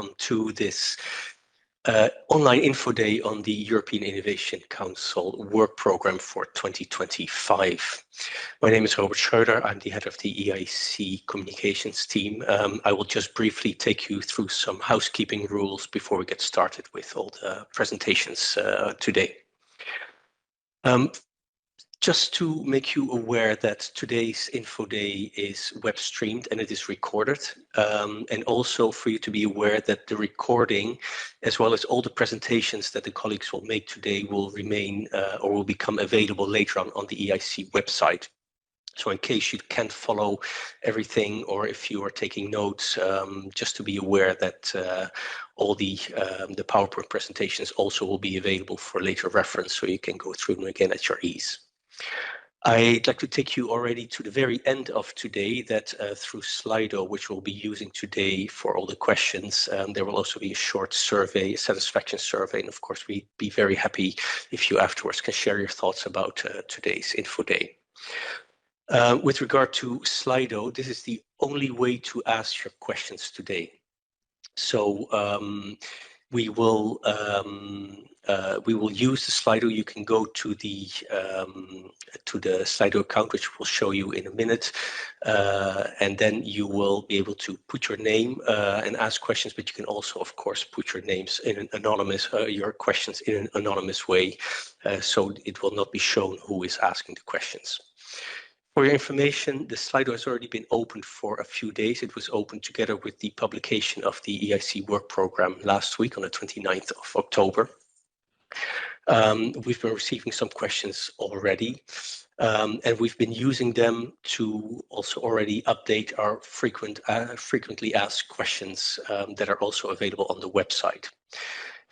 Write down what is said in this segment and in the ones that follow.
welcome to this online info day on the European Innovation Council work program for 2025. My name is Robert Schreuder. I'm the head of the EIC communications team. I will just briefly take you through some housekeeping rules before we get started with all the presentations today. Just to make you aware that today's info day is web streamed and it is recorded, and also for you to be aware that the recording, as well as all the presentations that the colleagues will make today, will remain or will become available later on the EIC website. So in case you can't follow everything, or if you are taking notes, just to be aware that all the PowerPoint presentations also will be available for later reference, so you can go through them again at your ease. I'd like to take you already to the very end of today, that through Slido, which we'll be using today for all the questions, there will also be a short survey, a satisfaction survey, and of course we'd be very happy if you afterwards can share your thoughts about today's info day. With regard to Slido, this is the only way to ask your questions today. So we will use the Slido. You can go to the Slido account, which we'll show you in a minute, and then you will be able to put your name and ask questions. But you can also, of course, put your names in an anonymous, your questions in an anonymous way, so it will not be shown who is asking the questions. For your information, the Slido has already been opened for a few days. It was opened together with the publication of the EIC work program last week on the 29th of October. We've been receiving some questions already, and we've been using them to also already update our frequently asked questions that are also available on the website.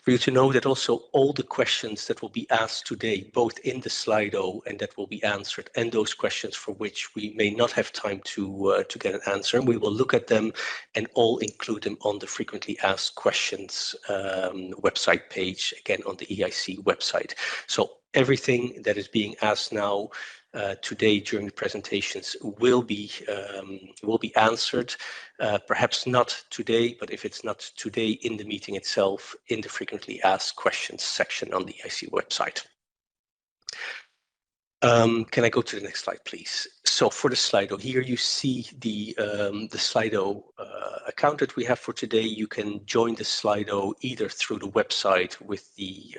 For you to know that also all the questions that will be asked today, both in the Slido and that will be answered, and those questions for which we may not have time to get an answer, we will look at them and all include them on the frequently asked questions website page, again on the EIC website. So everything that is being asked now today during the presentations will be answered, perhaps not today, but if it's not today in the meeting itself, in the frequently asked questions section on the EIC website. Can I go to the next slide, please? So for the Slido, here you see the Slido account that we have for today. You can join the Slido either through the website with the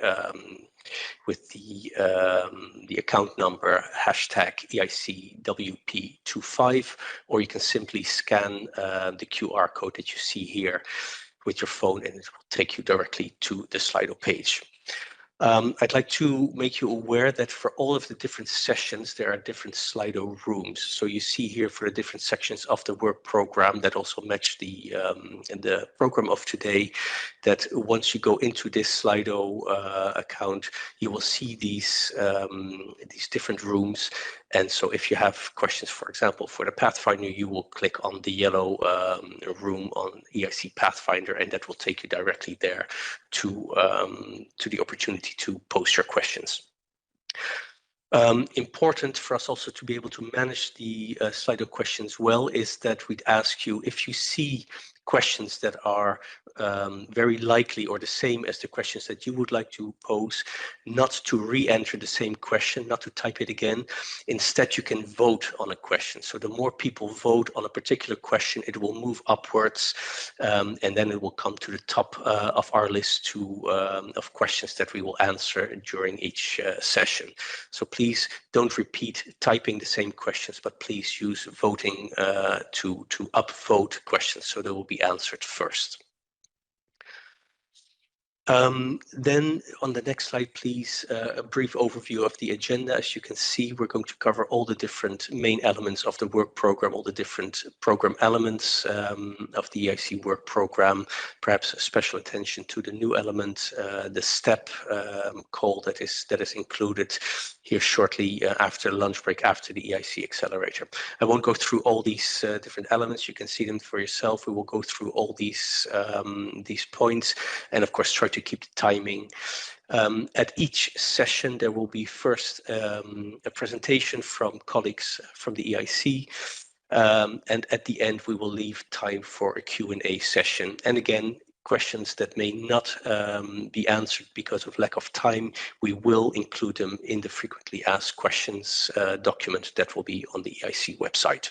account number #EICWP25, or you can simply scan the QR code that you see here with your phone, and it will take you directly to the Slido page. I'd like to make you aware that for all of the different sessions, there are different Slido rooms. So you see here for the different sections of the work program that also match the program of today, that once you go into this Slido account, you will see these different rooms. And so if you have questions, for example, for the Pathfinder, you will click on the yellow room on EIC Pathfinder, and that will take you directly there to the opportunity to post your questions. Important for us also to be able to manage the Slido questions well is that we'd ask you, if you see questions that are very likely or the same as the questions that you would like to pose, not to re-enter the same question, not to type it again. Instead, you can vote on a question. So the more people vote on a particular question, it will move upwards, and then it will come to the top of our list of questions that we will answer during each session. So please don't repeat typing the same questions, but please use voting to upvote questions, so they will be answered first. Then on the next slide, please, a brief overview of the agenda. As you can see, we're going to cover all the different main elements of the work program, all the different program elements of the EIC work program, perhaps a special attention to the new element, the STEP call that is included here shortly after lunch break, after the EIC Accelerator. I won't go through all these different elements. You can see them for yourself. We will go through all these points, and of course try to keep the timing. At each session, there will be first a presentation from colleagues from the EIC, and at the end we will leave time for a Q&A session. And again, questions that may not be answered because of lack of time, we will include them in the frequently asked questions document that will be on the EIC website.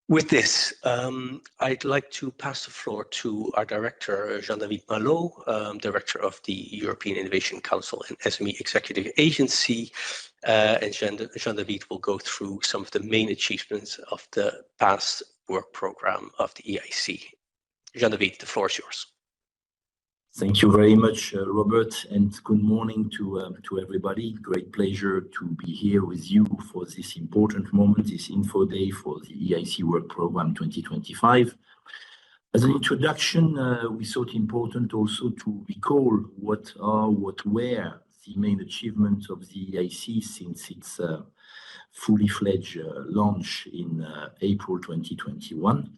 With this, I'd like to pass the floor to our director, Jean-David Malot, director of the European Innovation Council and SME Executive Agency. And Jean-David will go through some of the main achievements of the past work program of the EIC. Jean-David, the floor is yours. Thank you very much, Robert, and good morning to everybody. Great pleasure to be here with you for this important moment, this info day for the EIC Work Program 2025. As an introduction, we thought important also to recall what were the main achievements of the EIC since its fully fledged launch in April 2021.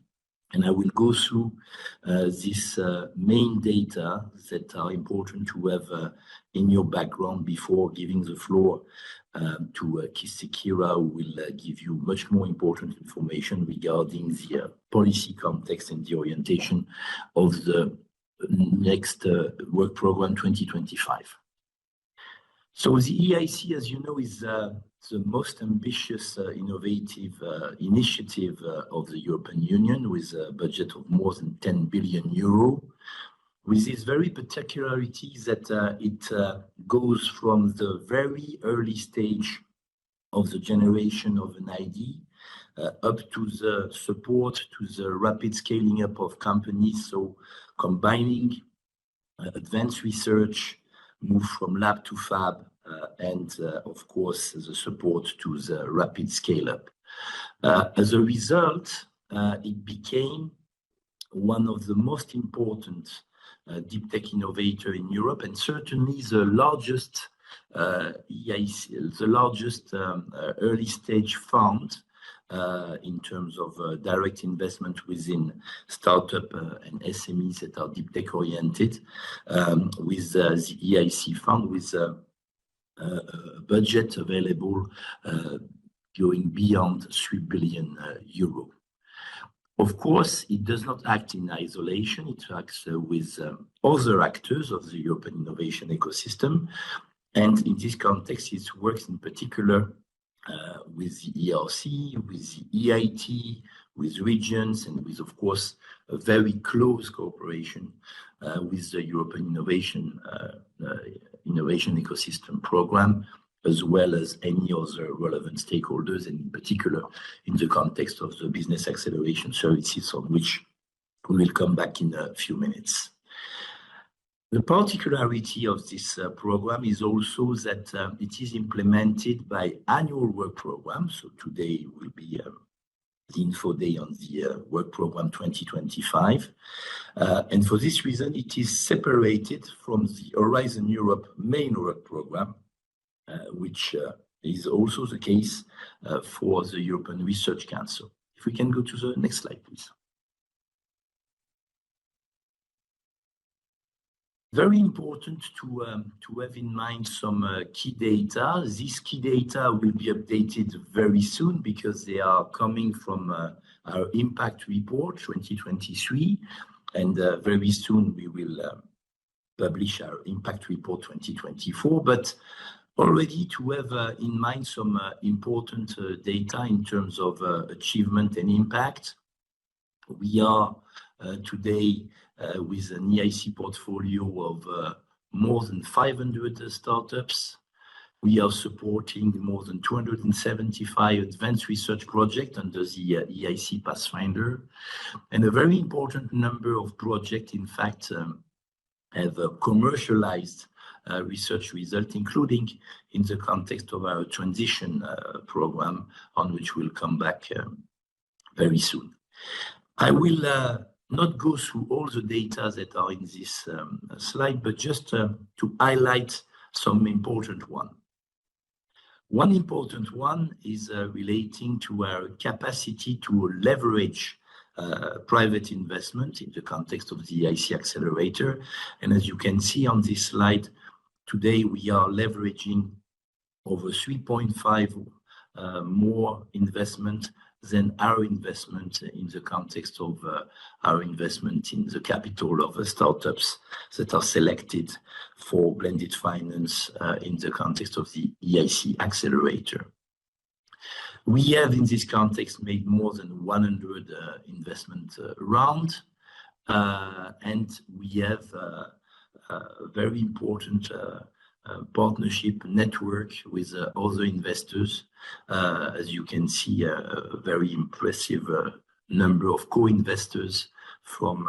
And I will go through this main data that are important to have in your background before giving the floor to Kisekira, who will give you much more important information regarding the policy context and the orientation of the next work program 2025. So the EIC, as you know, is the most ambitious innovative initiative of the European Union, with a budget of more than 10 billion euro, with this very particularity that it goes from the very early stage of the generation of an ID up to the support to the rapid scaling up of companies, so combining advanced research, move from lab to fab, and of course the support to the rapid scale up. As a result, it became one of the most important deep tech innovator in Europe, and certainly the largest EIC, the largest early stage fund in terms of direct investment within startup and SMEs that are deep tech oriented, with the EIC fund, with a budget available going beyond 3 billion euro. Of course, it does not act in isolation. It acts with other actors of the European innovation ecosystem. And in this context, it works in particular with the ERC, with the EIT, with regions, and with, of course, a very close cooperation with the European Innovation Ecosystem Program, as well as any other relevant stakeholders, and in particular in the context of the business acceleration services, on which we will come back in a few minutes. The particularity of this program is also that it is implemented by annual work programs. So today will be the info day on the work program 2025. And for this reason, it is separated from the Horizon Europe main work program, which is also the case for the European Research Council. If we can go to the next slide, please. Very important to have in mind some key data. These key data will be updated very soon because they are coming from our impact report 2023, and very soon we will publish our impact report 2024. But already to have in mind some important data in terms of achievement and impact. We are today with an EIC portfolio of more than 500 startups. We are supporting more than 275 advanced research projects under the EIC Pathfinder. And a very important number of projects, in fact, have commercialized research results, including in the context of our transition program, on which we'll come back very soon. I will not go through all the data that are in this slide, but just to highlight some important one. One important one is relating to our capacity to leverage private investment in the context of the EIC Accelerator. And as you can see on this slide, today we are leveraging over 3.5 more investment than our investment in the context of our investment in the capital of startups that are selected for blended finance in the context of the EIC Accelerator. We have, in this context, made more than 100 investment rounds, and we have a very important partnership network with other investors. As you can see, a very impressive number of co-investors from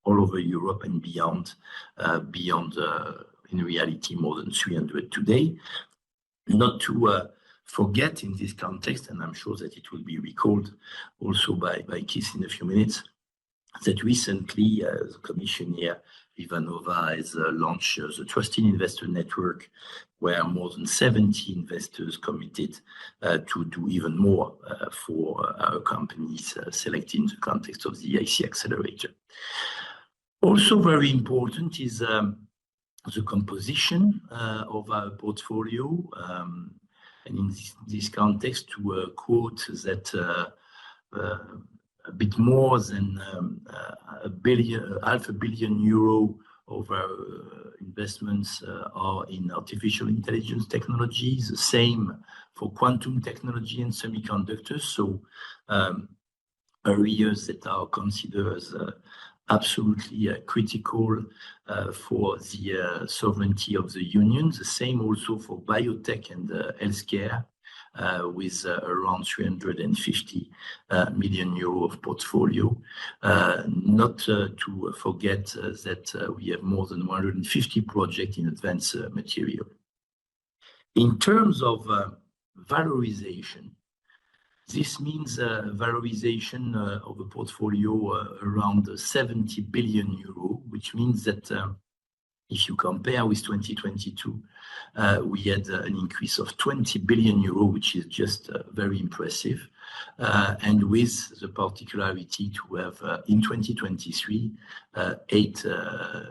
all over Europe and beyond, in reality, more than 300 today. Not to forget in this context, and I'm sure that it will be recalled also by Keith in a few minutes, that recently the Commissioner Ivanova has launched the Trusted Investor Network, where more than 70 investors committed to do even more for our companies selected in the context of the EIC Accelerator. Also very important is the composition of our portfolio. And in this context, to quote that a bit more than €500 million of our investments are in artificial intelligence technologies, the same for quantum technology and semiconductors. So areas that are considered as absolutely critical for the sovereignty of the Union. The same also for biotech and healthcare, with around €350 million of portfolio. Not to forget that we have more than 150 projects in advanced material. In terms of valorization, this means valorization of a portfolio around €70 billion, which means that if you compare with 2022, we had an increase of €20 billion, which is just very impressive. And with the particularity to have in 2023, 8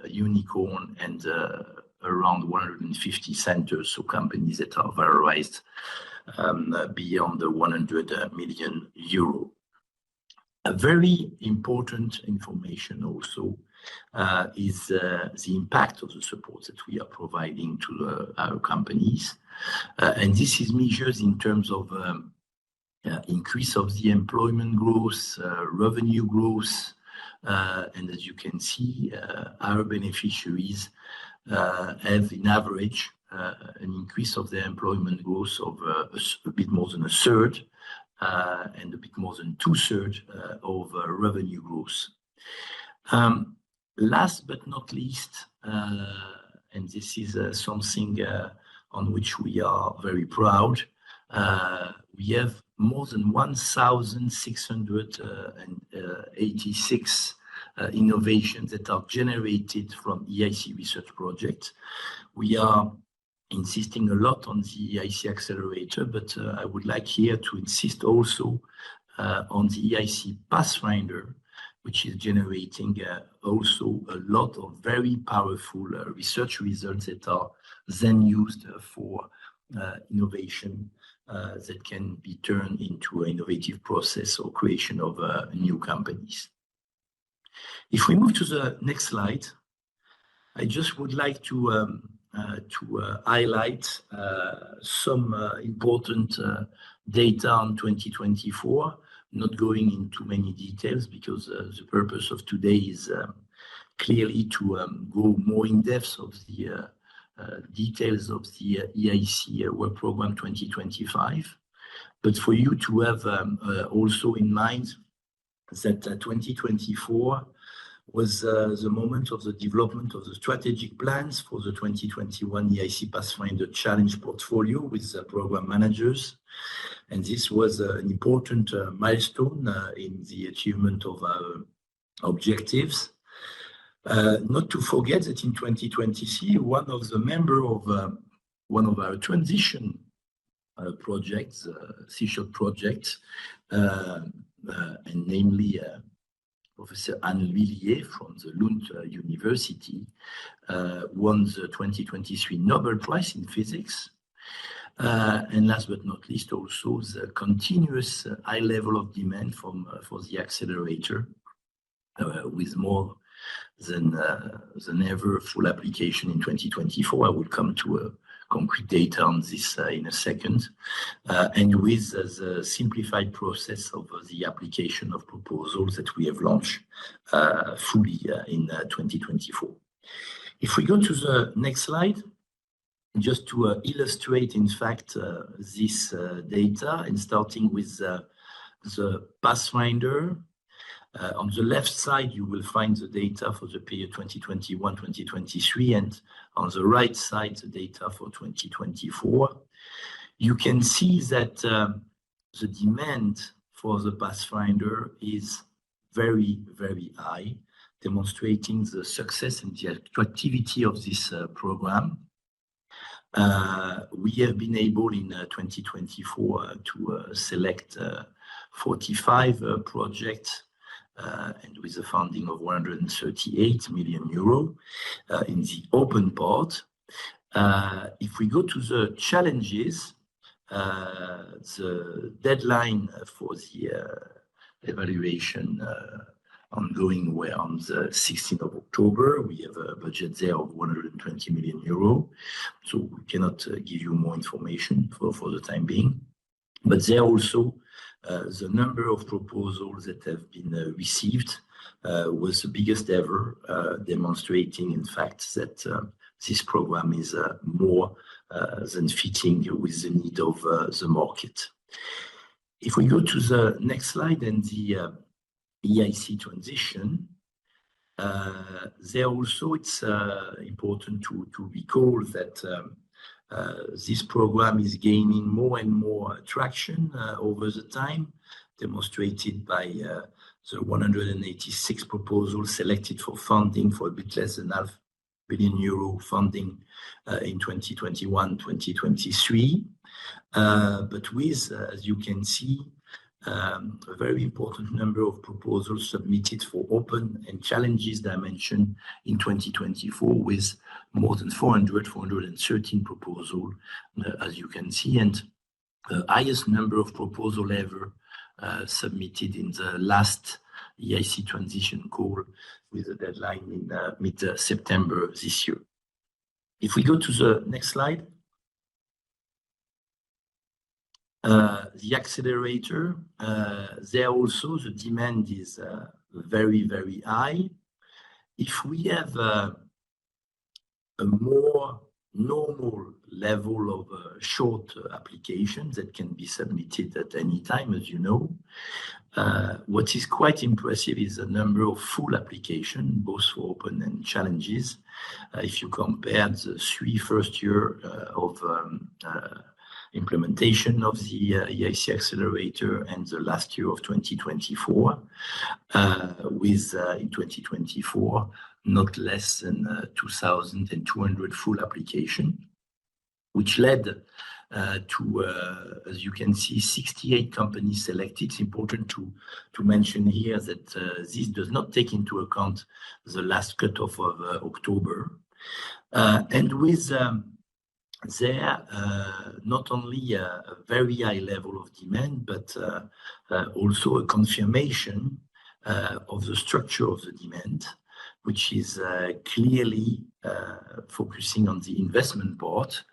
unicorn and around 150 centers, so companies that are valorized beyond the €100 million. A very important information also is the impact of the support that we are providing to our companies. And this is measured in terms of increase of the employment growth, revenue growth. And as you can see, our beneficiaries have, in average, an increase of their employment growth of a bit more than a third, and a bit more than two-thirds of revenue growth. Last but not least, and this is something on which we are very proud, we have more than 1,686 innovations that are generated from EIC research projects. We are insisting a lot on the EIC Accelerator, but I would like here to insist also on the EIC Pathfinder, which is generating also a lot of very powerful research results that are then used for innovation that can be turned into an innovative process or creation of new companies. If we move to the next slide, I just would like to highlight some important data on 2024, not going into many details because the purpose of today is clearly to go more in depth of the details of the EIC Work Program 2025. But for you to have also in mind that 2024 was the moment of the development of the strategic plans for the 2021 EIC Pathfinder Challenge portfolio with the program managers. And this was an important milestone in the achievement of our objectives. Not to forget that in 2023, one of the members of one of our transition projects, C-Shot project, and namely Professor Anne Villiers from the Lund University, won the 2023 Nobel Prize in Physics. And last but not least, also the continuous high level of demand for the accelerator, with more than ever full application in 2024. I will come to a concrete data on this in a second, and with the simplified process of the application of proposals that we have launched fully in 2024. If we go to the next slide, just to illustrate, in fact, this data, and starting with the Pathfinder. On the left side, you will find the data for the period 2021-2023, and on the right side, the data for 2024. You can see that the demand for the Pathfinder is very, very high, demonstrating the success and the attractivity of this program. We have been able in 2024 to select 45 projects, and with a funding of 138 million euro in the open part. If we go to the challenges, the deadline for the evaluation ongoing were on the 16th of October. We have a budget there of 120 million euro, so we cannot give you more information for the time being. But there also, the number of proposals that have been received was the biggest ever, demonstrating, in fact, that this program is more than fitting with the need of the market. If we go to the next slide and the EIC Transition, there also it's important to recall that this program is gaining more and more traction over the time, demonstrated by the 186 proposals selected for funding for a bit less than €500 million funding in 2021-2023. But with, as you can see, a very important number of proposals submitted for open and challenges dimension in 2024, with more than 413 proposals, as you can see, and the highest number of proposals ever submitted in the last EIC Transition call, with a deadline in mid-September this year. If we go to the next slide, the accelerator, there also the demand is very, very high. If we have a more normal level of short applications that can be submitted at any time, as you know, what is quite impressive is the number of full applications, both for open and challenges. If you compare the first year of implementation of the EIC Accelerator and the last year of 2024, with in 2024 not less than 2,200 full applications, which led to, as you can see, 68 companies selected. It's important to mention here that this does not take into account the last cutoff of October, and with there not only a very high level of demand, but also a confirmation of the structure of the demand, which is clearly focusing on the investment part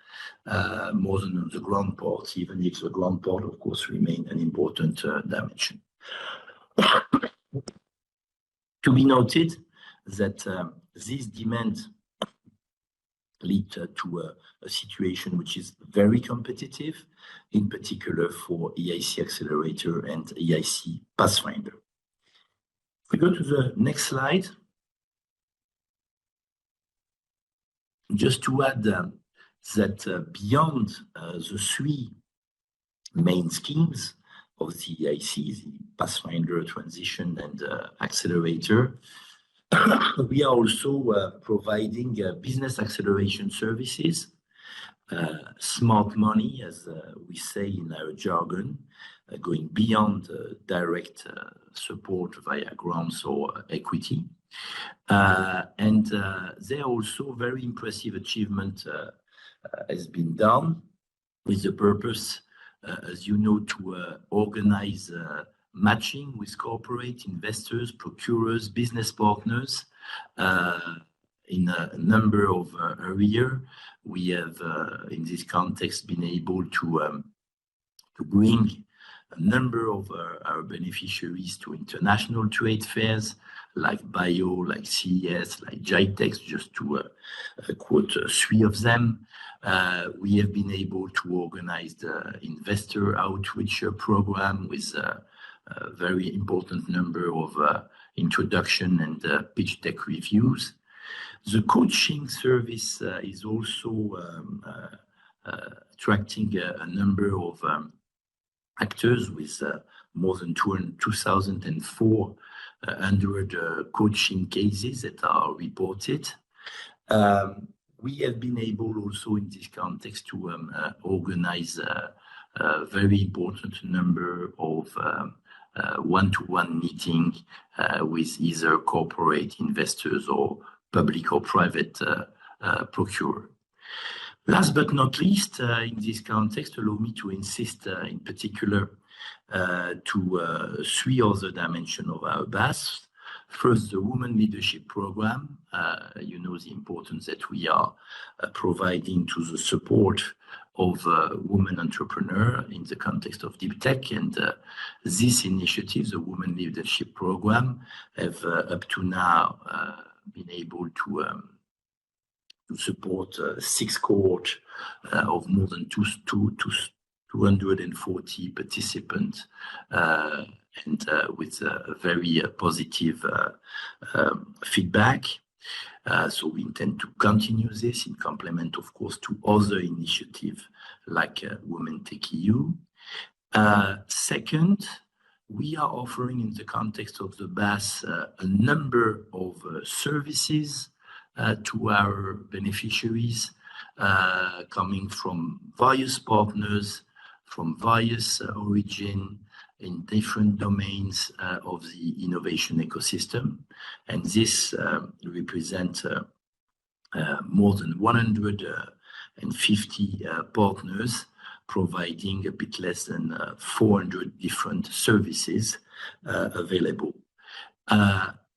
more than on the ground part, even if the ground part, of course, remains an important dimension. To be noted that this demand lead to a situation which is very competitive, in particular for EIC Accelerator and EIC Pathfinder. If we go to the next slide, just to add that beyond the three main schemes of the EIC, the Pathfinder, Transition, and Accelerator, we are also providing business acceleration services, smart money, as we say in our jargon, going beyond direct support via grants or equity. And there also very impressive achievement has been done. with the purpose, as you know, to organize matching with corporate investors, procurers, business partners in a number of areas. We have, in this context, been able to bring a number of our beneficiaries to international trade fairs like Bio, like CES, like GITEX, just to quote three of them. We have been able to organize the investor outreach program with a very important number of introduction and pitch deck reviews. The coaching service is also attracting a number of actors with more than 2,400 coaching cases that are reported. We have been able also in this context to organize a very important number of one-to-one meeting with either corporate investors or public or private procurer. Last but not least, in this context, allow me to insist in particular to three other dimensions of our BAS. First, the Women Leadership Program. You know the importance that we are providing to the support of women entrepreneurs in the context of deep tech. And this initiative, the Women Leadership Program, have up to now been able to support 6 cohorts of more than 240 participants, and with a very positive feedback. So we intend to continue this in complement, of course, to other initiatives like Women Tech EU. Second, we are offering in the context of the BAS a number of services to our beneficiaries coming from various partners, from various origin in different domains of the innovation ecosystem. And this represents more than 150 partners providing a bit less than 400 different services available.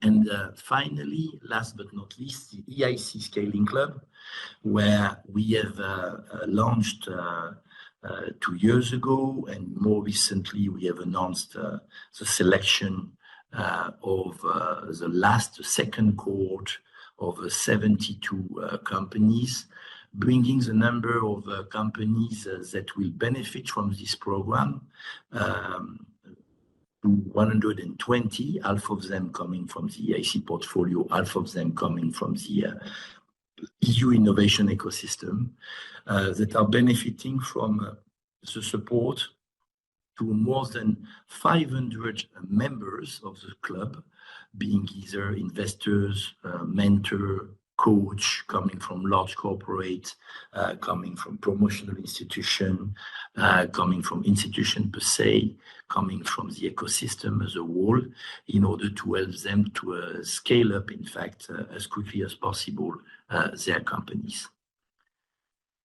And finally, last but not least, the EIC Scaling Club, where we have launched 2 years ago, and more recently we have announced the selection of the second cohort of 72 companies, bringing the number of companies that will benefit from this program to 120, half of them coming from the EIC portfolio, half of them coming from the EU innovation ecosystem, that are benefiting from the support to more than 500 members of the club, being either investors, mentor, coach, coming from large corporate, coming from promotional institution, coming from institution per se, coming from the ecosystem as a whole, in order to help them to scale up, in fact, as quickly as possible, their companies.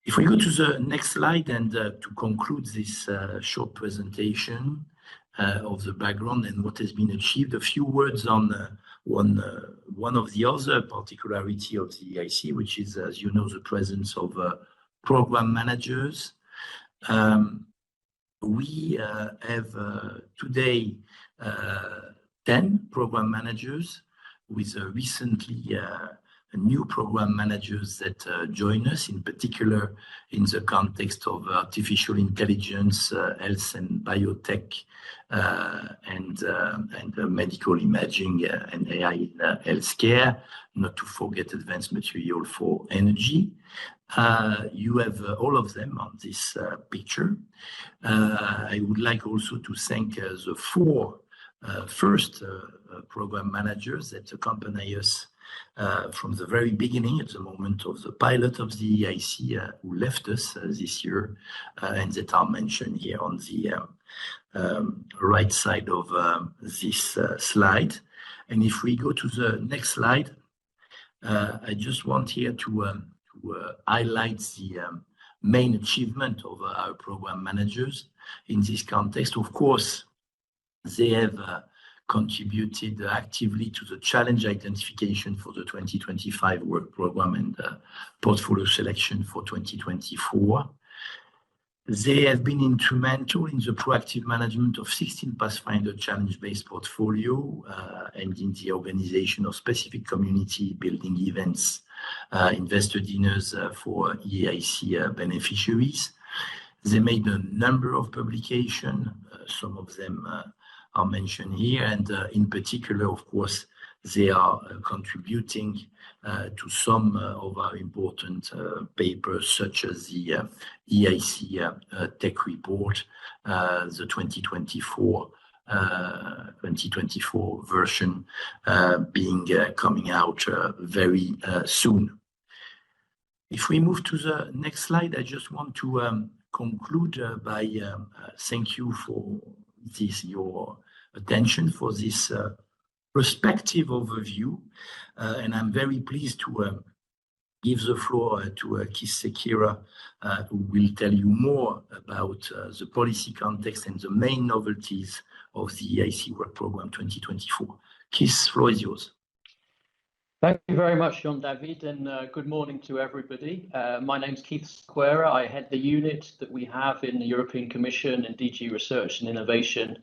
If we go to the next slide, and to conclude this short presentation of the background and what has been achieved, a few words on one of the other particularity of the EIC, which is, as you know, the presence of program managers. We have today 10 program managers, with recently new program managers that join us, in particular in the context of artificial intelligence, health and biotech, and medical imaging and AI in healthcare, not to forget advanced material for energy. You have all of them on this picture. I would like also to thank the 4 first program managers that accompany us from the very beginning, at the moment of the pilot of the EIC, who left us this year, and that are mentioned here on the right side of this slide. And if we go to the next slide, I just want here to highlight the main achievement of our program managers in this context. Of course, they have contributed actively to the challenge identification for the 2025 work program and portfolio selection for 2024. They have been instrumental in the proactive management of 16 Pathfinder challenge-based portfolio and in the organization of specific community building events, investor dinners for EIC beneficiaries. They made a number of publications, some of them are mentioned here, and in particular, of course, they are contributing to some of our important papers, such as the EIC Tech Report, the 2024 version being coming out very soon. If we move to the next slide, I just want to conclude by thank you for your attention for this perspective overview, and I'm very pleased to give the floor to Keith Sekira, who will tell you more about the policy context and the main novelties of the EIC Work Programme 2024. Keith, the floor is yours. Thank you very much, Jean-David, and good morning to everybody. My name is Keith Sekira. I head the unit that we have in the European Commission and DG Research and Innovation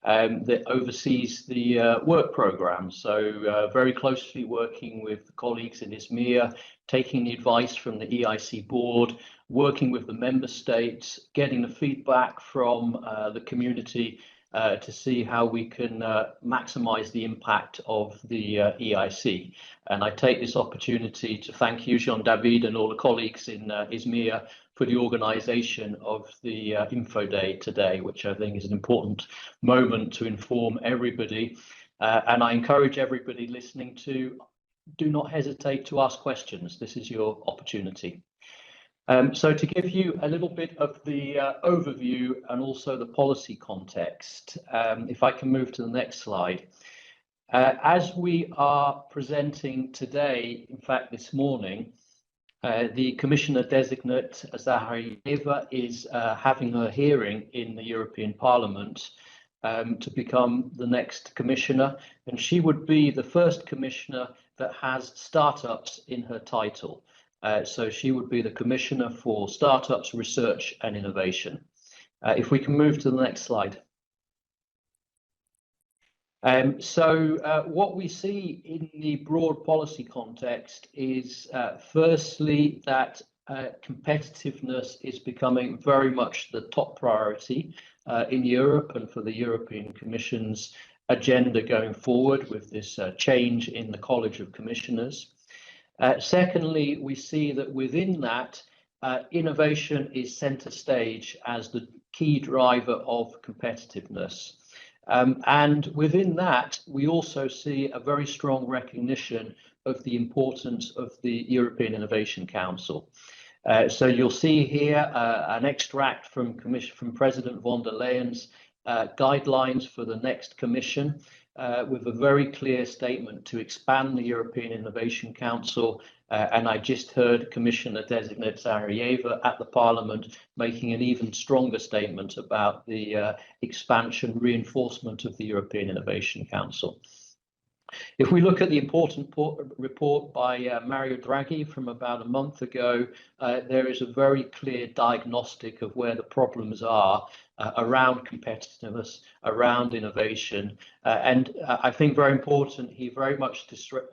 that oversees the work programme. So very closely working with colleagues in ISMEA, taking the advice from the EIC board, working with the member states, getting the feedback from the community to see how we can maximise the impact of the EIC. And I take this opportunity to thank you, Jean-David, and all the colleagues in ISMEA for the organisation of the Info Day today, which I think is an important moment to inform everybody. And I encourage everybody listening to do not hesitate to ask questions. This is your opportunity. So to give you a little bit of the overview and also the policy context, if I can move to the next slide. As we are presenting today, in fact this morning, the Commissioner-designate Zaharyeva is having her hearing in the European Parliament to become the next Commissioner, and she would be the first Commissioner that has startups in her title. So she would be the Commissioner for Startups, Research and Innovation. If we can move to the next slide. What we see in the broad policy context is firstly that competitiveness is becoming very much the top priority in Europe and for the European Commission's agenda going forward with this change in the College of Commissioners. Secondly, we see that within that, innovation is centre stage as the key driver of competitiveness. And within that, we also see a very strong recognition of the importance of the European Innovation Council. So you'll see here an extract from President von der Leyen's guidelines for the next Commission, with a very clear statement to expand the European Innovation Council. And I just heard Commissioner-designate Zaharyeva at the Parliament making an even stronger statement about the expansion, reinforcement of the European Innovation Council. If we look at the important report by Mario Draghi from about a month ago, there is a very clear diagnostic of where the problems are around competitiveness, around innovation. And I think very important, he very much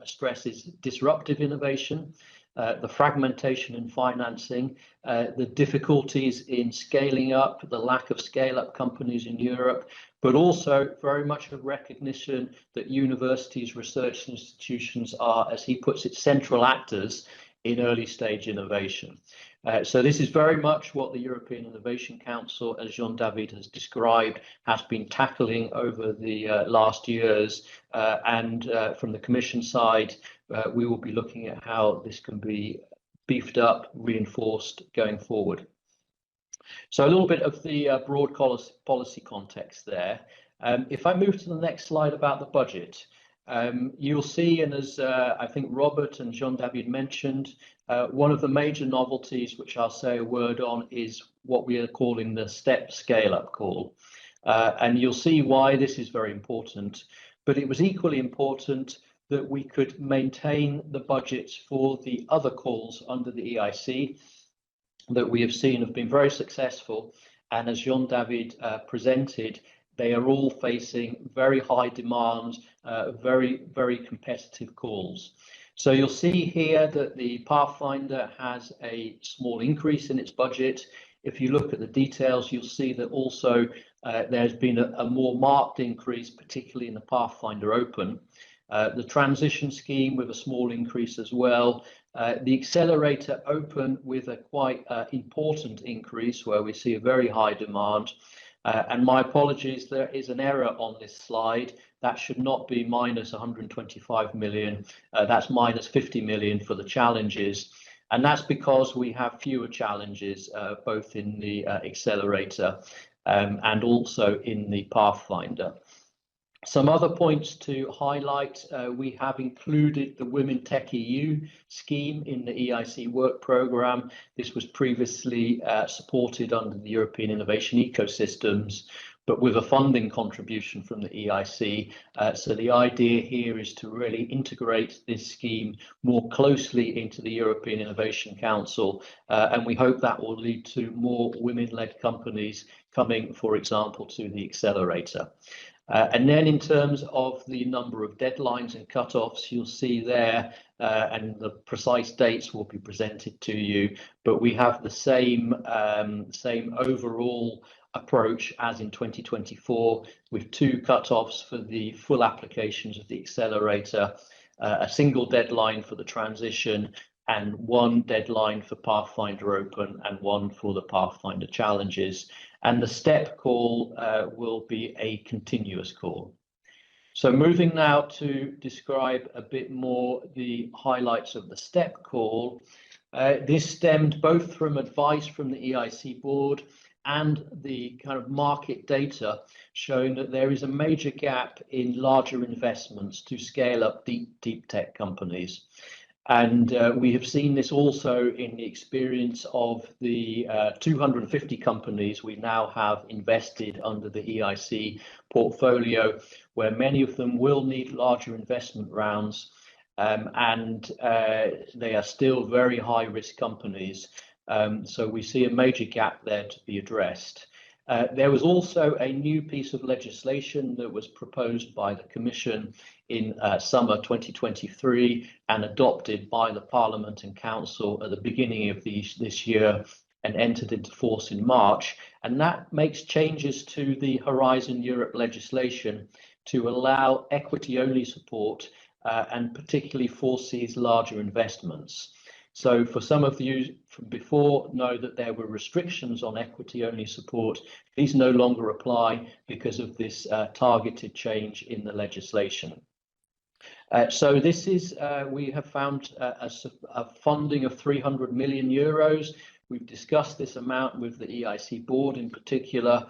stresses disruptive innovation, the fragmentation in financing, the difficulties in scaling up, the lack of scale-up companies in Europe, but also very much a recognition that universities, research institutions are, as he puts it, central actors in early stage innovation. So this is very much what the European Innovation Council, as Jean-David has described, has been tackling over the last years. And from the Commission side, we will be looking at how this can be beefed up, reinforced going forward. So a little bit of the broad policy context there. If I move to the next slide about the budget. You'll see, and as I think Robert and Jean-David mentioned, one of the major novelties, which I'll say a word on, is what we are calling the STEP scale-up call. And you'll see why this is very important. But it was equally important that we could maintain the budgets for the other calls under the EIC that we have seen have been very successful. And as Jean-David presented, they are all facing very high demand, very, very competitive calls. So you'll see here that the Pathfinder has a small increase in its budget. If you look at the details, you'll see that also there's been a more marked increase, particularly in the Pathfinder Open. The transition scheme with a small increase as well. The Accelerator Open with a quite important increase where we see a very high demand. And my apologies, there is an error on this slide. That should not be minus 125 million. That's minus 50 million for the challenges. And that's because we have fewer challenges, both in the Accelerator and also in the Pathfinder. Some other points to highlight, we have included the Women Tech EU scheme in the EIC work programme. This was previously supported under the European Innovation Ecosystems, but with a funding contribution from the EIC. So the idea here is to really integrate this scheme more closely into the European Innovation Council, and we hope that will lead to more women-led companies coming, for example, to the Accelerator. And then in terms of the number of deadlines and cut-offs, you'll see there, and the precise dates will be presented to you, but we have the same overall approach as in 2024, with 2 cut-offs for the full applications of the Accelerator, a single deadline for the transition, and 1 deadline for Pathfinder Open and 1 for the Pathfinder Challenges. And the STEP call will be a continuous call. So moving now to describe a bit more the highlights of the STEP call. This stemmed both from advice from the EIC board and the kind of market data showing that there is a major gap in larger investments to scale up deep tech companies. And we have seen this also in the experience of the 250 companies we now have invested under the EIC portfolio, where many of them will need larger investment rounds, and they are still very high-risk companies. So we see a major gap there to be addressed. There was also a new piece of legislation that was proposed by the Commission in summer 2023 and adopted by the Parliament and Council at the beginning of this year and entered into force in March. And that makes changes to the Horizon Europe legislation to allow equity-only support and particularly foresees larger investments. So for some of you from before know that there were restrictions on equity-only support. These no longer apply because of this targeted change in the legislation. So this is, we have found a funding of 300 million euros. We've discussed this amount with the EIC board in particular.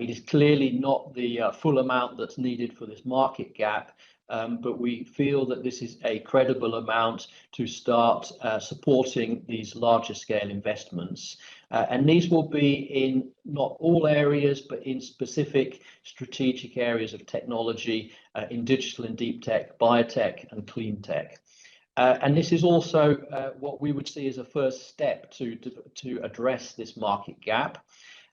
It is clearly not the full amount that's needed for this market gap, but we feel that this is a credible amount to start supporting these larger scale investments. And these will be in not all areas, but in specific strategic areas of technology, in digital and deep tech, biotech and clean tech. And this is also what we would see as a first step to address this market gap.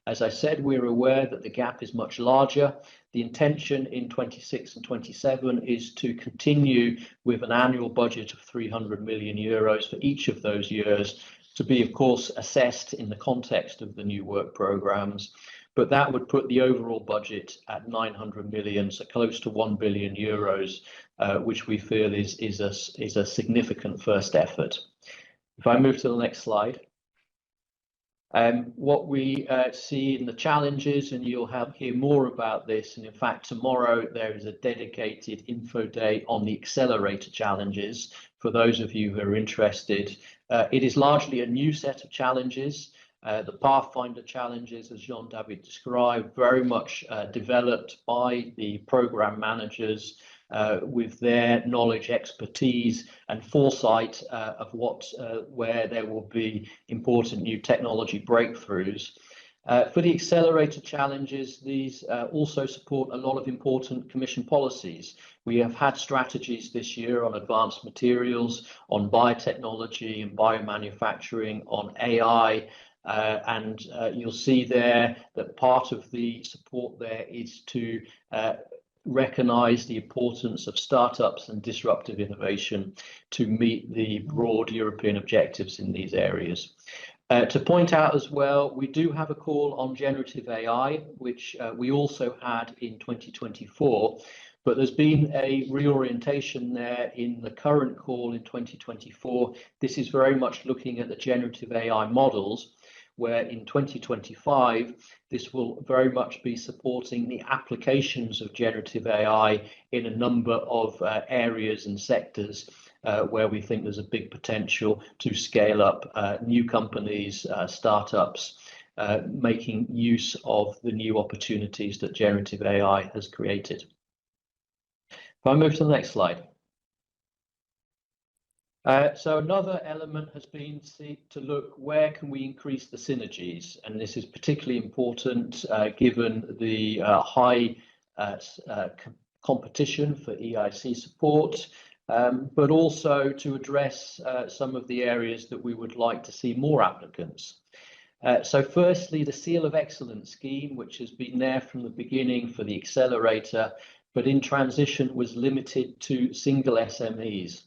As I said, we're aware that the gap is much larger. The intention in 26 and 27 is to continue with an annual budget of 300 million euros for each of those years, to be, of course, assessed in the context of the new work programs. But that would put the overall budget at 900 million, so close to 1 billion euros, which we feel is a significant first effort. If I move to the next slide. What we see in the challenges, and you'll hear more about this, and in fact tomorrow there is a dedicated info day on the Accelerator challenges for those of you who are interested. It is largely a new set of challenges. The Pathfinder challenges, as Jean-David described, very much developed by the program managers with their knowledge, expertise and foresight of where there will be important new technology breakthroughs. For the accelerator challenges, these also support a lot of important Commission policies. We have had strategies this year on advanced materials, on biotechnology and biomanufacturing, on AI, and you'll see there that part of the support there is to recognise the importance of startups and disruptive innovation to meet the broad European objectives in these areas. To point out as well, we do have a call on generative AI, which we also had in 2024, but there's been a reorientation there in the current call in 2024. This is very much looking at the generative AI models, where in 2025, this will very much be supporting the applications of generative AI in a number of areas and sectors where we think there's a big potential to scale up new companies, startups, making use of the new opportunities that generative AI has created. If I move to the next slide. So another element has been to look where can we increase the synergies, and this is particularly important given the high competition for EIC support, but also to address some of the areas that we would like to see more applicants. So firstly, the Seal of Excellence scheme, which has been there from the beginning for the Accelerator, but in transition was limited to single SMEs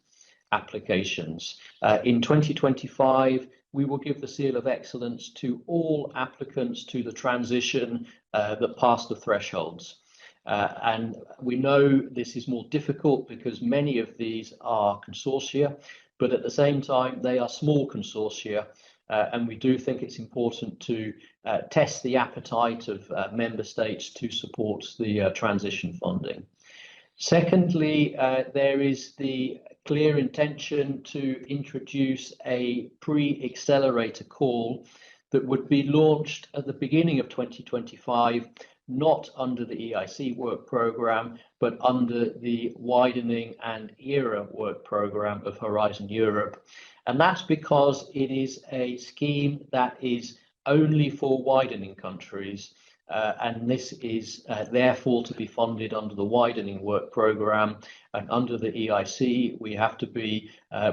applications. In 2025, we will give the Seal of Excellence to all applicants to the transition that pass the thresholds. And we know this is more difficult because many of these are consortia, but at the same time, they are small consortia. And we do think it's important to test the appetite of member states to support the transition funding. Secondly, there is the clear intention to introduce a pre-accelerator call that would be launched at the beginning of 2025, not under the EIC work programme, but under the Widening and ERA work programme of Horizon Europe. And that's because it is a scheme that is only for widening countries, and this is therefore to be funded under the Widening work programme. And under the EIC, we have to be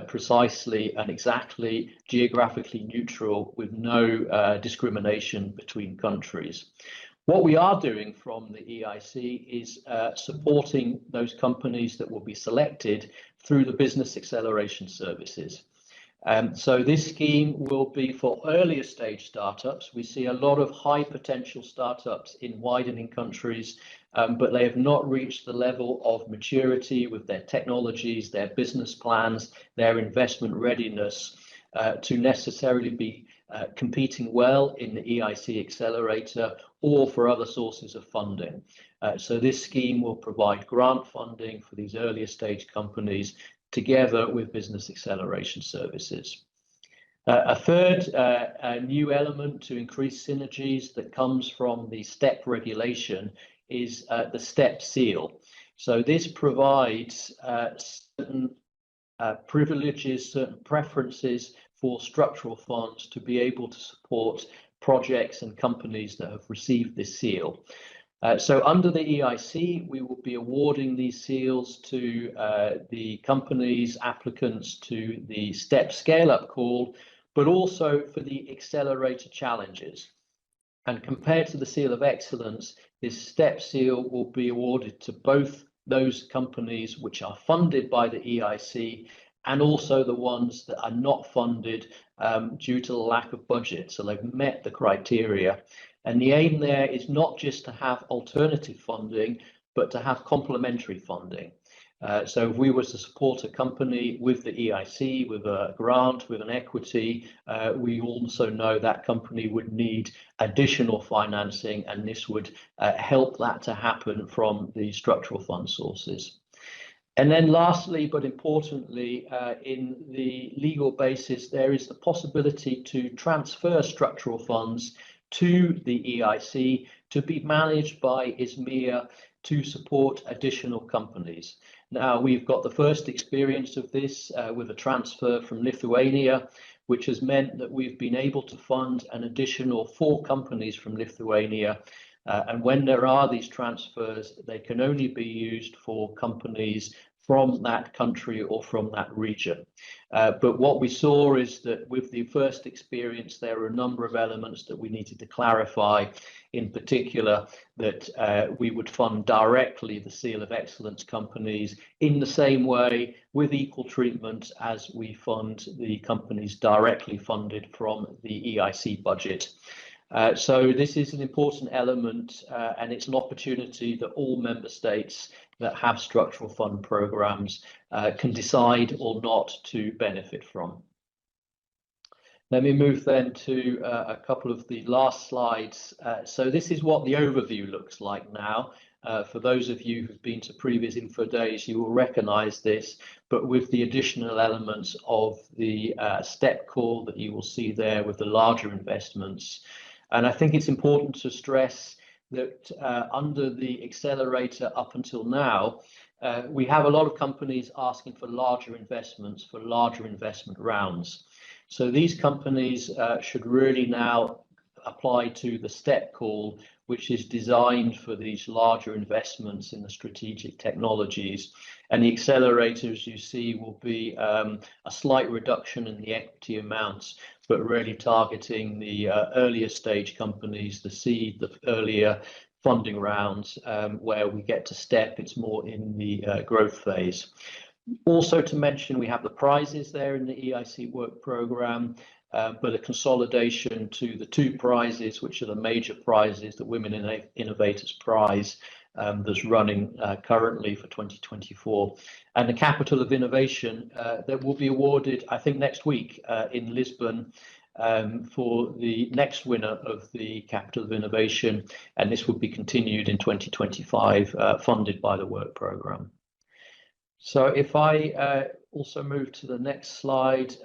precisely and exactly geographically neutral with no discrimination between countries. What we are doing from the EIC is supporting those companies that will be selected through the business acceleration services. So this scheme will be for earlier stage startups. We see a lot of high potential startups in widening countries, but they have not reached the level of maturity with their technologies, their business plans, their investment readiness to necessarily be competing well in the EIC Accelerator or for other sources of funding. So this scheme will provide grant funding for these earlier stage companies together with business acceleration services. A third new element to increase synergies that comes from the STEP regulation is the STEP seal. So this provides certain privileges, certain preferences for structural funds to be able to support projects and companies that have received this seal. So under the EIC, we will be awarding these seals to the companies, applicants to the STEP scale-up call, but also for the Accelerator challenges. And compared to the Seal of Excellence, this STEP seal will be awarded to both those companies which are funded by the EIC and also the ones that are not funded due to the lack of budget. So they've met the criteria. And the aim there is not just to have alternative funding, but to have complementary funding. So if we were to support a company with the EIC, with a grant, with an equity, we also know that company would need additional financing, and this would help that to happen from the structural fund sources. And then lastly, but importantly, in the legal basis, there is the possibility to transfer structural funds to the EIC to be managed by ISMEA to support additional companies. Now, we've got the first experience of this with a transfer from Lithuania, which has meant that we've been able to fund an additional 4 companies from Lithuania. And when there are these transfers, they can only be used for companies from that country or from that region. But what we saw is that with the first experience, there are a number of elements that we needed to clarify, in particular that we would fund directly the Seal of Excellence companies in the same way with equal treatment as we fund the companies directly funded from the EIC budget. So this is an important element and it's an opportunity that all member states that have structural fund programs can decide or not to benefit from. Let me move then to a couple of the last slides. So this is what the overview looks like now. For those of you who've been to previous info days, you will recognize this, but with the additional elements of the STEP call that you will see there with the larger investments. And I think it's important to stress that under the accelerator up until now, we have a lot of companies asking for larger investments, for larger investment rounds. So these companies should really now apply to the STEP call, which is designed for these larger investments in the strategic technologies. And the accelerator, as you see, will be a slight reduction in the equity amounts, but really targeting the earlier stage companies, the seed, the earlier funding rounds, where we get to STEP, it's more in the growth phase. Also to mention, we have the prizes there in the EIC work programme, but a consolidation to the 2 prizes, which are the major prizes, the Women Innovators Prize, that's running currently for 2024, and the Capital of Innovation that will be awarded, I think, next week in Lisbon for the next winner of the Capital of Innovation, and this will be continued in 2025, funded by the work programme. So if I also move to the next slide,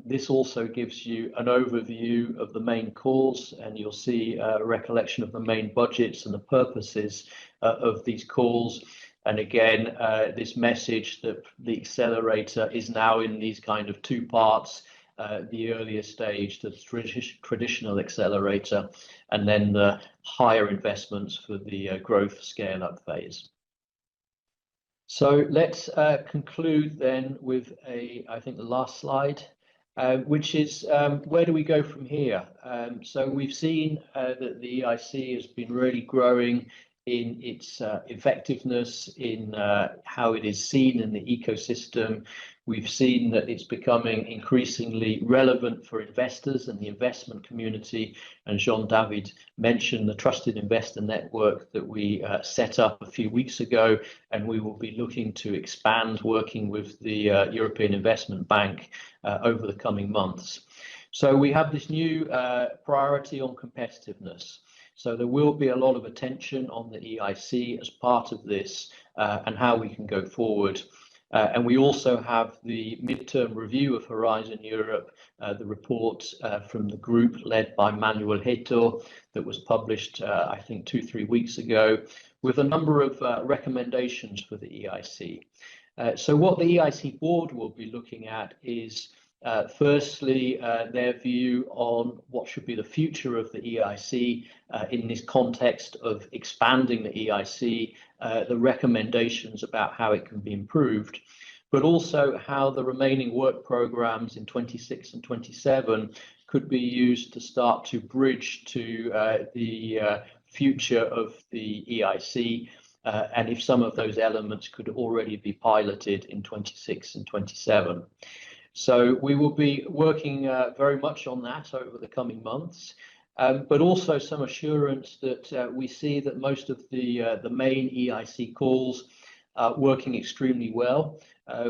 this also gives you an overview of the main calls, and you'll see a recollection of the main budgets and the purposes of these calls. And again, this message that the accelerator is now in these kind of 2 parts, the earlier stage, the traditional accelerator, and then the higher investments for the growth scale-up phase. So let's conclude then with I think the last slide, which is where do we go from here? So we've seen that the EIC has been really growing in its effectiveness, in how it is seen in the ecosystem. We've seen that it's becoming increasingly relevant for investors and the investment community. And Jean-David mentioned the Trusted Investor Network that we set up a few weeks ago, and we will be looking to expand working with the European Investment Bank over the coming months. So we have this new priority on competitiveness. So there will be a lot of attention on the EIC as part of this and how we can go forward. And we also have the midterm review of Horizon Europe, the report from the group led by Manuel Heto that was published, I think, 2-3 weeks ago, with a number of recommendations for the EIC. So what the EIC board will be looking at is firstly, their view on what should be the future of the EIC in this context of expanding the EIC, the recommendations about how it can be improved, but also how the remaining work programs in 26 and 27 could be used to start to bridge to the future of the EIC, and if some of those elements could already be piloted in 26 and 27. So we will be working very much on that over the coming months, but also some assurance that we see that most of the main EIC calls are working extremely well.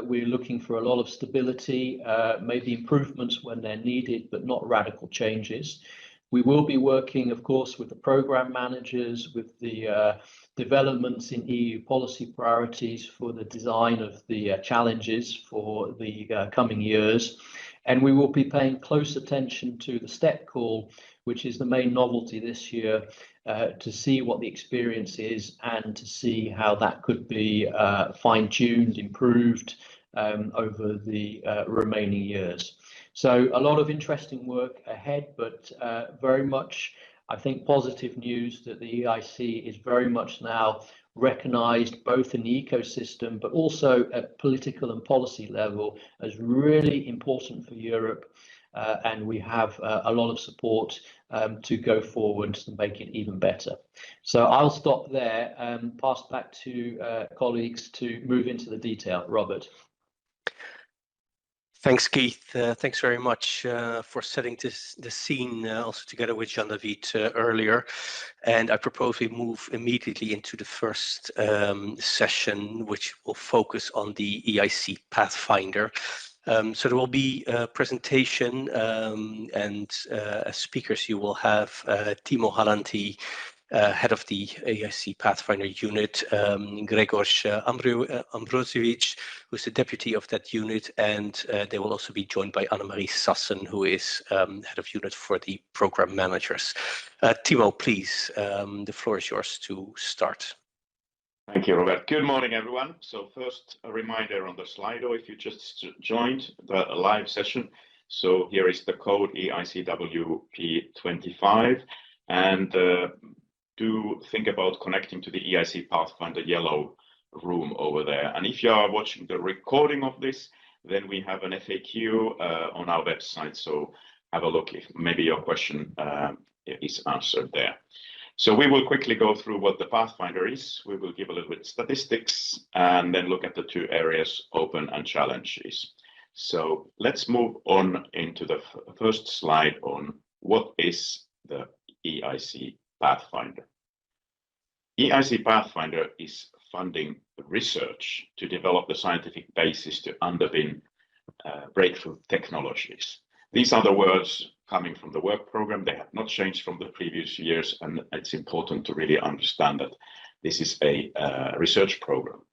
We're looking for a lot of stability, maybe improvements when they're needed, but not radical changes. We will be working, of course, with the program managers, with the developments in EU policy priorities for the design of the challenges for the coming years. And we will be paying close attention to the STEP call, which is the main novelty this year, to see what the experience is and to see how that could be fine-tuned, improved over the remaining years. So a lot of interesting work ahead, but very much, I think, positive news that the EIC is very much now recognized both in the ecosystem, but also at political and policy level as really important for Europe. And we have a lot of support to go forward to make it even better. So I'll stop there and pass back to colleagues to move into the detail. Robert. Thanks, Keith. Thanks very much for setting the scene also together with Jean-David earlier. And I propose we move immediately into the first session, which will focus on the EIC Pathfinder. So there will be a presentation and as speakers you will have Timo Halanti, head of the EIC Pathfinder unit, Grzegorz Ambrosiewicz, who's the deputy of that unit, and they will also be joined by Annemarie Sassen, who is head of unit for the program managers. Timo, please, the floor is yours to start. Thank you, Robert. Good morning, everyone. So first, a reminder on the Slido, if you just joined the live session. So here is the code EICWP25, and do think about connecting to the EIC Pathfinder yellow room over there. And if you are watching the recording of this, then we have an FAQ on our website. So have a look if maybe your question is answered there. So we will quickly go through what the Pathfinder is. We will give a little bit of statistics and then look at the two areas, open and challenges. So let's move on into the first slide on what is the EIC Pathfinder. EIC Pathfinder is funding research to develop the scientific basis to underpin breakthrough technologies. These are the words coming from the work program. They have not changed from the previous years, and it's important to really understand that this is a research program.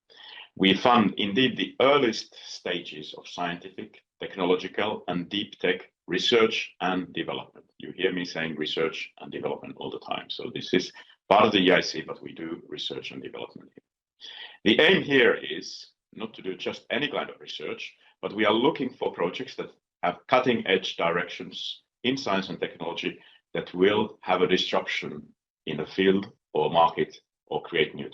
We fund indeed the earliest stages of scientific, technological, and deep tech research and development. You hear me saying research and development all the time. So this is part of the EIC, but we do research and development here. The aim here is not to do just any kind of research, but we are looking for projects that have cutting-edge directions in science and technology that will have a disruption in a field or market or create new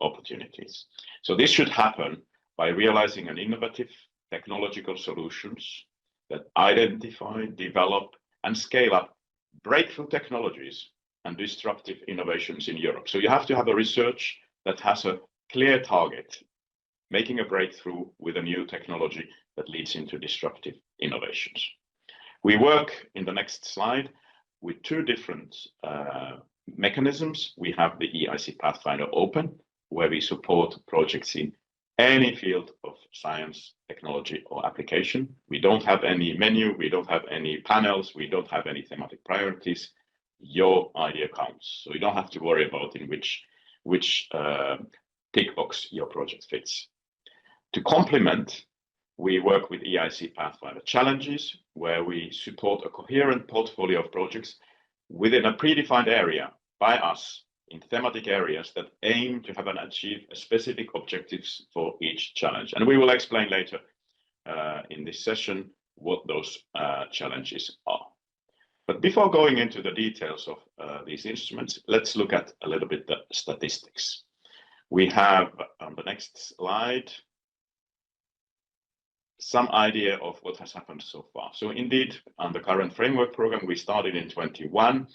opportunities. So this should happen by realizing an innovative technological solutions that identify, develop, and scale up breakthrough technologies and disruptive innovations in Europe. So you have to have a research that has a clear target, making a breakthrough with a new technology that leads into disruptive innovations. We work in the next slide with two different mechanisms. We have the EIC Pathfinder Open, where we support projects in any field of science, technology, or application. We don't have any menu, we don't have any panels, we don't have any thematic priorities. Your idea counts. So you don't have to worry about in which tick box your project fits. To complement, we work with EIC Pathfinder Challenges, where we support a coherent portfolio of projects within a predefined area by us in thematic areas that aim to have and achieve specific objectives for each challenge. And we will explain later in this session what those challenges are. But before going into the details of these instruments, let's look at a little bit the statistics. We have on the next slide some idea of what has happened so far. So indeed, on the current framework program, we started in 21.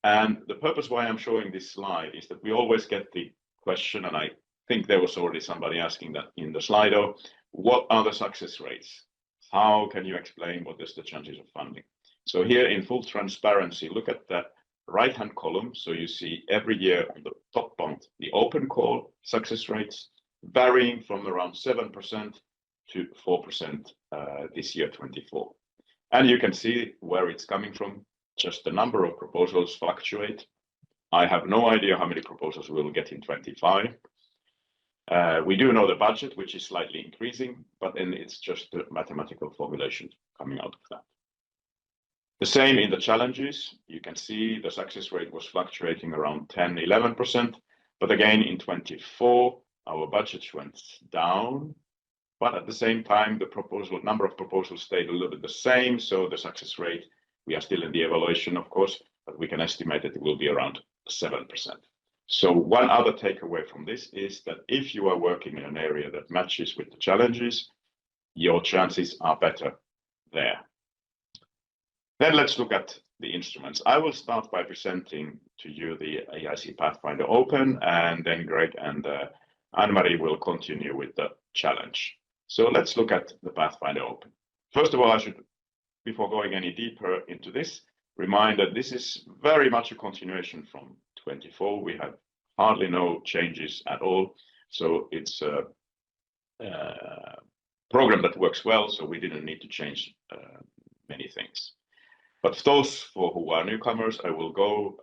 And the purpose why I'm showing this slide is that we always get the question, and I think there was already somebody asking that in the Slido, what are the success rates? How can you explain what is the chances of funding? So here in full transparency, look at the right-hand column. So you see every year on the top band, the open call success rates varying from around 7% to 4% this year, 24. And you can see where it's coming from. Just the number of proposals fluctuate. I have no idea how many proposals we will get in 25. We do know the budget, which is slightly increasing, but then it's just the mathematical formulation coming out of that. The same in the challenges. You can see the success rate was fluctuating around 10–11%, but again in 24 our budgets went down, but at the same time the number of proposals stayed a little bit the same, so the success rate, we are still in the evaluation of course, but we can estimate that it will be around 7%. So one other takeaway from this is that if you are working in an area that matches with the challenges, your chances are better there. Then let's look at the instruments. I will start by presenting to you the EIC Pathfinder Open, and then Greg and Anne-Marie will continue with the challenge. So let's look at the Pathfinder Open. First of all, I should, before going any deeper into this, remind that this is very much a continuation from 24. We have hardly no changes at all. So it's a program that works well, so we didn't need to change many things. But for those who are newcomers, I will go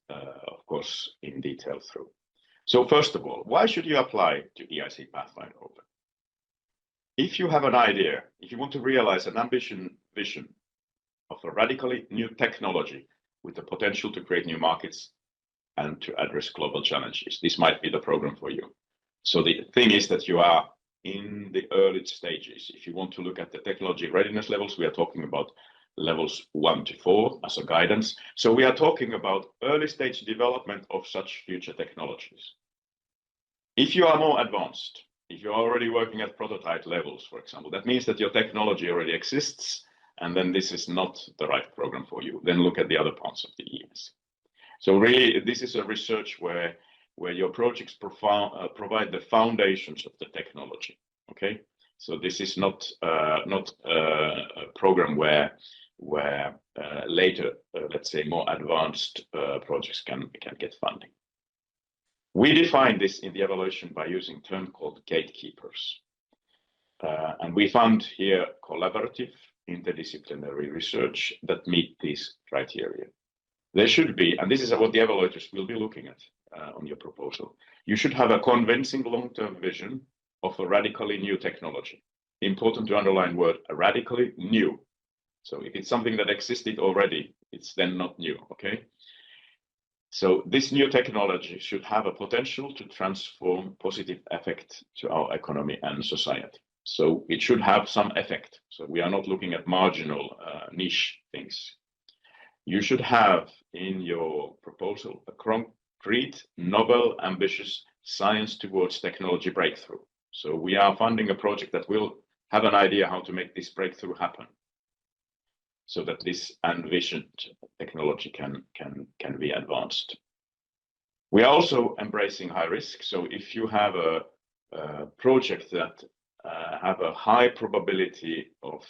of course, in detail through. So first of all, why should you apply to EIC Pathfinder Open? If you have an idea, if you want to realize an vision of a radically new technology with the potential to create new markets and to address global challenges, this might be the program for you. So the thing is that you are in the early stages. If you want to look at the technology readiness levels, we are talking about levels 1 to 4 as a guidance. So we are talking about early stage development of such future technologies. If you are more advanced, if you're already working at prototype levels, for example, that means that your technology already exists, and then this is not the right program for you. Then look at the other parts of the EIC. So really, this is a research where your projects provide the foundations of the technology. Okay, so this is not a program where later, let's say, more advanced projects can get funding. We define this in the evaluation by using a term called gatekeepers. And we found here collaborative, interdisciplinary research that meet these criteria. There should be, and this is what the evaluators will be looking at on your proposal, you should have a convincing long-term vision of a radically new technology. Important to underline word, radically new. So if it's something that existed already, it's then not new, okay? So this new technology should have a potential to transform positive effect to our economy and society. So it should have some effect. So we are not looking at marginal niche things. You should have in your proposal a concrete, novel, ambitious science towards technology breakthrough. So we are funding a project that will have an idea how to make this breakthrough happen, so that this envisioned technology can be advanced. We are also embracing high risk. So if you have a project that have a high probability of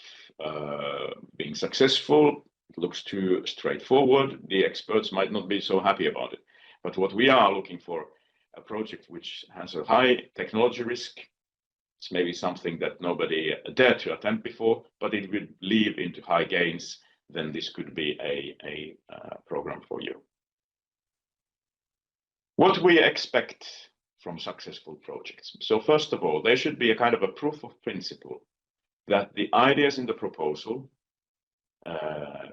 being successful, it looks too straightforward, the experts might not be so happy about it. But what we are looking for, a project which has a high technology risk. It's maybe something that nobody dared to attempt before, but it would lead into high gains, then this could be a program for you. What we expect from successful projects. So first of all, there should be a kind of a proof of principle that the ideas in the proposal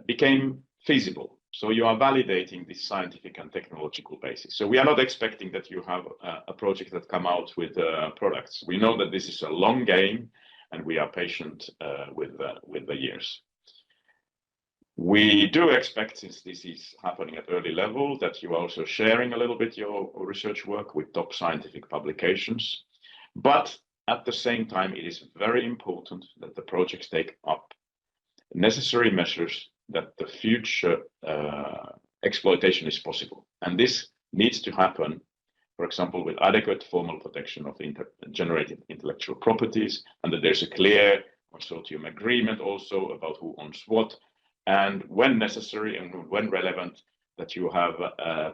became feasible. So you are validating this scientific and technological basis. So we are not expecting that you have a project that come out with products. We know that this is a long game, and we are patient with the years. We do expect, since this is happening at early level, that you are also sharing a little bit your research work with top scientific publications. But at the same time, it is very important that the projects take up necessary measures that the future exploitation is possible. And this needs to happen, for example, with adequate formal protection of generated intellectual properties, and that there's a clear consortium agreement also about who owns what, and when necessary and when relevant, that you have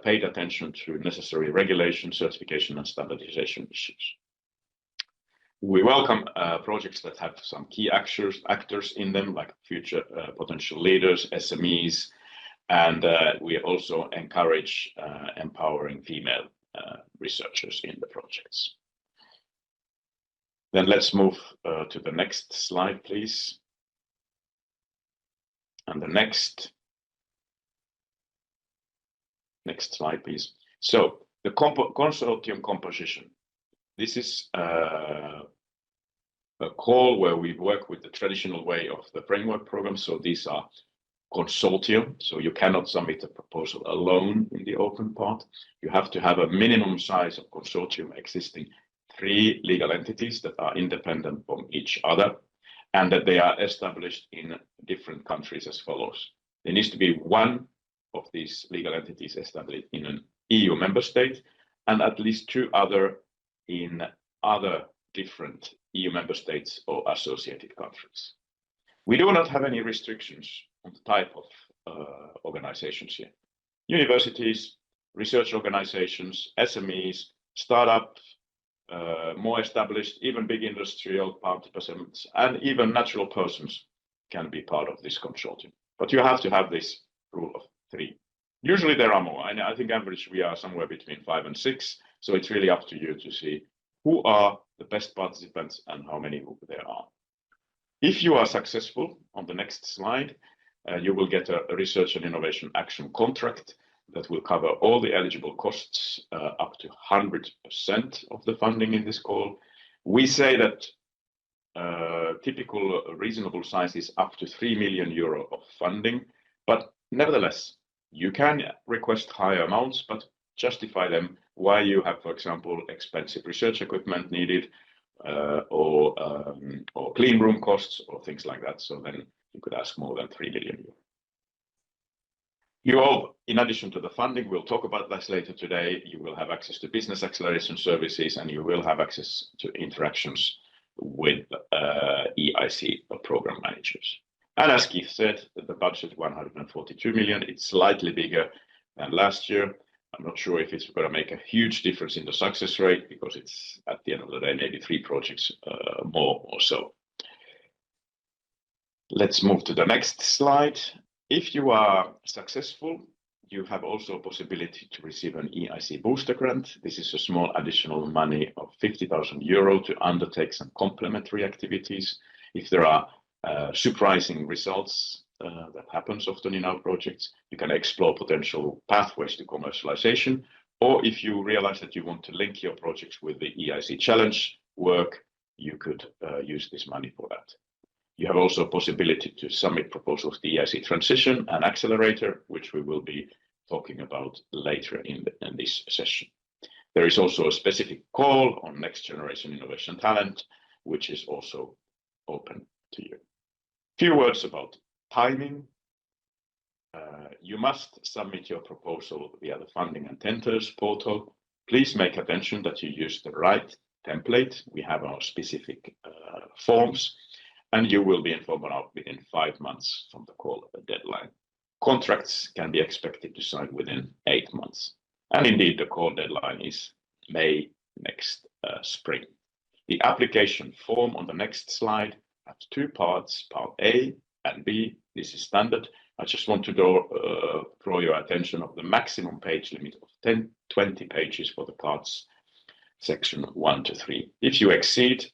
paid attention to necessary regulation, certification, and standardization issues. We welcome projects that have some key actors in them, like future potential leaders, SMEs, and we also encourage empowering female researchers in the projects. Then let's move to the next slide, please. And the next slide, please. So the consortium composition. This is a call where we work with the traditional way of the framework program. So these are consortium. So you cannot submit a proposal alone in the open part. You have to have a minimum size of consortium existing 3 legal entities that are independent from each other, and that they are established in different countries as follows. There needs to be one of these legal entities established in an EU member state, and at least 2 other in other different EU member states or associated countries. We do not have any restrictions on the type of organizations here. Universities, research organizations, SMEs, startups, more established, even big industrial participants, and even natural persons can be part of this consortium. But you have to have this rule of 3. Usually there are more, and I think average we are somewhere between 5 and 6. So it's really up to you to see who are the best participants and how many there are. If you are successful, on the next slide, you will get a research and innovation action contract that will cover all the eligible costs up to 100% of the funding in this call. We say that typical reasonable size is up to 3 million euro of funding, but nevertheless, you can request higher amounts, but justify them why you have, for example, expensive research equipment needed, or clean room costs or things like that. So then you could ask more than 3 million euros. You all, in addition to the funding, we'll talk about this later today, you will have access to business acceleration services, and you will have access to interactions with EIC program managers. And as Keith said, the budget 142 million, it's slightly bigger than last year. I'm not sure if it's going to make a huge difference in the success rate, because it's at the end of the day, maybe 3 projects more or so. Let's move to the next slide. If you are successful, you have also a possibility to receive an EIC booster grant. This is a small additional money of 50,000 euro to undertake some complementary activities. If there are surprising results that happens often in our projects, you can explore potential pathways to commercialization, or if you realize that you want to link your projects with the EIC challenge work, you could use this money for that. You have also a possibility to submit proposals to the EIC Transition and Accelerator, which we will be talking about later in this session. There is also a specific call on next generation innovation talent, which is also open to you. Few words about timing. You must submit your proposal via the Funding and Tenders portal. Please make attention that you use the right template. We have our specific forms, and you will be informed within 5 months from the call deadline. Contracts can be expected to sign within 8 months. And indeed, the call deadline is May next spring. The application form on the next slide has 2 parts, part A and B. This is standard. I just want to draw your attention of the maximum page limit of 20 pages for the parts section 1 to 3. If you exceed,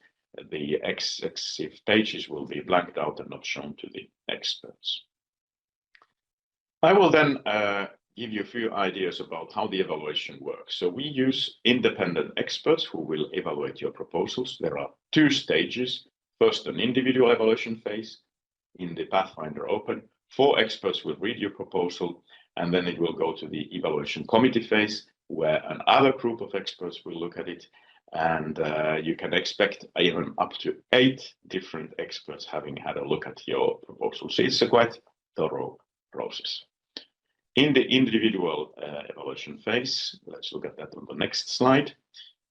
the excessive pages will be blanked out and not shown to the experts. I will then give you a few ideas about how the evaluation works. So we use independent experts who will evaluate your proposals. There are 2 stages. First, an individual evaluation phase in the Pathfinder Open. 4 experts will read your proposal, and then it will go to the evaluation committee phase, where another group of experts will look at it. And you can expect even up to 8 different experts having had a look at your proposal. So it's a quite thorough process. In the individual evaluation phase, let's look at that on the next slide.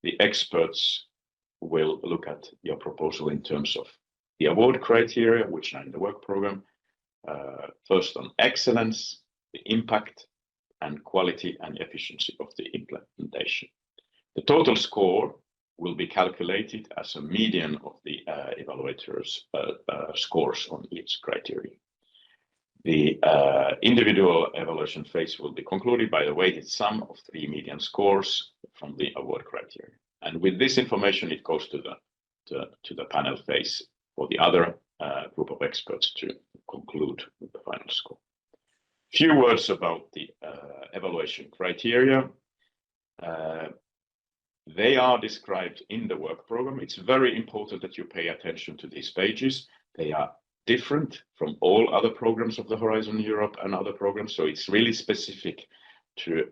The experts will look at your proposal in terms of the award criteria, which are in the work program. First on excellence, the impact, and quality and efficiency of the implementation. The total score will be calculated as a median of the evaluators' scores on each criteria. The individual evaluation phase will be concluded by the weighted sum of 3 median scores from the award criteria. And with this information, it goes to the to the panel phase for the other group of experts to conclude with the final score. Few words about the evaluation criteria. They are described in the work program. It's very important that you pay attention to these pages. They are different from all other programs of the Horizon Europe and other programs, so it's really specific to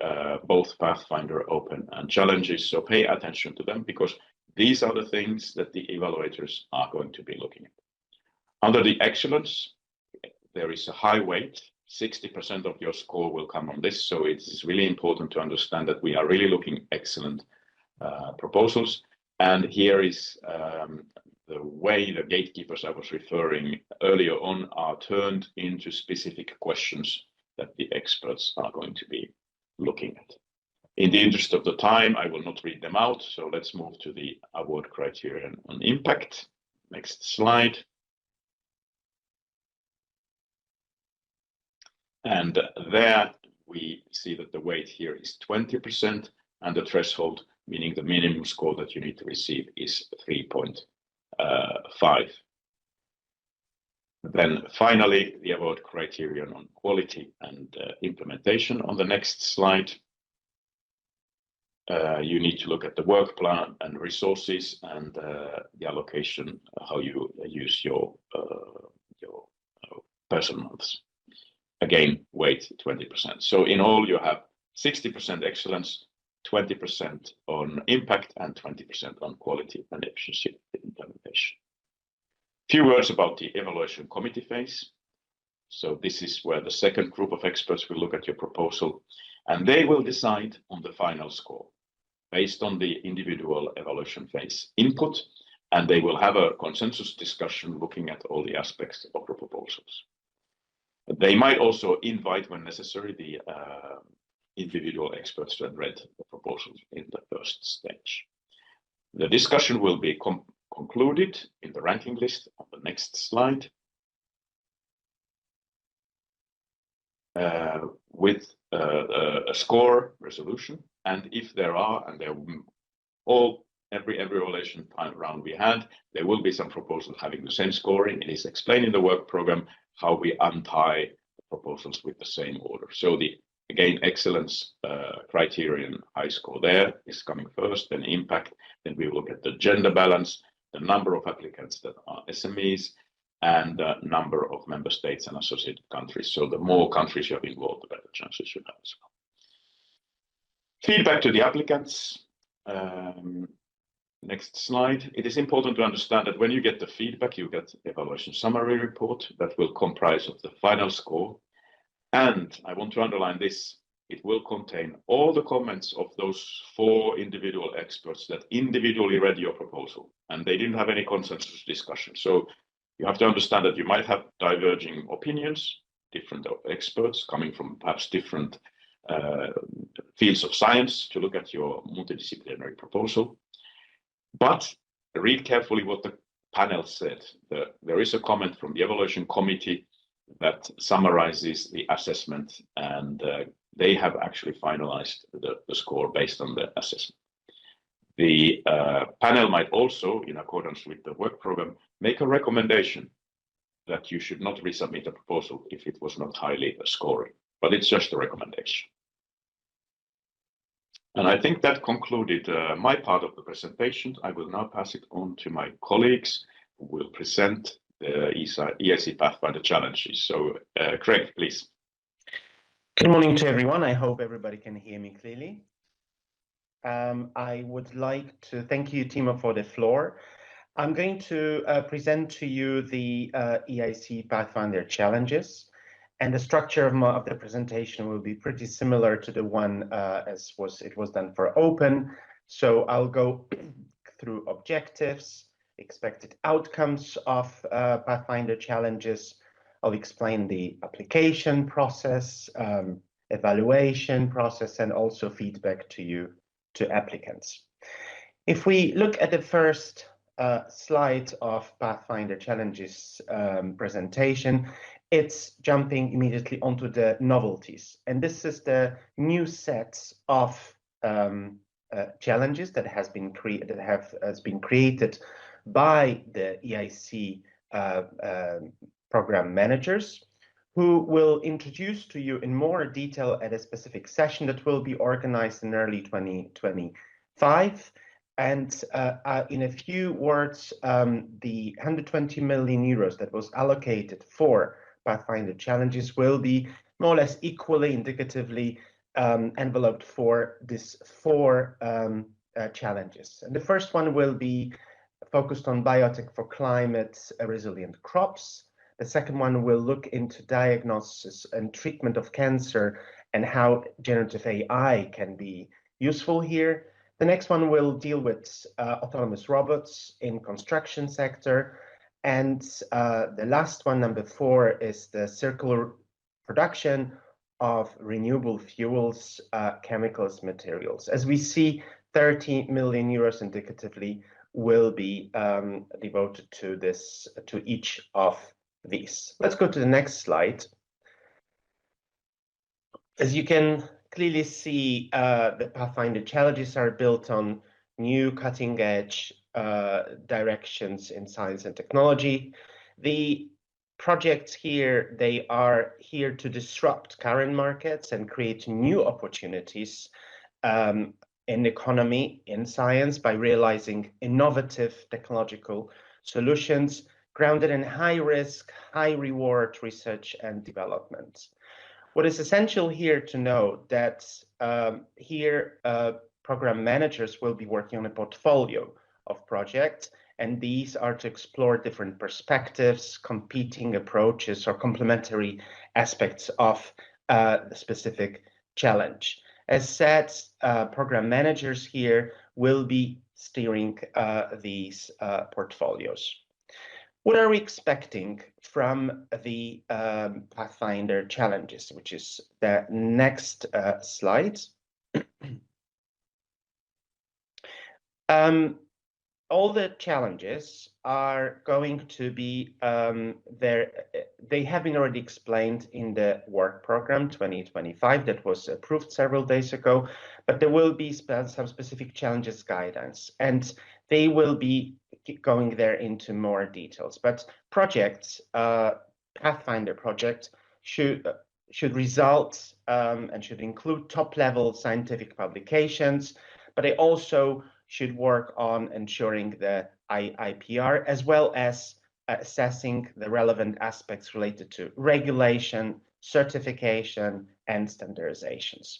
both Pathfinder, Open and Challenges. So pay attention to them, because these are the things that the evaluators are going to be looking at. Under the excellence, there is a high weight. 60% of your score will come on this. So it's really important to understand that we are really looking excellent proposals. And here is the way the gatekeepers I was referring earlier on are turned into specific questions that the experts are going to be looking at. In the interest of the time, I will not read them out. So let's move to the award criterion on impact. Next slide. And there we see that the weight here is 20%, and the threshold, meaning the minimum score that you need to receive, is 3.5. Then finally, the award criterion on quality and implementation on the next slide. You need to look at the work plan and resources and the allocation, how you use your person months. Again, weight 20%. So in all, you have 60% excellence, 20% on impact, and 20% on quality and efficiency implementation. Few words about the evaluation committee phase. So this is where the second group of experts will look at your proposal, and they will decide on the final score based on the individual evaluation phase input, and they will have a consensus discussion looking at all the aspects of the proposals. They might also invite, when necessary, the individual experts to have read the proposals in the first stage. The discussion will be concluded in the ranking list on the next slide with a score resolution. And if there are, and there every evaluation round we had, there will be some proposals having the same scoring. It is explained in the work program how we untie the proposals with the same order. So the, again, excellence criterion high score there is coming first, then impact, then we look at the gender balance, the number of applicants that are SMEs, and the number of member states and associated countries. So the more countries you have involved, the better chances you have as well. Feedback to the applicants. Next slide. It is important to understand that when you get the feedback, you get evaluation summary report that will comprise of the final score. And I want to underline this, it will contain all the comments of those 4 individual experts that individually read your proposal, and they didn't have any consensus discussion. So you have to understand that you might have diverging opinions, different experts coming from perhaps different fields of science to look at your multidisciplinary proposal. But read carefully what the panel said. There is a comment from the evaluation committee that summarizes the assessment, and they have actually finalized the score based on the assessment. The panel might also, in accordance with the work program, make a recommendation that you should not resubmit a proposal if it was not highly scoring, but it's just a recommendation. And I think that concluded my part of the presentation. I will now pass it on to my colleagues who will present the EIC Pathfinder challenges. So Craig, please. Good morning to everyone. I hope everybody can hear me clearly. I would like to thank you, Timo, for the floor. I'm going to present to you the EIC Pathfinder challenges. And the structure of the presentation will be pretty similar to the one as it was done for Open. So I'll go through objectives, expected outcomes of Pathfinder challenges. I'll explain the application process, evaluation process, and also feedback to applicants. If we look at the first slide of Pathfinder challenges presentation, it's jumping immediately onto the novelties. And this is the new sets of challenges that has been created by the EIC program managers, who will introduce to you in more detail at a specific session that will be organized in early 2025. And in a few words, the 120 million euros that was allocated for Pathfinder challenges will be more or less equally indicatively enveloped for these 4 challenges. And the first one will be focused on biotech for climate resilient crops. The second one will look into diagnosis and treatment of cancer and how generative AI can be useful here. The next one will deal with autonomous robots in construction sector. And the last one, number 4, is the circular production of renewable fuels, chemicals, materials. As we see, 30 million euros indicatively will be devoted to this, to each of these. Let's go to the next slide. As you can clearly see, the Pathfinder challenges are built on new cutting-edge directions in science and technology. The projects here, they are here to disrupt current markets and create new opportunities in the economy, in science, by realizing innovative technological solutions grounded in high-risk, high-reward research and development. What is essential here to know that here program managers will be working on a portfolio of projects, and these are to explore different perspectives, competing approaches, or complementary aspects of the specific challenge. As said, program managers here will be steering these portfolios. What are we expecting from the Pathfinder challenges, which is the next slide? All the challenges are going to be there. They have been already explained in the work program 2025 that was approved several days ago, but there will be some specific challenges guidance, and they will be going there into more details. But projects, Pathfinder projects should result and should include top-level scientific publications, but they also should work on ensuring the IPR, as well as assessing the relevant aspects related to regulation, certification, and standardizations.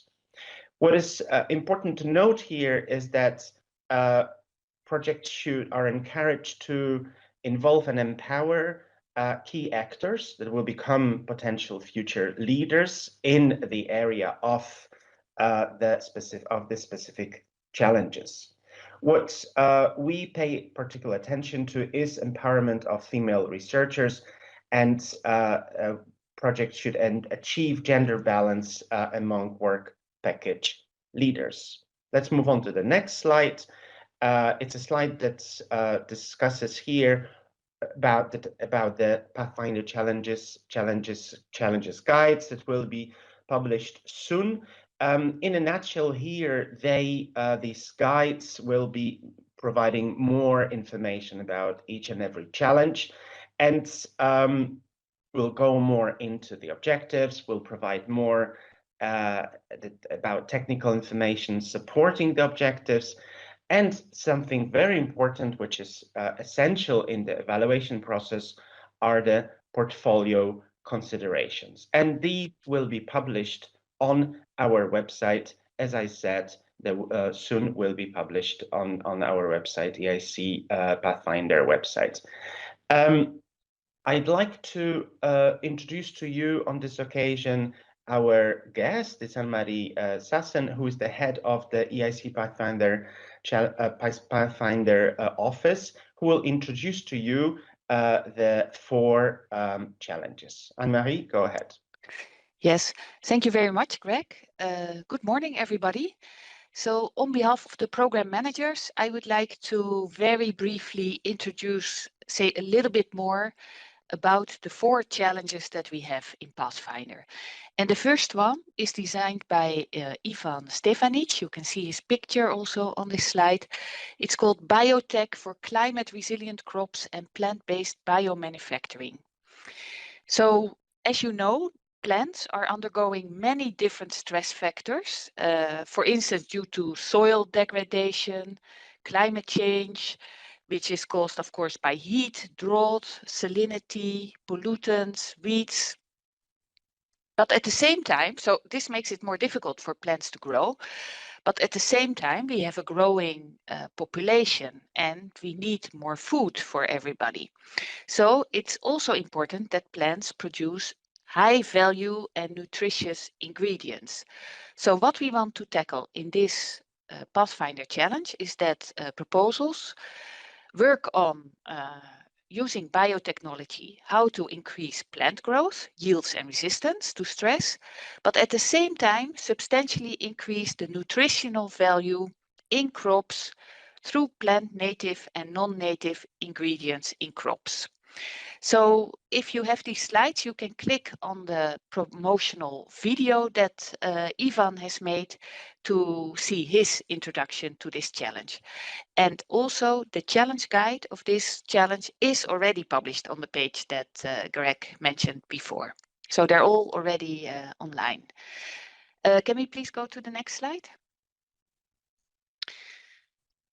What is important to note here is that projects are encouraged to involve and empower key actors that will become potential future leaders in the area of the specific challenges. What we pay particular attention to is empowerment of female researchers, and projects should achieve gender balance among work package leaders. Let's move on to the next slide. It's a slide that discusses here about the Pathfinder challenges guides that will be published soon. In a nutshell here, these guides will be providing more information about each and every challenge, and we'll go more into the objectives. We'll provide more about technical information supporting the objectives, and something very important, which is essential in the evaluation process, are the portfolio considerations. And these will be published on our website. As I said, they soon will be published on our website, EIC Pathfinder website. I'd like to introduce to you on this occasion our guest, it's Anne-Marie Sassen, who is the head of the EIC Pathfinder office, who will introduce to you the 4 challenges. Anne-Marie, go ahead. Yes, thank you very much, Greg. Good morning, everybody. So on behalf of the program managers, I would like to very briefly say a little bit more about the 4 challenges that we have in Pathfinder. And the first one is designed by Ivan Stefanic. You can see his picture also on this slide. It's called Biotech for Climate Resilient Crops and Plant-Based Biomanufacturing. So, as you know, plants are undergoing many different stress factors, for instance, due to soil degradation, climate change, which is caused, of course, by heat, drought, salinity, pollutants, weeds. But at the same time, so this makes it more difficult for plants to grow. But at the same time, we have a growing population and we need more food for everybody. So it's also important that plants produce high value and nutritious ingredients. So what we want to tackle in this Pathfinder challenge is that proposals work on using biotechnology, how to increase plant growth, yields and resistance to stress, but at the same time substantially increase the nutritional value in crops through plant native and non-native ingredients in crops. So if you have these slides, you can click on the promotional video that Ivan has made to see his introduction to this challenge. And also the challenge guide of this challenge is already published on the page that Greg mentioned before. So they're all already online. Can we please go to the next slide?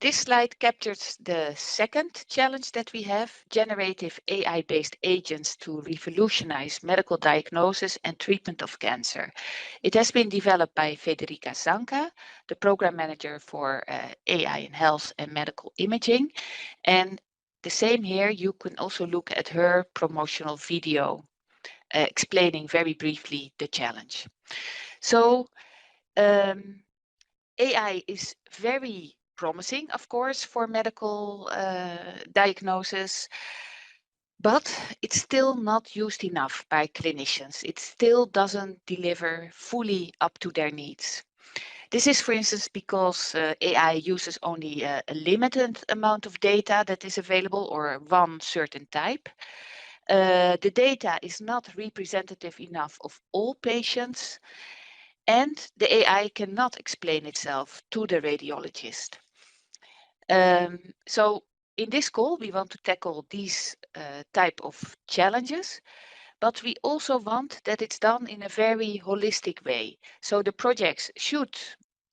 This slide captures the second challenge that we have, generative AI-based agents to revolutionize medical diagnosis and treatment of cancer. It has been developed by Federica Zanca, the program manager for AI in health and medical imaging. And the same here, you can also look at her promotional video explaining very briefly the challenge. So AI is very promising, of course, for medical diagnosis, but it's still not used enough by clinicians. It still doesn't deliver fully up to their needs. This is, for instance, because AI uses only a limited amount of data that is available, or one certain type. The data is not representative enough of all patients, and the AI cannot explain itself to the radiologist. So in this call, we want to tackle these type of challenges, but we also want that it's done in a very holistic way. So the projects should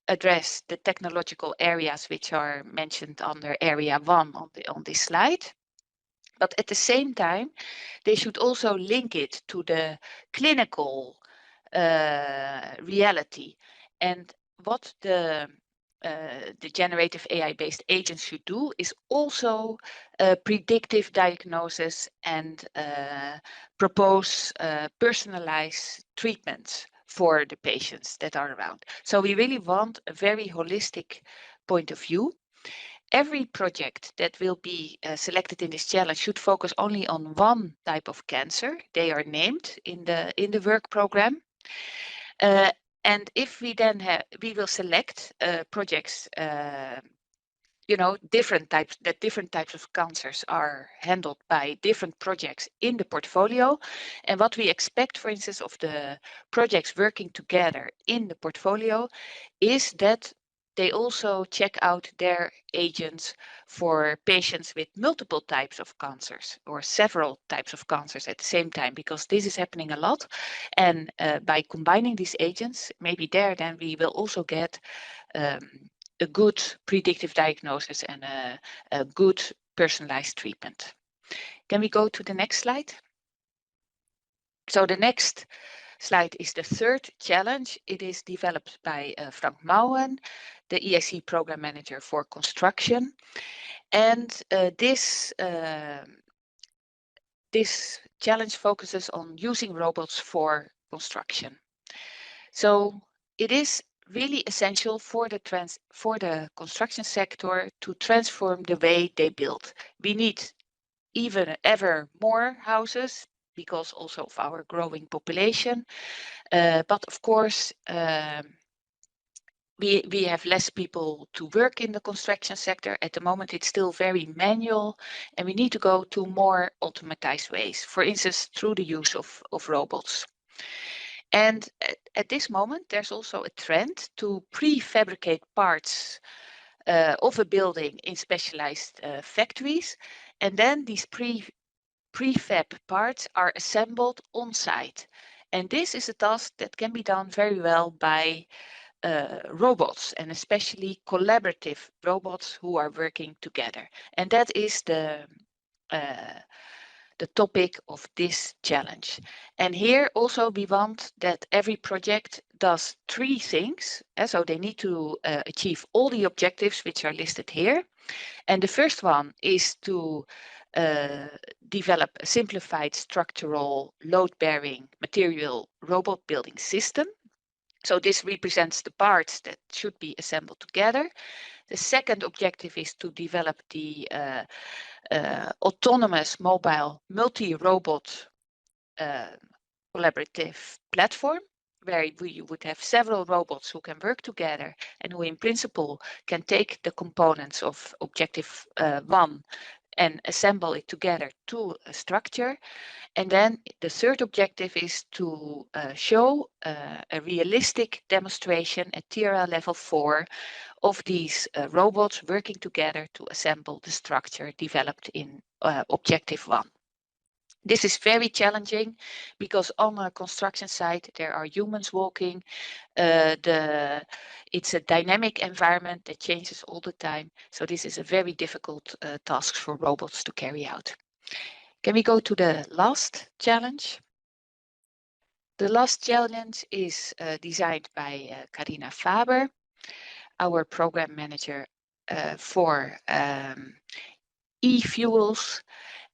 address the technological areas which are mentioned under area 1 on this slide. But at the same time, they should also link it to the clinical reality. And what the generative AI-based agents should do is also predictive diagnosis and propose personalized treatments for the patients that are around. So we really want a very holistic point of view. Every project that will be selected in this challenge should focus only on one type of cancer. They are named in the work program. And if we then have, we will select projects, different types of cancers are handled by different projects in the portfolio. And what we expect, for instance, of the projects working together in the portfolio is that they also check out their agents for patients with multiple types of cancers or several types of cancers at the same time, because this is happening a lot. And by combining these agents, maybe then we will also get a good predictive diagnosis and a good personalized treatment. Can we go to the next slide? So the next slide is the third challenge. It is developed by Frank Mouwen, the EIC program manager for construction. And this challenge focuses on using robots for construction. So it is really essential for the construction sector to transform the way they build. We need ever more houses because also of our growing population. But of course, we have less people to work in the construction sector. At the moment, it's still very manual, and we need to go to more automatized ways, for instance, through the use of robots. And at this moment, there's also a trend to prefabricate parts of a building in specialized factories, and then these prefab parts are assembled on site. And this is a task that can be done very well by robots, and especially collaborative robots who are working together. And that is the topic of this challenge. And here also we want that every project does 3 things. So they need to achieve all the objectives which are listed here. And the first one is to develop a simplified structural load-bearing material robot building system. So this represents the parts that should be assembled together. The second objective is to develop the autonomous mobile multi-robot collaborative platform, where you would have several robots who can work together and who in principle can take the components of objective 1 and assemble it together to a structure. And then the third objective is to show a realistic demonstration at TIRA level 4 of these robots working together to assemble the structure developed in objective 1. This is very challenging because on a construction site there are humans walking. It's a dynamic environment that changes all the time. So this is a very difficult task for robots to carry out. Can we go to the last challenge? The last challenge is designed by Carina Faber, our program manager for e-fuels.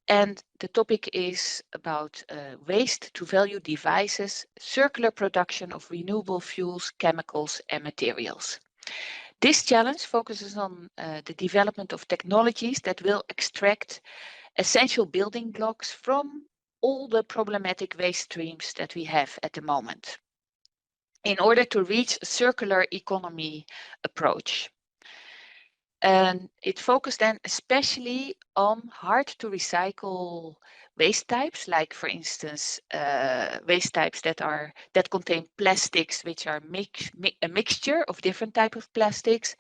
And the topic is about waste to value devices, circular production of renewable fuels, chemicals and materials. This challenge focuses on the development of technologies that will extract essential building blocks from all the problematic waste streams that we have at the moment in order to reach a circular economy approach. And it focused then especially on hard to recycle waste types, like for instance, waste types that contain plastics, which are a mixture of different types of plastics,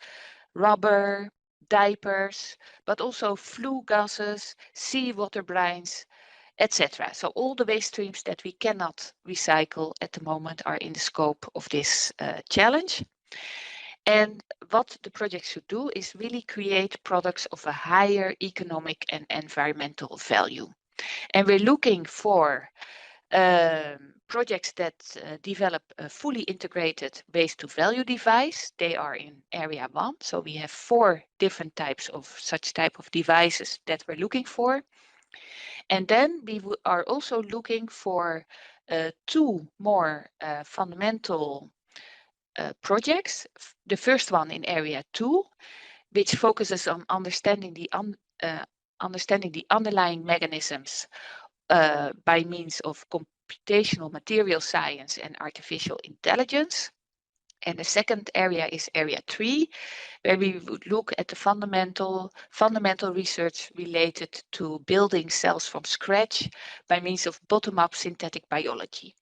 rubber, diapers, but also flue gases, seawater brines, etc. So all the waste streams that we cannot recycle at the moment are in the scope of this challenge. And what the project should do is really create products of a higher economic and environmental value. And we're looking for projects that develop a fully integrated waste to value device. They are in area 1. So we have 4 different types of such type of devices that we're looking for. And then we are also looking for 2 more fundamental projects. The first one in area 2, which focuses on understanding the underlying mechanisms by means of computational material science and artificial intelligence. And the second area is area 3, where we would look at the fundamental research related to building cells from scratch by means of bottom-up synthetic biology.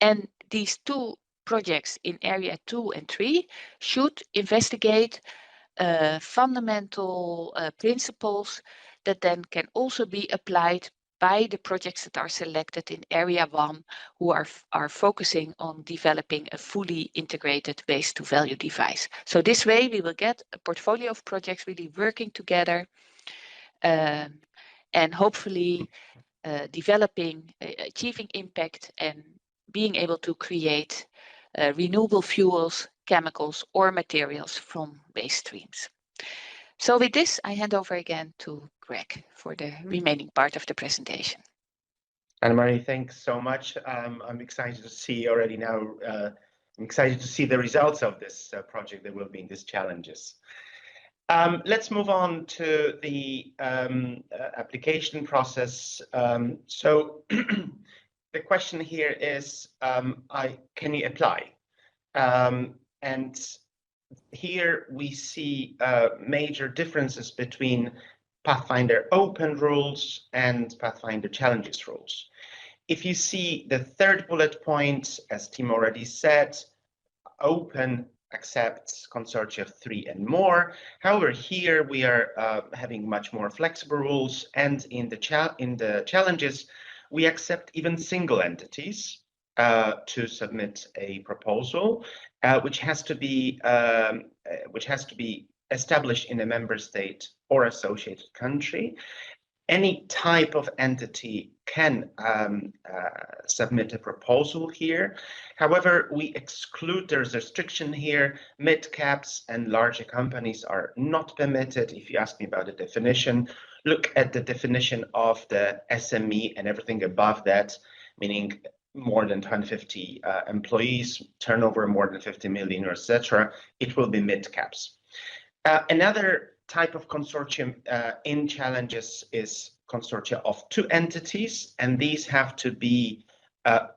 And these 2 projects in area 2 and 3 should investigate fundamental principles that then can also be applied by the projects that are selected in area 1, who are focusing on developing a fully integrated waste to value device. So this way we will get a portfolio of projects really working together and hopefully developing, achieving impact and being able to create renewable fuels, chemicals or materials from waste streams. So with this, I hand over again to Greg for the remaining part of the presentation. Annemarie, thanks so much. I'm excited to see already now, I'm excited to see the results of this project that will be in these challenges. Let's move on to the application process. So the question here is, can you apply? And here we see major differences between Pathfinder open rules and Pathfinder challenges rules. If you see the third bullet point, as Tim already said, open accepts consortia of 3 and more. However, here we are having much more flexible rules, and in the challenges, we accept even single entities to submit a proposal, which has to be established in a member state or associated country. Any type of entity can submit a proposal here. However, we exclude, there's a restriction here, mid-caps and larger companies are not permitted. If you ask me about the definition, look at the definition of the SME and everything above that, meaning more than 250 employees, turnover more than 50 million, etc. It will be mid-caps. Another type of consortium in challenges is consortia of 2 entities, and these have to be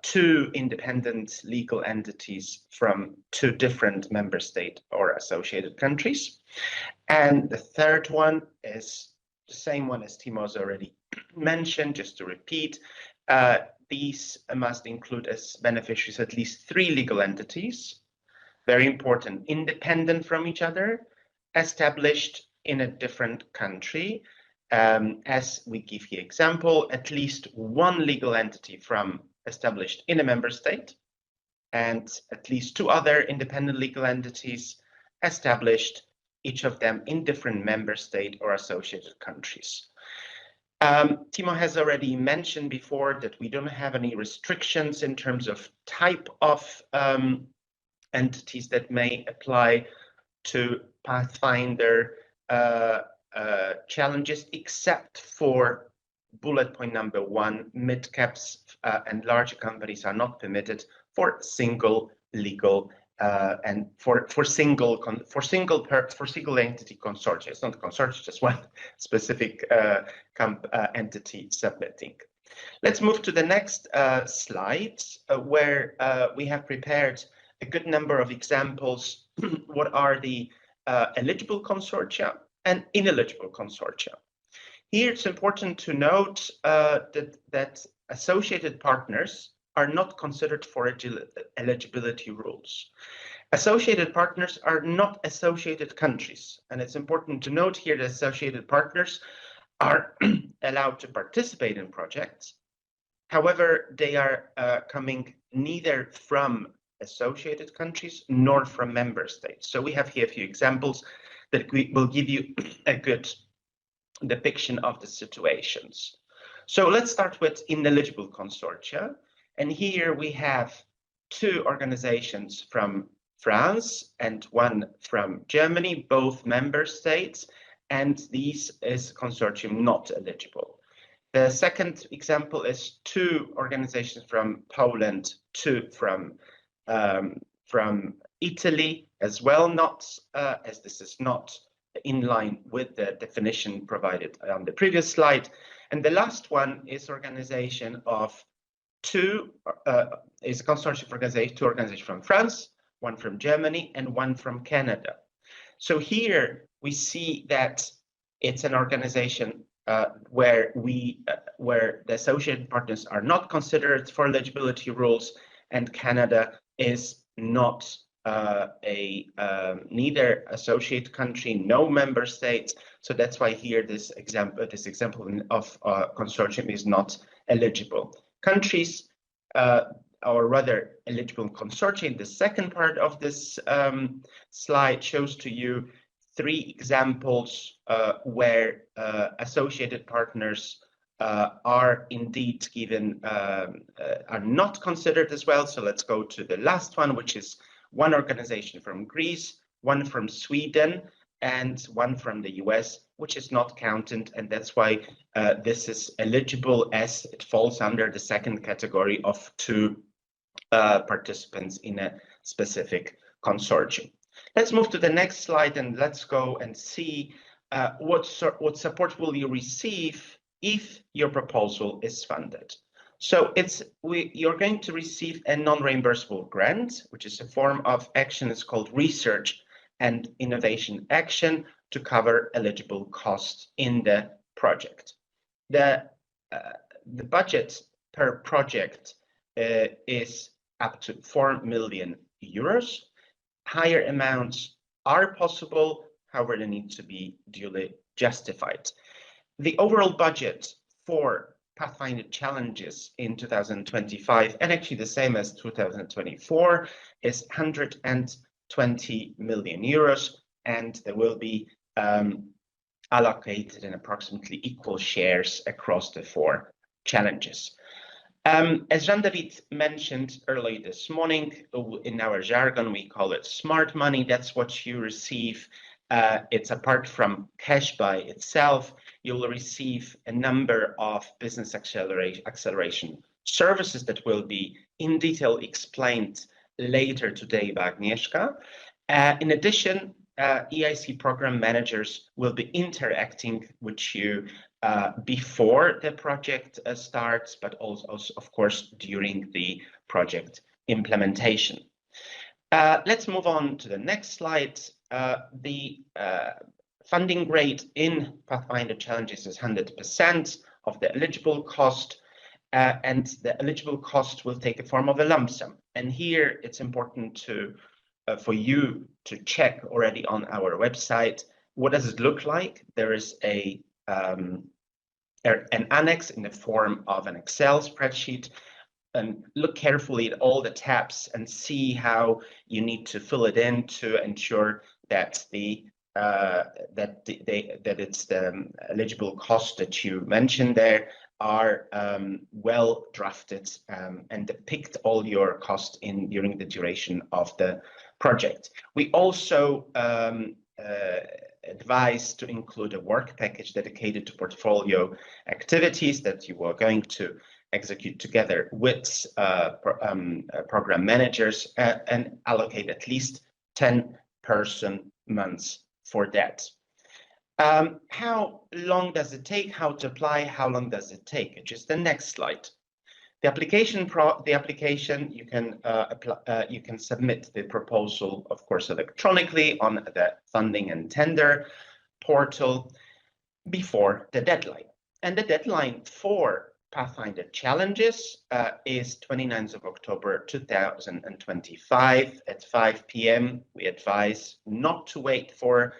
2 independent legal entities from 2 different member state or associated countries. And the third one is the same one as Timo's already mentioned, just to repeat. These must include as beneficiaries at least 3 legal entities, very important, independent from each other, established in a different country. As we give the example, at least 1 legal entity from established in a member state, and at least 2 other independent legal entities established, each of them in different member state or associated countries. Timo has already mentioned before that we don't have any restrictions in terms of type of entities that may apply to Pathfinder challenges, except for bullet point number 1, mid-caps and larger companies are not permitted for single legal and for single entity consortia. It's not a consortia, just one specific entity submitting. Let's move to the next slide, where we have prepared a good number of examples. What are the eligible consortia and ineligible consortia? Here it's important to note that associated partners are not considered for eligibility rules. Associated partners are not associated countries, and it's important to note here that associated partners are allowed to participate in projects. However, they are coming neither from associated countries nor from member states. So we have here a few examples that will give you a good depiction of the situations. So let's start with ineligible consortia. And here we have 2 organizations from France and 1 from Germany, both member states, and these is consortium not eligible. The second example is 2 organizations from Poland, 2 from Italy as well, not as this is not in line with the definition provided on the previous slide. And the last one is organization of 2 is a consortium organization, 2 organizations from France, 1 from Germany, and 1 from Canada. So here we see that it's an organization where the associated partners are not considered for eligibility rules, and Canada is not neither associate country, no member states. So that's why here this example of consortium is not eligible. Countries, or rather eligible consortia, in the second part of this slide shows to you 3 examples where associated partners are indeed given, are not considered as well. So let's go to the last one, which is 1 organization from Greece, 1 from Sweden, and 1 from the US, which is not counted, and that's why this is eligible, as it falls under the second category of 2 participants in a specific consortium. Let's move to the next slide and let's go and see what support will you receive if your proposal is funded. So you're going to receive a non-reimbursable grant, which is a form of action. It's called research and innovation action to cover eligible costs in the project. The budget per project is up to 4 million euros. Higher amounts are possible, however, they need to be duly justified. The overall budget for Pathfinder challenges in 2025, and actually the same as 2024, is 120 million euros, and there will be allocated in approximately equal shares across the 4 challenges. As Jean-David mentioned early this morning, in our jargon, we call it smart money. That's what you receive. It's apart from cash by itself. You'll receive a number of business acceleration services that will be in detail explained later today by Agnieszka. In addition, EIC program managers will be interacting with you before the project starts, but also, of course, during the project implementation. Let's move on to the next slide. The funding rate in Pathfinder challenges is 100% of the eligible cost, and the eligible cost will take a form of a lump sum. And here it's important to for you to check already on our website. What does it look like? There is an annex in the form of an Excel spreadsheet, and look carefully at all the tabs and see how you need to fill it in to ensure that it's the eligible cost that you mentioned there are well drafted and depict all your costs during the duration of the project. We also advise to include a work package dedicated to portfolio activities that you are going to execute together with program managers and allocate at least 10 person months for that. How long does it take? How to apply? How long does it take? Just the next slide. The application you can submit the proposal, of course, electronically on the funding and tender portal before the deadline. And the deadline for Pathfinder challenges is 29th of October 2025 at 5 p.m. We advise not to wait for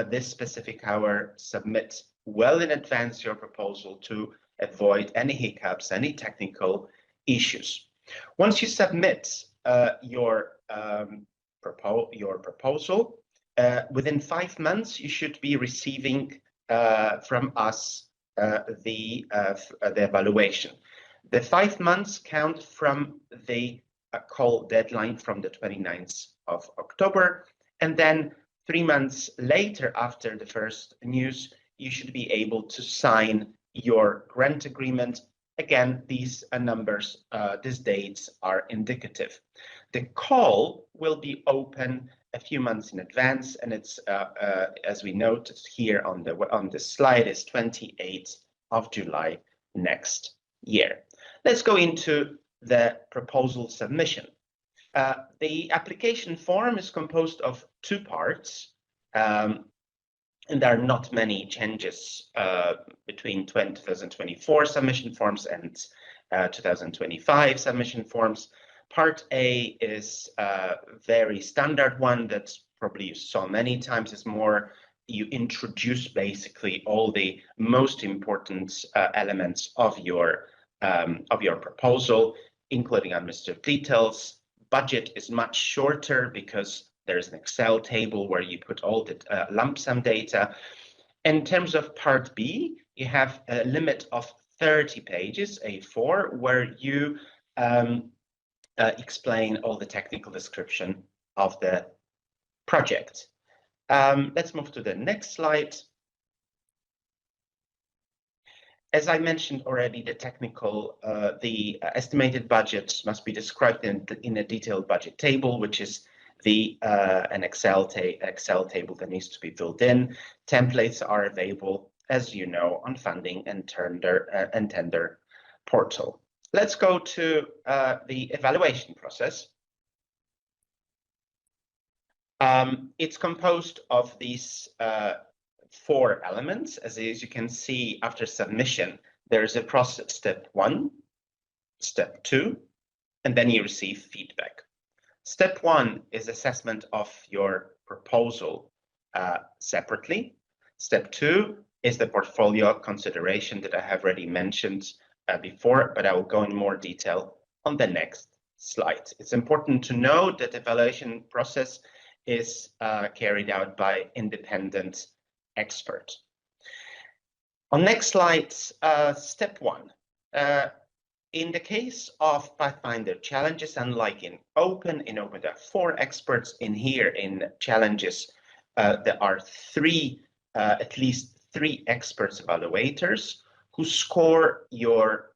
this specific hour. Submit well in advance your proposal to avoid any hiccups, any technical issues. Once you submit your proposal, within 5 months you should be receiving from us the evaluation. The 5 months count from the call deadline from the 29th of October, and then 3 months later, after the first news, you should be able to sign your grant agreement. Again, these numbers, these dates are indicative. The call will be open a few months in advance, and it's as we noted here on the slide, is 28th of July next year. Let's go into the proposal submission. The application form is composed of 2 parts, and there are not many changes between 2024 submission forms and 2025 submission forms. Part A is a very standard one that probably you saw many times. Is more, you introduce basically all the most important elements of your proposal, including administrative details. Budget is much shorter because there is an Excel table where you put all the lump sum data. In terms of Part B, you have a limit of 30 pages, A4, where you explain all the technical description of the project. Let's move to the next slide. As I mentioned already, the estimated budget must be described in a detailed budget table, which is an Excel table that needs to be filled in. Templates are available, as you know, on funding and tender portal. Let's go to the evaluation process. It's composed of these 4 elements. As you can see, after submission, there is a process step 1, step 2, and then you receive feedback. Step 1 is assessment of your proposal separately. Step 2 is the portfolio consideration that I have already mentioned before, but I will go in more detail on the next slide. It's important to note that the evaluation process is carried out by independent expert. On next slide, step 1. In the case of Pathfinder challenges, unlike in open, there are 4 experts in here. In challenges, there are at least 3 experts evaluators who score your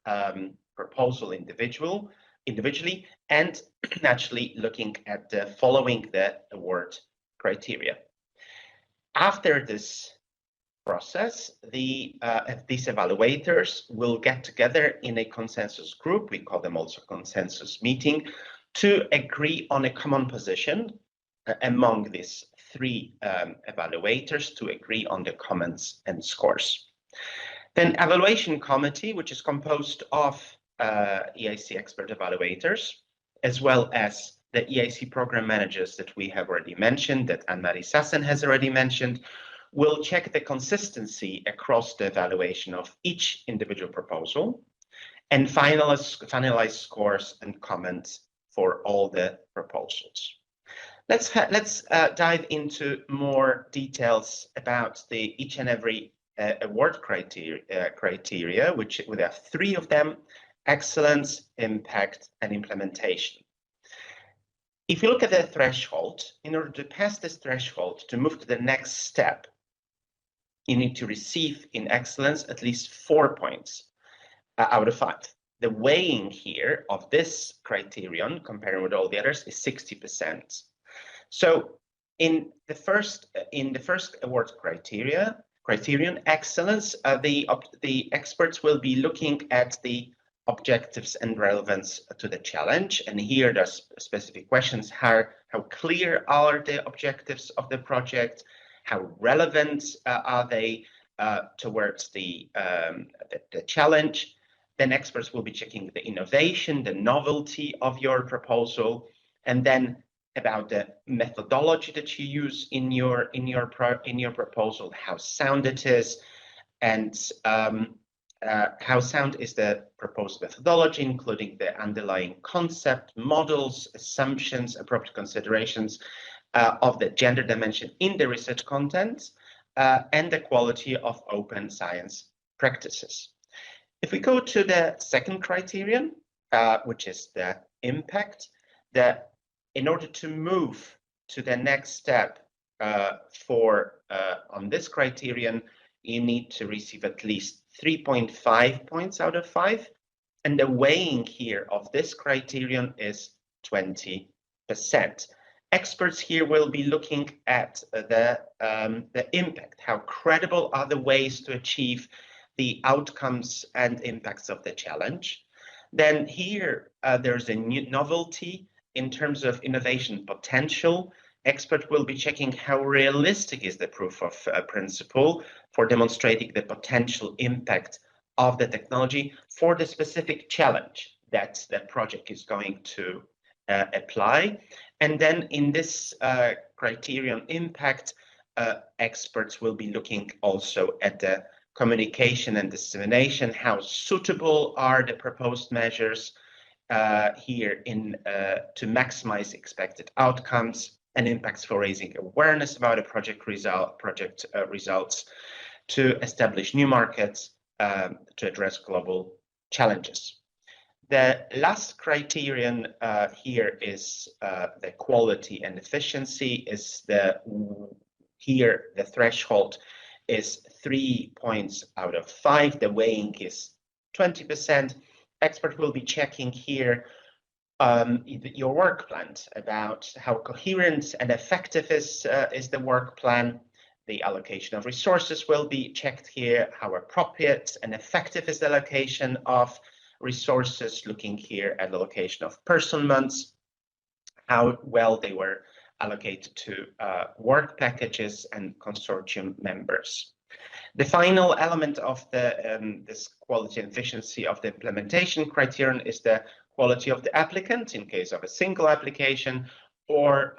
proposal individually and naturally looking at following the award criteria. After this process, these evaluators will get together in a consensus group, we call them also consensus meeting, to agree on a common position among these 3 evaluators to agree on the comments and scores. Then evaluation committee, which is composed of EIC expert evaluators, as well as the EIC program managers that we have already mentioned, that Anne-Marie Sassen has already mentioned, will check the consistency across the evaluation of each individual proposal and finalize scores and comments for all the proposals. Let's dive into more details about each and every award criteria, which there are 3 of them: excellence, impact, and implementation. If you look at the threshold, in order to pass this threshold to move to the next step, you need to receive in excellence at least 4 points out of 5. The weighing here of this criterion, comparing with all the others, is 60%. So in the first award criterion, excellence, the experts will be looking at the objectives and relevance to the challenge. And here there's specific questions: how clear are the objectives of the project? How relevant are they towards the challenge? Then experts will be checking the innovation, the novelty of your proposal, and then about the methodology that you use in your proposal, how sound it is, and how sound is the proposed methodology, including the underlying concept, models, assumptions, appropriate considerations of the gender dimension in the research content, and the quality of open science practices. If we go to the second criterion, which is the impact, in order to move to the next step on this criterion, you need to receive at least 3.5 points out of 5, and the weighing here of this criterion is 20%. Experts here will be looking at the impact. How credible are the ways to achieve the outcomes and impacts of the challenge? Then here there's a new novelty in terms of innovation potential. Expert will be checking how realistic is the proof of principle for demonstrating the potential impact of the technology for the specific challenge that the project is going to apply. And then in this criterion impact, experts will be looking also at the communication and dissemination. How suitable are the proposed measures here to maximize expected outcomes and impacts for raising awareness about a project results, to establish new markets, to address global challenges. The last criterion here is the quality and efficiency. Here the threshold is 3 points out of 5. The weighing is 20%. Expert will be checking here your work plan, about how coherent and effective is the work plan. The allocation of resources will be checked here. How appropriate and effective is the allocation of resources, looking here at the allocation of person months, how well they were allocated to work packages and consortium members. The final element of this quality and efficiency of the implementation criterion is the quality of the applicant in case of a single application, or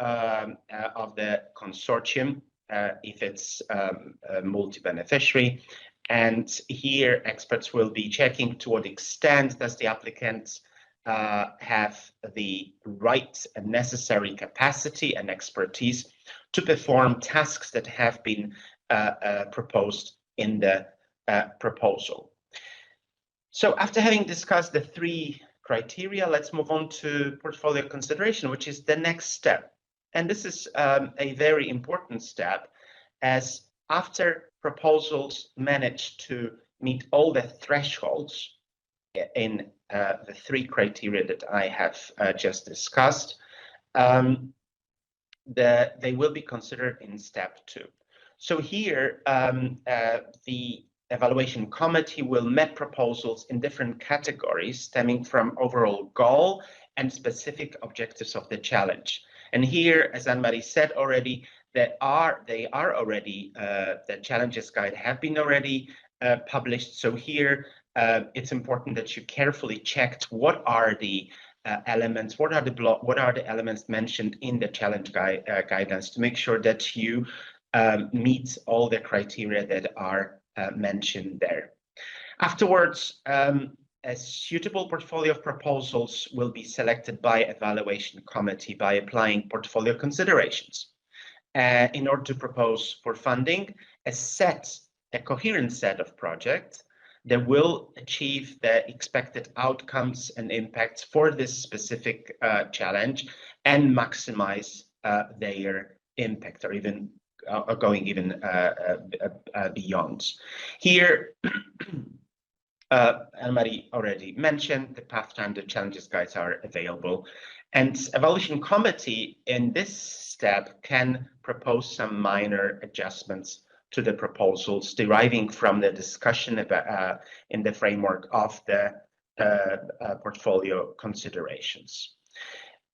of the consortium if it's a multi-beneficiary. And here experts will be checking to what extent does the applicant have the right and necessary capacity and expertise to perform tasks that have been proposed in the proposal. So after having discussed the three criteria, let's move on to portfolio consideration, which is the next step. And this is a very important step, as after proposals manage to meet all the thresholds in the three criteria that I have just discussed, they will be considered in step 2. So here, the evaluation committee will map proposals in different categories stemming from overall goal and specific objectives of the challenge. And here, as Anne-Marie said already, they are already, the challenges guide have been already published. So here, it's important that you carefully checked what are the elements, what are the elements mentioned in the challenge guidance to make sure that you meet all the criteria that are mentioned there. Afterwards, a suitable portfolio of proposals will be selected by evaluation committee by applying portfolio considerations. In order to propose for funding a coherent set of projects that will achieve the expected outcomes and impacts for this specific challenge and maximize their impact, or even going even beyond. Here, Anne-Marie already mentioned the Pathfinder challenges guides are available, and evaluation committee in this step can propose some minor adjustments to the proposals deriving from the discussion about, in the framework of the portfolio considerations.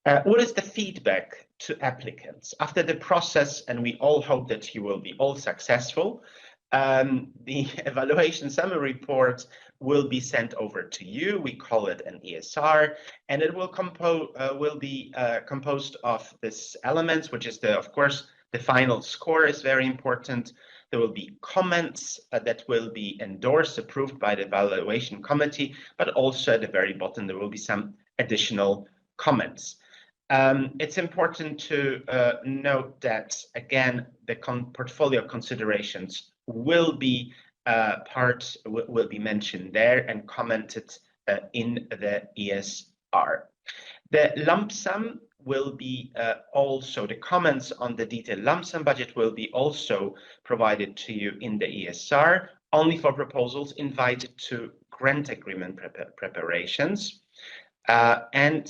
What is the feedback to applicants after the process? And we all hope that you will be all successful. The evaluation summary report will be sent over to you. We call it an ESR, and it will be composed of this elements, which is of course, the final score is very important. There will be comments that will be endorsed, approved by the evaluation committee, but also at the very bottom, there will be some additional comments. It's important to note that, again, the portfolio considerations will be will be mentioned there and commented in the ESR. The lump sum will be also, the comments on the detailed lump sum budget will be also provided to you in the ESR, only for proposals invited to grant agreement preparations. And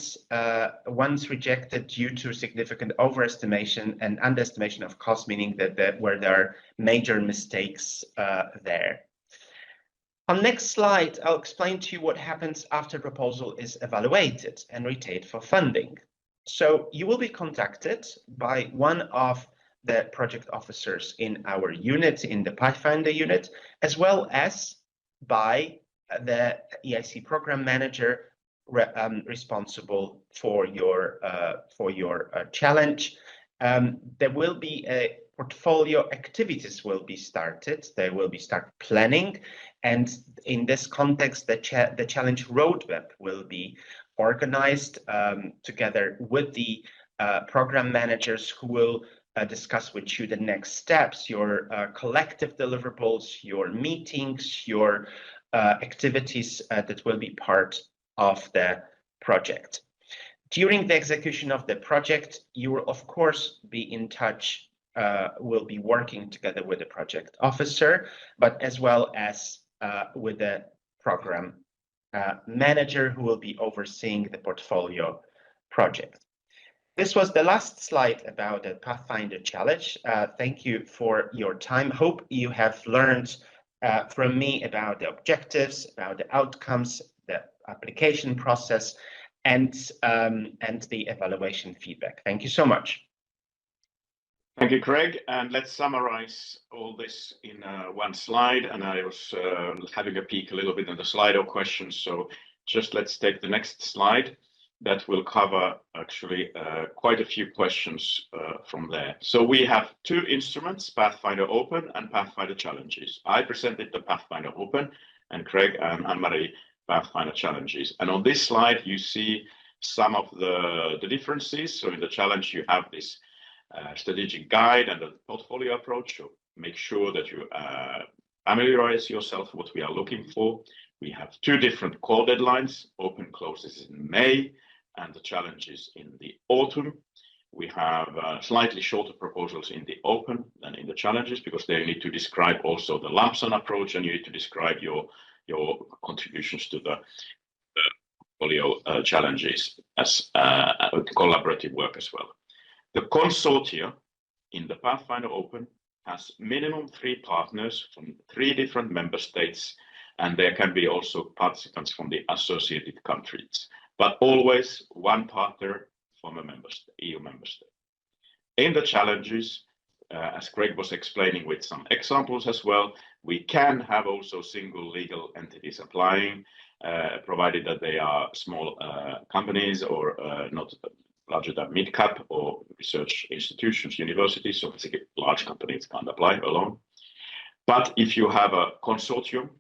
once rejected due to significant overestimation and underestimation of cost, meaning that where there are major mistakes there. On next slide, I'll explain to you what happens after proposal is evaluated and retained for funding. So you will be contacted by one of the project officers in our unit, in the Pathfinder unit, as well as by the EIC program manager responsible for your challenge. There will be a portfolio activities will be started. They will be start planning, and in this context, the challenge roadmap will be organized together with the program managers, who will discuss with you the next steps, your collective deliverables, your meetings, your activities that will be part of the project. During the execution of the project, you will of course be in touch, will be working together with the project officer, but as well as with the program manager, who will be overseeing the portfolio project. This was the last slide about the Pathfinder challenge. Thank you for your time. Hope you have learned from me about the objectives, about the outcomes, the application process, and the evaluation feedback. Thank you so much. Thank you, Craig. And let's summarize all this in one slide. And I was having a peek a little bit in the Slido questions. So just let's take the next slide. That will cover actually quite a few questions from there. So we have two instruments, Pathfinder Open and Pathfinder Challenges. I presented the Pathfinder Open and Craig and Anne-Marie Pathfinder Challenges. And on this slide, you see some of the differences. So in the challenge, you have this strategic guide and the portfolio approach. So make sure that you familiarize yourself what we are looking for. We have two different core deadlines. Open closes in May and the challenges in the autumn. We have slightly shorter proposals in the open than in the challenges because they need to describe also the lump sum approach, and you need to describe your contributions to the portfolio challenges as collaborative work as well. The consortia in the Pathfinder Open has minimum 3 partners from 3 different member states, and there can be also participants from the associated countries, but always 1 partner from a EU member state. In the challenges, as Greg was explaining with some examples as well, we can have also single legal entities applying, provided that they are small companies or not larger than mid-cap or research institutions, universities, so basically large companies can't apply alone. But if you have a consortium,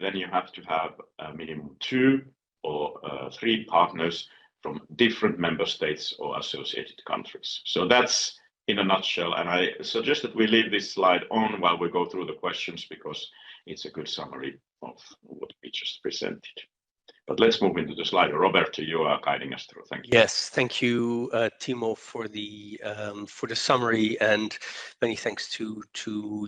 then you have to have a minimum 2 or 3 partners from different member states or associated countries. So that's in a nutshell, and I suggest that we leave this slide on while we go through the questions because it's a good summary of what we just presented. But let's move into the slide. Roberto, you are guiding us through. Thank you. Yes, thank you, Timo, for the summary, and many thanks to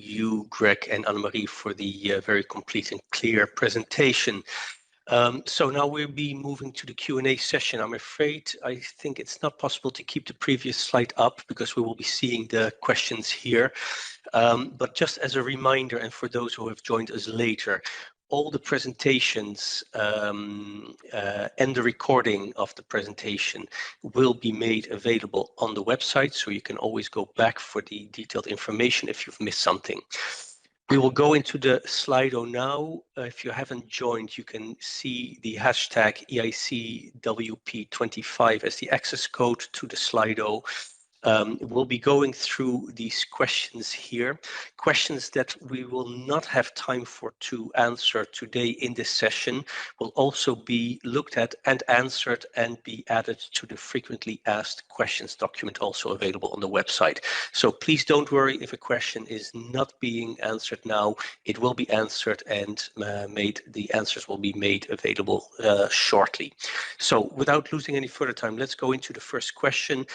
you, Greg, and Anne-Marie for the very complete and clear presentation. So now we'll be moving to the Q&A session. I'm afraid I think it's not possible to keep the previous slide up because we will be seeing the questions here. But just as a reminder, and for those who have joined us later, all the presentations and the recording of the presentation will be made available on the website, so you can always go back for the detailed information if you've missed something. We will go into the Slido now. If you haven't joined, you can see the hashtag EICWP25 as the access code to the Slido. We'll be going through these questions here, questions that we will not have time to answer today in this session will also be looked at and answered and be added to the frequently asked questions document also available on the website. So please don't worry if a question is not being answered now. It will be answered and the answers will be made available shortly. So without losing any further time, let's go into the first question.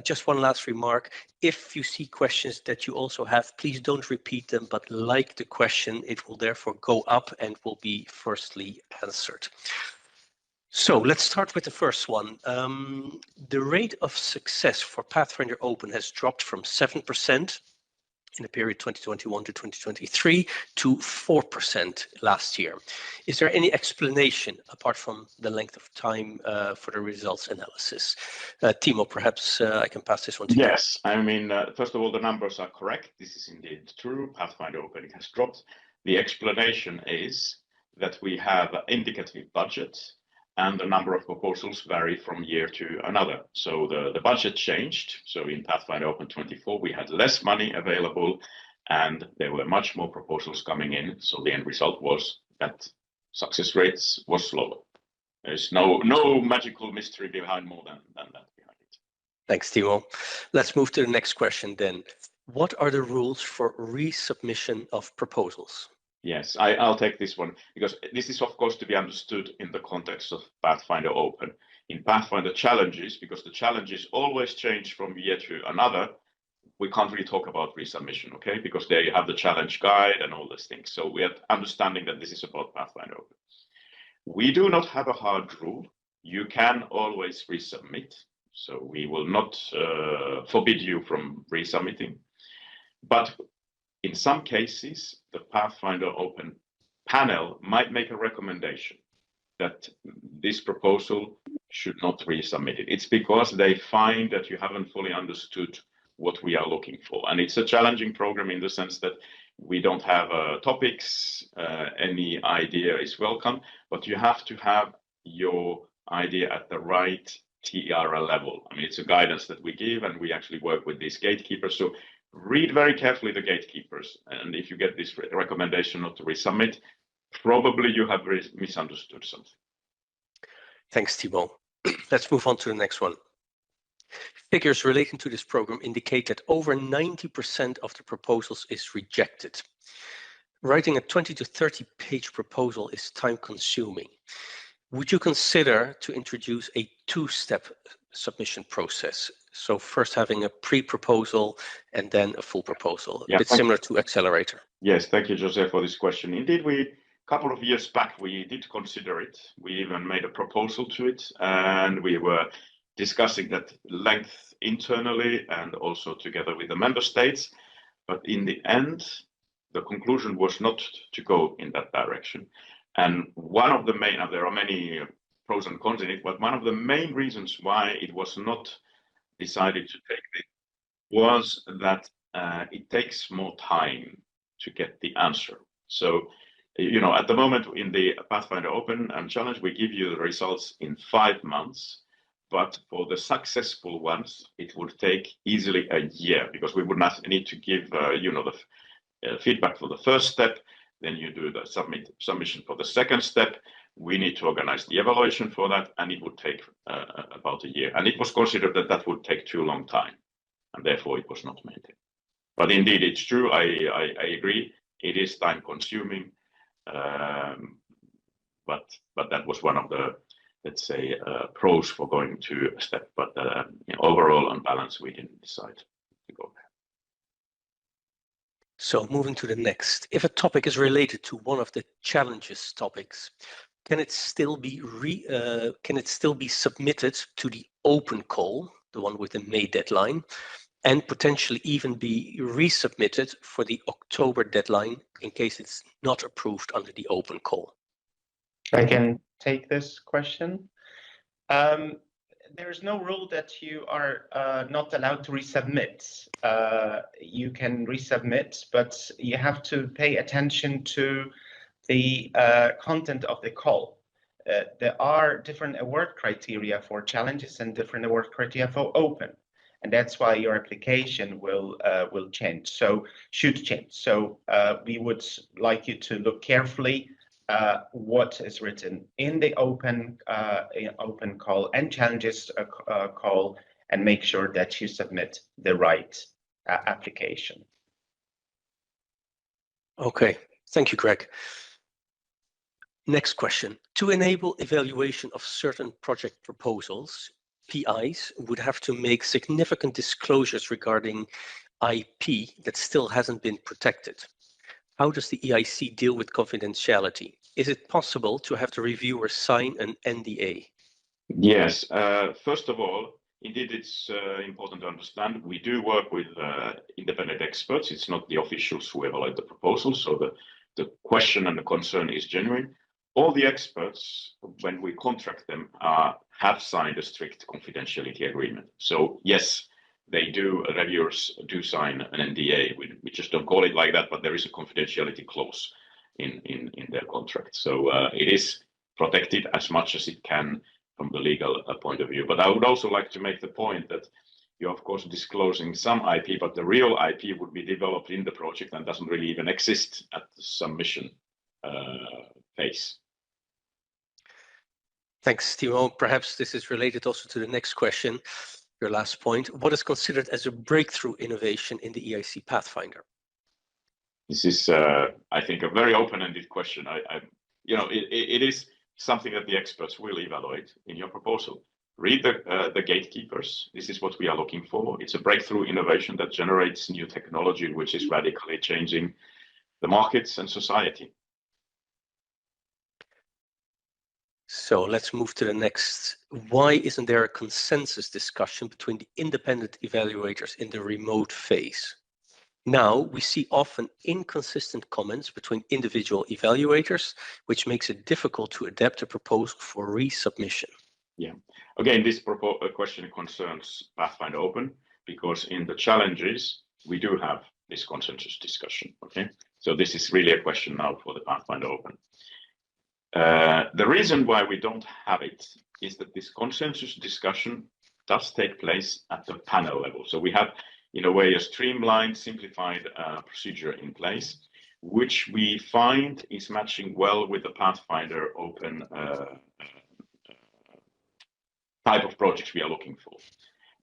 Just one last remark. If you see questions that you also have, please don't repeat them, but like the question, it will therefore go up and will be firstly answered. So let's start with the first one. The rate of success for Pathfinder Open has dropped from 7% in the period 2021 to 2023 to 4% last year. Is there any explanation apart from the length of time for the results analysis? Timo, perhaps I can pass this one to you. Yes, I mean, first of all, the numbers are correct. This is indeed true. Pathfinder Open has dropped. The explanation is that we have indicative budgets and the number of proposals vary from year to another. So the budget changed. So in Pathfinder Open 24, we had less money available and there were much more proposals coming in. So the end result was that success rates was lower. There's no magical mystery behind more than that behind it. Thanks, Timo. Let's move to the next question then. What are the rules for resubmission of proposals? Yes, I'll take this one because this is, of course, to be understood in the context of Pathfinder Open. In Pathfinder Challenges, because the challenges always change from year to another, we can't really talk about resubmission, okay? Because there you have the challenge guide and all these things. So we are understanding that this is about Pathfinder Open. We do not have a hard rule. You can always resubmit. So we will not forbid you from resubmitting. But in some cases, the Pathfinder Open panel might make a recommendation that this proposal should not resubmit it. It's because they find that you haven't fully understood what we are looking for. And it's a challenging program in the sense that we don't have topics, any idea is welcome, but you have to have your idea at the right TRL level. I mean, it's a guidance that we give, and we actually work with these gatekeepers. So read very carefully the gatekeepers. And if you get this recommendation not to resubmit, probably you have misunderstood something. Thanks, Thibault. Let's move on to the next one. Figures relating to this program indicate that over 90% of the proposals is rejected. Writing a 20 to 30 page proposal is time consuming. Would you consider to introduce a two-step submission process? So first having a pre-proposal and then a full proposal, a bit similar to Accelerator. Yes, thank you, Jose, for this question. Indeed, a couple of years back, we did consider it. We even made a proposal to it, and we were discussing that length internally and also together with the member states. But in the end, the conclusion was not to go in that direction. And one of the main, there are many pros and cons in it, but one of the main reasons why it was not decided to take it was that it takes more time to get the answer. So, you know, at the moment in the Pathfinder Open and Challenge, we give you the results in 5 months. But for the successful ones, it would take easily a year, because we would not need to give, you know, the feedback for the first step. Then you do the submission for the second step. We need to organize the evaluation for that, and it would take about a year. And it was considered that that would take too long time, and therefore it was not maintained. But indeed, it's true. I agree. It is time consuming, but that was one of the, let's say, pros for going to a step. But you know, overall, on balance, we didn't decide to go there. So moving to the next, if a topic is related to one of the challenges topics, can it still be submitted to the open call, the one with the May deadline, and potentially even be resubmitted for the October deadline in case it's not approved under the open call? I can take this question. There's no rule that you are not allowed to resubmit. You can resubmit, but you have to pay attention to the content of the call. There are different award criteria for challenges and different award criteria for open, and that's why your application will change. So should change. So we would like you to look carefully what is written in the open call and challenges call, and make sure that you submit the right application. Okay, thank you, Greg. Next question. To enable evaluation of certain project proposals, PIs would have to make significant disclosures regarding IP that still hasn't been protected. How does the EIC deal with confidentiality? Is it possible to have the reviewer sign an NDA? Yes. First of all, indeed, it's important to understand we do work with independent experts. It's not the officials who evaluate the proposal. So the question and the concern is genuine. All the experts, when we contract them, have signed a strict confidentiality agreement. So yes, they do, reviewers do sign an NDA. We just don't call it like that, but there is a confidentiality clause in their contract. So it is protected as much as it can from the legal point of view. But I would also like to make the point that you're of course disclosing some IP, but the real IP would be developed in the project and doesn't really even exist at the submission phase. Thanks, Timo. Perhaps this is related also to the next question, your last point. What is considered as a breakthrough innovation in the EIC Pathfinder? This is, I think, a very open-ended question. It is something that the experts will evaluate in your proposal. Read the gatekeepers. This is what we are looking for. It's a breakthrough innovation that generates new technology, which is radically changing the markets and society. So let's move to the next. Why isn't there a consensus discussion between the independent evaluators in the remote phase? Now we see often inconsistent comments between individual evaluators, which makes it difficult to adapt a proposal for resubmission. Yeah. Again, this question concerns Pathfinder Open. because in the challenges, we do have this consensus discussion, okay? So this is really a question now for the Pathfinder Open. The reason why we don't have it is that this consensus discussion does take place at the panel level. So we have, in a way, a streamlined, simplified procedure in place, which we find is matching well with the Pathfinder Open type of projects we are looking for.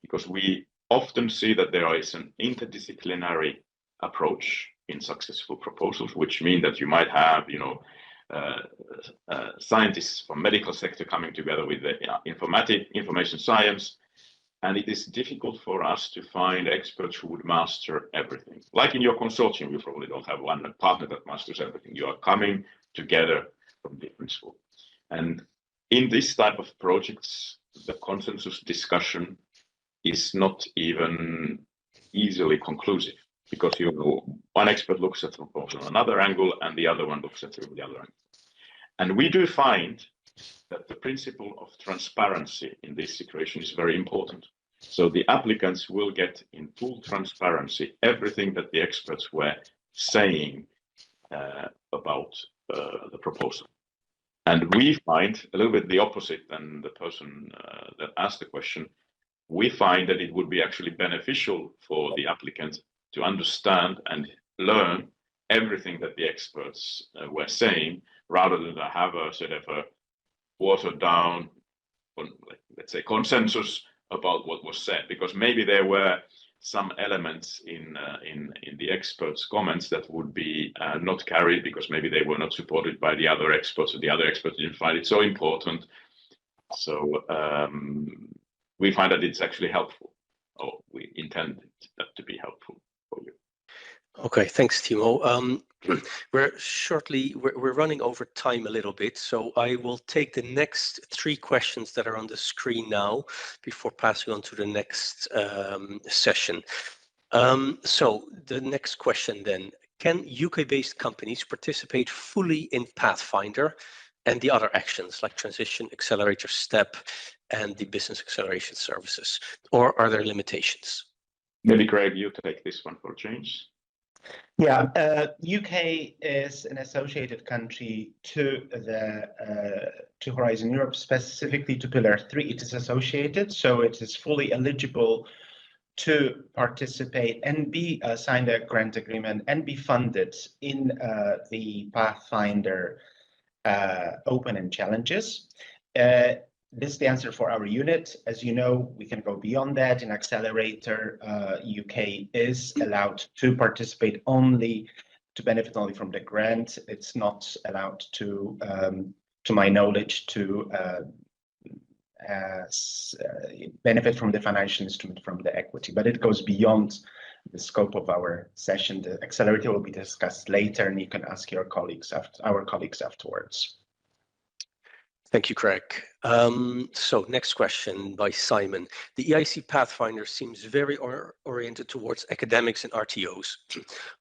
Because we often see that there is an interdisciplinary approach in successful proposals, which mean that you might have, scientists from medical sector coming together with the information science, and it is difficult for us to find experts who would master everything. Like in your consortium, you probably don't have one partner that masters everything. You are coming together from different schools. And in this type of projects, the consensus discussion is not even easily conclusive, because one expert looks at the proposal on another angle and the other one looks at it from the other angle. And we do find that the principle of transparency in this situation is very important. So the applicants will get in full transparency everything that the experts were saying about the proposal. And we find a little bit the opposite than the person that asked the question. We find that it would be actually beneficial for the applicant to understand and learn everything that the experts were saying, rather than have a sort of a watered down, let's say, consensus about what was said, because maybe there were some elements in the experts' comments that would be not carried because maybe they were not supported by the other experts, or the other experts didn't find it so important. So we find that it's actually helpful, or we intend that to be helpful for you. Okay, thanks, Timo. We're running over time a little bit, so I will take the next 3 questions that are on the screen now before passing on to the next session. So the next question then: can UK-based companies participate fully in Pathfinder and the other actions like Transition, Accelerator, STEP, and the business acceleration services, or are there limitations? Maybe Greg, you take this one for a change. Yeah, UK is an associated country to Horizon Europe, specifically to Pillar 3. It is associated, so it is fully eligible to participate and be signed a grant agreement and be funded in the Pathfinder Open and Challenges. This is the answer for our unit. As you know, we can go beyond that. In Accelerator, UK is allowed to participate only, to benefit only from the grant. It's not allowed to my knowledge, to benefit from the financial instrument, from the equity, but it goes beyond the scope of our session. The Accelerator will be discussed later, and you can ask your colleagues, our colleagues afterwards. Thank you, Craig. So next question by Simon. The EIC Pathfinder seems very oriented towards academics and RTOs.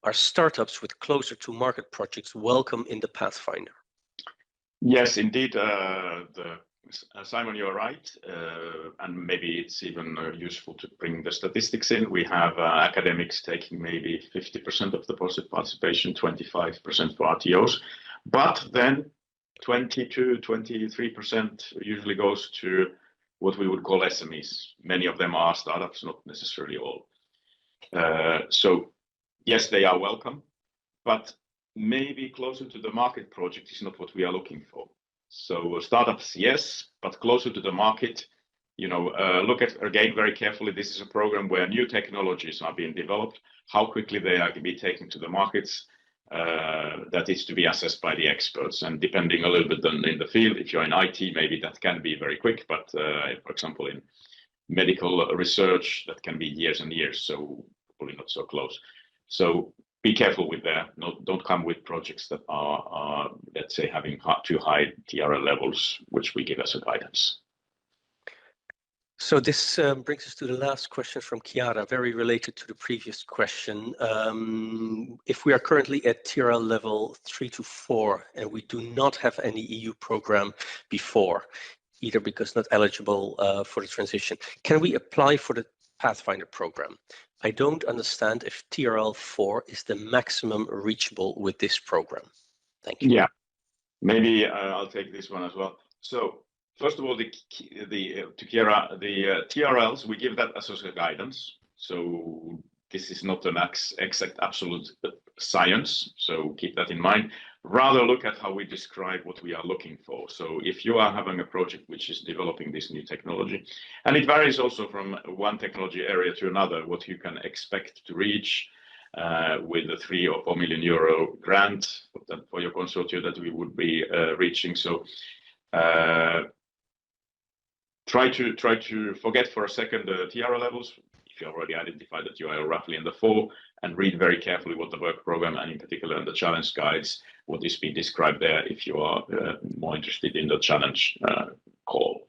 Are startups with closer to market projects welcome in the Pathfinder? Yes, indeed. Simon, you're right. And maybe it's even useful to bring the statistics in. We have academics taking maybe 50% of the participation, 25% for RTOs. But then 22-23% usually goes to what we would call SMEs. Many of them are startups, not necessarily all. So yes, they are welcome, but maybe closer to the market project is not what we are looking for. So startups, yes, but closer to the market, look at, again, very carefully. This is a program where new technologies are being developed. How quickly they are to be taken to the markets, that is to be assessed by the experts, and depending a little bit in the field. If you're in IT, maybe that can be very quick, but for example, in medical research, that can be years and years, so probably not so close. So be careful with that. Don't come with projects that are let's say, having too high TRL levels, which we give as a guidance. So this brings us to the last question from Chiara, very related to the previous question. If we are currently at TRL level 3 to 4 and we do not have any EU program before, either because not eligible for the transition, can we apply for the Pathfinder program. I don't understand if TRL4 is the maximum reachable with this program. Thank you. Yeah, maybe I'll take this one as well. So first of all, the TRLs, we give that as a guidance. So this is not an exact absolute science. So keep that in mind. Rather look at how we describe what we are looking for. So if you are having a project which is developing this new technology, and it varies also from one technology area to another, what you can expect to reach with a 3 or 4 million euro grant for your consortium that we would be reaching. So try to forget for a second the TRL levels. If you already identified that you are roughly in the 4, and read very carefully what the work program and in particular the challenge guides, what is being described there if you are more interested in the challenge call.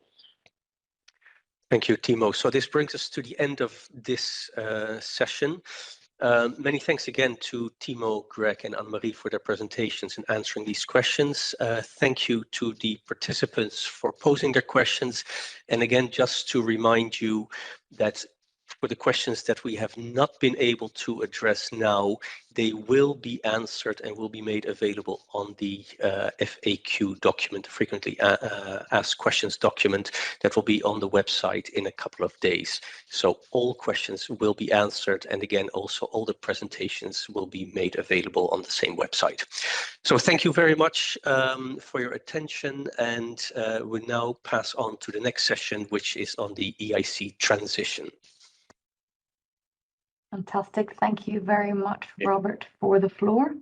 Thank you, Timo. So this brings us to the end of this session. Many thanks again to Timo, Greg, and Anne-Marie for their presentations and answering these questions. Thank you to the participants for posing their questions. And again, just to remind you that for the questions that we have not been able to address now, they will be answered and will be made available on the FAQ document, frequently asked questions document, that will be on the website in a couple of days. So all questions will be answered, and again, also all the presentations will be made available on the same website. So thank you very much for your attention, and we'll now pass on to the next session, which is on the EIC Transition. Fantastic. Thank you very much, Robert, for the floor.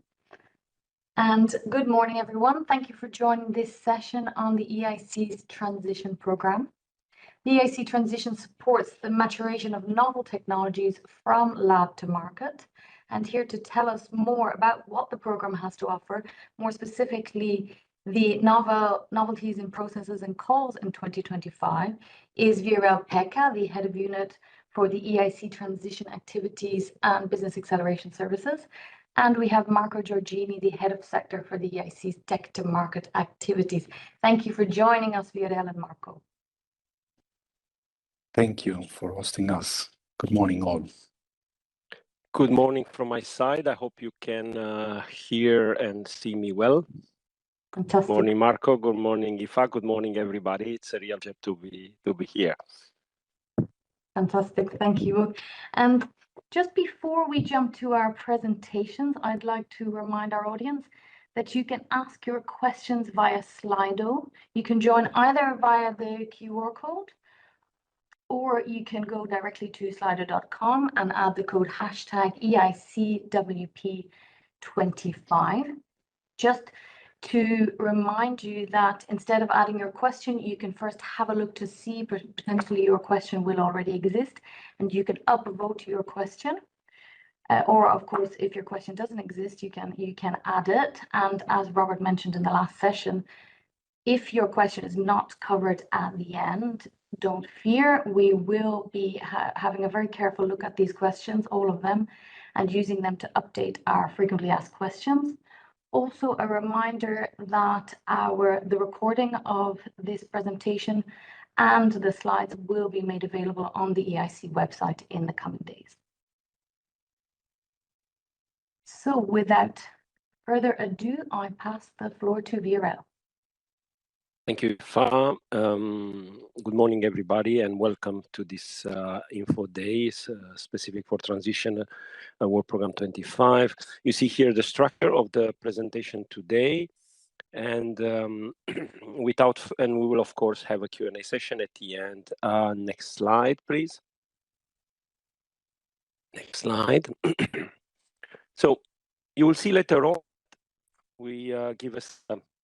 And good morning, everyone. Thank you for joining this session on the EIC's Transition program. The EIC Transition supports the maturation of novel technologies from lab to market. And here to tell us more about what the program has to offer, more specifically the novelties in processes and calls in 2025, is Viorel Pekka, the head of unit for the EIC Transition Activities and Business Acceleration Services. And we have Marco Giorgini, the head of sector for the EIC's Tech to Market Activities. Thank you for joining us, Viorel and Marco. Thank you for hosting us. Good morning, all. Good morning from my side. I hope you can hear and see me well. Fantastic. Good morning, Marco. Good morning, Aoife. Good morning, everybody. It's a real joy to be here. Fantastic, thank you. And just before we jump to our presentations, I'd like to remind our audience that you can ask your questions via Slido. You can join either via the QR code, or you can go directly to slido.com and add the code hashtag EICWP25. Just to remind you that instead of adding your question, you can first have a look to see potentially your question will already exist, and you can upvote your question. Or of course, if your question doesn't exist, you can add it. And as Robert mentioned in the last session, if your question is not covered at the end, don't fear. We will be having a very careful look at these questions, all of them, and using them to update our frequently asked questions. Also, a reminder that the recording of this presentation and the slides will be made available on the EIC website in the coming days. So without further ado, I pass the floor to Viorel. Thank you, Aoife. Good morning, everybody, and welcome to this info days specific for Transition Work Program 25. You see here the structure of the presentation today, and we will of course have a Q&A session at the end. Next slide, please. Next slide. So you will see later on we give us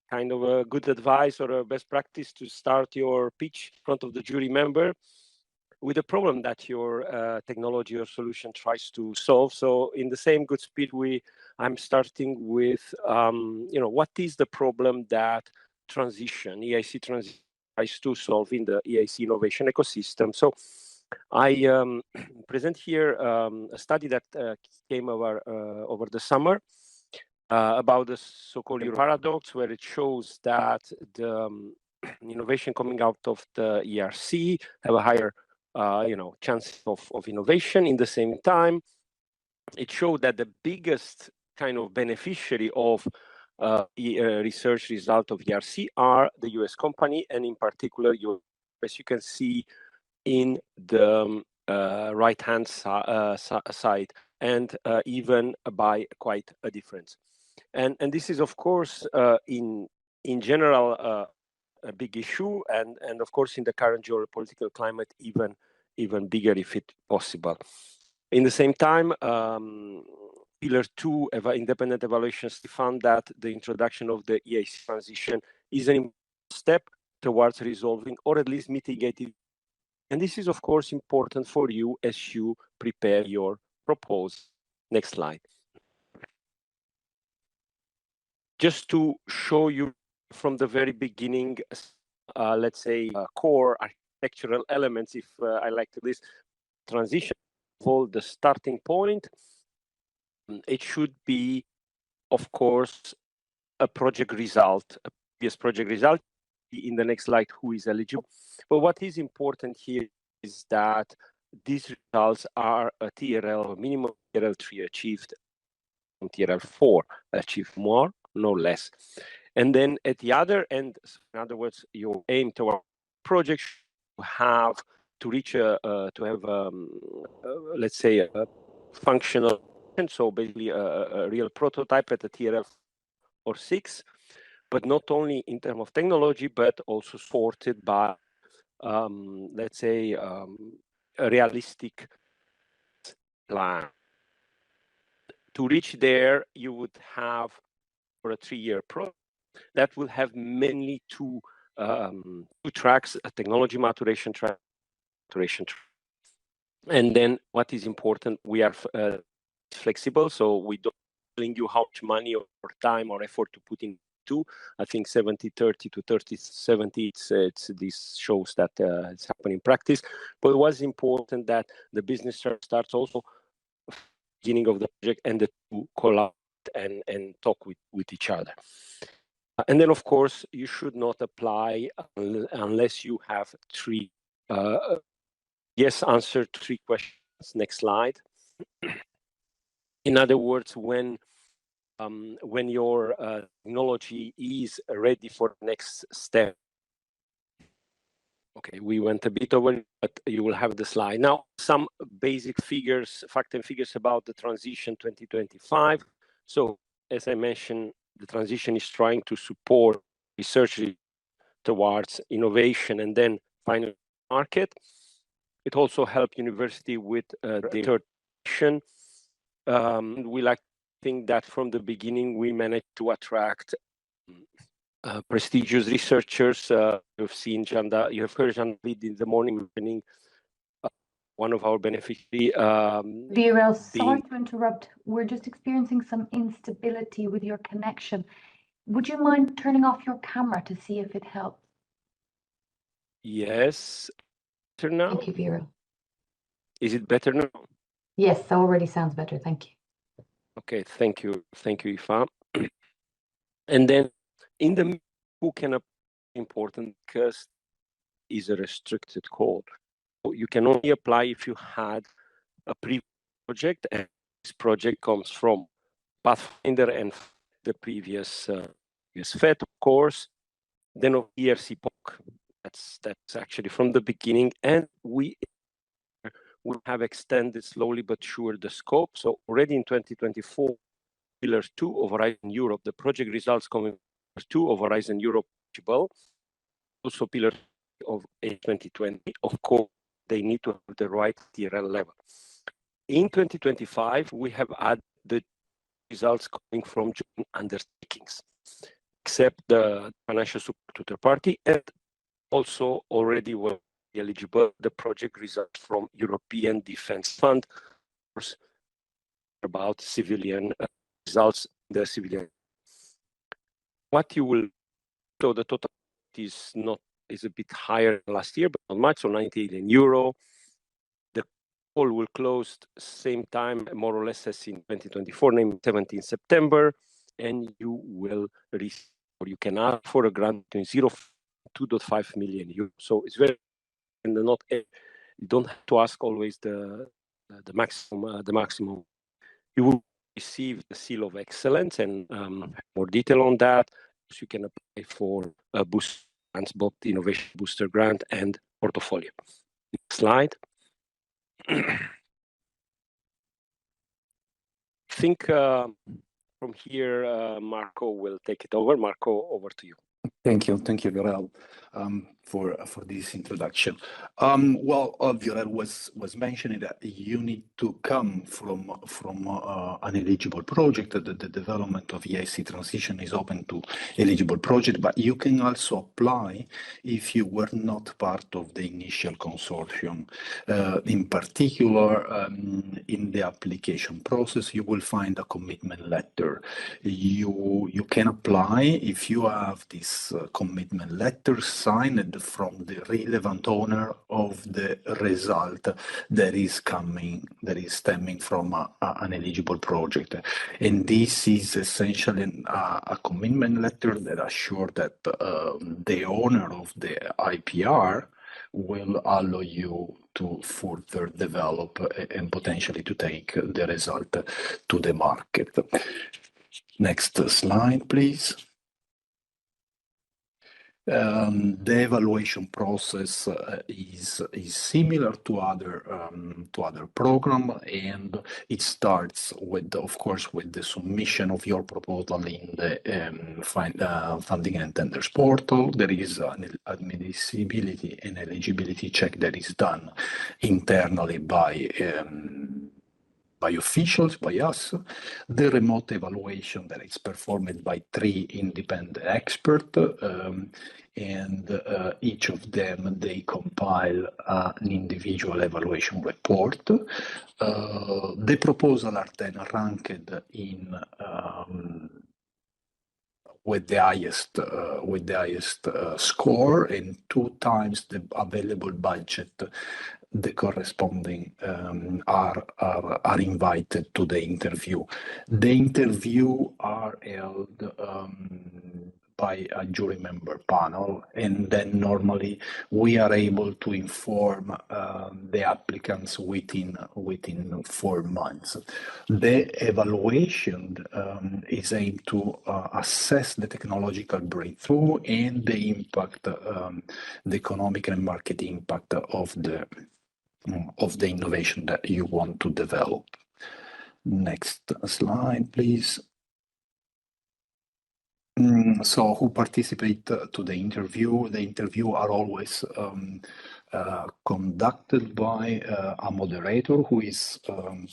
kind of a good advice or a best practice to start your pitch in front of the jury member with a problem that your technology or solution tries to solve. So in the same good spirit, I'm starting with, what is the problem that EIC Transition tries to solve in the EIC innovation ecosystem? So I present here a study that came over the summer about the so-called Euro paradox, where it shows that the innovation coming out of the ERC have a higher chances of innovation. In the same time, it showed that the biggest kind of beneficiary of research result of ERC are the US company, and in particular, as you can see in the right-hand side, and even by quite a difference. And this is, of course, in general, a big issue, and of course, in the current geopolitical climate, even bigger if it's possible. In the same time, Pillar 2 independent evaluations found that the introduction of the EIC transition is an important step towards resolving or at least mitigating. And this is, of course, important for you as you prepare your proposal. Next slide. Just to show you from the very beginning, let's say, core architectural elements, if I like to list transition, for the starting point, it should be, of course, a project result, a previous project result. In the next slide, who is eligible. But what is important here is that these results are a TRL, minimum TRL 3 achieved, TRL 4 achieved, more, no less. And then at the other end, in other words, your aim toward project have to reach let's say a functional, so basically a real prototype at the TRL or 6, but not only in terms of technology, but also supported by, let's say, a realistic plan. To reach there, you would have, for a 3-year project, that will have mainly two tracks: a technology maturation track, and then what is important, we are flexible, so we don't telling you how much money or time or effort to put in. I think 70-30 to 30-70, this shows that it's happening in practice. But it was important that the business starts also beginning of the project and the two collaborate and talk with each other. And then, of course, you should not apply unless you have yes answer to 3 questions. Next slide. In other words, when your technology is ready for the next step. Okay, we went a bit over, but you will have the slide. Now, some basic figures, fact and figures about the transition 2025. So, as I mentioned, the transition is trying to support research towards innovation and then final market. It also helped university with the third mission. We like to think that from the beginning we managed to attract prestigious researchers. You've seen Janda, you have heard Janda in the morning meeting, one of our beneficiaries. Viral, sorry to interrupt. We're just experiencing some instability with your connection. Would you mind turning off your camera to see if it helps? Yes. Better now? Thank you, Viral. Is it better now? Yes, that already sounds better. Thank you. Okay, thank you. Thank you, Ifa. And then in the who can apply important because is a restricted code. So you can only apply if you had a previous project, and this project comes from Pathfinder and the previous FET, of course. Then of ERC POC, that's actually from the beginning, and we have extended slowly but sure the scope. So already in 2024, Pillar 2 of Horizon Europe, the project results coming from 2 of Horizon Europe, also Pillar of 2020. Of course, they need to have the right TRL level. In 2025, we have added the results coming from joint undertakings, except the financial support to the party, and also already were eligible the project results from European Defence Fund, about civilian results in the civilian. What you will, so the total is a bit higher than last year, but not much, so 90 million euro. The call will close same time, more or less as in 2024, named 17 September, and you will receive, or you can ask for a grant between 2.5 million euros. So it's very, and not You don't have to ask always the maximum. You will receive the seal of excellence, and more detail on that. So you can apply for a booster grants, both the Innovation Booster Grant and portfolio. Next slide. I think from here, Marco will take it over. Marco, over to you. Thank you, Viorel, for this introduction. Well, Viorel was mentioning that you need to come from an eligible project. The development of EIC Transition is open to eligible project, but you can also apply if you were not part of the initial consortium. In particular, in the application process, you will find a commitment letter. You can apply if you have this commitment letter signed from the relevant owner of the result that is stemming from an eligible project. And this is essentially a commitment letter that assures that the owner of the IPR will allow you to further develop and potentially to take the result to the market. Next slide, please. The evaluation process is similar to other program, and it starts with, of course, with the submission of your proposal in the funding and tenders portal. There is an admissibility and eligibility check that is done internally by officials, by us, the remote evaluation that is performed by 3 independent experts, and each of them, they compile an individual evaluation report. The proposals are then ranked in with the highest score, and 2 times the available budget. The corresponding are invited to the interview. The interview are held by a jury member panel, and then normally we are able to inform the applicants within 4 months. The evaluation is aimed to assess the technological breakthrough and the impact, the economic and market impact of the innovation that you want to develop. Next slide, please. So who participate to the interview? The interview are always conducted by a moderator who is an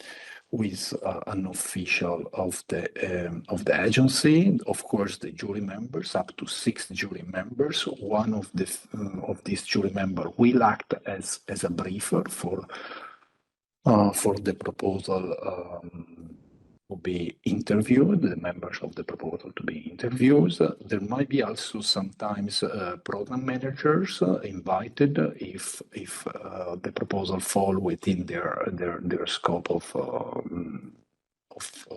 official of the agency. Of course, the jury members, up to 6 jury members. One of these jury members will act as a briefer for the proposal to be interviewed, the members of the proposal to be interviewed. There might be also sometimes program managers invited if the proposal fall within their scope of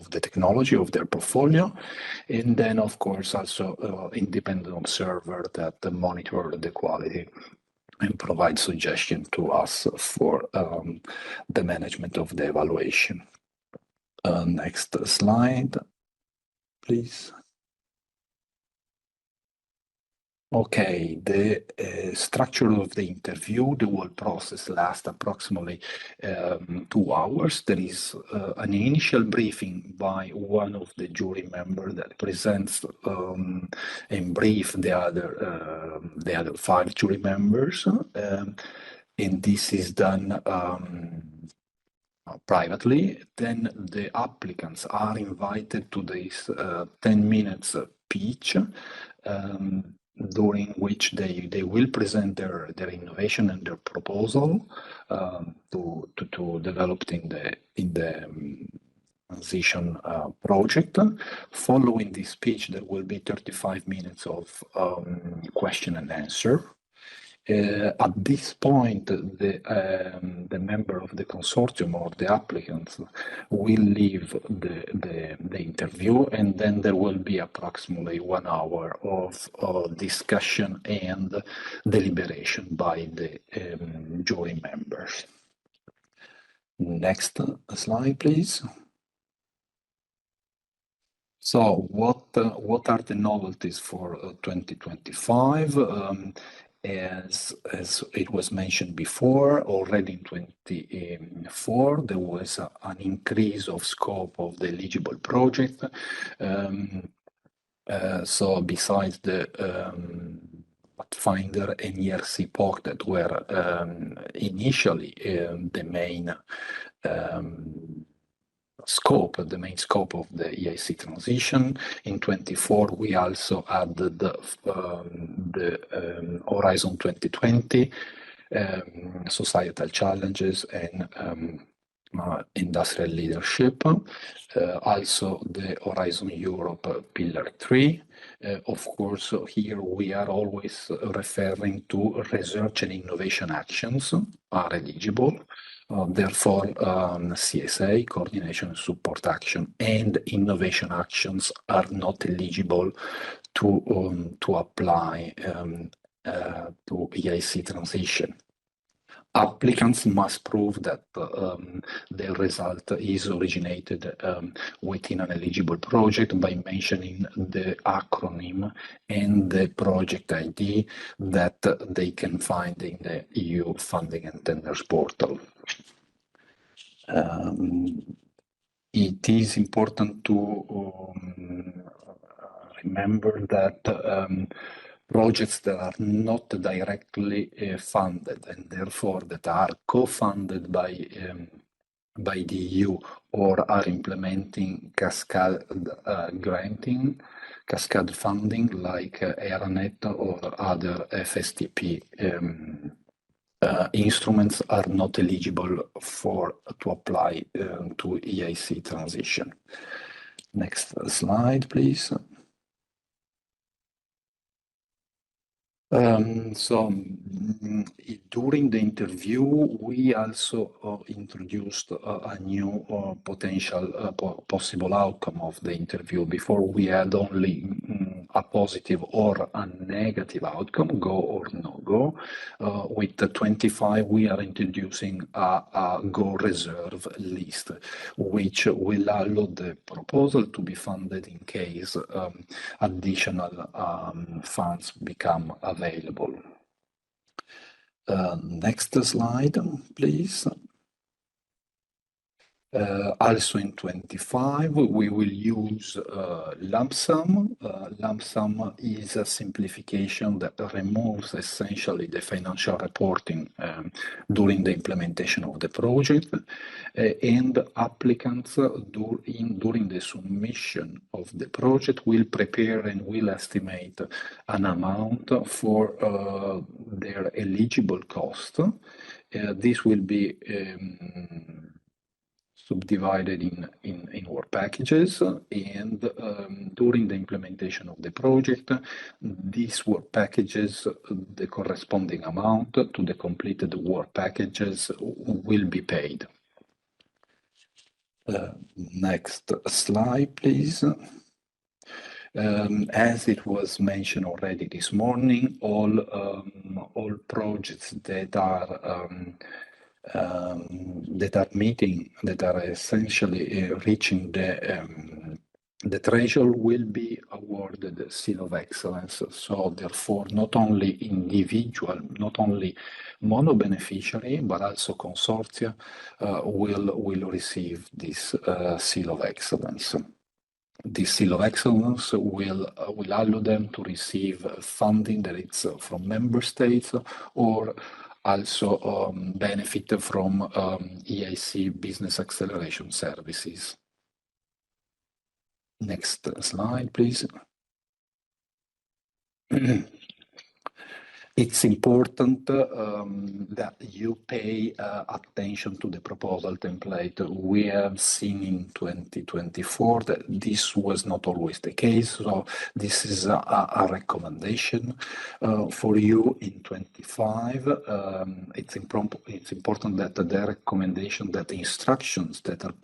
the technology of their portfolio, and then of course also independent observer that monitor the quality and provide suggestion to us for the management of the evaluation. Next slide, please. Okay, the structure of the interview, the whole process lasts approximately 2 hours. There is an initial briefing by one of the jury members that presents and brief the other 5 jury members, and this is done privately. Then the applicants are invited to this 10 minutes speech, during which they will present their innovation and their proposal to develop in the transition project. Following this speech, there will be 35 minutes of question and answer. At this point, the member of the consortium or the applicants will leave the interview, and then there will be approximately 1 hour of discussion and deliberation by the jury members. Next slide, please. So what are the novelties for 2025? As it was mentioned before, already in 2024, there was an increase of scope of the eligible project. So besides the Pathfinder and EIC POC that were initially the main scope of the EIC Transition. In 24, we also added the Horizon 2020, societal challenges and industrial leadership. Also the Horizon Europe Pillar 3. Of course, here we are always referring to research and innovation actions are eligible. Therefore, CSA, coordination and support action, and innovation actions are not eligible to apply to EIC Transition. Applicants must prove that their result is originated within an eligible project by mentioning the acronym and the project ID that they can find in the EU Funding and Tenders portal. It is important to remember that projects that are not directly funded and therefore that are co-funded by the EU or are implementing cascade cascade funding like ERANET or other FSTP instruments are not eligible to apply to EIC Transition. Next slide, please. During the interview, we also introduced a new possible outcome of the interview. Before we had only a positive or a negative outcome, go or no go. With the 25, we are introducing a go reserve list, which will allow the proposal to be funded in case additional funds become available. Next slide, please. Also in 25, we will use lump sum. Lump sum is a simplification that removes essentially the financial reporting during the implementation of the project, and applicants during the submission of the project will prepare and will estimate an amount for their eligible cost. This will be subdivided in work packages, and during the implementation of the project, these work packages, the corresponding amount to the completed work packages will be paid. Next slide, please. As it was mentioned already this morning, all projects that are essentially reaching the threshold will be awarded the Seal of Excellence. So therefore, not only individual, not only mono beneficiary, but also consortia will receive this Seal of Excellence. This Seal of Excellence will allow them to receive funding that it's from member states or also benefit from EIC business acceleration services. Next slide, please. it's important that you pay attention to the proposal template. We have seen in 2024 that this was not always the case, so this is a recommendation for you in 25. It's important that the recommendation, that the instructions that are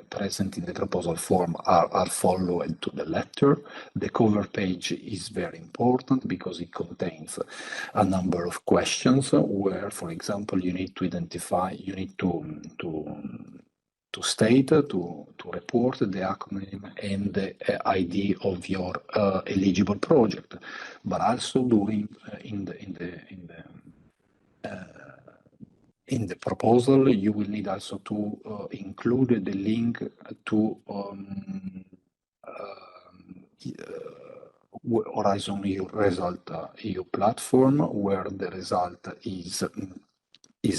present in the proposal form are followed to the letter. The cover page is very important because it contains a number of questions where, for example, you need to identify, you need to state, to report the acronym and the ID of your eligible project, but also during in the proposal, you will need also to include the link to Horizon Result EU platform, where the result is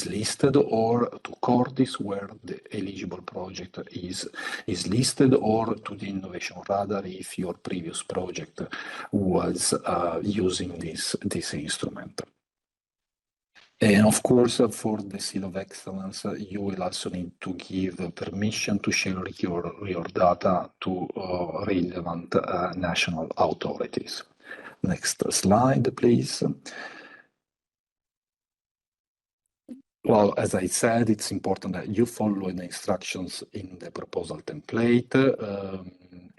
listed, or to Cordis, where the eligible project is listed, or to the Innovation Radar if your previous project was using this instrument. And of course, for the Seal of Excellence, you will also need to give permission to share your data to relevant national authorities. Next slide, please. Well, as I said, it's important that you follow the instructions in the proposal template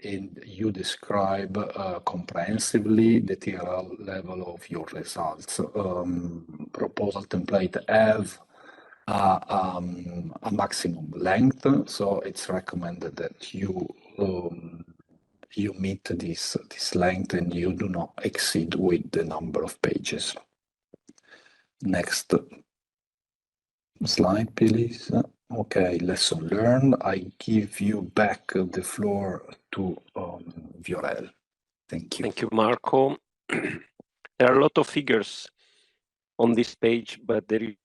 and you describe comprehensively the TRL level of your results. Proposal template have a maximum length, so it's recommended that you meet this length and you do not exceed with the number of pages. Next slide, please. Okay, lesson learned. I give you back the floor to Viorel. Thank you. Thank you, Marco. There are a lot of figures on this page, but there is a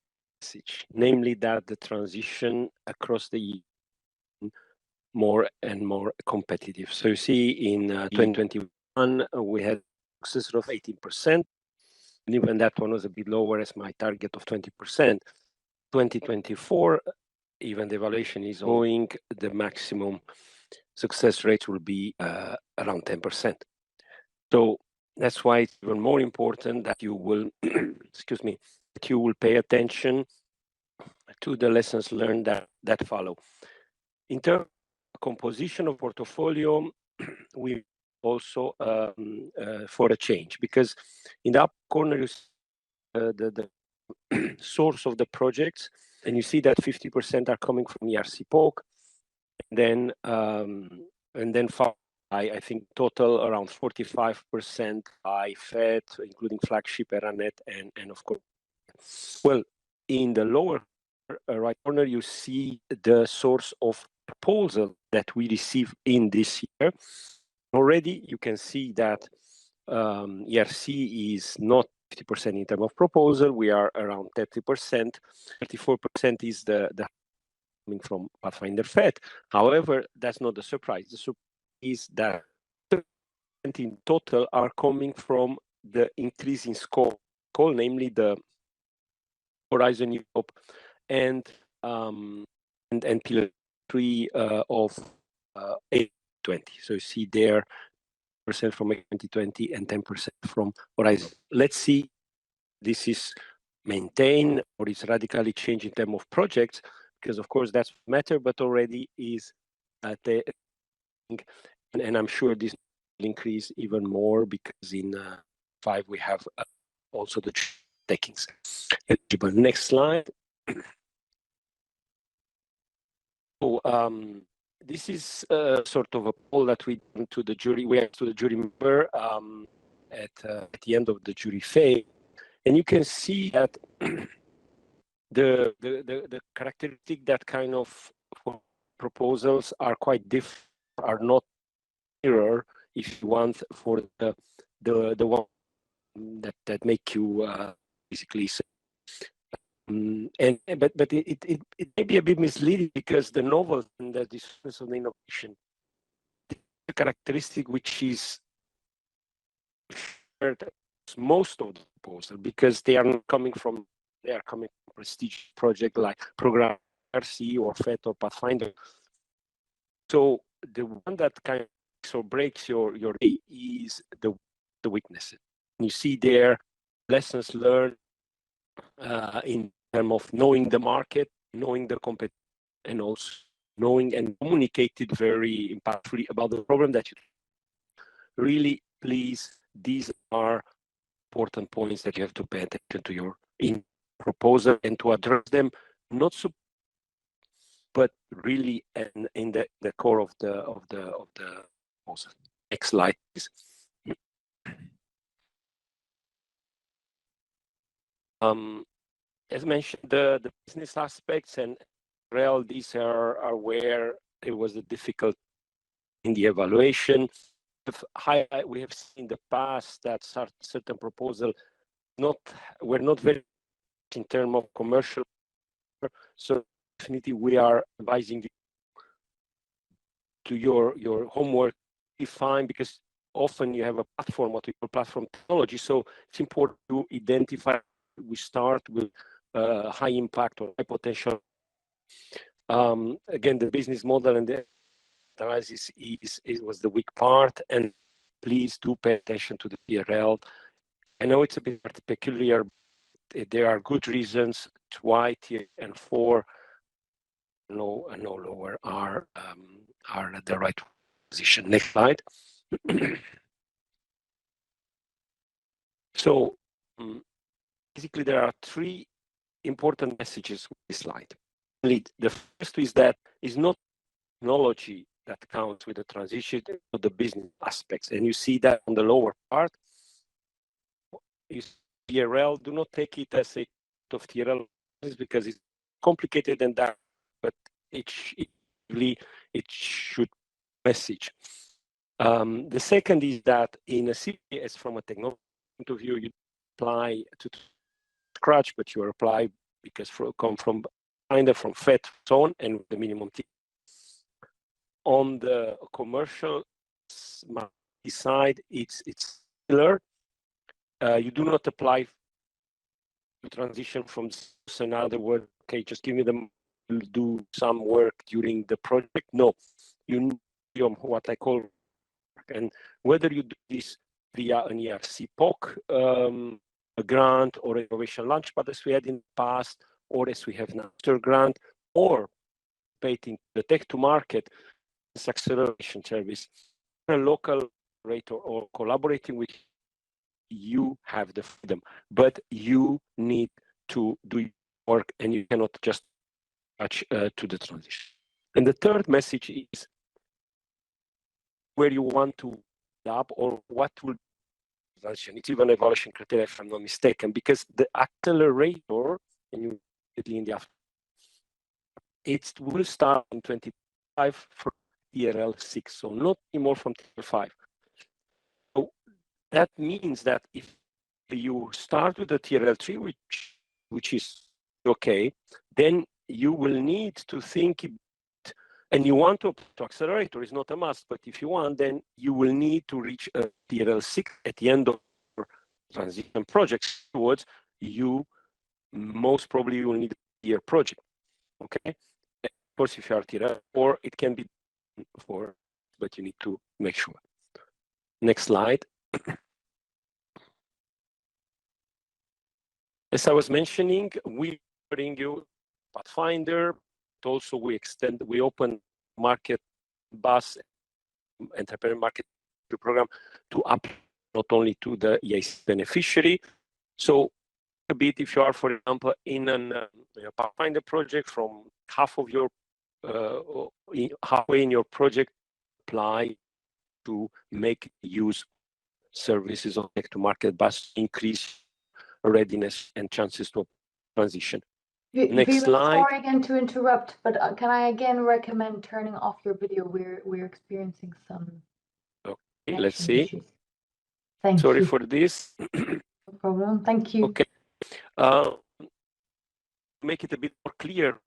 message, namely that the transition across the year more and more competitive. So you see in 2021, we had success rate of 18%, and even that one was a bit lower as my target of 20%. 2024, even the evaluation is going, the maximum success rate will be around 10%. So that's why it's even more important that you will, excuse me, that you will pay attention to the lessons learned that follow. In terms of composition of portfolio, we also for a change, because in the upper corner you see the source of the projects, and you see that 50% are coming from ERC POC, and then I think total around 45% by FET, including flagship, Eranet, and of course. Well, in the lower right corner, you see the source of proposal that we receive in this year. Already, you can see that ERC is not 50% in terms of proposal. We are around 30%. 34% is the coming from Pathfinder FET. However, that's not the surprise. The surprise is that 30% in total are coming from the increase in scope, namely the Horizon Europe and Pillar 3 of 820. So you see there, percent from 2020 and 10% from Horizon. Let's see this is maintained or is radically changed in terms of projects, because of course that's matter, but already is at the and I'm sure this will increase even more because in 5 we have also the takings. Next slide. So this is sort of a poll that we did to the jury. We asked to the jury member at the end of the jury phase, and you can see that the characteristic that kind of proposals are quite different, are not mirror, if you want, for the one that make you basically. But it may be a bit misleading because the novel and the difference of the innovation, the characteristic which is most of the proposal because they are coming from prestige project like program ERC or FET or Pathfinder. So the one that kind of breaks your day is the weaknesses. You see there lessons learned in terms of knowing the market, knowing the competition, and also knowing and communicated very impactfully about the problem that you really, please, these are important points that you have to pay attention to your in proposal and to address them, not so, but really in the core of the proposal. Next slide, please. As mentioned, the business aspects and real, these are where it was the difficult in the evaluation. We have seen in the past that certain proposals were not very in terms of commercial. So definitely we are advising you to your homework define, because often you have a platform, what we call platform technology. So it's important to identify. We start with high impact or high potential. Again, the business model and the analysis was the weak part, and please do pay attention to the TRL. I know it's a bit peculiar, but there are good reasons why tier and 4 no and no lower are at the right position. Next slide. So basically there are 3 important messages with this slide. The first is that it's not technology that counts with the transition, but the business aspects. And you see that on the lower part. Is TRL, do not take it as a of TRL because it's complicated than that, but it should message. The second is that in a CPS, from a technology point of view, you apply to scratch, but you apply because come from Finder, from FET, so on, and the minimum T. On the commercial side, it's similar. You do not apply to transition from another word. Okay, just give me them to do some work during the project. No, you need what I call, and whether you do this via an ERC POC, a grant or innovation launchpad as we had in the past, or as we have now, grant, or participating the tech to market acceleration service, a local rate or collaborating with you have the freedom, but you need to do work and you cannot just touch to the transition. And the third message is where you want to up or what will transition. It's even evaluation criteria, if I'm not mistaken, because the accelerator, and you in the it will start in 25 for TRL 6, so not anymore from TRL 5. So that means that if you start with the TRL 3, which is okay, then you will need to think, and you want to accelerator is not a must, but if you want, then you will need to reach a TRL 6 at the end of your transition projects. Towards you, most probably you will need a year project. Okay, of course, if you are TRL 4, it can be for, but you need to make sure. Next slide. As I was mentioning, we bring you Pathfinder, but also we open market bus entrepreneur market program to up not only to the EIC beneficiary. So a bit, if you are, for example, in a Pathfinder project, from half of your halfway in your project, apply to make use services of tech to market bus, increase readiness and chances to transition. Next slide. Sorry again to interrupt, but can I again recommend turning off your video? We're experiencing some. Okay, let's see. Issues. Thank you. Sorry for this. No problem. Thank you. Okay. Make it a bit more clear,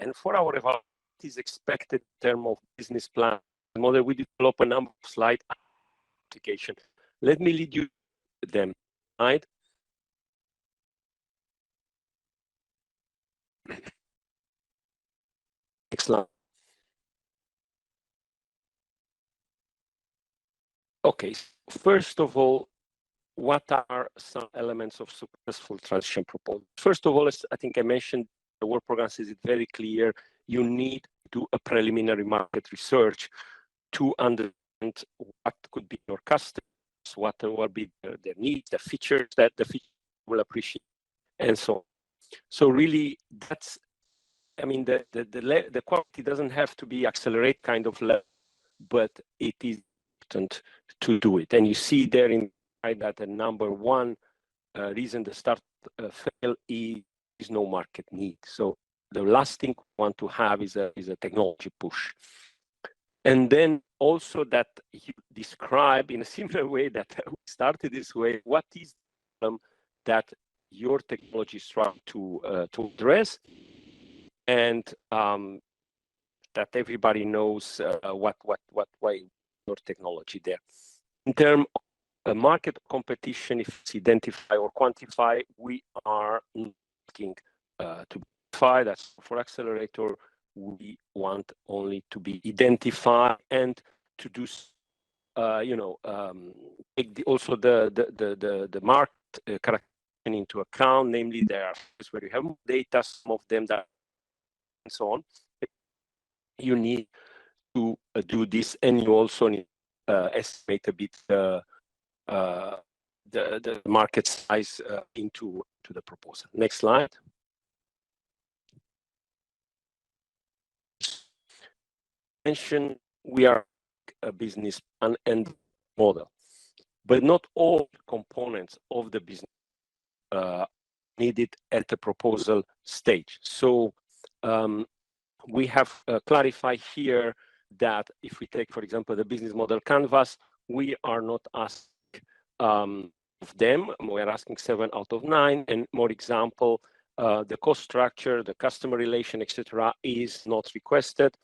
and for our evaluation is expected in terms of business plan model, we develop a number of slide application. Let me lead you to them. slide. Next slide. Okay, first of all, what are some elements of successful transition proposal? First of all, as I think I mentioned, the work program says it very clear, you need to do a preliminary market research to understand what could be your customers, what will be their needs, the features that the feature will appreciate, and so on. So really, that's, I mean, the quality doesn't have to be accelerate kind of level, but it is important to do it. And you see there in that the number one reason the start fail is no market need. So the last thing we want to have is a technology push. And then also that you describe in a similar way that we started this way, what is the problem that your technology is trying to address, and that everybody knows why your technology there. In terms of market competition, if it's identify or quantify, we are looking to quantify. That's for Accelerator. We want only to be identified and to do, take also the market characterization into account. Namely, there are where you have data, some of them that, and so on. You need to do this, and you also need estimate a bit the market size into the proposal. Next slide. Mention we are a business plan and model, but not all components of the business needed at the proposal stage. So we have clarified here that if we take, for example, the business model canvas, we are not asking of them. We are asking 7 out of 9, and more example, the cost structure, the customer relation, etc., is not requested,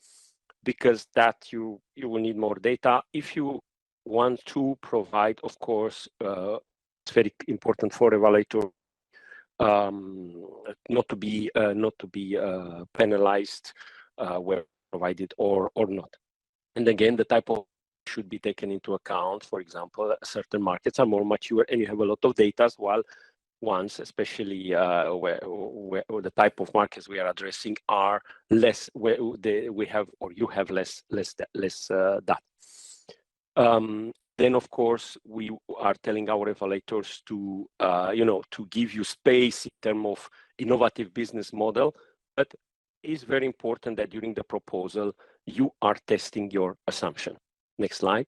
because that you will need more data. If you want to provide, of course, it's very important for evaluator not to be penalized where provided or not. And again, the type of should be taken into account. For example, certain markets are more mature and you have a lot of data, while ones, especially where the type of markets we are addressing are less, where we have or you have less data. Then of course we are telling our evaluators to to give you space in terms of innovative business model, but it's very important that during the proposal you are testing your assumption. Next slide.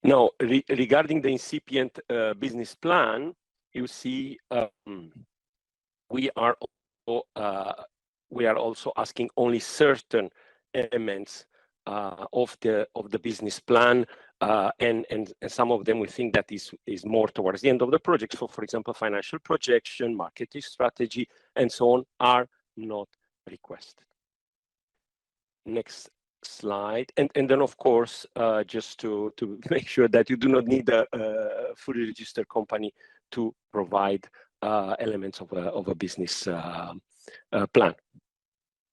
Now, regarding the incipient business plan, you see we are also asking only certain elements of the business plan, and some of them we think that is more towards the end of the project. So, for example, financial projection, marketing strategy, and so on are not requested. Next slide. And then of course, just to make sure that you do not need a fully registered company to provide elements of a business plan.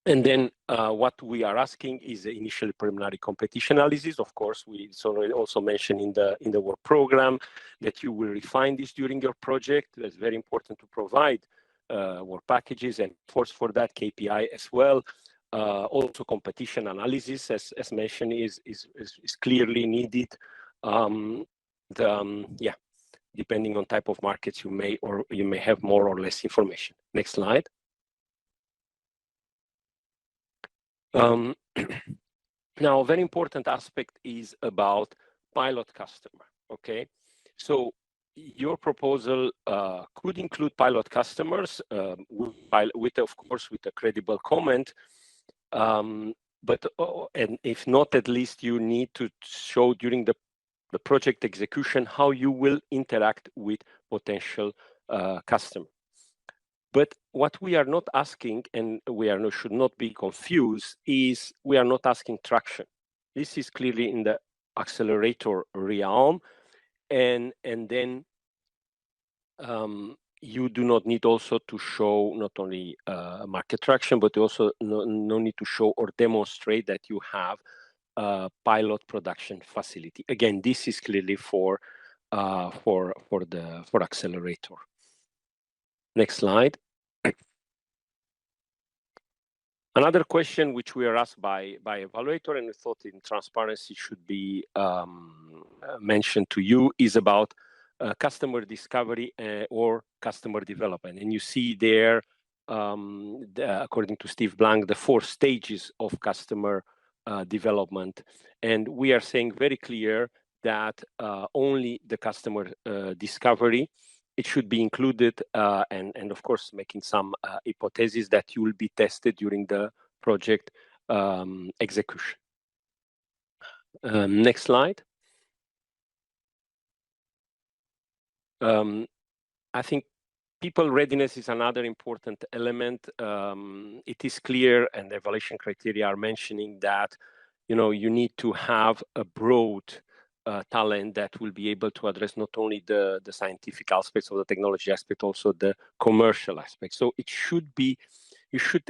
And then what we are asking is the initial preliminary competition analysis. Of course, we also mentioned in the work program that you will refine this during your project. It's very important to provide work packages and for that KPI as well. Also, competition analysis, as mentioned, is clearly needed. Depending on type of markets, you may have more or less information. Next slide. Now, a very important aspect is about pilot customer. Okay, so your proposal could include pilot customers with of course, with a credible comment. But and if not, at least you need to show during the project execution how you will interact with potential customer. But what we are not asking, and should not be confused, is we are not asking traction. This is clearly in the accelerator realm. and then you do not need also to show not only market traction, but also no need to show or demonstrate that you have a pilot production facility. Again, this is clearly for Accelerator. Next slide. Another question which we are asked by evaluator, and we thought in transparency should be mentioned to you, is about customer discovery or customer development. And you see there, according to Steve Blank, the 4 stages of customer development. And we are saying very clear that only the customer discovery, it should be included, and of course making some hypotheses that you will be tested during the project execution. Next slide. I think people readiness is another important element. It is clear, and the evaluation criteria are mentioning that you need to have a broad talent that will be able to address not only the scientific aspects of the technology aspect, also the commercial aspect. So it should be, you should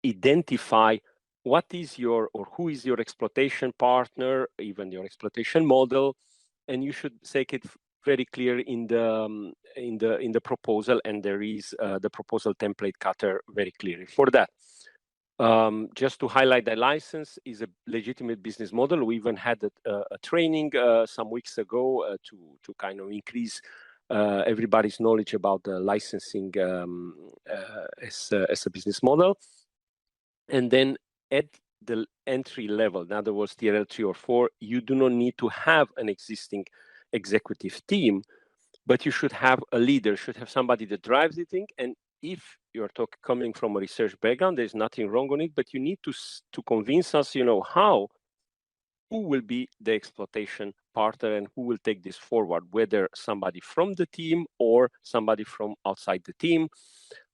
identify what is your, or who is your exploitation partner, even your exploitation model, and you should make it very clear in the proposal, and there is the proposal template cutter very clearly for that. Just to highlight, the license is a legitimate business model. We even had a training some weeks ago to kind of increase everybody's knowledge about the licensing as a business model. And then at the entry level, in other words, TRL 3 or 4, you do not need to have an existing executive team, but you should have a leader, should have somebody that drives the thing. And if you're coming from a research background, there's nothing wrong on it, but you need to convince us, who will be the exploitation partner and who will take this forward, whether somebody from the team or somebody from outside the team.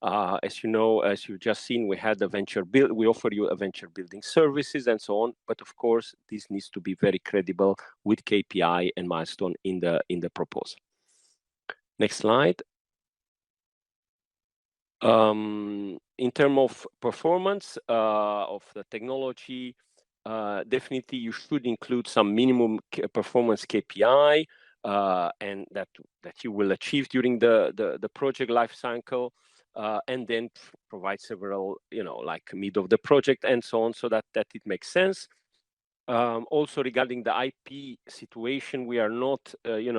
As you know, as you've just seen, we had a venture build, we offer you a venture building services and so on, but of course, this needs to be very credible with KPI and milestone in the proposal. Next slide. In terms of performance of the technology, definitely you should include some minimum performance KPI and that you will achieve during the project life cycle, and then provide several, like mid of the project and so on, so that it makes sense. Also regarding the IP situation, we are not, we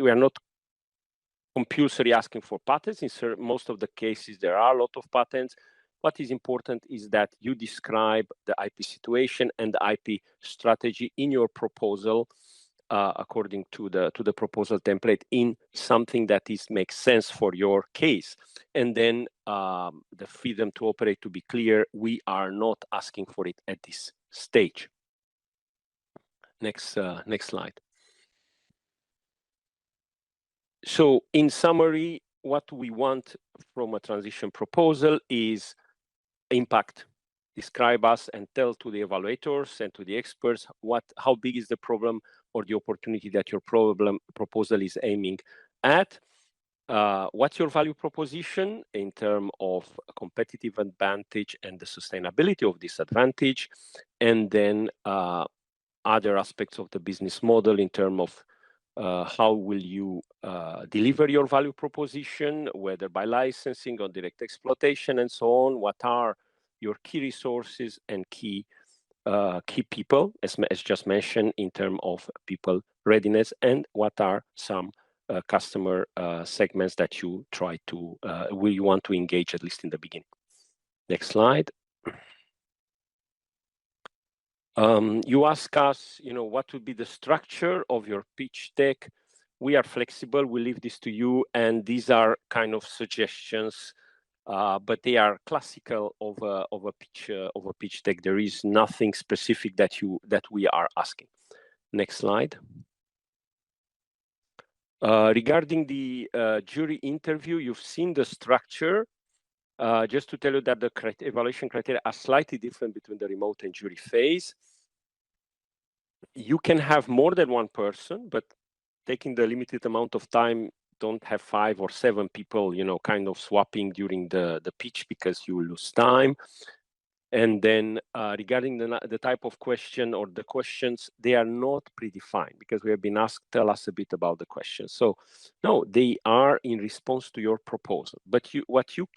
are not compulsory asking for patents. In most of the cases, there are a lot of patents. What is important is that you describe the IP situation and the IP strategy in your proposal, according to the proposal template, in something that makes sense for your case. And then the freedom to operate, to be clear, we are not asking for it at this stage. Next slide. So in summary, what we want from a transition proposal is impact. Describe us and tell to the evaluators and to the experts how big is the problem or the opportunity that your proposal is aiming at. What's your value proposition in terms of a competitive advantage and the sustainability of this advantage, and then other aspects of the business model in terms of how will you deliver your value proposition, whether by licensing or direct exploitation and so on. What are your key resources and key people, as just mentioned, in terms of people readiness, and what are some customer segments that you want to engage, at least in the beginning. Next slide. You ask us, what would be the structure of your pitch deck? We are flexible. We leave this to you, and these are kind of suggestions, but they are classical of a pitch deck. There is nothing specific that we are asking. Next slide. Regarding the jury interview, you've seen the structure. Just to tell you that the evaluation criteria are slightly different between the remote and jury phase. You can have more than one person, but taking the limited amount of time, don't have 5 or 7 people, kind of swapping during the pitch because you lose time. And then regarding the type of question or the questions, they are not predefined because we have been asked, tell us a bit about the questions. So no, they are in response to your proposal. But what you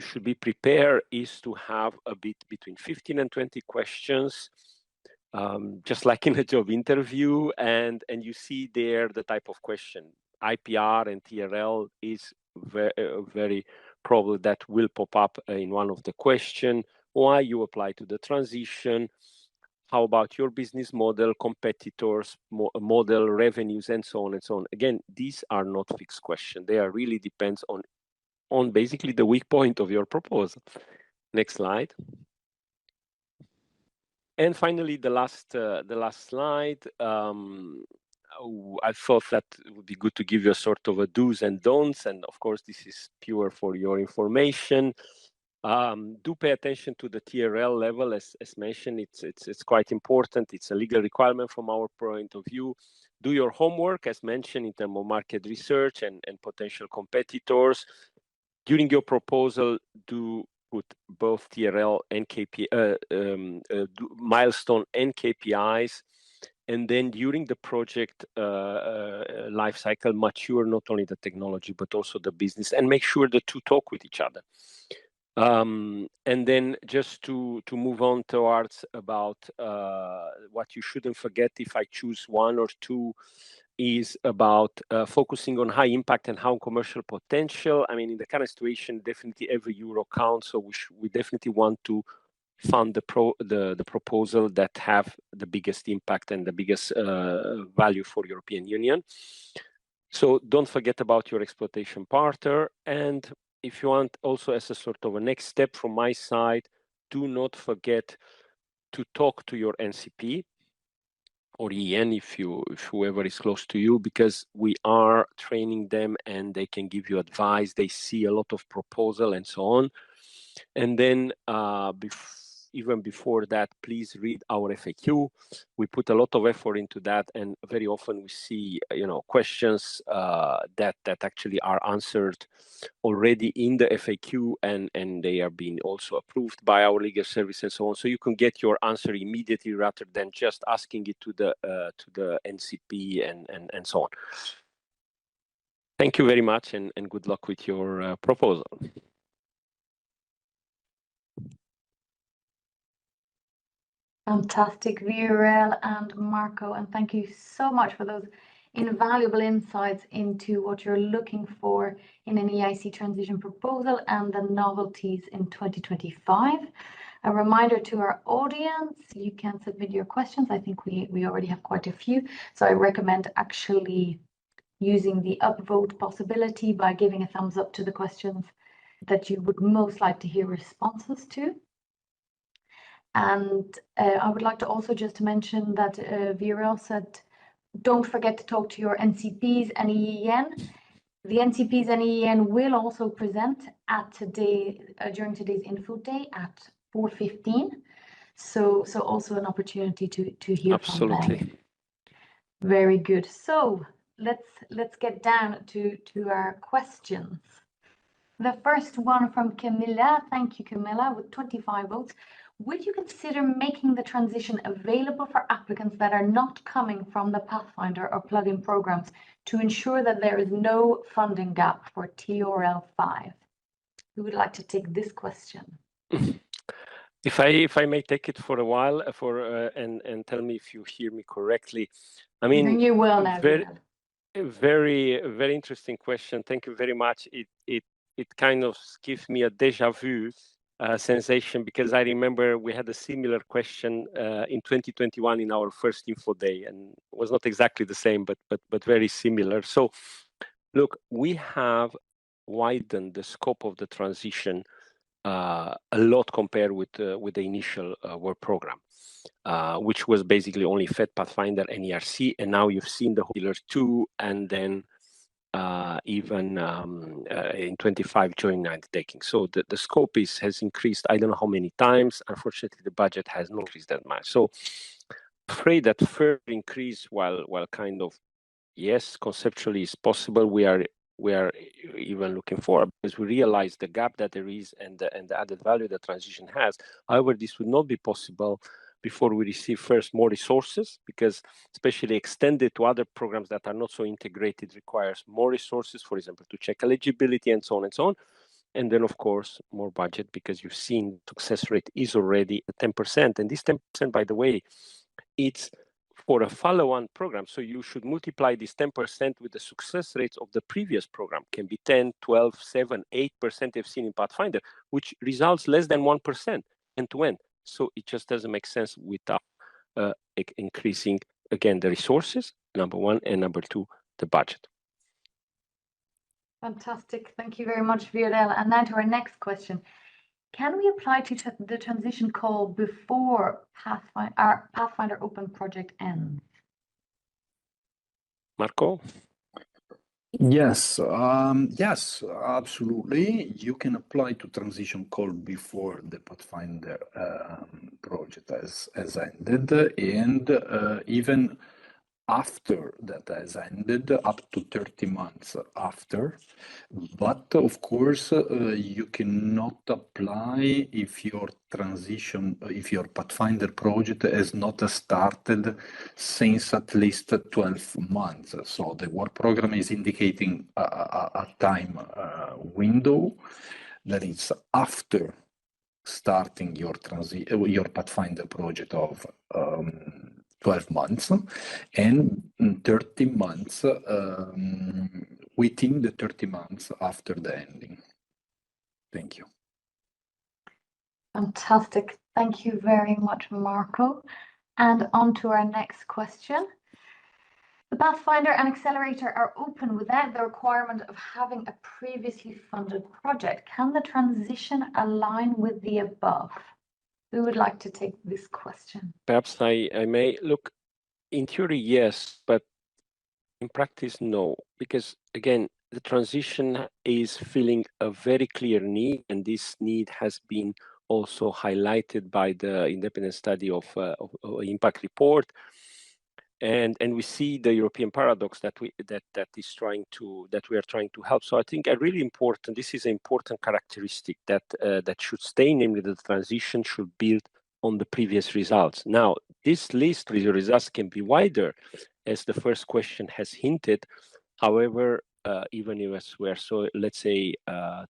should be prepared is to have a bit between 15 and 20 questions, just like in a job interview. And you see there the type of question. IPR and TRL is very probably that will pop up in one of the questions. Why you apply to the transition? How about your business model, competitors, model, revenues, and so on and so on. Again, these are not fixed questions. They are really depends on basically the weak point of your proposal. Next slide. And finally, the last slide. I thought that it would be good to give you a sort of a do's and don'ts, and of course, this is pure for your information. Do pay attention to the TRL level, as mentioned. It's quite important. It's a legal requirement from our point of view. Do your homework, as mentioned, in terms of market research and potential competitors. During your proposal, do put both TRL and milestone and KPIs. And then during the project life cycle, mature not only the technology, but also the business, and make sure the two talk with each other. And then just to move on towards about what you shouldn't forget, if I choose one or two, is about focusing on high impact and high commercial potential. I mean, in the current situation, definitely every euro counts. So we definitely want to fund the proposal that have the biggest impact and the biggest value for European Union. So don't forget about your exploitation partner. And if you want also as a sort of a next step from my side, do not forget to talk to your NCP or EN if whoever is close to you, because we are training them and they can give you advice. They see a lot of proposal and so on. And then even before that, please read our FAQ. We put a lot of effort into that, and very often we see questions that actually are answered already in the FAQ, and they are being also approved by our legal service and so on. So you can get your answer immediately rather than just asking it to the NCP and so on. Thank you very much, and good luck with your proposal. Fantastic, Viorel and Marco, and thank you so much for those invaluable insights into what you're looking for in an EIC transition proposal and the novelties in 2025. A reminder to our audience, you can submit your questions. I think we already have quite a few, so I recommend actually using the upvote possibility by giving a thumbs up to the questions that you would most like to hear responses to. And I would like to also just mention that Viorel said, don't forget to talk to your NCPs and EEN. The NCPs and EEN will also present at during today's info day at 4:15. So also an opportunity to hear from them. Very good. So let's get down to our questions. The first one from Camilla. Thank you, Camilla, with 25 votes. Would you consider making the transition available for applicants that are not coming from the Pathfinder or plugin programs to ensure that there is no funding gap for TRL 5? Who would like to take this question? If I may take it for a while, and tell me if you hear me correctly. I mean, you will now. Very interesting question. Thank you very much. It kind of gives me a deja vu sensation, because I remember we had a similar question in 2021 in our first info day, and it was not exactly the same, but very similar. So look, we have widened the scope of the transition a lot compared with the initial work program, which was basically only FED, Pathfinder, and ERC, and now you've seen the Pillar 2, and then even in 25 joint undertaking. So the scope has increased, I don't know how many times. Unfortunately, the budget has not increased that much. So afraid that further increase, while kind of, yes, conceptually is possible, we are even looking for, because we realize the gap that there is and the added value that transition has. However, this would not be possible before we receive first more resources, because especially extended to other programs that are not so integrated requires more resources, for example, to check eligibility and so on and so on. And then, of course, more budget, because you've seen success rate is already at 10%. And this 10%, by the way, it's for a follow-on program. So you should multiply this 10% with the success rates of the previous program. Can be 10, 12, 7, 8% you've seen in Pathfinder, which results less than 1% end-to-end. So it just doesn't make sense without increasing, again, the resources, number one, and number two, the budget. Fantastic. Thank you very much, Viorel. And now to our next question. Can we apply to the transition call before our Pathfinder Open project ends? Marco? Yes, yes, absolutely. You can apply to transition call before the Pathfinder project has ended, and even after that has ended, up to 30 months after. But of course, you cannot apply if your Pathfinder project has not started since at least 12 months. So the work program is indicating a time window that is after starting your Pathfinder project of 12 months and 30 months within the 30 months after the ending. Thank you. Fantastic. Thank you very much, Marco. And on to our next question. The Pathfinder and Accelerator are open without the requirement of having a previously funded project. Can the transition align with the above? Who would like to take this question? Perhaps I may. Look, in theory, yes, but in practice, no. Because again, the transition is filling a very clear need, and this need has been also highlighted by the independent study of impact report. And we see the European paradox that we are trying to help. So I think this is an important characteristic that should stay, namely the transition should build on the previous results. Now, this list with the results can be wider, as the first question has hinted. However, even if we are let's say,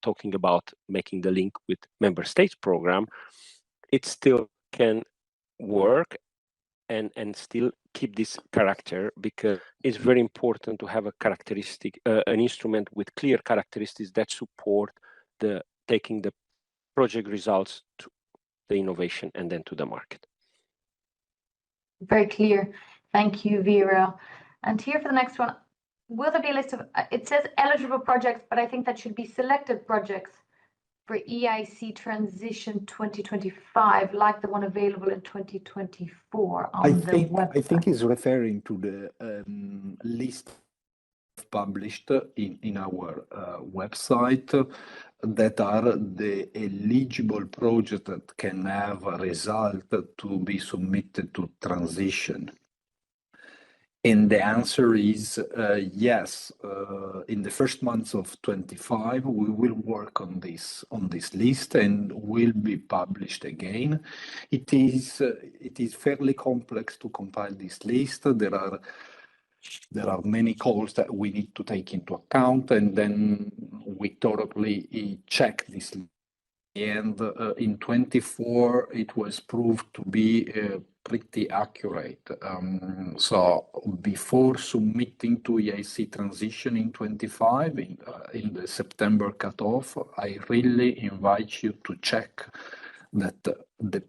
talking about making the link with member states program, it still can work and still keep this character, because it's very important to have a characteristic, an instrument with clear characteristics that support taking the project results to the innovation and then to the market. Very clear. Thank you, Vera. And here for the next one, will there be a list of, it says eligible projects, but I think that should be selected projects for EIC Transition 2025, like the one available in 2024 on the website. I think it's referring to the list published in our website that are the eligible projects that can have a result to be submitted to transition. And the answer is yes. In the first months of 25, we will work on this list and will be published again. It is fairly complex to compile this list. There are many calls that we need to take into account, and then we thoroughly check this list. And in 24, it was proved to be pretty accurate. So before submitting to EIC Transition in 25, in the September cutoff, I really invite you to check that the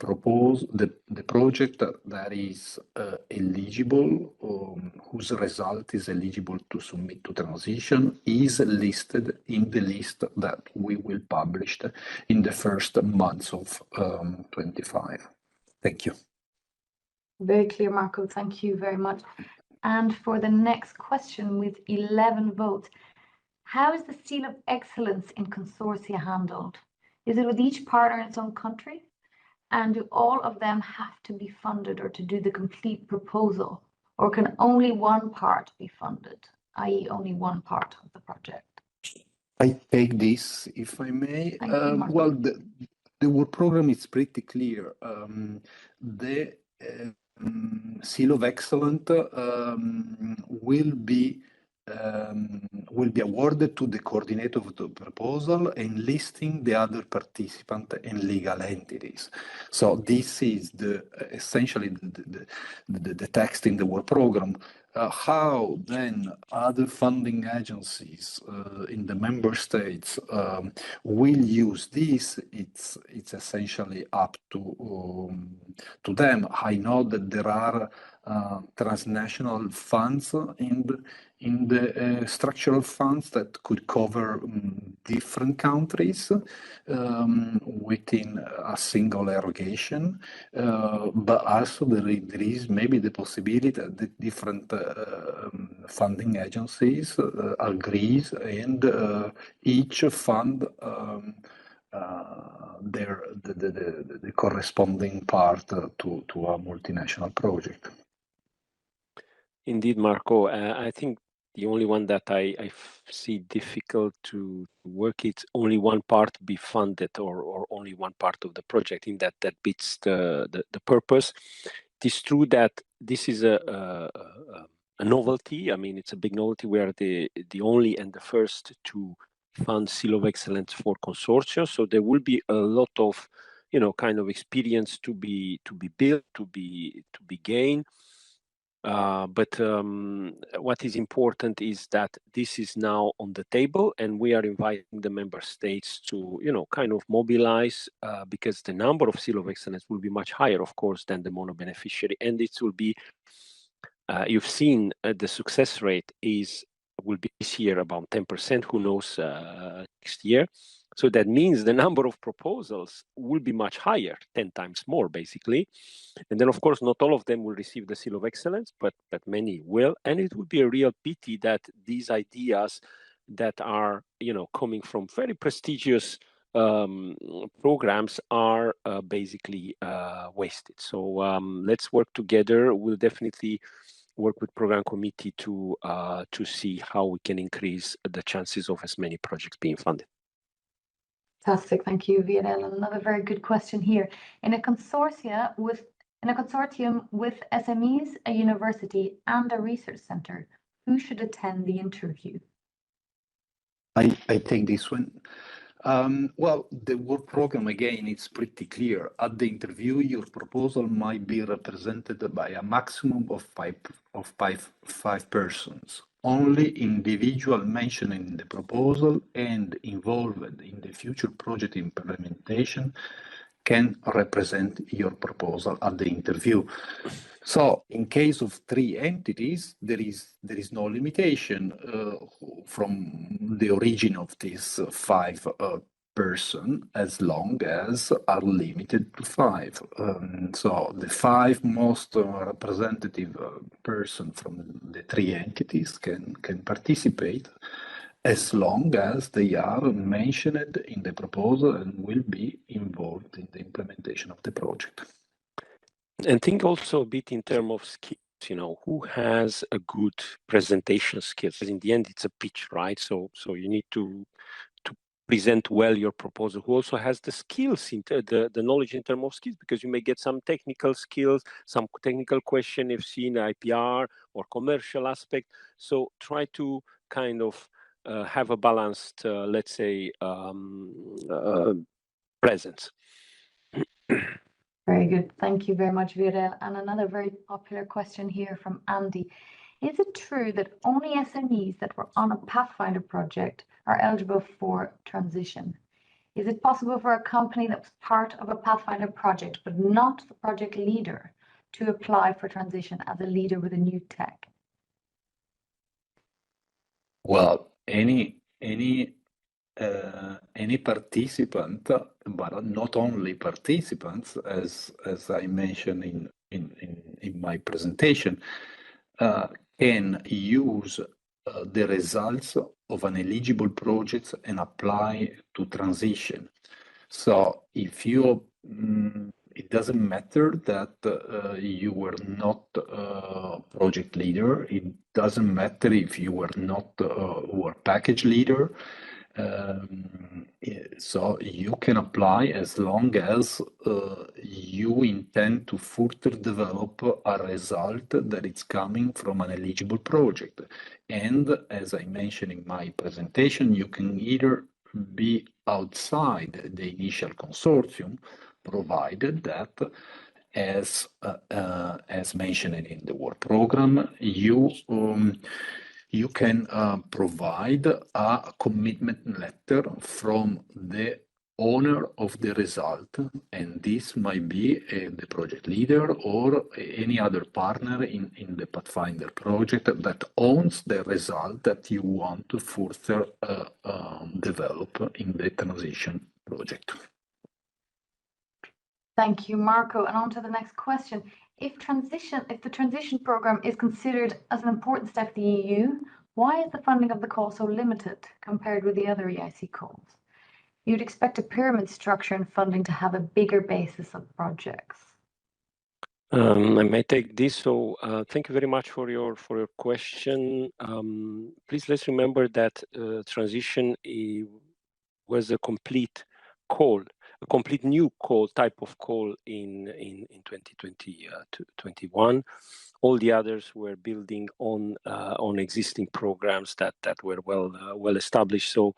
project that is eligible, whose result is eligible to submit to transition, is listed in the list that we will publish in the first months of 25. Thank you. Very clear, Marco. Thank you very much. And for the next question with 11 votes, How is the Seal of Excellence in consortia handled? Is it with each partner in its own country? And do all of them have to be funded or to do the complete proposal? Or can only one part be funded, i.e. only one part of the project? I take this, if I may. Thank you, Marco. Well, the work program is pretty clear. The Seal of Excellence will be awarded to the coordinator of the proposal and listing the other participant and legal entities. So this is essentially the text in the work program. How then other funding agencies in the member states will use this, it's essentially up to them. I know that there are transnational funds in the structural funds that could cover different countries within a single erogation, but also there is maybe the possibility that different funding agencies agrees and each fund the corresponding part to a multinational project. Indeed, Marco. I think the only one that I see difficult to work, it's only one part be funded or only one part of the project. In that beats the purpose. It is true that this is a novelty. I mean, it's a big novelty. We are the only and the first to fund Seal of Excellence for consortia. So there will be a lot of, kind of experience to be built, to be gained. But what is important is that this is now on the table, and we are inviting the member states to, kind of mobilize, because the number of Seal of Excellence will be much higher, of course, than the mono beneficiary, and it will be. You've seen the success rate will be this year about 10%. Who knows next year? So that means the number of proposals will be much higher, 10 times more, basically. And then, of course, not all of them will receive the Seal of Excellence, but many will. And it would be a real pity that these ideas that are, coming from very prestigious programs are basically wasted. So let's work together. We'll definitely work with program committee to see how we can increase the chances of as many projects being funded. Fantastic, thank you, Viorel. Another very good question here. In a consortium with SMEs, a university, and a research center, who should attend the interview? I take this one. Well, the work program, again, it's pretty clear. At the interview, your proposal might be represented by a maximum of five persons. Only individual mentioned in the proposal and involved in the future project implementation can represent your proposal at the interview. So in case of 3 entities, there is no limitation from the origin of these 5 person, as long as are limited to 5. So the 5 most representative person from the 3 entities can participate, as long as they are mentioned in the proposal and will be involved in the implementation of the project. And think also a bit in terms of skills, who has a good presentation skills? In the end, it's a pitch, right? So you need to present well your proposal. Who also has the skills, the knowledge in terms of skills, because you may get some technical skills, some technical question if seen IPR or commercial aspect. So try to kind of have a balanced, let's say, presence. Very good. Thank you very much, Viorel. And another very popular question here from Andy. Is it true that only SMEs that were on a Pathfinder project are eligible for transition? Is it possible for a company that was part of a Pathfinder project but not the project leader to apply for transition as a leader with a new tech? Well, any participant, but not only participants, as I mentioned in my presentation, can use the results of an eligible project and apply to transition. So if you, it doesn't matter that you were not a project leader. It doesn't matter if you were not a package leader. So you can apply as long as you intend to further develop a result that is coming from an eligible project. And as I mentioned in my presentation, you can either be outside the initial consortium, provided that, as mentioned in the work program, you can provide a commitment letter from the owner of the result, and this might be the project leader or any other partner in the Pathfinder project that owns the result that you want to further develop in the transition project. Thank you, Marco. And on to the next question. If the transition program is considered as an important step for the EU, why is the funding of the call so limited compared with the other EIC calls? You'd expect a pyramid structure and funding to have a bigger basis of projects. I may take this. So thank you very much for your question. Please let's remember that transition was a complete call, a complete new call, type of call in 2021. All the others were building on existing programs that were well established. So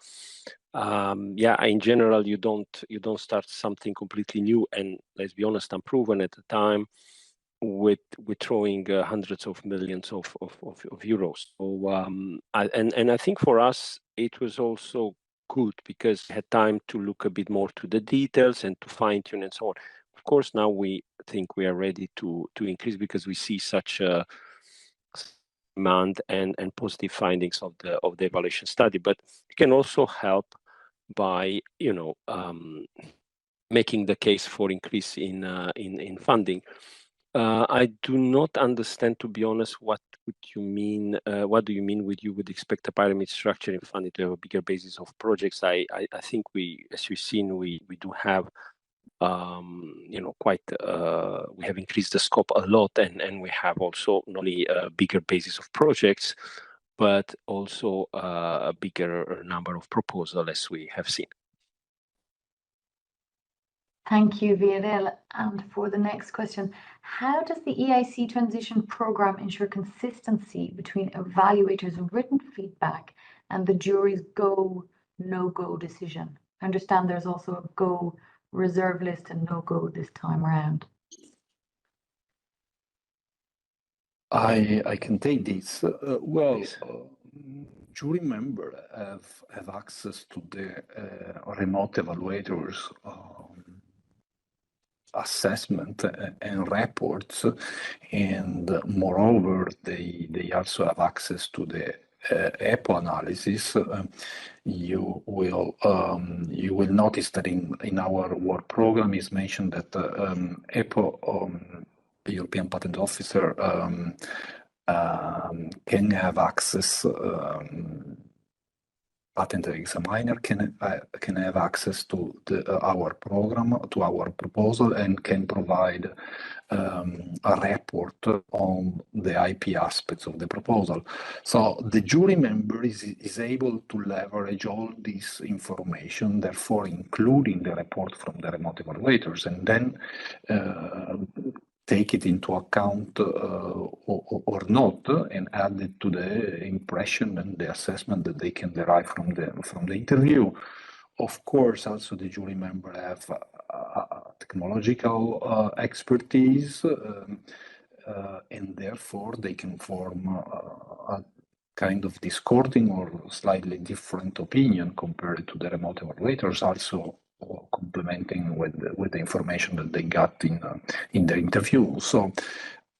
yeah, in general, you don't start something completely new and, let's be honest, unproven at the time with throwing hundreds of millions of euros. So and I think for us it was also good because we had time to look a bit more to the details and to fine tune and so on. Of course, now we think we are ready to increase because we see such a demand and positive findings of the evaluation study. But it can also help by making the case for increase in funding. I do not understand, to be honest, what would you mean? What do you mean with you would expect a pyramid structure in funding to have a bigger basis of projects? I think we, as you've seen, we do have quite we have increased the scope a lot, and we have also not only a bigger basis of projects, but also a bigger number of proposals, as we have seen. Thank you, Viorel. And for the next question, how does the EIC Transition Programme ensure consistency between evaluators' written feedback and the jury's go, no-go decision? I understand there's also a go reserve list and no-go this time around. I can take this. Jury members have access to the remote evaluators assessment and reports, and moreover, they also have access to the EPO analysis. You will notice that in our work program is mentioned that EPO, the European Patent Officer, can have access. Patent examiner can have access to our program, to our proposal, and can provide a report on the IP aspects of the proposal. So the jury member is able to leverage all this information, therefore including the report from the remote evaluators, and then take it into account or not, and add it to the impression and the assessment that they can derive from the interview. Of course, also the jury member have technological expertise, and therefore they can form a kind of discording or slightly different opinion compared to the remote evaluators, also complementing with the information that they got in the interview. So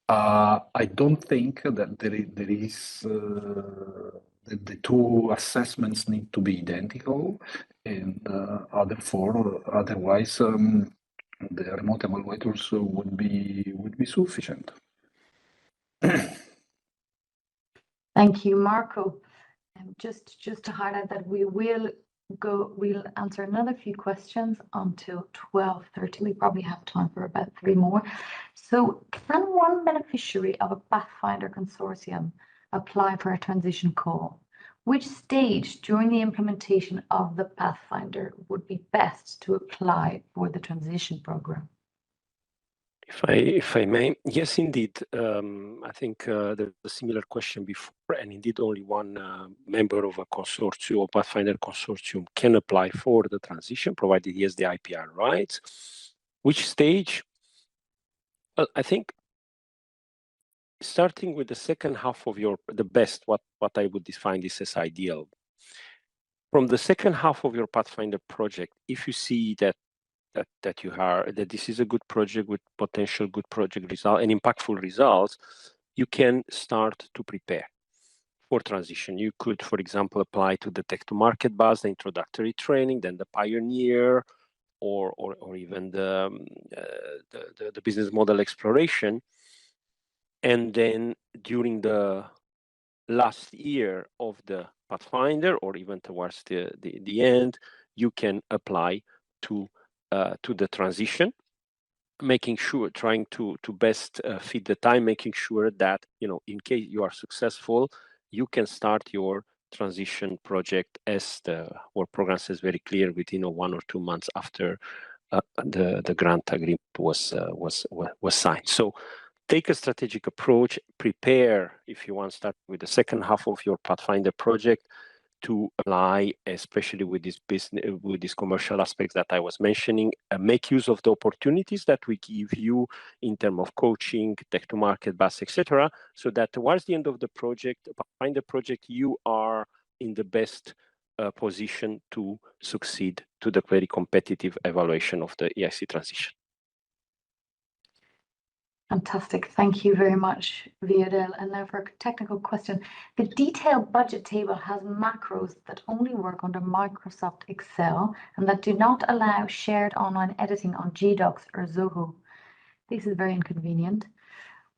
I don't think that there is the two assessments need to be identical, and otherwise the remote evaluators would be sufficient. Thank you, Marco. And just to highlight that we'll answer another few questions until 12:30. We probably have time for about 3 more. So can one beneficiary of a Pathfinder consortium apply for a transition call? Which stage during the implementation of the Pathfinder would be best to apply for the transition program? If I may, yes, indeed. I think there's a similar question before, and indeed only one member of a consortium or Pathfinder consortium can apply for the transition, provided he has the IPR rights. Which stage? Well, I think starting with the second half of the best, what I would define this as ideal. From the second half of your Pathfinder project, if you see that this is a good project with potential good project result and impactful results, you can start to prepare for transition. You could, for example, apply to the Tech to Market bus, the introductory training, then the Pioneer, or even the business model exploration. And then during the last year of the Pathfinder, or even towards the end, you can apply to the transition, making sure, trying to best fit the time, making sure that, in case you are successful, you can start your transition project as the work program says very clear within 1 or 2 months after the grant agreement was signed. So take a strategic approach, prepare, if you want to start with the second half of your Pathfinder project, to apply, especially with this business, with these commercial aspects that I was mentioning, make use of the opportunities that we give you in terms of coaching, tech to market, bus, etc., so that towards the end of the project, Pathfinder project, you are in the best position to succeed to the very competitive evaluation of the EIC transition. Fantastic. Thank you very much, Viadel. And now for a technical question. The detailed budget table has macros that only work under Microsoft Excel and that do not allow shared online editing on GDocs or Zoho. This is very inconvenient.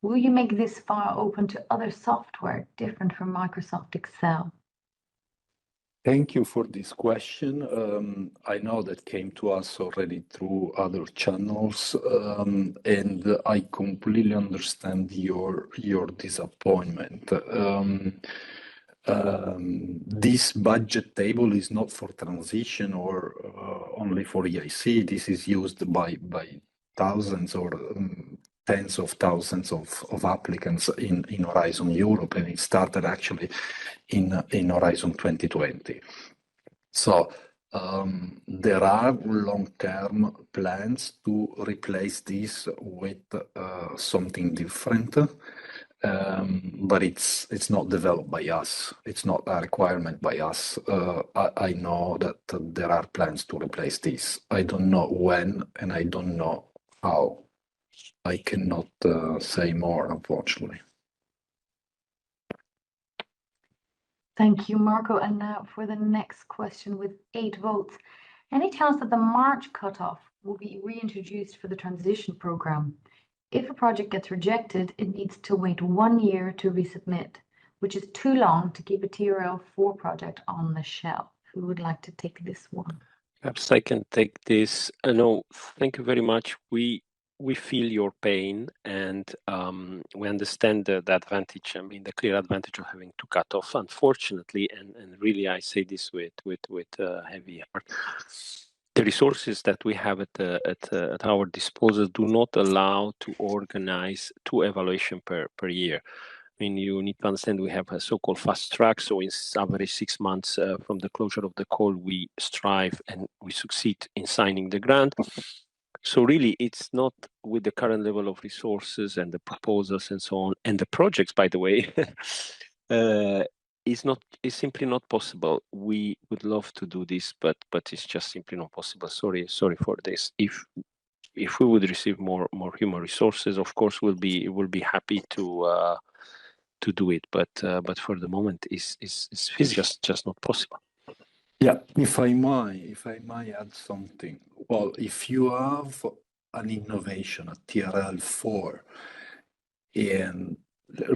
Will you make this file open to other software different from Microsoft Excel? Thank you for this question. I know that came to us already through other channels, and I completely understand your disappointment. This budget table is not for transition or only for EIC. This is used by thousands or tens of thousands of applicants in Horizon Europe, and it started actually in Horizon 2020. So there are long-term plans to replace this with something different, but it's not developed by us. It's not a requirement by us. I know that there are plans to replace this. I don't know when, and I don't know how. I cannot say more, unfortunately. Thank you, Marco. And now for the next question with 8 votes. Any chance that the March cutoff will be reintroduced for the transition program? If a project gets rejected, it needs to wait 1 year to resubmit, which is too long to keep a TRL 4 project on the shelf. Who would like to take this one? Perhaps I can take this. No, thank you very much. We feel your pain, and we understand the advantage. I mean, the clear advantage of having to cut off, unfortunately, and really, I say this with heavy heart. The resources that we have at our disposal do not allow to organize 2 evaluations per year. I mean, you need to understand we have a so-called fast track. So in average 6 months from the closure of the call, we strive and we succeed in signing the grant. So really, it's not with the current level of resources and the proposals and so on, and the projects, by the way, it's simply not possible. We would love to do this, but it's just simply not possible. Sorry for this. If we would receive more human resources, of course, we'll be happy to do it. But for the moment, it's just not possible. Yeah, if I may add something. Well, if you have an innovation, a TRL 4, and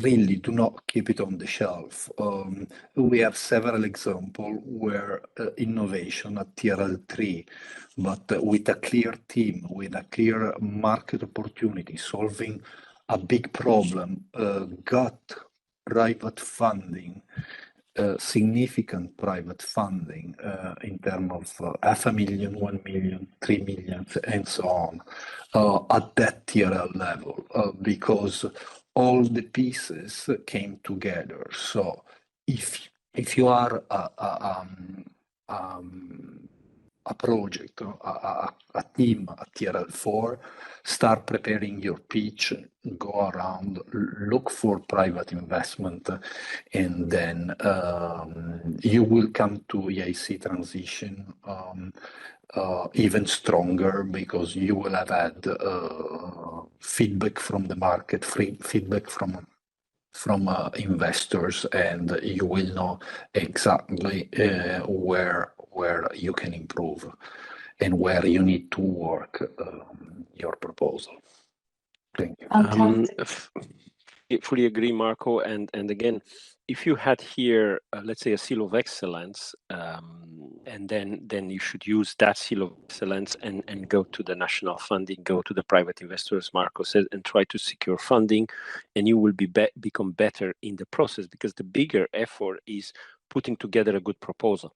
really do not keep it on the shelf. We have several examples where innovation at TRL3, but with a clear team, with a clear market opportunity, solving a big problem, got private funding, significant private funding in terms of 500,000, 1 million, 3 million, and so on, at that TRL level, because all the pieces came together. So if you are a project, a team at TRL4, start preparing your pitch, go around, look for private investment, and then you will come to EIC Transition even stronger, because you will have had feedback from the market, feedback from investors, and you will know exactly where you can improve and where you need to work your proposal. Thank you. Fantastic. Fully agree, Marco. And again, if you had here, let's say, a seal of excellence, and then you should use that seal of excellence and go to the national funding, go to the private investors, Marco said, and try to secure funding, and you will become better in the process, because the bigger effort is putting together a good proposal.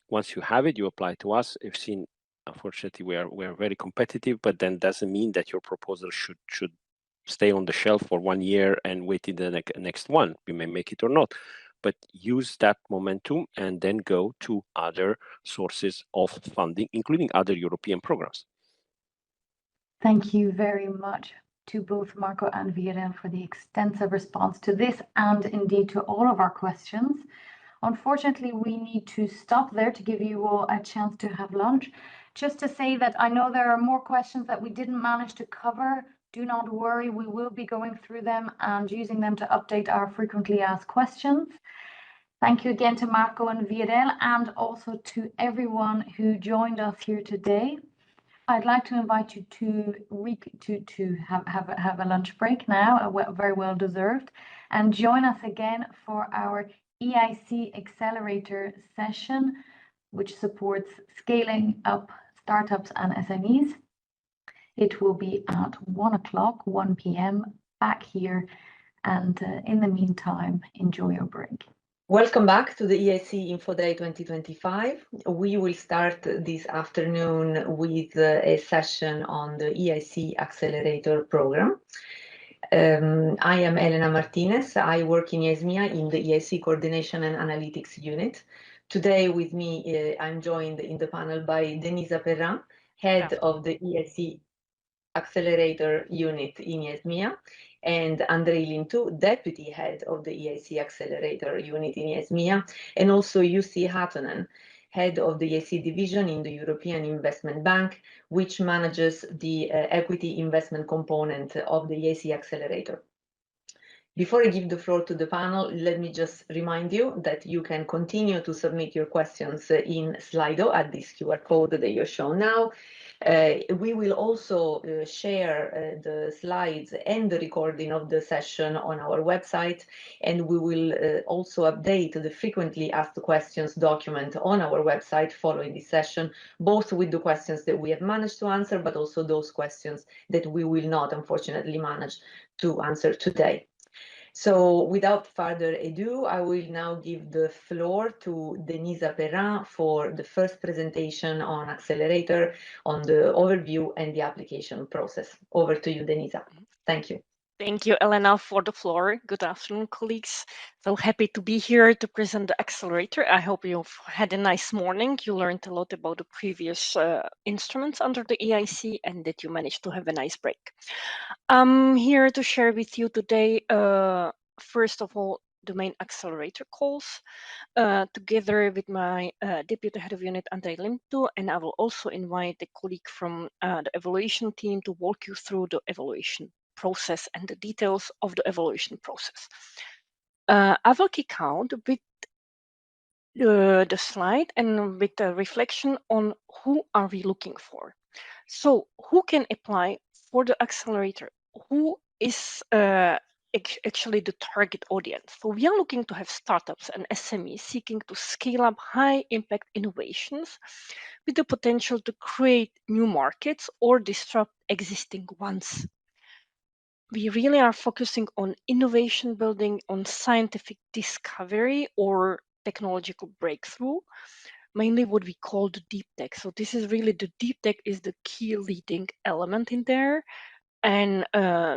Once you have it, you apply to us. I've seen, unfortunately, we are very competitive, but then doesn't mean that your proposal should stay on the shelf for 1 year and wait in the next one. We may make it or not, but use that momentum and then go to other sources of funding, including other European programs. Thank you very much to both Marco and Viren for the extensive response to this, and indeed to all of our questions. Unfortunately, we need to stop there to give you all a chance to have lunch. Just to say that I know there are more questions that we didn't manage to cover. Do not worry, we will be going through them and using them to update our frequently asked questions. Thank you again to Marco and Viren, and also to everyone who joined us here today. I'd like to invite you to have a lunch break now, very well deserved, and join us again for our EIC Accelerator session, which supports scaling up startups and SMEs. It will be at 1 p.m. back here, and in the meantime, enjoy your break. Welcome back to the EIC Info Day 2025. We will start this afternoon with a session on the EIC Accelerator program. I am Elena Martinez. I work in ESMIA in the EIC Coordination and Analytics Unit. Today with me, I'm joined in the panel by Denisa Perrin, Head of the EIC Accelerator Unit in ESMIA, and Andrei Lintu, Deputy Head of the EIC Accelerator Unit in ESMIA, and also Jussi Hatonen, Head of the EIC Division in the European Investment Bank, which manages the equity investment component of the EIC Accelerator. Before I give the floor to the panel, let me just remind you that you can continue to submit your questions in Slido at this QR code that you're shown now. We will also share the slides and the recording of the session on our website, and we will also update the frequently asked questions document on our website following this session, both with the questions that we have managed to answer, but also those questions that we will not, unfortunately, manage to answer today. So without further ado, I will now give the floor to Denisa Perrin for the first presentation on Accelerator, on the overview and the application process. Over to you, Denisa. Thank you. Thank you, Elena, for the floor. Good afternoon, colleagues. So happy to be here to present the Accelerator. I hope you've had a nice morning. You learned a lot about the previous instruments under the EIC, and that you managed to have a nice break. I'm here to share with you today, first of all, the main Accelerator calls, together with my Deputy Head of Unit, Andrei Lintu, and I will also invite a colleague from the evaluation team to walk you through the evaluation process and the details of the evaluation process. I will kick out with the slide and with the reflection on who are we looking for. So who can apply for the Accelerator? Who is actually the target audience. So we are looking to have startups and SMEs seeking to scale up high impact innovations with the potential to create new markets or disrupt existing ones. We really are focusing on innovation building, on scientific discovery or technological breakthrough, mainly what we call the deep tech. So this is really the deep tech is the key leading element in there. And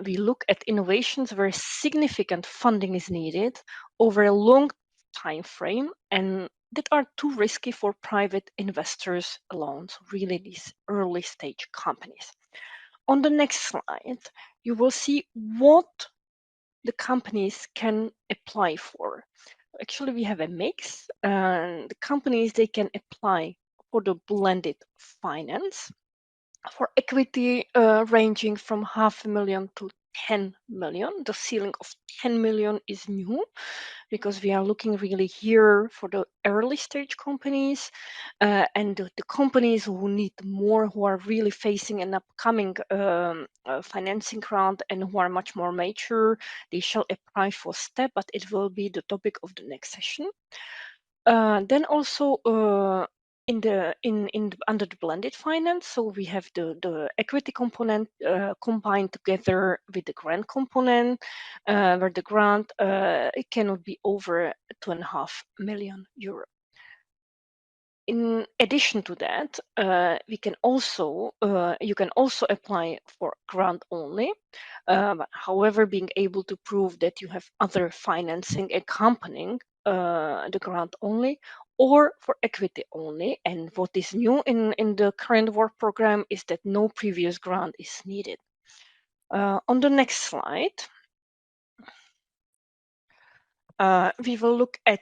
we look at innovations where significant funding is needed over a long time frame and that are too risky for private investors alone. So really these early stage companies. On the next slide, you will see what the companies can apply for. Actually, we have a mix, and the companies, they can apply for the blended finance for equity ranging from 500,000 to 10 million. The ceiling of 10 million is new because we are looking really here for the early stage companies and the companies who need more, who are really facing an upcoming financing round and who are much more mature. They shall apply for STEP, but it will be the topic of the next session. Then also under the blended finance, so we have the equity component combined together with the grant component, where the grant it cannot be over 2.5 million euro. In addition to that, you can also apply for grant only. However, being able to prove that you have other financing accompanying the grant only, or for equity only. And what is new in the current work program is that no previous grant is needed. On the next slide, we will look at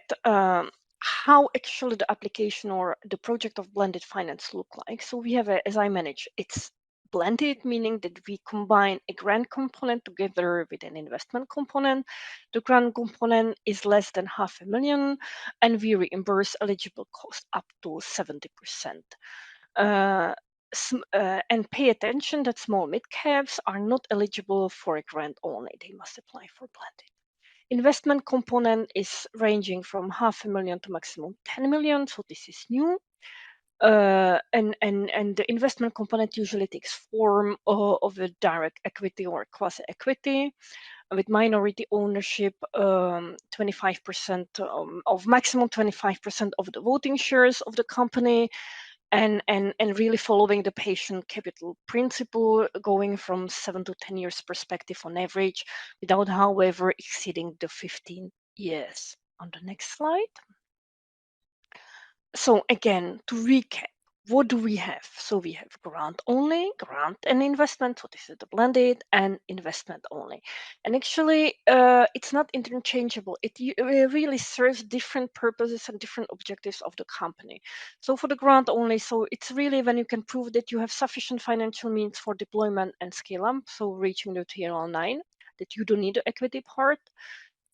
how actually the application or the project of blended finance look like. So we have, as I manage, it's blended, meaning that we combine a grant component together with an investment component. The grant component is less than 500,000, and we reimburse eligible cost up to 70%. And pay attention that small mid-caps are not eligible for a grant only. They must apply for blended. Investment component is ranging from 500,000 to maximum 10 million, so this is new. And the investment component usually takes form of a direct equity or quasi-equity with minority ownership, 25% of maximum 25% of the voting shares of the company, and really following the patient capital principle, going from 7 to 10 years perspective on average, without, however, exceeding the 15 years. On the next slide. So again, to recap, what do we have? So we have grant only, grant and investment. So this is the blended, and investment only. And actually, it's not interchangeable. It really serves different purposes and different objectives of the company. So for the grant only, so it's really when you can prove that you have sufficient financial means for deployment and scale up, so reaching the TRL 9, that you don't need the equity part.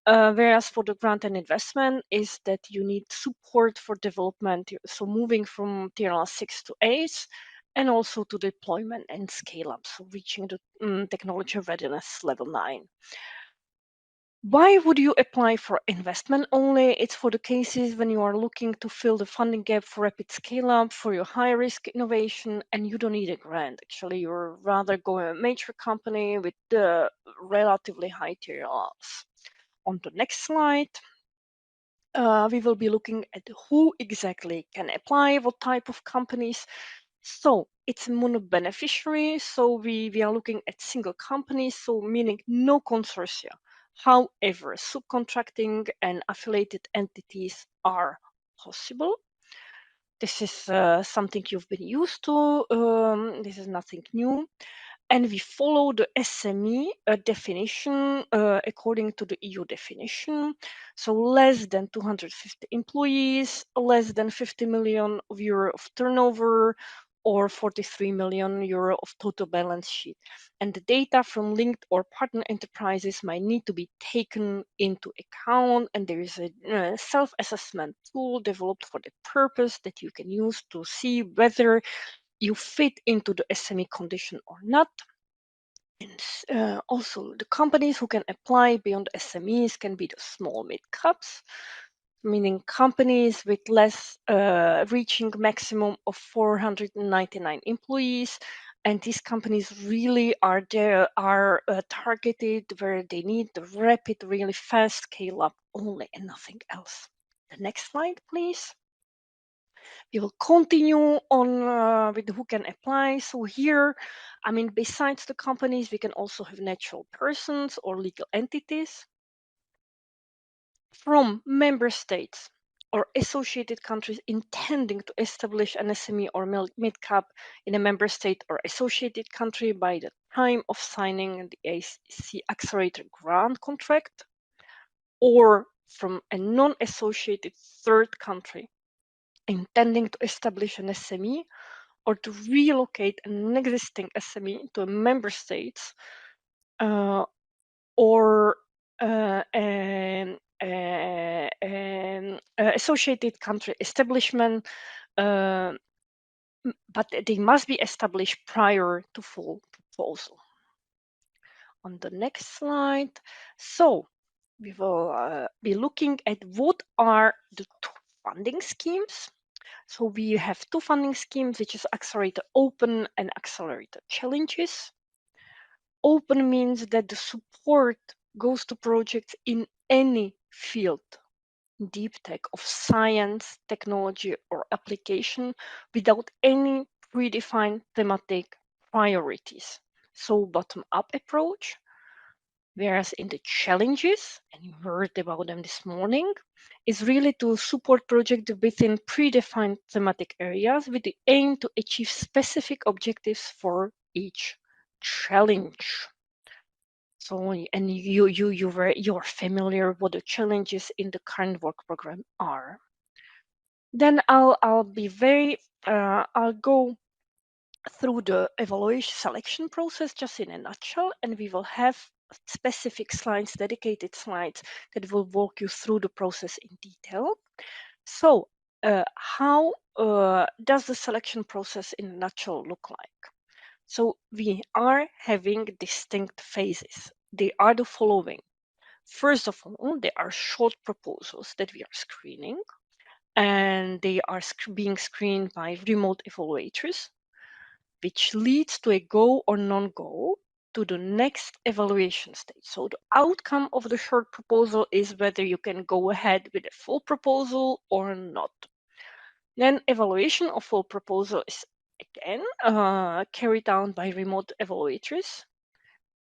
Whereas for the grant and investment is that you need support for development, so moving from TRL 6 to 8, and also to deployment and scale up, so reaching the technology readiness level 9. Why would you apply for investment only? It's for the cases when you are looking to fill the funding gap for rapid scale up, for your high risk innovation, and you don't need a grant. Actually, you're rather going a major company with the relatively high TRLs. On the next slide, we will be looking at who exactly can apply, what type of companies. So it's mono-beneficiary. So we are looking at single companies, so meaning no consortia. However, subcontracting and affiliated entities are possible. This is something you've been used to. This is nothing new. And we follow the SME definition according to the EU definition. So less than 250 employees, less than 50 million euro of turnover, or 43 million euro of total balance sheet. And the data from linked or partner enterprises might need to be taken into account. And there is a self-assessment tool developed for the purpose that you can use to see whether you fit into the SME condition or not. And also, the companies who can apply beyond SMEs can be the small mid-caps, meaning companies with less reaching maximum of 499 employees. And these companies really are targeted where they need the rapid, really fast scale up only and nothing else. The next slide, please. We will continue on with who can apply. So here, I mean, besides the companies, we can also have natural persons or legal entities from member states or associated countries intending to establish an SME or mid-cap in a member state or associated country by the time of signing the EIC Accelerator grant contract, or from a non-associated third country intending to establish an SME or to relocate an existing SME to a member state or an associated country establishment, but they must be established prior to full proposal. On the next slide, so we will be looking at what are the two funding schemes. So we have two funding schemes, which is Accelerator Open and Accelerator Challenges. Open means that the support goes to projects in any field, deep tech of science, technology, or application without any predefined thematic priorities. So bottom-up approach. Whereas in the challenges, and you heard about them this morning, is really to support projects within predefined thematic areas with the aim to achieve specific objectives for each challenge. So, and you're familiar what the challenges in the current work program are. Then I'll go through the evaluation selection process just in a nutshell, and we will have specific slides, dedicated slides that will walk you through the process in detail. So how does the selection process in a nutshell look like? So we are having distinct phases. They are the following. First of all, there are short proposals that we are screening, and they are being screened by remote evaluators, which leads to a go or non-go to the next evaluation stage. So the outcome of the short proposal is whether you can go ahead with a full proposal or not. Then evaluation of full proposal is again carried out by remote evaluators.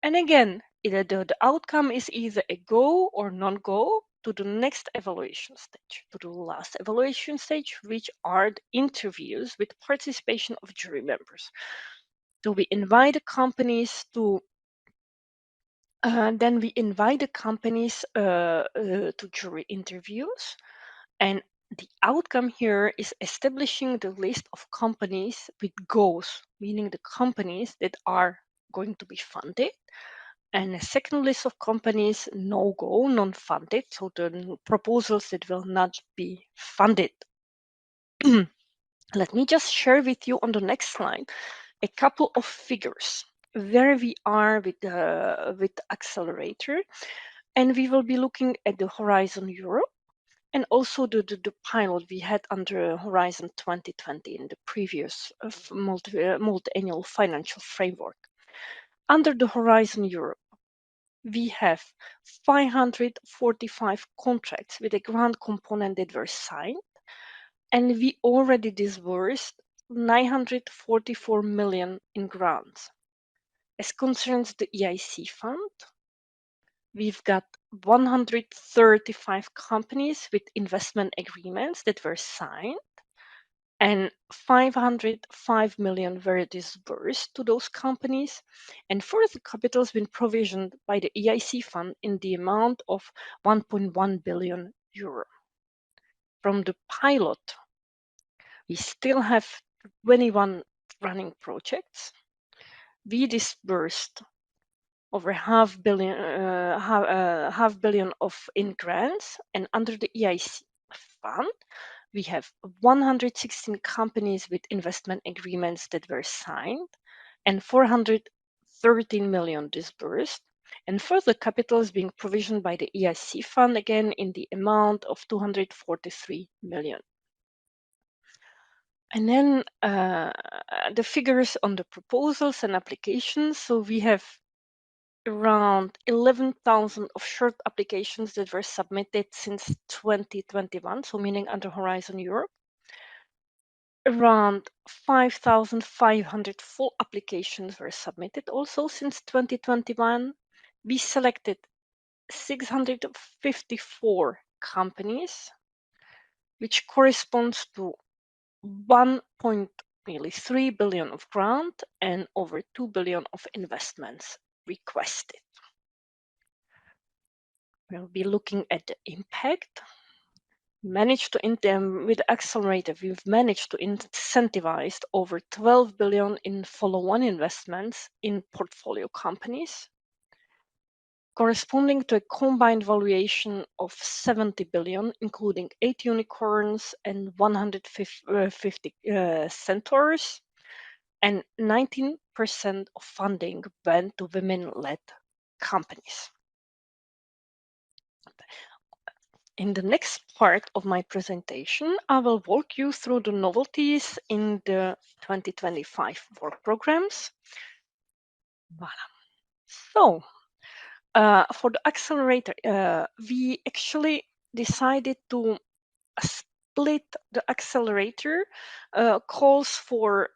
And again, the outcome is either a go or non-go to the next evaluation stage, to the last evaluation stage, which are the interviews with participation of jury members. So we invite the companies to to jury interviews, and the outcome here is establishing the list of companies with goals, meaning the companies that are going to be funded, and a second list of companies no go, non-funded, so the proposals that will not be funded. Let me just share with you on the next slide a couple of figures where we are with Accelerator, and we will be looking at the Horizon Europe and also the pilot we had under Horizon 2020 in the previous multi-annual financial framework. Under the Horizon Europe, we have 545 contracts with a grant component that were signed, and we already disbursed 944 million in grants. As concerns the EIC fund, we've got 135 companies with investment agreements that were signed, and 505 million were disbursed to those companies, and further capital has been provisioned by the EIC fund in the amount of 1.1 billion euro. From the pilot, we still have 21 running projects. We disbursed over half billion in grants, and under the EIC fund, we have 116 companies with investment agreements that were signed, and 13 million disbursed, and further capital is being provisioned by the EIC fund again in the amount of 243 million. And then the figures on the proposals and applications. So we have around 11,000 of short applications that were submitted since 2021, so meaning under Horizon Europe. Around 5,500 full applications were submitted also since 2021. We selected 654 companies, which corresponds to 1.3 billion of grant and over 2 billion of investments requested. We'll be looking at the impact. With Accelerator, we've managed to incentivize over 12 billion in follow-on investments in portfolio companies, corresponding to a combined valuation of 70 billion, including 8 unicorns and 150 centaurs, and 19% of funding went to women-led companies. In the next part of my presentation, I will walk you through the novelties in the 2025 work programs. Voilà. So, for the Accelerator, we actually decided to split the Accelerator calls for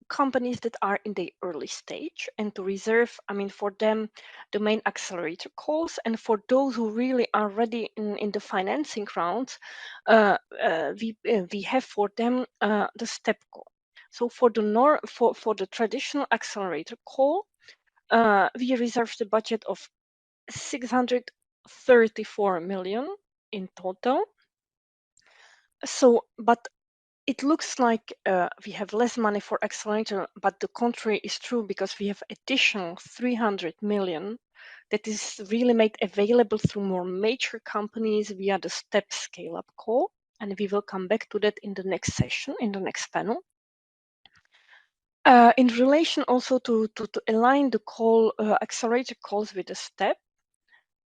companies that are in the early stage, and to reserve, for them, the main Accelerator calls, and for those who really are ready in the financing rounds, we have for them the STEP call. So for the traditional Accelerator call, we reserved a budget of 634 million in total. So, but it looks like we have less money for Accelerator, but the contrary is true, because we have additional 300 million that is really made available through more major companies via the STEP scale-up call. And we will come back to that in the next session, in the next panel. In relation also to align the call Accelerator calls with the STEP,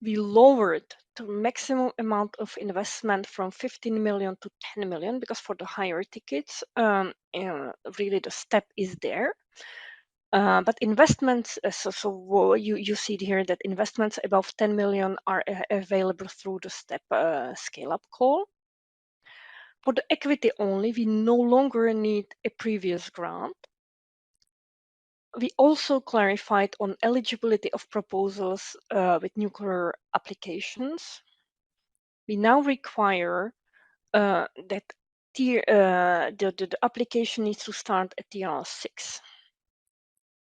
we lowered the maximum amount of investment from 15 million to 10 million, because for the higher tickets, really the STEP is there. But investments, so you see here that investments above 10 million are available through the STEP scale-up call. For the equity only, we no longer need a previous grant. We also clarified on eligibility of proposals with nuclear applications. We now require that the application needs to start at TRL 6.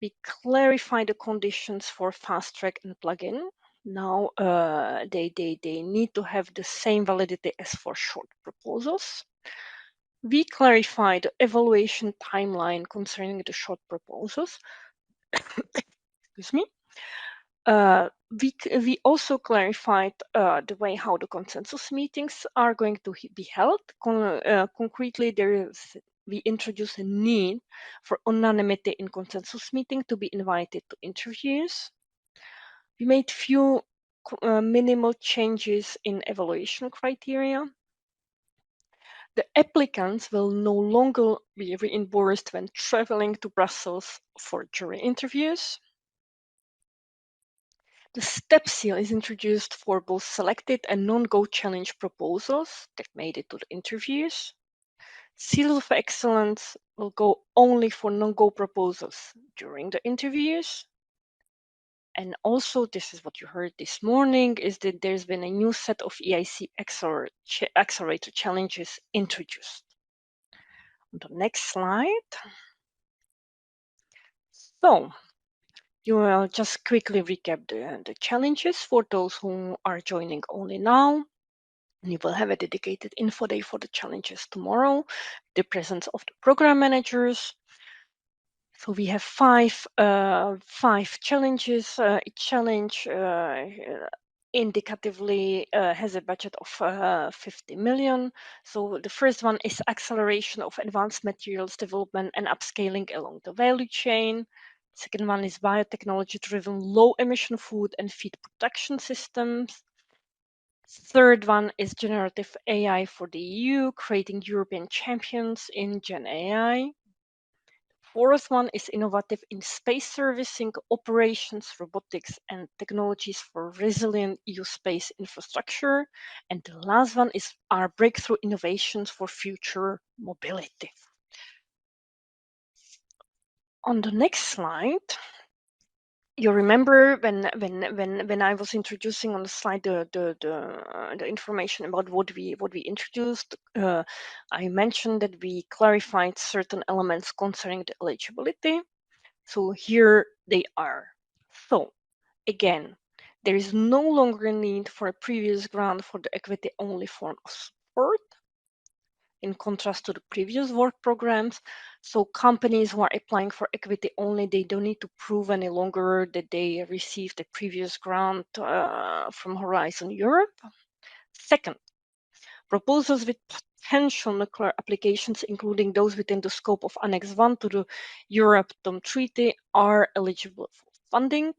We clarify the conditions for fast track and plug-in. Now they need to have the same validity as for short proposals. We clarify the evaluation timeline concerning the short proposals. Excuse me. We also clarified the way how the consensus meetings are going to be held. Concretely, we introduce a need for anonymity in consensus meeting to be invited to interviews. We made few minimal changes in evaluation criteria. The applicants will no longer be reimbursed when traveling to Brussels for jury interviews. The STEP seal is introduced for both selected and non-go challenge proposals that made it to the interviews. Seal of excellence will go only for non-go proposals during the interviews. And also, this is what you heard this morning, is that there's been a new set of EIC Accelerator challenges introduced. On the next slide. So, you will just quickly recap the challenges for those who are joining only now. You will have a dedicated info day for the challenges tomorrow, the presence of the program managers. So we have five challenges. Each challenge indicatively has a budget of 50 million. So the first one is acceleration of advanced materials development and upscaling along the value chain. Second one is biotechnology-driven low-emission food and feed production systems. Third one is generative AI for the EU, creating European champions in Gen AI. Fourth one is innovative in space servicing, operations, robotics, and technologies for resilient EU space infrastructure. And the last one is our breakthrough innovations for future mobility. On the next slide, you remember when I was introducing on the slide the information about what we introduced, I mentioned that we clarified certain elements concerning the eligibility. So here they are. So again, there is no longer a need for a previous grant for the equity-only form of support, in contrast to the previous work programs. So companies who are applying for equity only, they don't need to prove any longer that they received a previous grant from Horizon Europe. Second, proposals with potential nuclear applications, including those within the scope of Annex 1 to the Euratom Treaty, are eligible for funding.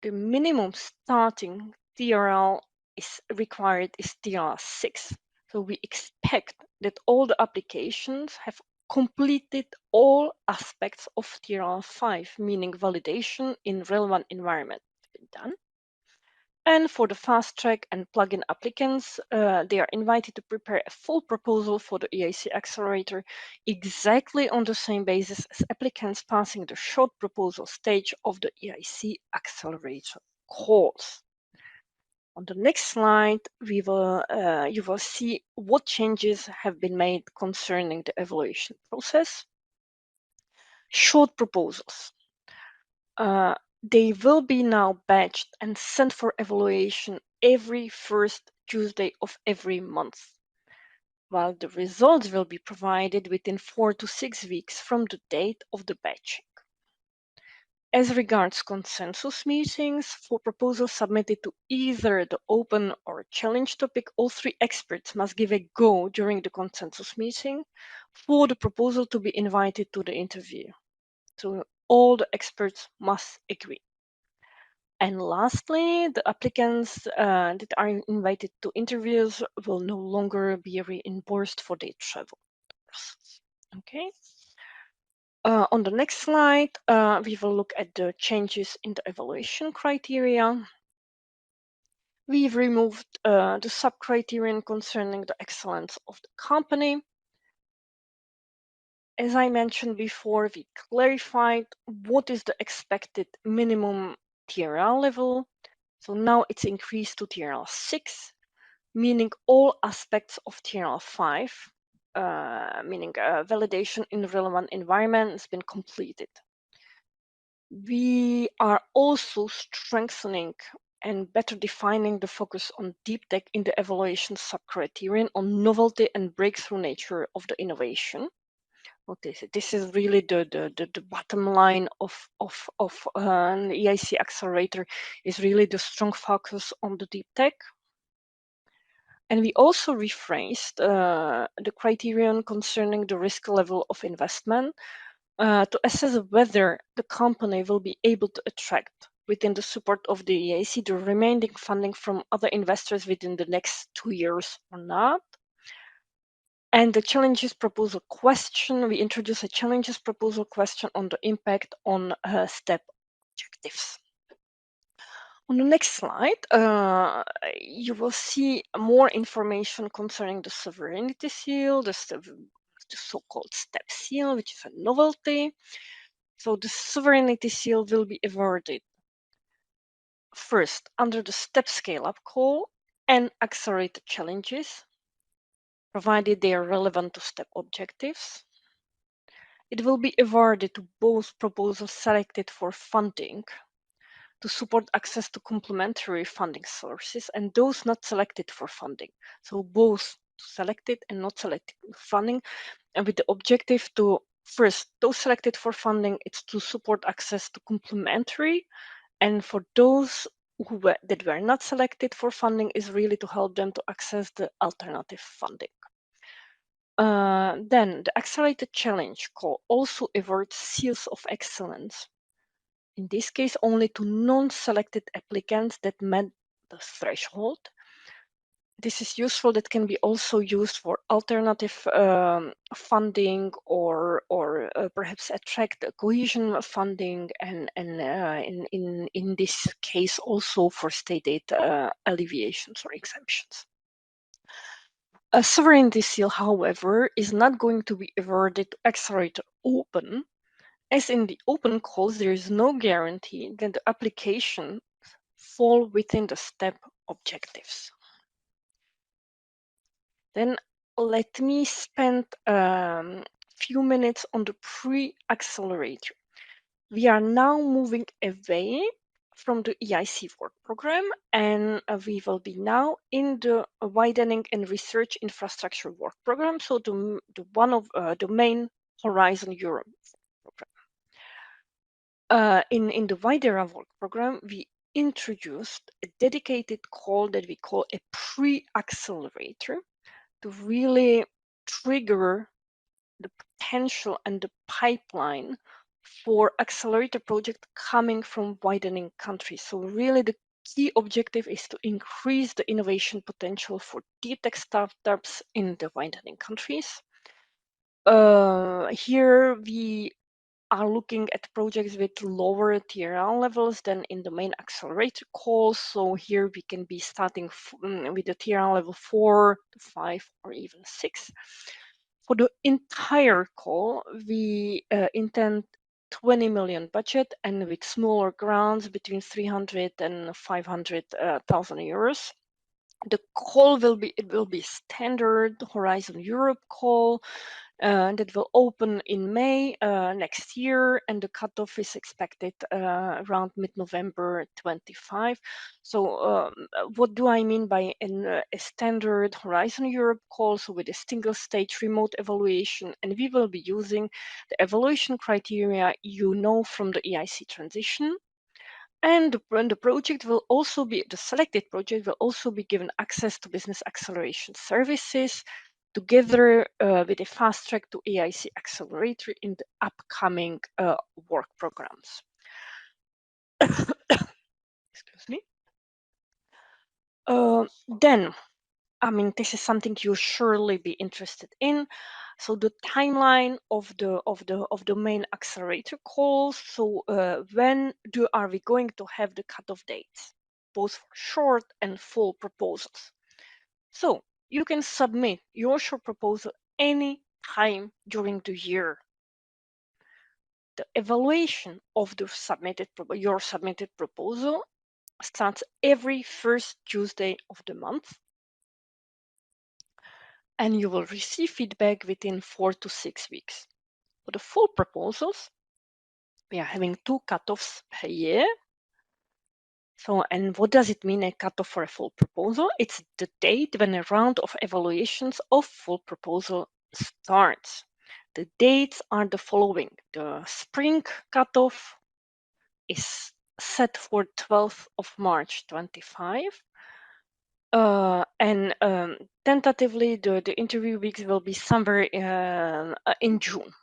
The minimum starting TRL is required is TRL 6. So we expect that all the applications have completed all aspects of TRL 5, meaning validation in relevant environment has been done. And for the fast track and plug-in applicants, they are invited to prepare a full proposal for the EIC Accelerator exactly on the same basis as applicants passing the short proposal stage of the EIC Accelerator course. On the next slide, you will see what changes have been made concerning the evaluation process. Short proposals. They will be now batched and sent for evaluation every first Tuesday of every month, while the results will be provided within 4 to 6 weeks from the date of the batching. As regards consensus meetings, for proposals submitted to either the open or challenge topic, all 3 experts must give a go during the consensus meeting for the proposal to be invited to the interview. So all the experts must agree. And lastly, the applicants that are invited to interviews will no longer be reimbursed for their travel. Okay. On the next slide, we will look at the changes in the evaluation criteria. We've removed the sub-criterion concerning the excellence of the company. As I mentioned before, we clarified what is the expected minimum TRL level. So now it's increased to TRL 6, meaning all aspects of TRL 5, meaning validation in relevant environment has been completed. We are also strengthening and better defining the focus on deep tech in the evaluation sub-criterion on novelty and breakthrough nature of the innovation. This is really the bottom line of the EIC Accelerator, is really the strong focus on the deep tech. And we also rephrased the criterion concerning the risk level of investment to assess whether the company will be able to attract within the support of the EIC the remaining funding from other investors within the next 2 years or not. And the challenges proposal question, we introduce a challenges proposal question on the impact on STEP objectives. On the next slide, you will see more information concerning the sovereignty seal, the so-called STEP seal, which is a novelty. So the sovereignty seal will be awarded first under the STEP scale-up call and accelerated challenges, provided they are relevant to STEP objectives. It will be awarded to both proposals selected for funding to support access to complementary funding sources and those not selected for funding. So both selected and not selected funding, and with the objective to first, those selected for funding, it's to support access to complementary, and for those that were not selected for funding is really to help them to access the alternative funding. Then the Accelerated Challenge call also awards seals of excellence. In this case, only to non-selected applicants that met the threshold. This is useful. That can be also used for alternative funding or perhaps attract cohesion funding, and in this case also for state aid alleviations or exemptions. A sovereignty seal, however, is not going to be awarded to Accelerator Open. As in the open calls, there is no guarantee that the applications fall within the STEP objectives. Then let me spend a few minutes on the pre-accelerator. We are now moving away from the EIC work program, and we will be now in the widening and research infrastructure work program, so the one of the main Horizon Europe program. In the wider work program, we introduced a dedicated call that we call a pre-accelerator to really trigger the potential and the pipeline for accelerator project coming from widening countries. So really the key objective is to increase the innovation potential for deep tech startups in the widening countries. Here we are looking at projects with lower TRL levels than in the main accelerator calls. So here we can be starting with the TRL level 4 to 5 or even 6. For the entire call, we intend 20 million budget, and with smaller grants between 300 and 500,000 euros. The call will be standard Horizon Europe call that will open in May next year, and the cutoff is expected around mid-November 25. So what do I mean by a standard Horizon Europe call? So with a single stage remote evaluation, and we will be using the evaluation criteria you know from the EIC Transition. And the project will also be, the selected project will also be given access to business acceleration services together with a fast track to EIC Accelerator in the upcoming work programs. Excuse me. Then, I mean, this is something you'll surely be interested in. So the timeline of the main accelerator calls. So when are we going to have the cutoff dates, both for short and full proposals? So you can submit your short proposal any time during the year. The evaluation of the your submitted proposal starts every first Tuesday of the month, and you will receive feedback within 4 to 6 weeks. For the full proposals, we are having 2 cutoffs per year. So, and what does it mean, a cutoff for a full proposal? It's the date when a round of evaluations of full proposal starts. The dates are the following. The spring cutoff is set for 12th of March 25. And tentatively, the interview weeks will be somewhere in June,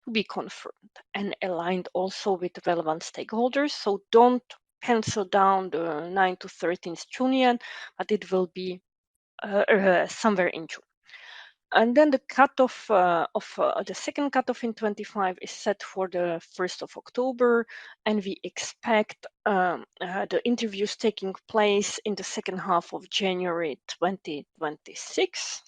to be confirmed and aligned also with relevant stakeholders. So don't pencil down the 9 to 13th June yet, but it will be somewhere in June. And then the cutoff the second cutoff in 25 is set for the 1st of October, and we expect the interviews taking place in the second half of January 2026.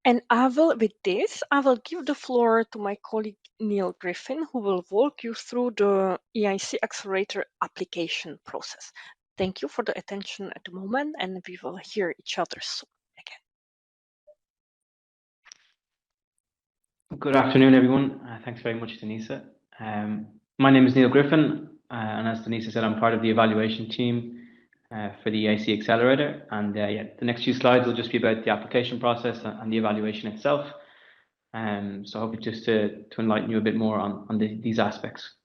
And I will give the floor to my colleague Neil Griffin, who will walk you through the EIC Accelerator application process. Thank you for the attention at the moment, and we will hear each other soon again. Good afternoon, everyone. Thanks very much, Denisa. My name is Neil Griffin, and as Denisa said, I'm part of the evaluation team for the EIC Accelerator. And yeah, the next few slides will just be about the application process and the evaluation itself. So hopefully just to enlighten you a bit more on these aspects.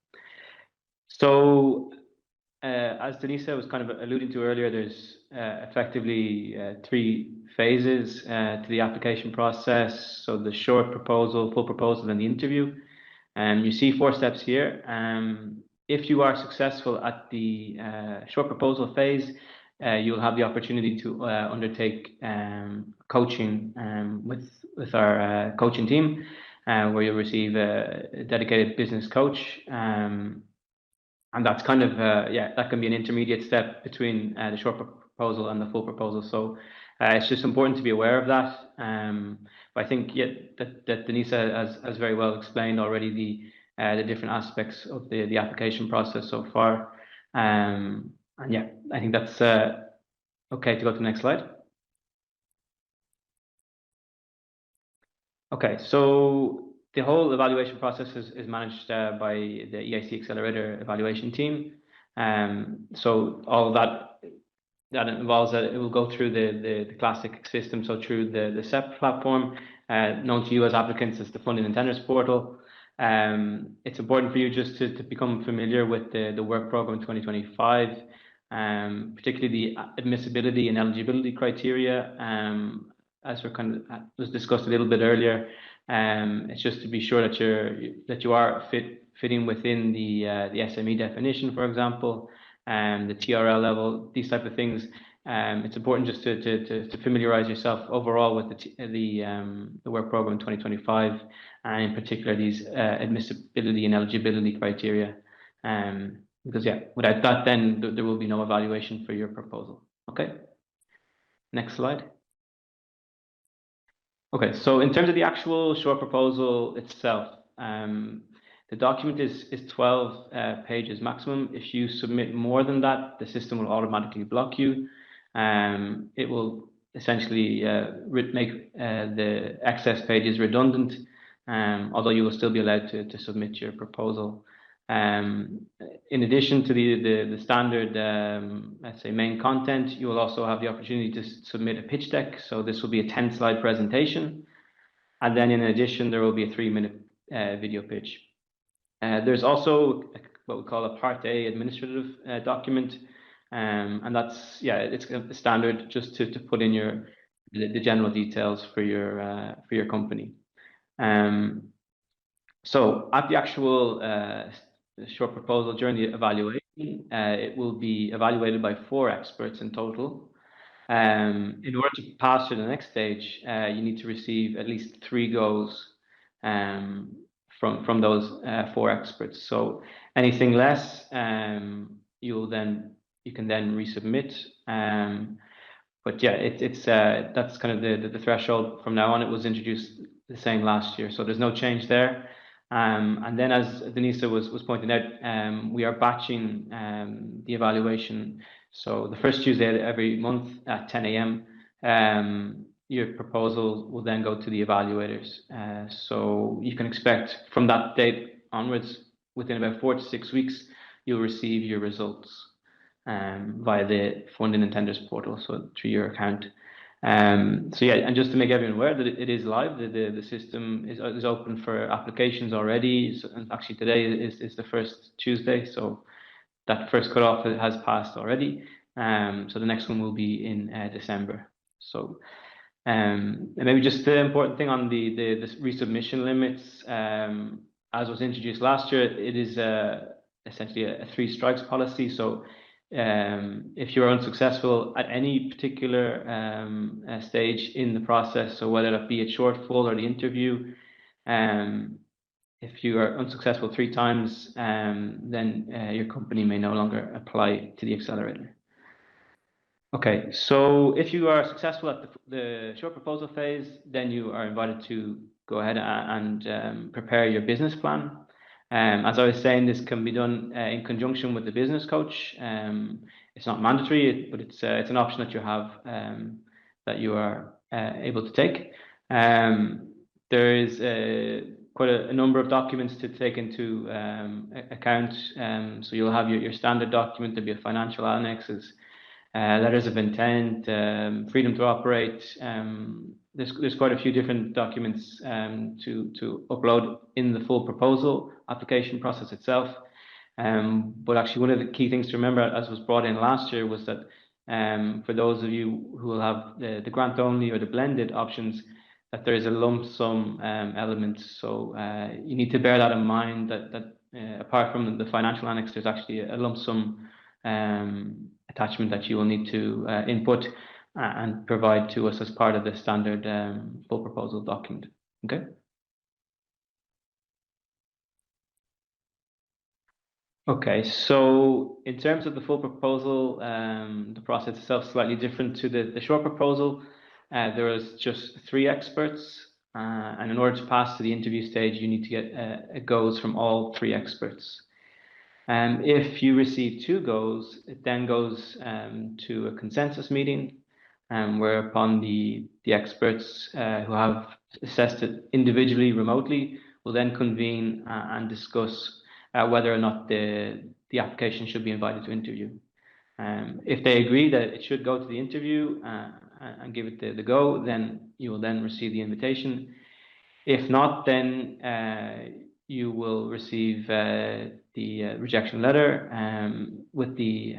So as Denisa was kind of alluding to earlier, there's effectively 3 phases to the application process. So the short proposal, full proposal, and the interview. You see 4 steps here. If you are successful at the short proposal phase, you'll have the opportunity to undertake coaching with our coaching team, where you'll receive a dedicated business coach. And that's kind of, that can be an intermediate step between the short proposal and the full proposal. So it's just important to be aware of that. But I think that Denisa has very well explained already the different aspects of the application process so far. And yeah, I think that's okay to go to the next slide. Okay, so the whole evaluation process is managed by the EIC Accelerator evaluation team. So all of that involves that it will go through the classic system, so through the STEP platform, known to you as applicants as the Funding and Tenders portal. It's important for you just to become familiar with the work program 2025, particularly the admissibility and eligibility criteria, as was discussed a little bit earlier. It's just to be sure that you are fitting within the SME definition, for example, the TRL level, these type of things. It's important just to familiarize yourself overall with the work program 2025, and in particular these admissibility and eligibility criteria. Because without that, then there will be no evaluation for your proposal. Okay, next slide. Okay, so in terms of the actual short proposal itself, the document is 12 pages maximum. If you submit more than that, the system will automatically block you. It will essentially make the excess pages redundant, although you will still be allowed to submit your proposal. In addition to the standard, let's say, main content, you will also have the opportunity to submit a pitch deck. So this will be a 10-slide presentation. And then in addition, there will be a 3-minute video pitch. There's also what we call a Part A administrative document. And that's, it's standard just to put in the general details for your company. So at the actual short proposal during the evaluation, it will be evaluated by 4 experts in total. In order to pass to the next stage, you need to receive at least 3 goes from those 4 experts. So anything less, you can then resubmit. But that's kind of the threshold from now on. It was introduced the same last year, so there's no change there. And then, as Denisa was pointing out, we are batching the evaluation. So the first Tuesday every month at 10 a.m., your proposal will then go to the evaluators. So you can expect from that date onwards, within about 4 to 6 weeks, you'll receive your results via the Funding and Tenders portal, so through your account. And just to make everyone aware that it is live, the system is open for applications already. So, and actually today is the first Tuesday, so that first cutoff has passed already. So the next one will be in December. So and maybe just the important thing on the resubmission limits, as was introduced last year, it is essentially a 3 strikes policy. So if you are unsuccessful at any particular stage in the process, so whether that be a short, full, or the interview, if you are unsuccessful 3 times, then your company may no longer apply to the accelerator. Okay, so if you are successful at the short proposal phase, then you are invited to go ahead and prepare your business plan. As I was saying, this can be done in conjunction with the business coach. It's not mandatory, but it's an option that you have, that you are able to take. There is quite a number of documents to take into account. So you'll have your standard document. There'll be a financial annexes, letters of intent, freedom to operate. There's quite a few different documents to upload in the full proposal application process itself. But actually, one of the key things to remember, as was brought in last year, was that for those of you who will have the grant only or the blended options, that there is a lump sum element. So you need to bear that in mind, that apart from the financial annex, there's actually a lump sum attachment that you will need to input and provide to us as part of the standard full proposal document. Okay. Okay, so in terms of the full proposal, the process itself is slightly different to the short proposal. There is just 3 experts, and in order to pass to the interview stage, you need to get a goes from all 3 experts. If you receive 2 goes, it then goes to a consensus meeting, whereupon the experts who have assessed it individually remotely will then convene and discuss whether or not the application should be invited to interview. If they agree that it should go to the interview and give it the go, then you will then receive the invitation. If not, then you will receive the rejection letter with the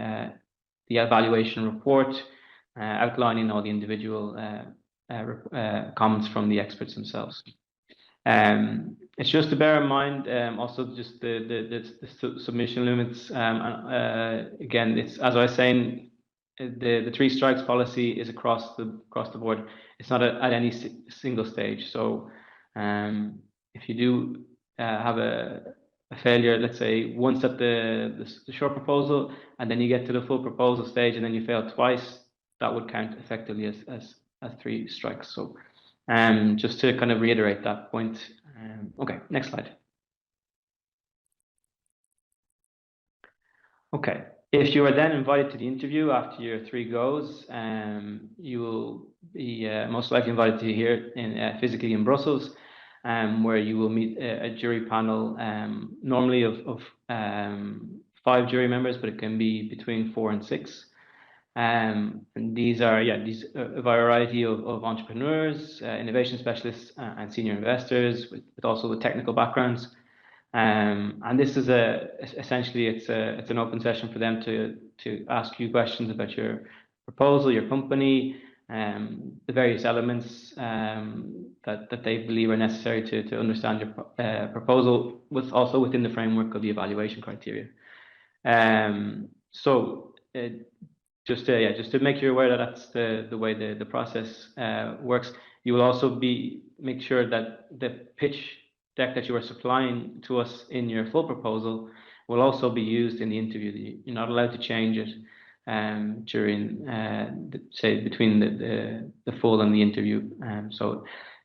evaluation report outlining all the individual comments from the experts themselves. It's just to bear in mind also just the submission limits. Again, it's, as I was saying, the 3 strikes policy is across the board. It's not at any single stage. So if you do have a failure, let's say once at the short proposal, and then you get to the full proposal stage, and then you fail twice, that would count effectively as 3 strikes. So just to kind of reiterate that point. Okay, next slide. Okay, if you are then invited to the interview after your 3 goes, you will be most likely invited to here physically in Brussels, where you will meet a jury panel, normally of 5 jury members, but it can be between 4 and 6. And these are a variety of entrepreneurs, innovation specialists, and senior investors with also with technical backgrounds. And this is essentially it's an open session for them to ask you questions about your proposal, your company, the various elements that they believe are necessary to understand your proposal, also within the framework of the evaluation criteria. Just to make you aware that that's the way the process works. You will also make sure that the pitch deck that you are supplying to us in your full proposal will also be used in the interview. You're not allowed to change it during, say, between the full and the interview.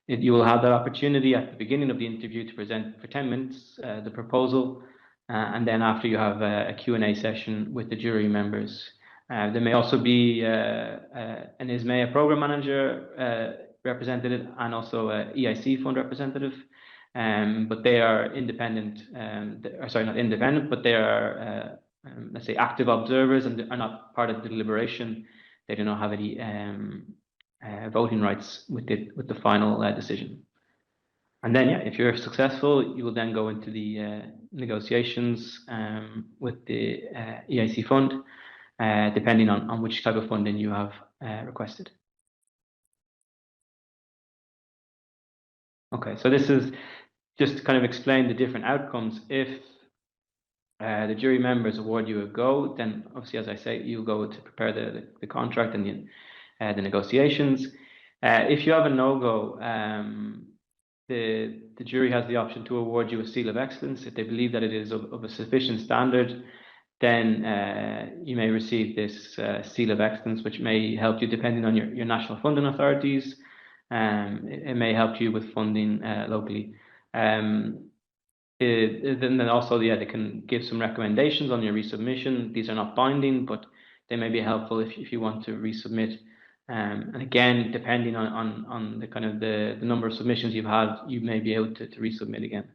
You will have that opportunity at the beginning of the interview to present for 10 minutes the proposal, and then after you have a Q&A session with the jury members. There may also be an ISMEA program manager representative and also a EIC fund representative, but they are independent. Sorry, not independent, but they are, let's say, active observers and are not part of the deliberation. They do not have any voting rights with the final decision. And then, if you're successful, you will then go into the negotiations with the EIC fund, depending on which type of funding you have requested. Okay, so this is just to kind of explain the different outcomes. If the jury members award you a go, then obviously, as I say, you go to prepare the contract and the negotiations. If you have a no-go, the jury has the option to award you a seal of excellence. If they believe that it is of a sufficient standard, then you may receive this seal of excellence, which may help you depending on your national funding authorities. It may help you with funding locally. Then also, they can give some recommendations on your resubmission. These are not binding, but they may be helpful if you want to resubmit. And again, depending on the kind of the number of submissions you've had, you may be able to resubmit again.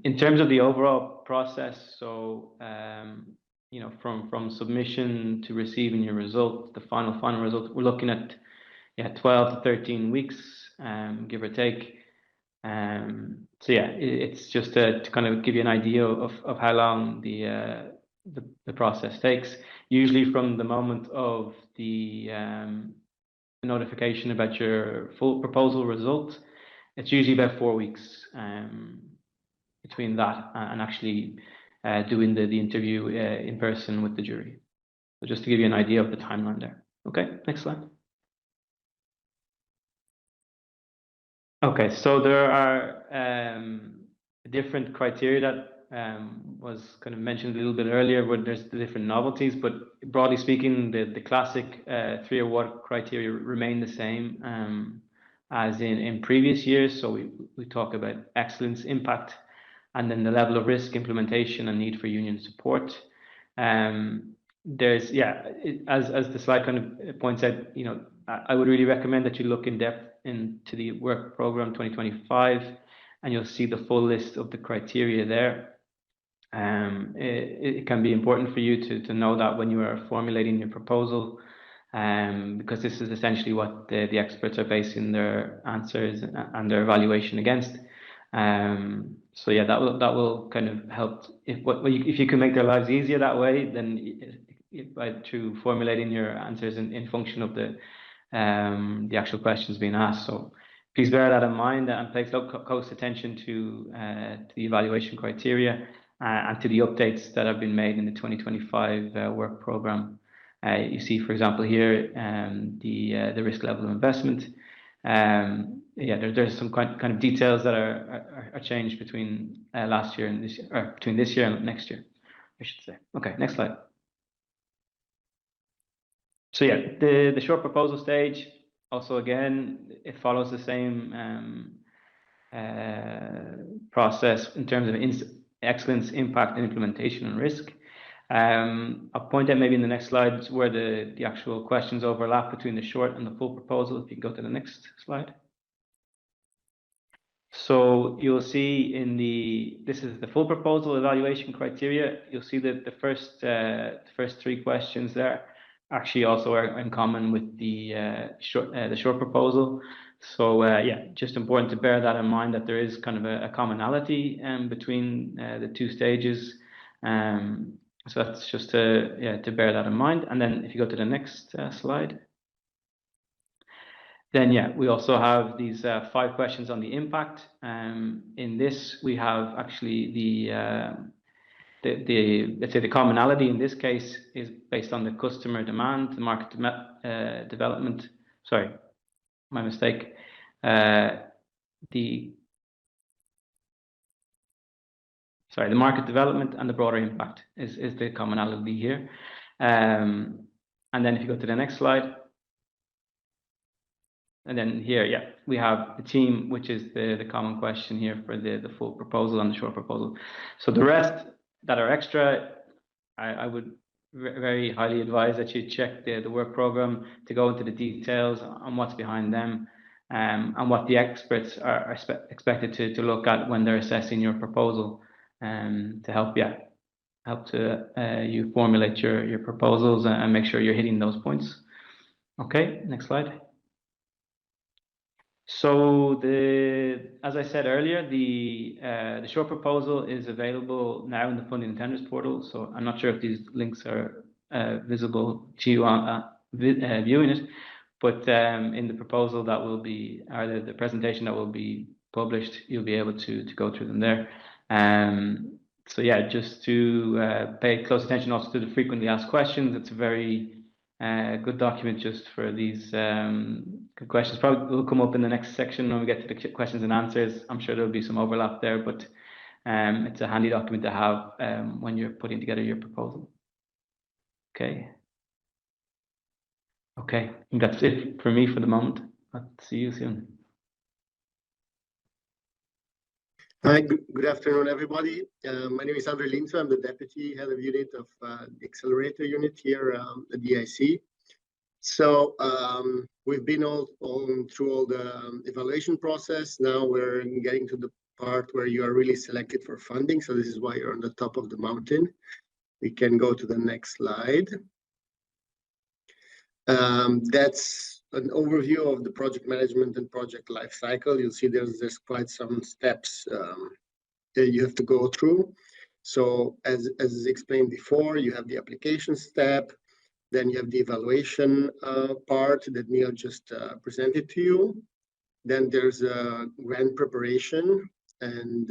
In terms of the overall process, so from submission to receiving your result, the final result, we're looking at 12 to 13 weeks, give or take. So yeah, it's just to kind of give you an idea of how long the process takes. Usually from the moment of the notification about your full proposal result, it's usually about 4 weeks between that and actually doing the interview in person with the jury. So just to give you an idea of the timeline there. Okay, next slide. Okay, so there are different criteria that was kind of mentioned a little bit earlier, where there's the different novelties, but broadly speaking, the classic 3 award criteria remain the same as in previous years. So we talk about excellence, impact, and then the level of risk, implementation, and need for union support. There's, yeah, as the slide kind of points out, you know, I would really recommend that you look in depth into the work program 2025, and you'll see the full list of the criteria there. It can be important for you to know that when you are formulating your proposal, because this is essentially what the experts are basing their answers and their evaluation against. So yeah, that will kind of help. If you can make their lives easier that way, then through formulating your answers in function of the actual questions being asked. So please bear that in mind and pay close attention to the evaluation criteria and to the updates that have been made in the 2025 work program. You see, for example, here the risk level of investment. Yeah, there's some kind of details that are changed between last year and this year, or between this year and next year, I should say. Okay, next slide. So yeah, the short proposal stage, also again, it follows the same process in terms of excellence, impact, and implementation and risk. I'll point out maybe in the next slides where the actual questions overlap between the short and the full proposal. If you can go to the next slide. So you'll see this is the full proposal evaluation criteria. You'll see that the first 3 questions there actually also are in common with the short proposal. So yeah, just important to bear that in mind, that there is kind of a commonality between the 2 stages. So that's just to bear that in mind. And then if you go to the next slide, then yeah, we also have these 5 questions on the impact. In this, we have actually let's say the commonality in this case is based on the customer demand, the market development. Sorry, my mistake. The market development and the broader impact is the commonality here. And then if you go to the next slide, and then here, yeah, we have the team, which is the common question here for the full proposal and the short proposal. So the rest that are extra, I would very highly advise that you check the work program to go into the details on what's behind them, and what the experts are expected to look at when they're assessing your proposal, to help you formulate your proposals and make sure you're hitting those points. Okay, next slide. So as I said earlier, the short proposal is available now in the funding and tenders portal. So I'm not sure if these links are visible to you on viewing it, but in the proposal that will be, or the presentation that will be published, you'll be able to go through them there. So yeah, just to pay close attention also to the frequently asked questions. It's a very good document just for these good questions. Probably will come up in the next section when we get to the questions and answers. I'm sure there'll be some overlap there, but it's a handy document to have when you're putting together your proposal. Okay. Okay, I think that's it for me for the moment. I'll see you soon. Hi, good afternoon, everybody. My name is Andre Linto. I'm the Deputy Head of Unit of the Accelerator Unit here at the EIC. So we've been through all the evaluation process. Now we're getting to the part where you are really selected for funding. So this is why you're on the top of the mountain. We can go to the next slide. That's an overview of the project management and project life cycle. You'll see there's quite some steps that you have to go through. So as explained before, you have the application step, then you have the evaluation part that Neil just presented to you. Then there's a grant preparation, and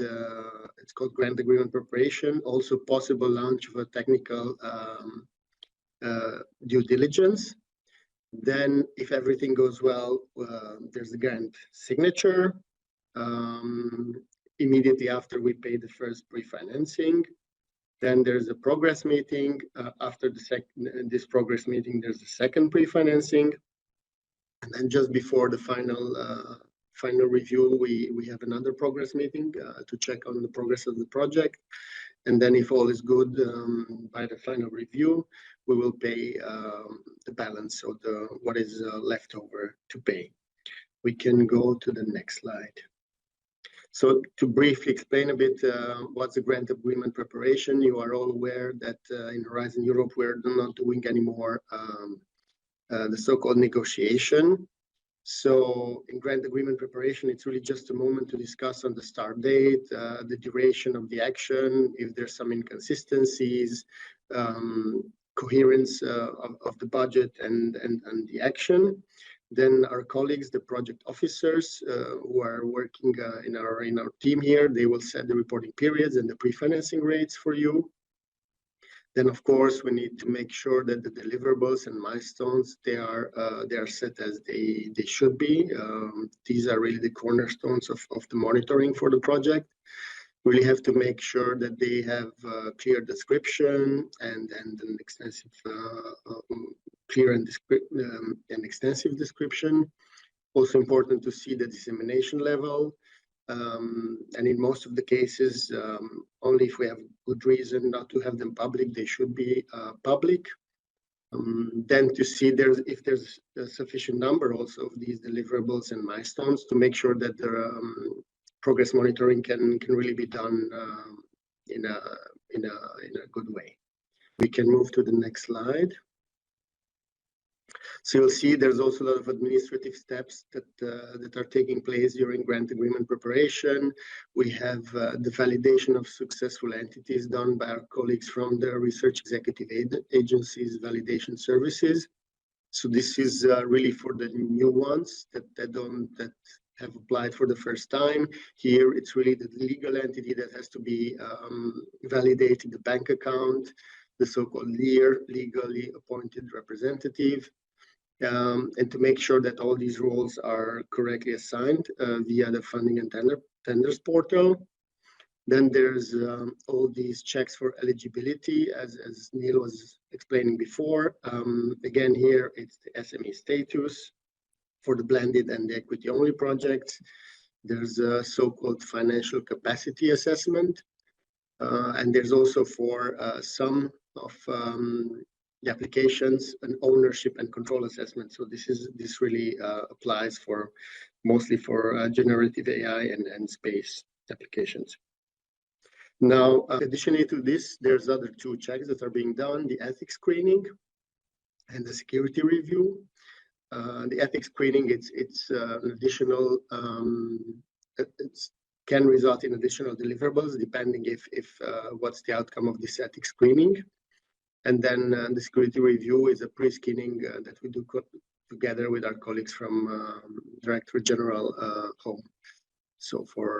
it's called grant agreement preparation. Also possible launch of a technical due diligence. Then if everything goes well, there's the grant signature. Immediately after we pay the first pre-financing. Then there's a progress meeting. After this progress meeting, there's the second pre-financing. And then just before the final review, we have another progress meeting to check on the progress of the project. And then if all is good by the final review, we will pay the balance, so what is left over to pay. We can go to the next slide. So to briefly explain a bit what's the grant agreement preparation, you are all aware that in Horizon Europe, we're not doing anymore the so-called negotiation. So in grant agreement preparation, it's really just a moment to discuss on the start date, the duration of the action, if there's some inconsistencies, coherence of the budget and the action. Then our colleagues, the project officers who are working in our team here, they will set the reporting periods and the pre-financing rates for you. Then, of course, we need to make sure that the deliverables and milestones, they are set as they should be. These are really the cornerstones of the monitoring for the project. We really have to make sure that they have clear description and an extensive clear and extensive description. Also important to see the dissemination level. And in most of the cases, only if we have good reason not to have them public, they should be public. Then to see if there's a sufficient number also of these deliverables and milestones to make sure that the progress monitoring can really be done in a good way. We can move to the next slide. So you'll see there's also a lot of administrative steps that are taking place during grant agreement preparation. We have the validation of successful entities done by our colleagues from the Research Executive Agency's validation services. So this is really for the new ones that have applied for the first time. Here, it's really the legal entity that has to be validating the bank account, the so-called LEAR, legally appointed representative. And to make sure that all these roles are correctly assigned via the funding and tenders portal. Then there's all these checks for eligibility, as Neil was explaining before. Again, here it's the SME status for the blended and the equity-only projects. There's a so-called financial capacity assessment. And there's also for some of the applications and ownership and control assessment. So this really applies mostly for generative AI and space applications. Now, additionally to this, there's other two checks that are being done: the ethics screening and the security review. The ethics screening, it's an additional. It can result in additional deliverables depending if what's the outcome of this ethics screening. And then the security review is a pre-screening that we do together with our colleagues from Directorate General Home, so for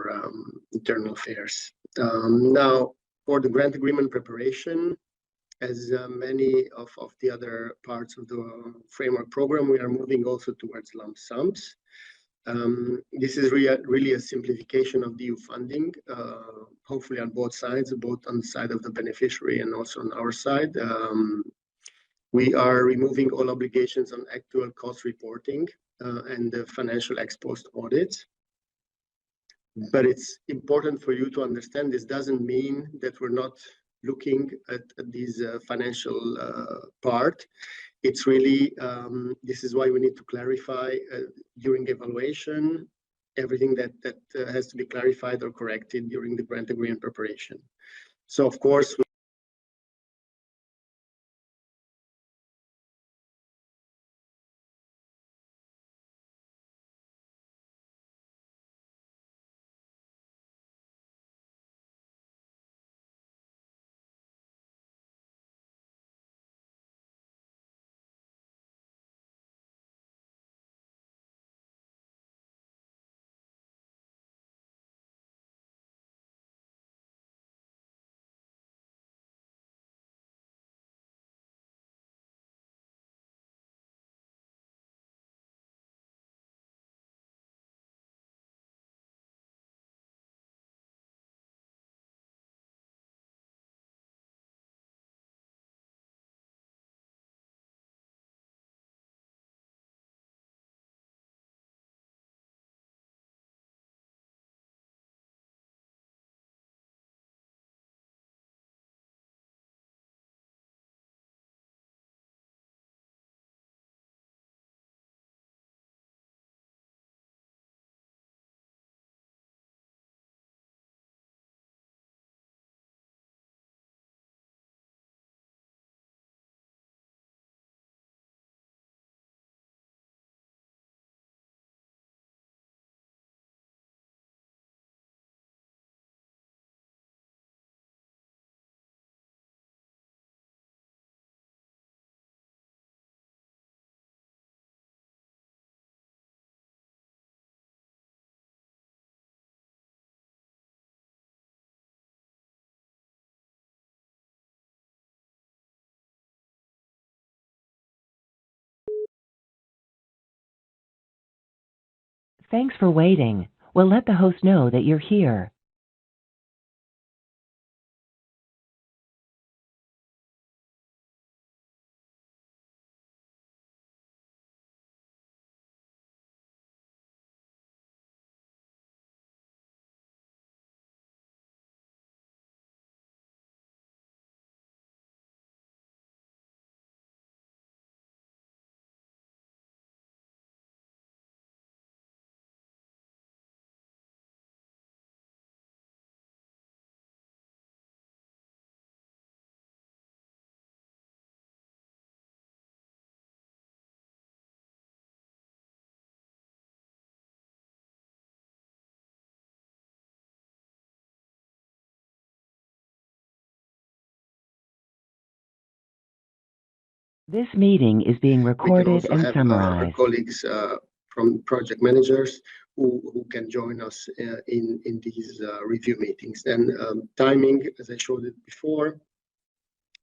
internal affairs. Now, for the grant agreement preparation, as many of the other parts of the framework program, we are moving also towards lump sums. This is really a simplification of the EU funding, hopefully on both sides, both on the side of the beneficiary and also on our side. We are removing all obligations on actual cost reporting and the financial ex post audits. But it's important for you to understand this doesn't mean that we're not looking at these financial part. It's really, this is why we need to clarify during evaluation, everything that has to be clarified or corrected during the grant agreement preparation. So of course, Thanks for waiting. We'll let the host know that you're here. This meeting is being recorded and summarized. Our colleagues from project managers who can join us in these review meetings. And timing, as I showed it before,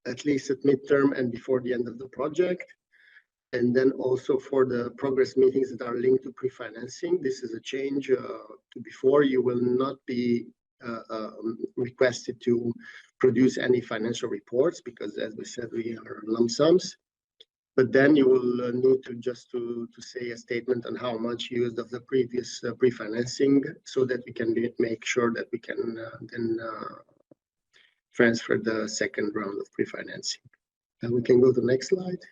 at least at midterm and before the end of the project. And then also for the progress meetings that are linked to pre-financing. This is a change to before. You will not be requested to produce any financial reports because, as we said, we are lump sums. But then you will need to just to say a statement on how much used of the previous pre-financing so that we can make sure that we can then transfer the second round of pre-financing. And we can go to the next slide.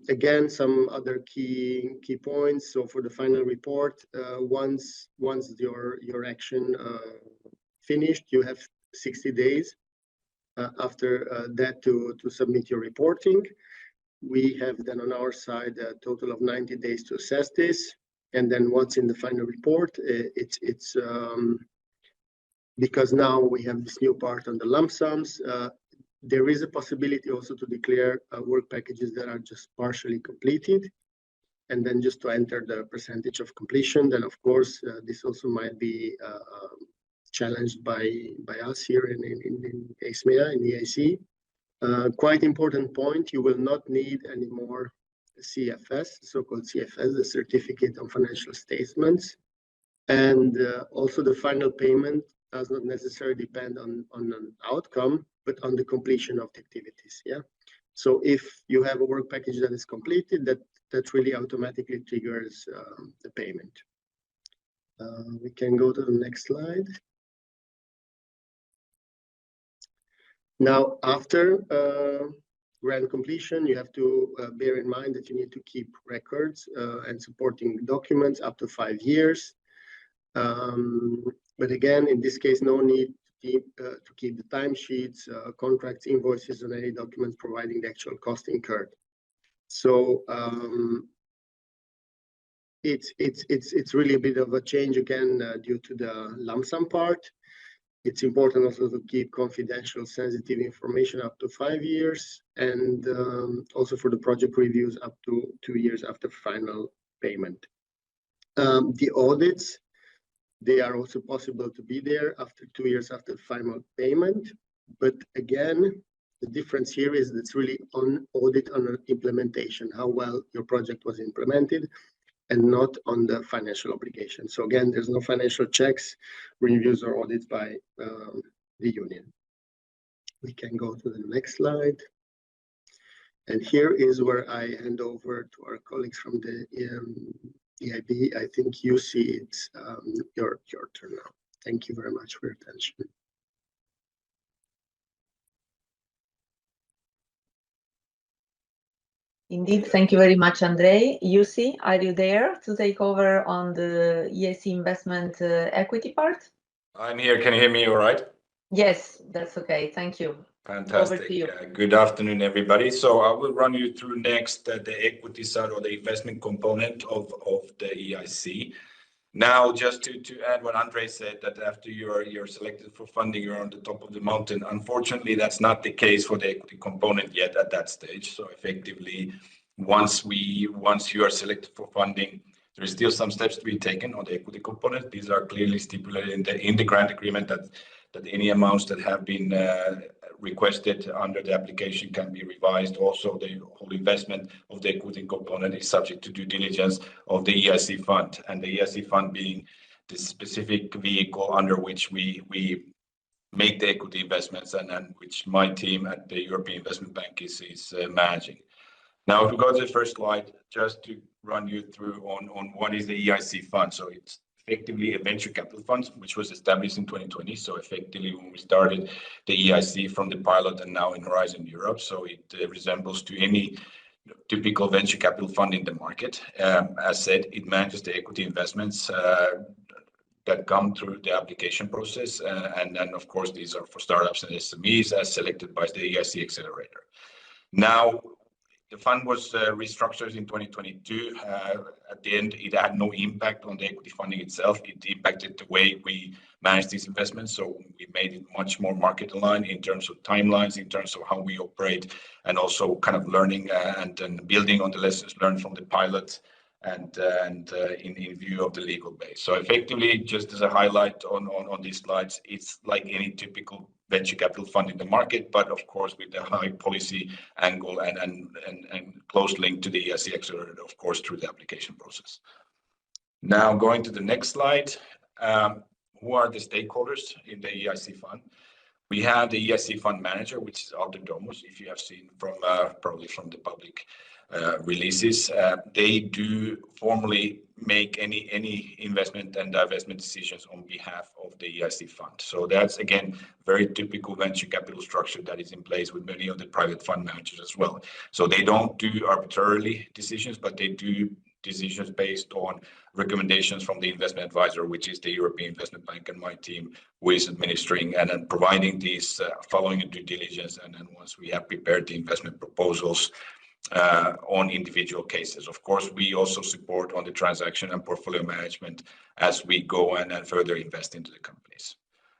Again, some other key points. So for the final report, once your action finished, you have 60 days. After that to submit your reporting. We have then on our side a total of 90 days to assess this. And then what's in the final report, it's because now we have this new part on the lump sums, there is a possibility also to declare work packages that are just partially completed. And then just to enter the percentage of completion, then of course, this also might be challenged by us here in EISMEA, in EIC. Quite important point, you will not need any more CFS, so-called CFS, the Certificate of Financial Statements. And also the final payment does not necessarily depend on an outcome, but on the completion of the activities, yeah? So if you have a work package that is completed, that really automatically triggers the payment. We can go to the next slide. Now, after grant completion, you have to bear in mind that you need to keep records and supporting documents up to 5 years. But again, in this case, no need to keep the timesheets, contracts, invoices, and any documents providing the actual cost incurred. So it's really a bit of a change again due to the lump sum part. It's important also to keep confidential, sensitive information up to 5 years, and also for the project reviews up to 2 years after final payment. The audits, they are also possible to be there after 2 years after final payment. But again, the difference here is that it's really on audit on implementation, how well your project was implemented, and not on the financial obligation. So again, there's no financial checks, reviews, or audits by the union. We can go to the next slide. And here is where I hand over to our colleagues from the EIB. I think you see it's your turn now. Thank you very much for your attention. Indeed, thank you very much, Andrei. Jussi, are you there to take over on the EIC investment equity part? I'm here. Can you hear me all right? Yes, that's okay. Thank you. Fantastic. Over to you. Good afternoon, everybody. So I will run you through next the equity side or the investment component of the EIC. Now, just to add what Andrei said, that after you're selected for funding, you're on the top of the mountain. Unfortunately, that's not the case for the equity component yet at that stage. So effectively, once you are selected for funding, there is still some steps to be taken on the equity component. These are clearly stipulated in the grant agreement that any amounts that have been requested under the application can be revised. Also, the whole investment of the equity component is subject to due diligence of the EIC fund, and the EIC fund being the specific vehicle under which we make the equity investments and which my team at the European Investment Bank is managing. Now, if we go to the first slide, just to run you through on what is the EIC fund. So it's effectively a venture capital fund, which was established in 2020. So effectively, when we started the EIC from the pilot and now in Horizon Europe, so it resembles to any typical venture capital fund in the market. As said, it manages the equity investments that come through the application process. And then, of course, these are for startups and SMEs as selected by the EIC Accelerator. Now, the fund was restructured in 2022. At the end, it had no impact on the equity funding itself. It impacted the way we manage these investments. So we made it much more market aligned in terms of timelines, in terms of how we operate, and also kind of learning and building on the lessons learned from the pilot and in view of the legal base. So effectively, just as a highlight on these slides, it's like any typical venture capital fund in the market, but of course with the high policy angle and close link to the EIC Accelerator, of course, through the application process. Now, going to the next slide, who are the stakeholders in the EIC fund? We have the EIC fund manager, which is Alter Domus, if you have seen from probably from the public releases. They do formally make any investment and divestment decisions on behalf of the EIC fund. So that's, again, very typical venture capital structure that is in place with many of the private fund managers as well. So they don't do arbitrarily decisions, but they do decisions based on recommendations from the investment advisor, which is the European Investment Bank and my team, who is administering and then providing these following due diligence. And then once we have prepared the investment proposals on individual cases. Of course, we also support on the transaction and portfolio management as we go and further invest into the companies.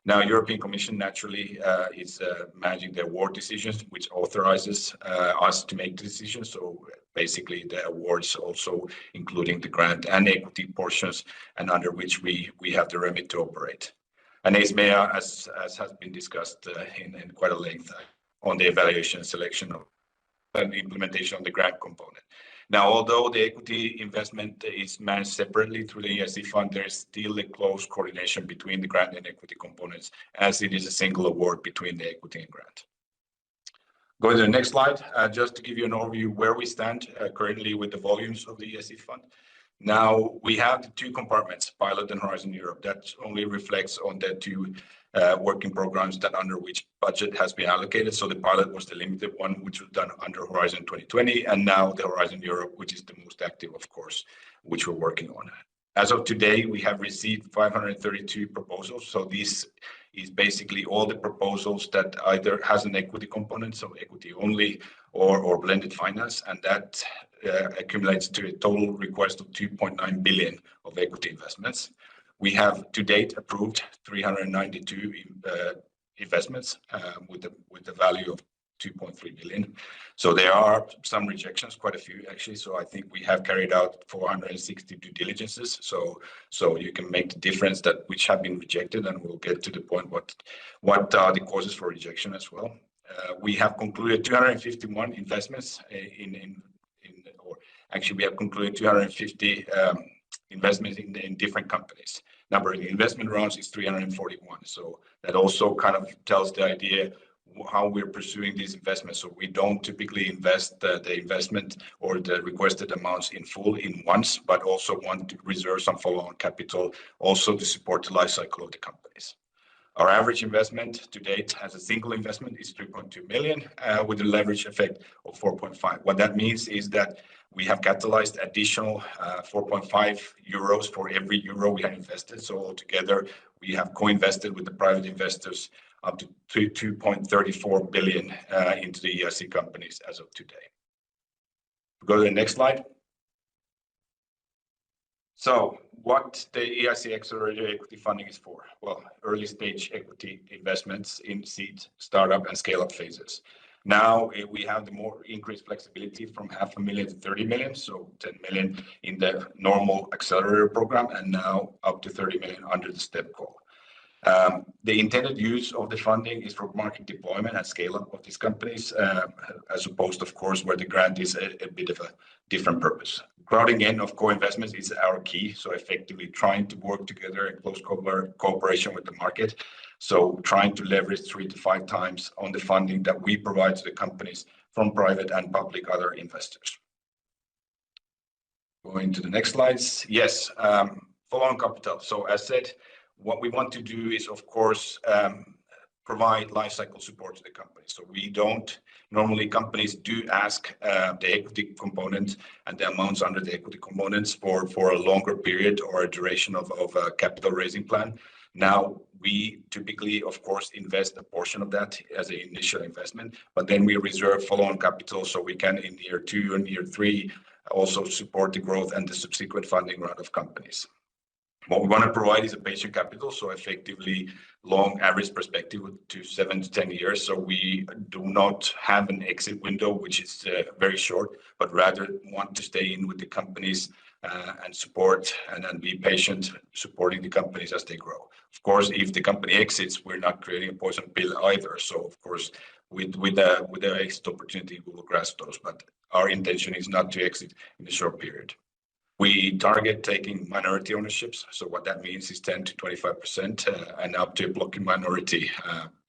Now, European Commission naturally is managing the award decisions, which authorizes us to make the decisions. So basically the awards also including the grant and equity portions, and under which we have the remit to operate. And ESMEA, as has been discussed in quite a length on the evaluation selection of and implementation of the grant component. Now, although the equity investment is managed separately through the EIC fund, there is still a close coordination between the grant and equity components, as it is a single award between the equity and grant. Going to the next slide, just to give you an overview where we stand currently with the volumes of the EIC fund. Now, we have the two compartments, Pilot and Horizon Europe. That only reflects on the two working programs that under which budget has been allocated. So the Pilot was the limited one, which was done under Horizon 2020, and now the Horizon Europe, which is the most active, of course, which we're working on. As of today, we have received 532 proposals. So this is basically all the proposals that either has an equity component, so equity only, or blended finance, and that accumulates to a total request of 2.9 billion of equity investments. We have to date approved 392 investments with the value of 2.3 billion. So there are some rejections, quite a few actually. So I think we have carried out 460 due diligences. So you can make the difference that which have been rejected, and we'll get to the point what are the causes for rejection as well. We have concluded 251 investments or actually we have concluded 250 investments in different companies. Number of investment rounds is 341. So that also kind of tells the idea how we're pursuing these investments. So we don't typically invest the investment or the requested amounts in full in once, but also want to reserve some follow-on capital also to support the life cycle of the companies. Our average investment to date as a single investment is 3.2 million with a leverage effect of 4.5. What that means is that we have catalyzed additional 4.5 euros for every euro we have invested. So altogether, we have co-invested with the private investors up to 2.34 billion into the EIC companies as of today. Go to the next slide. So what the EIC Accelerator equity funding is for? Well, early stage equity investments in seed, startup, and scale-up phases. Now we have the more increased flexibility from 500,000 to 30 million, so 10 million in the normal accelerator program, and now up to 30 million under the STEP call. The intended use of the funding is for market deployment and scale up of these companies, as opposed, of course, where the grant is a bit of a different purpose. Crowding in of co-investments is our key. So effectively trying to work together in close cooperation with the market. So trying to leverage 3 to 5 times on the funding that we provide to the companies from private and public other investors. Going to the next slides. Yes, follow-on capital. So as said, what we want to do is, of course, provide lifecycle support to the company. So we don't normally, companies do ask the equity component and the amounts under the equity components for a longer period or a duration of a capital raising plan. Now we typically, of course, invest a portion of that as an initial investment, but then we reserve follow-on capital so we can in year 2 and year 3 also support the growth and the subsequent funding round of companies. What we want to provide is a patient capital, so effectively long average perspective to 7 to 10 years. So we do not have an exit window, which is very short, but rather want to stay in with the companies and support and be patient supporting the companies as they grow. Of course, if the company exits, we're not creating a poison pill either. So of course, with the exit opportunity, we will grasp those, but our intention is not to exit in a short period. We target taking minority ownerships. So what that means is 10 to 25% and up to a blocking minority,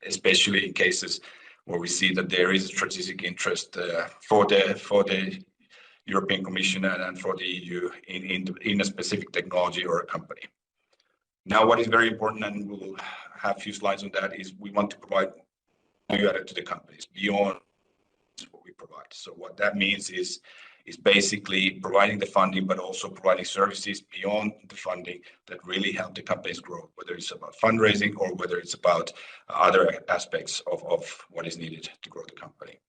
especially in cases where we see that there is a strategic interest for the European Commission and for the EU in a specific technology or a company. Now, what is very important, and we'll have a few slides on that, is we want to provide value added to the companies beyond what we provide. So what that means is basically providing the funding, but also providing services beyond the funding that really help the companies grow, whether it's about fundraising or whether it's about other aspects of what is needed to grow the company.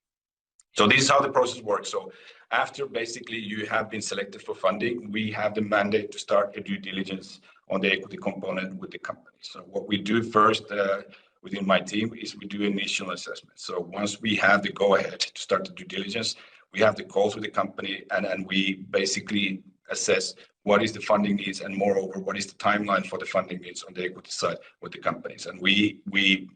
So this is how the process works. So after basically you have been selected for funding, we have the mandate to start a due diligence on the equity component with the company. So what we do first within my team is we do initial assessment. So once we have the go-ahead to start the due diligence, we have the calls with the company and we basically assess what is the funding needs and moreover, what is the timeline for the funding needs on the equity side with the companies. And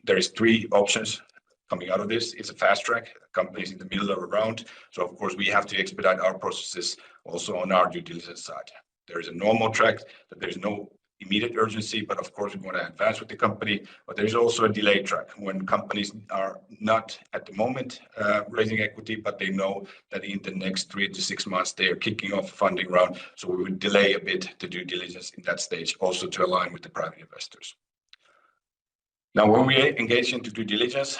there is 3 options coming out of this. It's a fast track, companies in the middle of a round. So of course we have to expedite our processes also on our due diligence side. There is a normal track that there's no immediate urgency, but of course we want to advance with the company. But there's also a delay track when companies are not at the moment raising equity, but they know that in the next 3 to 6 months they are kicking off a funding round. So we would delay a bit the due diligence in that stage, also to align with the private investors. Now, when we engage into due diligence,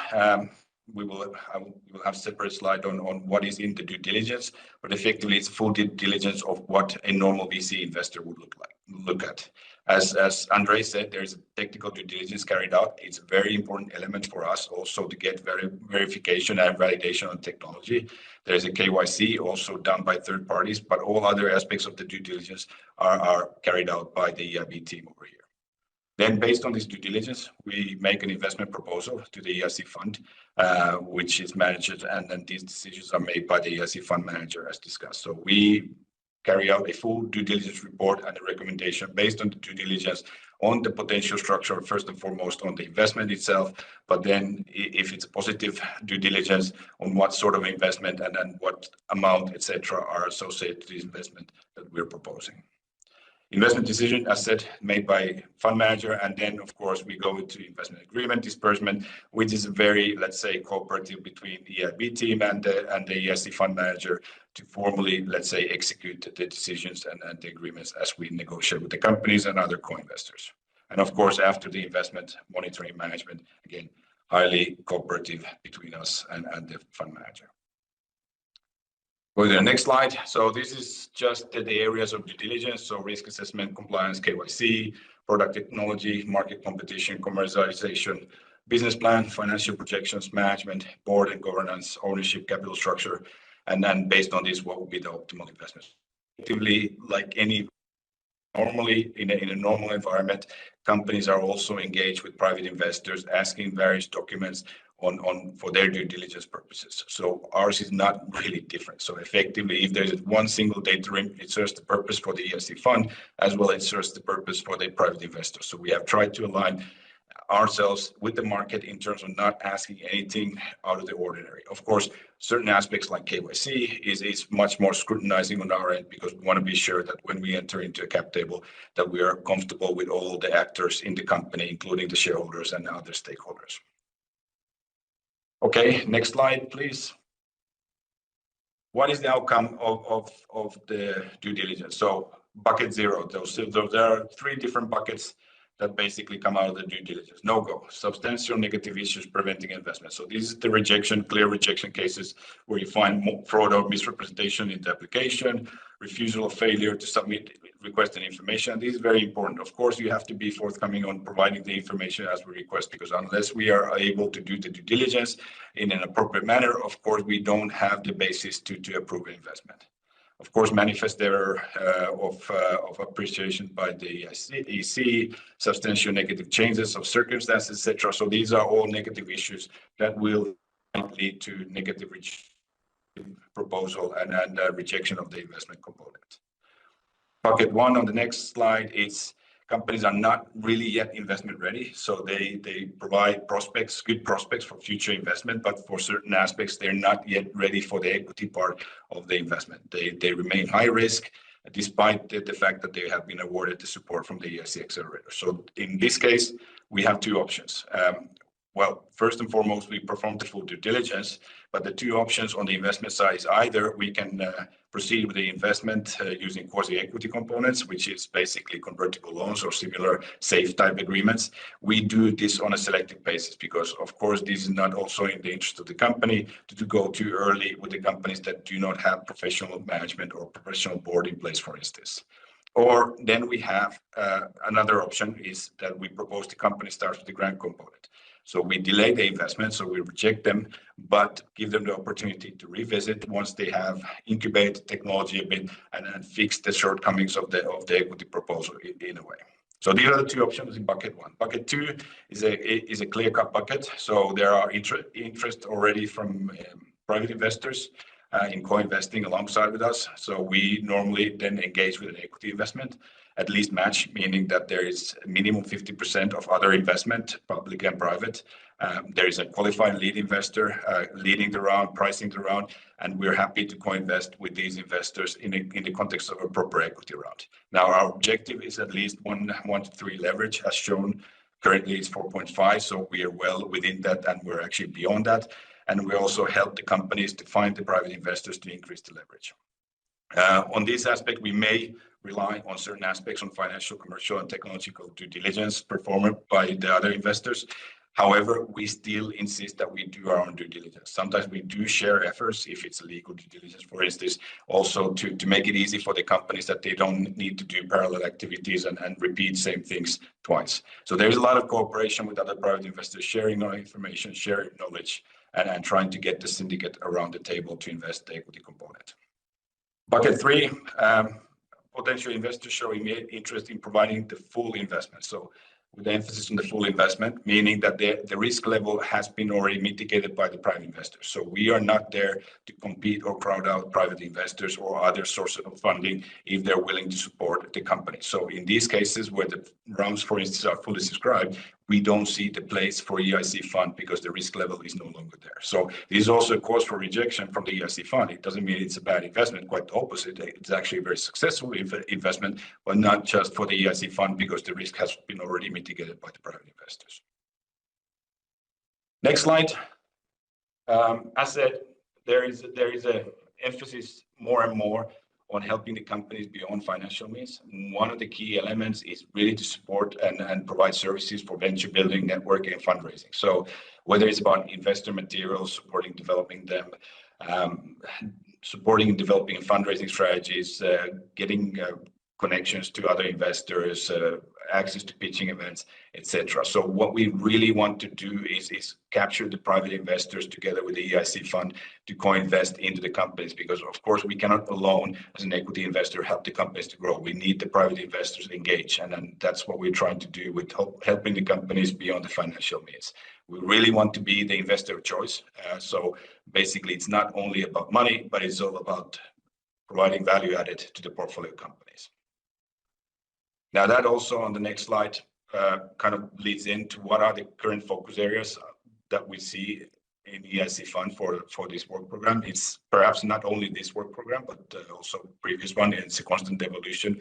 we will have a separate slide on what is in the due diligence, but effectively it's full due diligence of what a normal VC investor would look at. As Andre said, there's a technical due diligence carried out. It's a very important element for us also to get verification and validation on technology. There's a KYC also done by third parties, but all other aspects of the due diligence are carried out by the EIB team over here. Then based on this due diligence, we make an investment proposal to the EIC fund, which is managed, and then these decisions are made by the EIC fund manager as discussed. So we carry out a full due diligence report and a recommendation based on the due diligence on the potential structure, first and foremost on the investment itself, but then if it's a positive due diligence on what sort of investment and then what amount, etc., are associated to the investment that we're proposing. Investment decision, as said, made by fund manager, and then of course we go into investment agreement disbursement, which is a very, let's say, cooperative between the EIB team and the EIC fund manager to formally, let's say, execute the decisions and the agreements as we negotiate with the companies and other co-investors. And of course, after the investment monitoring management, again, highly cooperative between us and the fund manager. Go to the next slide. So this is just the areas of due diligence. So risk assessment, compliance, KYC, product technology, market competition, commercialization, business plan, financial projections, management, board and governance, ownership, capital structure. And then based on this, what would be the optimal investment? Effectively, like normally in a normal environment, companies are also engaged with private investors, asking various documents for their due diligence purposes. So ours is not really different. So effectively, if there's one single data room, it serves the purpose for the EIC fund, as well as it serves the purpose for the private investors. So we have tried to align ourselves with the market in terms of not asking anything out of the ordinary. Of course, certain aspects like KYC is much more scrutinizing on our end, because we want to be sure that when we enter into a cap table, that we are comfortable with all the actors in the company, including the shareholders and other stakeholders. Okay, next slide, please. What is the outcome of the due diligence? So bucket zero, there are 3 different buckets that basically come out of the due diligence. No-go, substantial negative issues preventing investment. So this is the rejection, clear rejection cases where you find fraud or misrepresentation in the application, refusal or failure to submit requested information. This is very important. Of course, you have to be forthcoming on providing the information as we request, because unless we are able to do the due diligence in an appropriate manner, of course, we don't have the basis to approve investment. Of course, manifest error of appreciation by the EIC, substantial negative changes of circumstances, etc. So these are all negative issues that will lead to negative proposal and rejection of the investment component. Bucket 1 on the next slide is companies are not really yet investment ready. So they provide prospects, good prospects for future investment, but for certain aspects, they're not yet ready for the equity part of the investment. They remain high risk, despite the fact that they have been awarded the support from the EIC Accelerator. So in this case, we have 2 options. Well, first and foremost, we perform the full due diligence, but the 2 options on the investment side is either we can proceed with the investment using quasi-equity components, which is basically convertible loans or similar safe type agreements. We do this on a selective basis because, of course, this is not also in the interest of the company to go too early with the companies that do not have professional management or professional board in place, for instance. Or then we have another option is that we propose the company starts with the grant component. So we delay the investment, so we reject them, but give them the opportunity to revisit once they have incubated technology a bit and then fix the shortcomings of the equity proposal in a way. So these are the 2 options in bucket 1. Bucket 2 is a clear-cut bucket. So there are interest already from private investors in co-investing alongside with us. So we normally then engage with an equity investment, at least match, meaning that there is a minimum 50% of other investment, public and private. There is a qualified lead investor leading the round, pricing the round, and we're happy to co-invest with these investors in the context of a proper equity round. Now, our objective is at least 1 to 3 leverage, as shown. Currently, it's 4.5, so we are well within that, and we're actually beyond that. And we also help the companies to find the private investors to increase the leverage. On this aspect, we may rely on certain aspects on financial, commercial, and technological due diligence performed by the other investors. However, we still insist that we do our own due diligence. Sometimes we do share efforts if it's a legal due diligence, for instance, also to make it easy for the companies that they don't need to do parallel activities and repeat same things twice. So there's a lot of cooperation with other private investors, sharing our information, sharing knowledge, and trying to get the syndicate around the table to invest the equity component. Bucket 3, potential investors show immediate interest in providing the full investment. So with the emphasis on the full investment, meaning that the risk level has been already mitigated by the private investors. So we are not there to compete or crowd out private investors or other sources of funding if they're willing to support the company. So in these cases where the rounds, for instance, are fully subscribed, we don't see the place for EIC fund because the risk level is no longer there. So this is also a cause for rejection from the EIC fund. It doesn't mean it's a bad investment, quite the opposite. It's actually a very successful investment, but not just for the EIC fund because the risk has been already mitigated by the private investors. Next slide. As said, there is a emphasis more and more on helping the companies beyond financial means. One of the key elements is really to support and provide services for venture building, networking, and fundraising. So whether it's about investor materials, supporting developing them, supporting and developing fundraising strategies, getting connections to other investors, access to pitching events, etc. So what we really want to do is capture the private investors together with the EIC fund to co-invest into the companies, because of course we cannot alone as an equity investor help the companies to grow. We need the private investors engaged, and then that's what we're trying to do with helping the companies beyond the financial means. We really want to be the investor of choice. So basically it's not only about money, but it's all about providing value added to the portfolio companies. Now that also on the next slide, kind of leads into what are the current focus areas that we see in EIC Fund for this work program. It's perhaps not only this work program, but also previous one. It's a constant evolution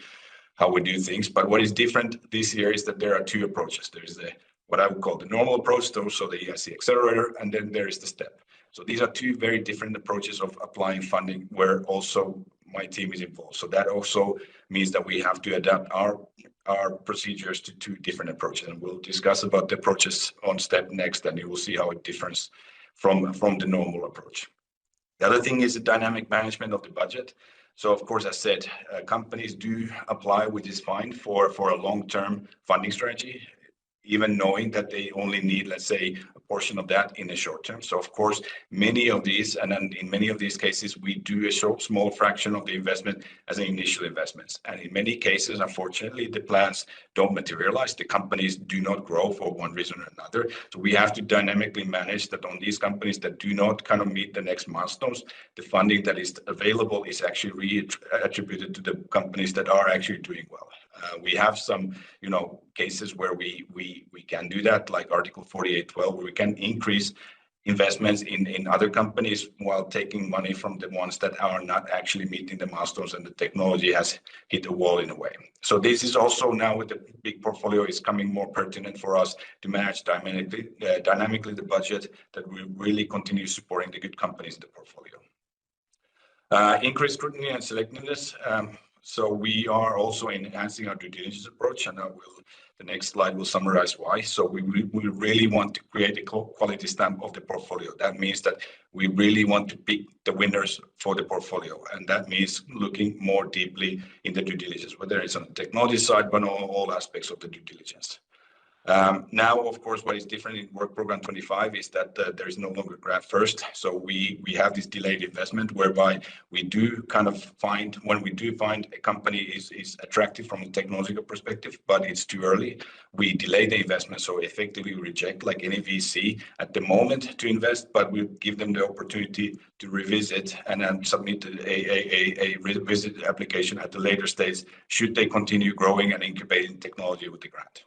how we do things. But what is different this year is that there are two approaches. There is what I would call the normal approach, also the EIC Accelerator, and then there is the STEP. So these are two very different approaches of applying funding where also my team is involved. So that also means that we have to adapt our procedures to two different approaches. And we'll discuss about the approaches on STEP next, and you will see how it differs from the normal approach. The other thing is the dynamic management of the budget. So of course, as said, companies do apply with this fund for a long-term funding strategy, even knowing that they only need, let's say, a portion of that in the short term. So of course, many of these, and then in many of these cases, we do a small fraction of the investment as an initial investments. And in many cases, unfortunately, the plans don't materialize. The companies do not grow for one reason or another. So we have to dynamically manage that on these companies that do not kind of meet the next milestones. The funding that is available is actually attributed to the companies that are actually doing well. We have some, cases where we can do that, like Article 48.12, where we can increase investments in other companies while taking money from the ones that are not actually meeting the milestones and the technology has hit a wall in a way. So this is also now with the big portfolio is coming more pertinent for us to manage dynamically the budget, that we really continue supporting the good companies in the portfolio. Increased scrutiny and selectiveness. So we are also enhancing our due diligence approach, and the next slide will summarize why. So we really want to create a quality stamp of the portfolio. That means that we really want to pick the winners for the portfolio, and that means looking more deeply in the due diligence, whether it's on the technology side, but on all aspects of the due diligence. Now, of course, what is different in Work Program 25 is that there is no longer grant first. So we have this delayed investment whereby we do kind of find, when we do find a company is attractive from a technological perspective, but it's too early, we delay the investment. So effectively reject, like any VC at the moment, to invest, but we give them the opportunity to revisit and then submit a revisit application at the later stage, should they continue growing and incubating technology with the grant.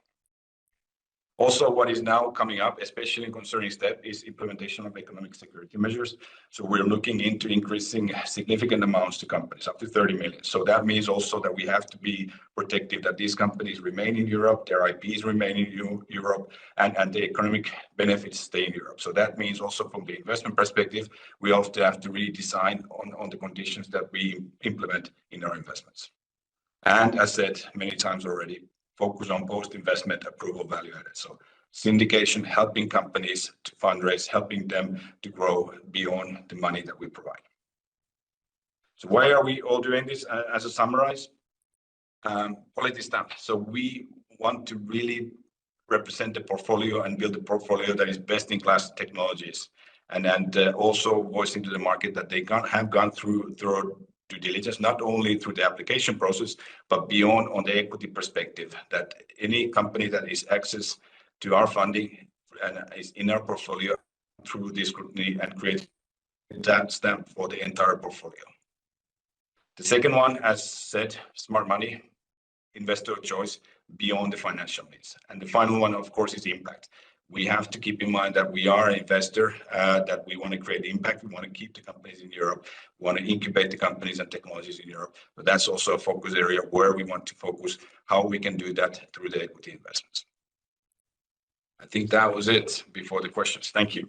Also, what is now coming up, especially concerning STEP, is implementation of economic security measures. So we're looking into increasing significant amounts to companies, up to 30 million. So that means also that we have to be protective that these companies remain in Europe, their IPs remain in Europe, and the economic benefits stay in Europe. So that means also from the investment perspective, we also have to redesign on the conditions that we implement in our investments. And as said many times already, focus on post-investment approval value added. So syndication, helping companies to fundraise, helping them to grow beyond the money that we provide. So why are we all doing this? As a summarize, quality stamp. So we want to really represent the portfolio and build a portfolio that is best-in-class technologies, and also voicing to the market that they have gone through due diligence, not only through the application process, but beyond on the equity perspective, that any company that is access to our funding and is in our portfolio through this scrutiny and create that stamp for the entire portfolio. The second one, as said, smart money, investor of choice beyond the financial needs. And the final one, of course, is impact. We have to keep in mind that we are an investor, that we want to create impact. We want to keep the companies in Europe. We want to incubate the companies and technologies in Europe. But that's also a focus area where we want to focus how we can do that through the equity investments. I think that was it before the questions. Thank you.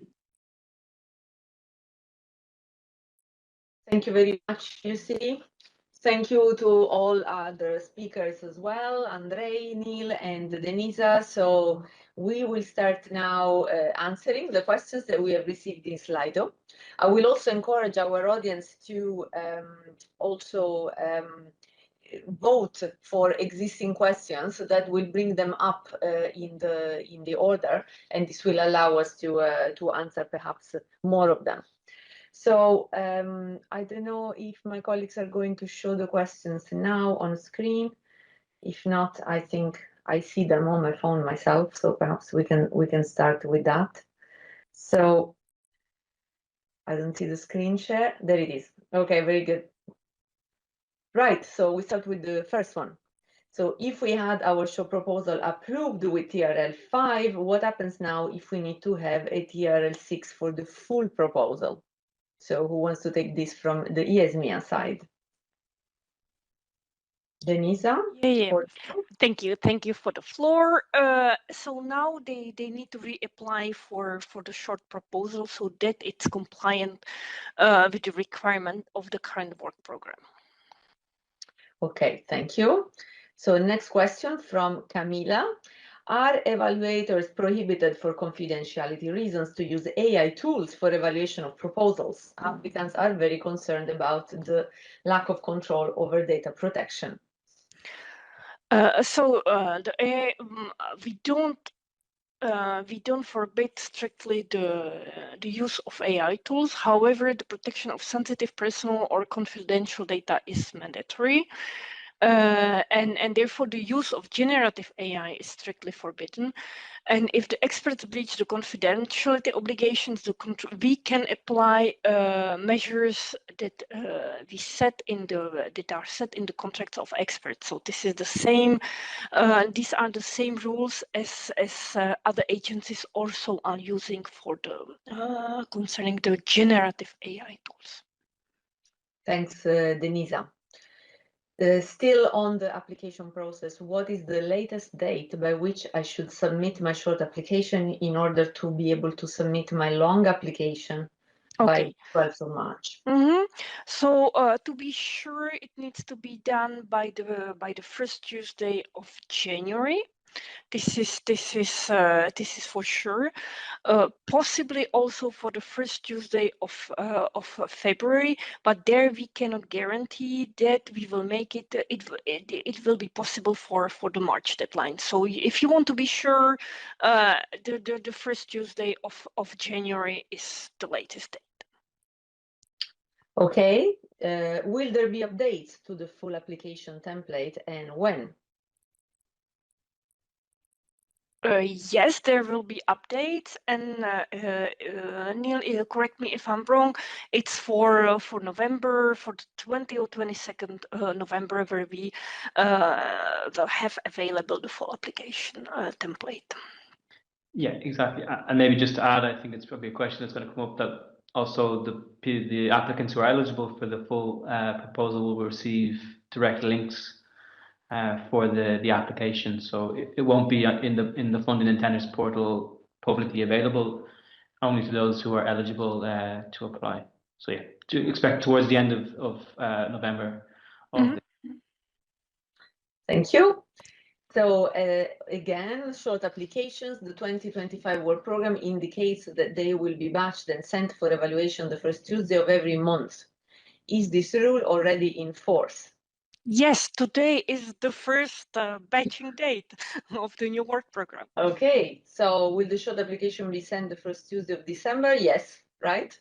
Thank you very much, Jussi. Thank you to all other speakers as well, Andrei, Neil, and Denisa. So we will start now answering the questions that we have received in Slido. I will also encourage our audience to also vote for existing questions, so that will bring them up in the order, and this will allow us to answer perhaps more of them. So I don't know if my colleagues are going to show the questions now on screen. If not, I think I see them on my phone myself, so perhaps we can start with that. So I don't see the screen share. There it is. Okay, very good. Right, so we start with the first one. So if we had our show proposal approved with TRL 5, what happens now if we need to have a TRL 6 for the full proposal? So who wants to take this from the ESMIA side? Denisa? Yeah. Thank you for the floor. So now they need to reapply for the short proposal so that it's compliant with the requirement of the current work program. Okay, thank you. So next question from Camila. Are evaluators prohibited for confidentiality reasons to use AI tools for evaluation of proposals? Applicants are very concerned about the lack of control over data protection. The AI, we don't forbid strictly the use of AI tools. However, the protection of sensitive personal or confidential data is mandatory. And therefore the use of generative AI is strictly forbidden. And if the experts breach the confidentiality obligations, we can apply measures that that are set in the contracts of experts. So this is the same. These are the same rules as other agencies also are using for the concerning the generative AI tools. Thanks, Denisa. Still on the application process, what is the latest date by which I should submit my short application in order to be able to submit my long application by 12th of March? So to be sure, it needs to be done by the first Tuesday of January. This is for sure. Possibly also for the first Tuesday of February, but there we cannot guarantee that we will make it. It will be possible for the March deadline. So if you want to be sure, the first Tuesday of January is the latest date. Okay. Will there be updates to the full application template and when? Yes, there will be updates, and Neil, correct me if I'm wrong. It's for November, for the 20th or 22nd November, where we will have available the full application template. Yeah, exactly. And maybe just to add, I think it's probably a question that's going to come up that also the applicants who are eligible for the full proposal will receive direct links for the application, so it won't be in the funding and tenders portal publicly available, only to those who are eligible to apply. So yeah, to expect towards the end of November. Thank you. So again, short applications, the 2025 work program indicates that they will be batched and sent for evaluation the first Tuesday of every month. Is this rule already in force? Yes, today is the first batching date of the new work program. Okay, so will the short application be sent the first Tuesday of December? Yes, right?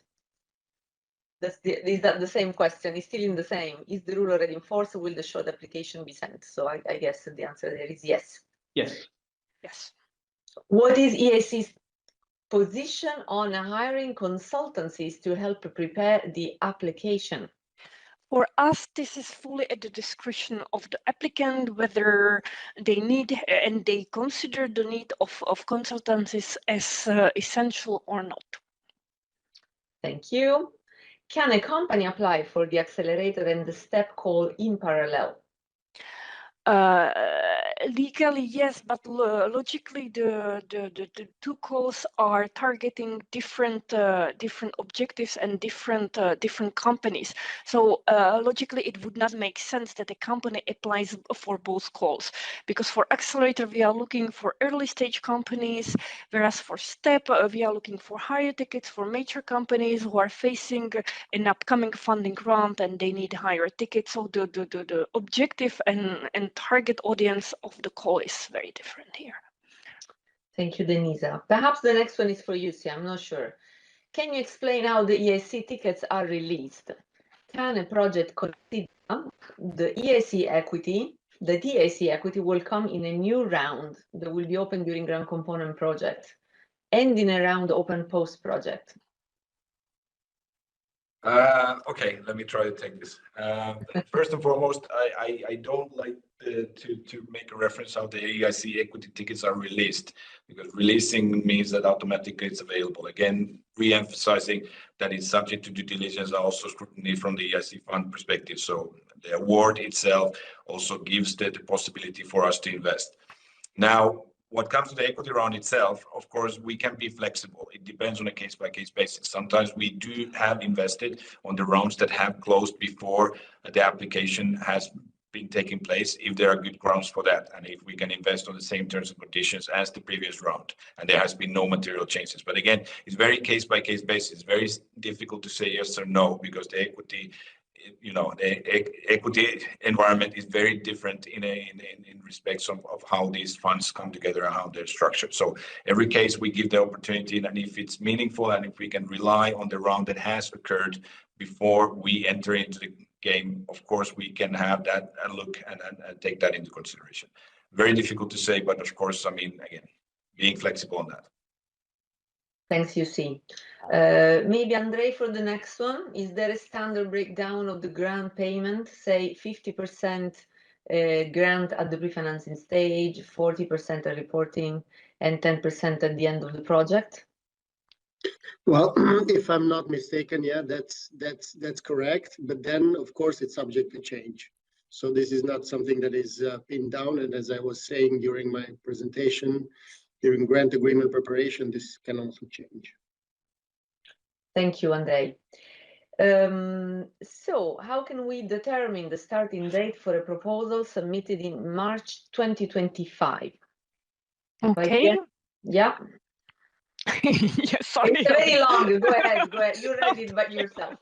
Is that the same question? Is still in the same? Is the rule already in force? Or will the short application be sent? So I guess the answer there is yes. Yes. Yes. What is EIC's position on hiring consultancies to help prepare the application? For us, this is fully at the discretion of the applicant, whether they need and they consider the need of consultancies as essential or not. Thank you. Can a company apply for the accelerator and the STEP call in parallel? Legally, yes, but logically, the two calls are targeting different objectives and different companies. So logically, it would not make sense that a company applies for both calls, because for Accelerator we are looking for early stage companies, whereas for STEP we are looking for higher tickets for major companies who are facing an upcoming funding round and they need higher tickets. So the objective and target audience of the call is very different here. Thank you, Denisa. Perhaps the next one is for you, I'm not sure. Can you explain how the EIC tickets are released? Can a project consider the EIC equity? The EIC equity will come in a new round that will be open during Grand Component project and in a round open post project. Okay, let me try to take this. First and foremost, I don't like to make a reference how the EIC equity tickets are released, because releasing means that automatically it's available. Again, re-emphasizing that it's subject to due diligence and also scrutiny from the EIC fund perspective. So the award itself also gives the possibility for us to invest. Now, what comes to the equity round itself, of course, we can be flexible. It depends on a case-by-case basis. Sometimes we do have invested on the rounds that have closed before the application has been taking place, if there are good grounds for that, and if we can invest on the same terms and conditions as the previous round, and there has been no material changes. But again, it's very case-by-case basis. It's very difficult to say yes or no, because the equity, the equity environment is very different in respects of how these funds come together and how they're structured. So every case we give the opportunity, and if it's meaningful and if we can rely on the round that has occurred before we enter into the game, of course we can have that and look and take that into consideration. Very difficult to say, but of course, I mean, again, being flexible on that. Thanks, UC. Maybe Andre for the next one. Is there a standard breakdown of the grant payment, say 50% grant at the pre-financing stage, 40% at reporting, and 10% at the end of the project? Well, if I'm not mistaken, yeah, that's correct. But then, of course, it's subject to change. So this is not something that is pinned down. And as I was saying during my presentation, during grant agreement preparation, this can also change. Thank you, Andre. So how can we determine the starting date for a proposal submitted in March 2025? Okay. Yeah. Yeah, sorry. It's very long. Go ahead. Go ahead. You read it by yourself.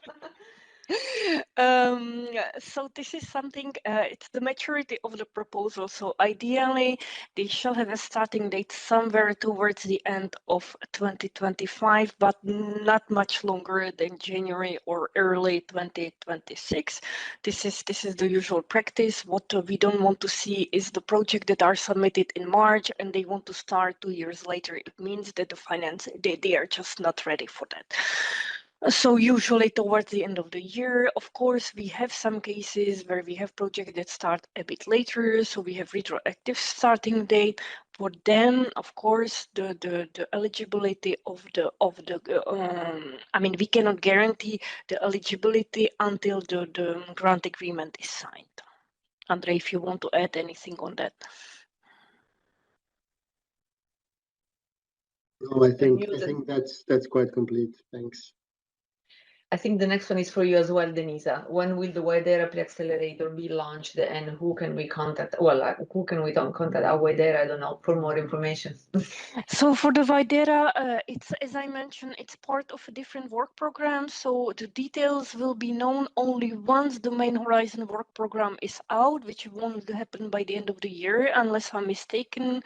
So this is something, it's the maturity of the proposal. So ideally, they shall have a starting date somewhere towards the end of 2025, but not much longer than January or early 2026. This is the usual practice. What we don't want to see is the project that are submitted in March and they want to start 2 years later. It means that the finance, they are just not ready for that. So usually towards the end of the year, of course, we have some cases where we have projects that start a bit later, so we have retroactive starting date. For them, of course, the eligibility of the I mean, we cannot guarantee the eligibility until the grant agreement is signed. Andre, if you want to add anything on that. No, I think that's quite complete. Thanks. I think the next one is for you as well, Denisa. When will the Waidera Pre-Accelerator be launched, and who can we contact? Well, who can we contact at Waidera? I don't know, for more information. So for the Waidera, it's, as I mentioned, it's part of a different work program. So the details will be known only once the main Horizon work program is out, which won't happen by the end of the year, unless I'm mistaken.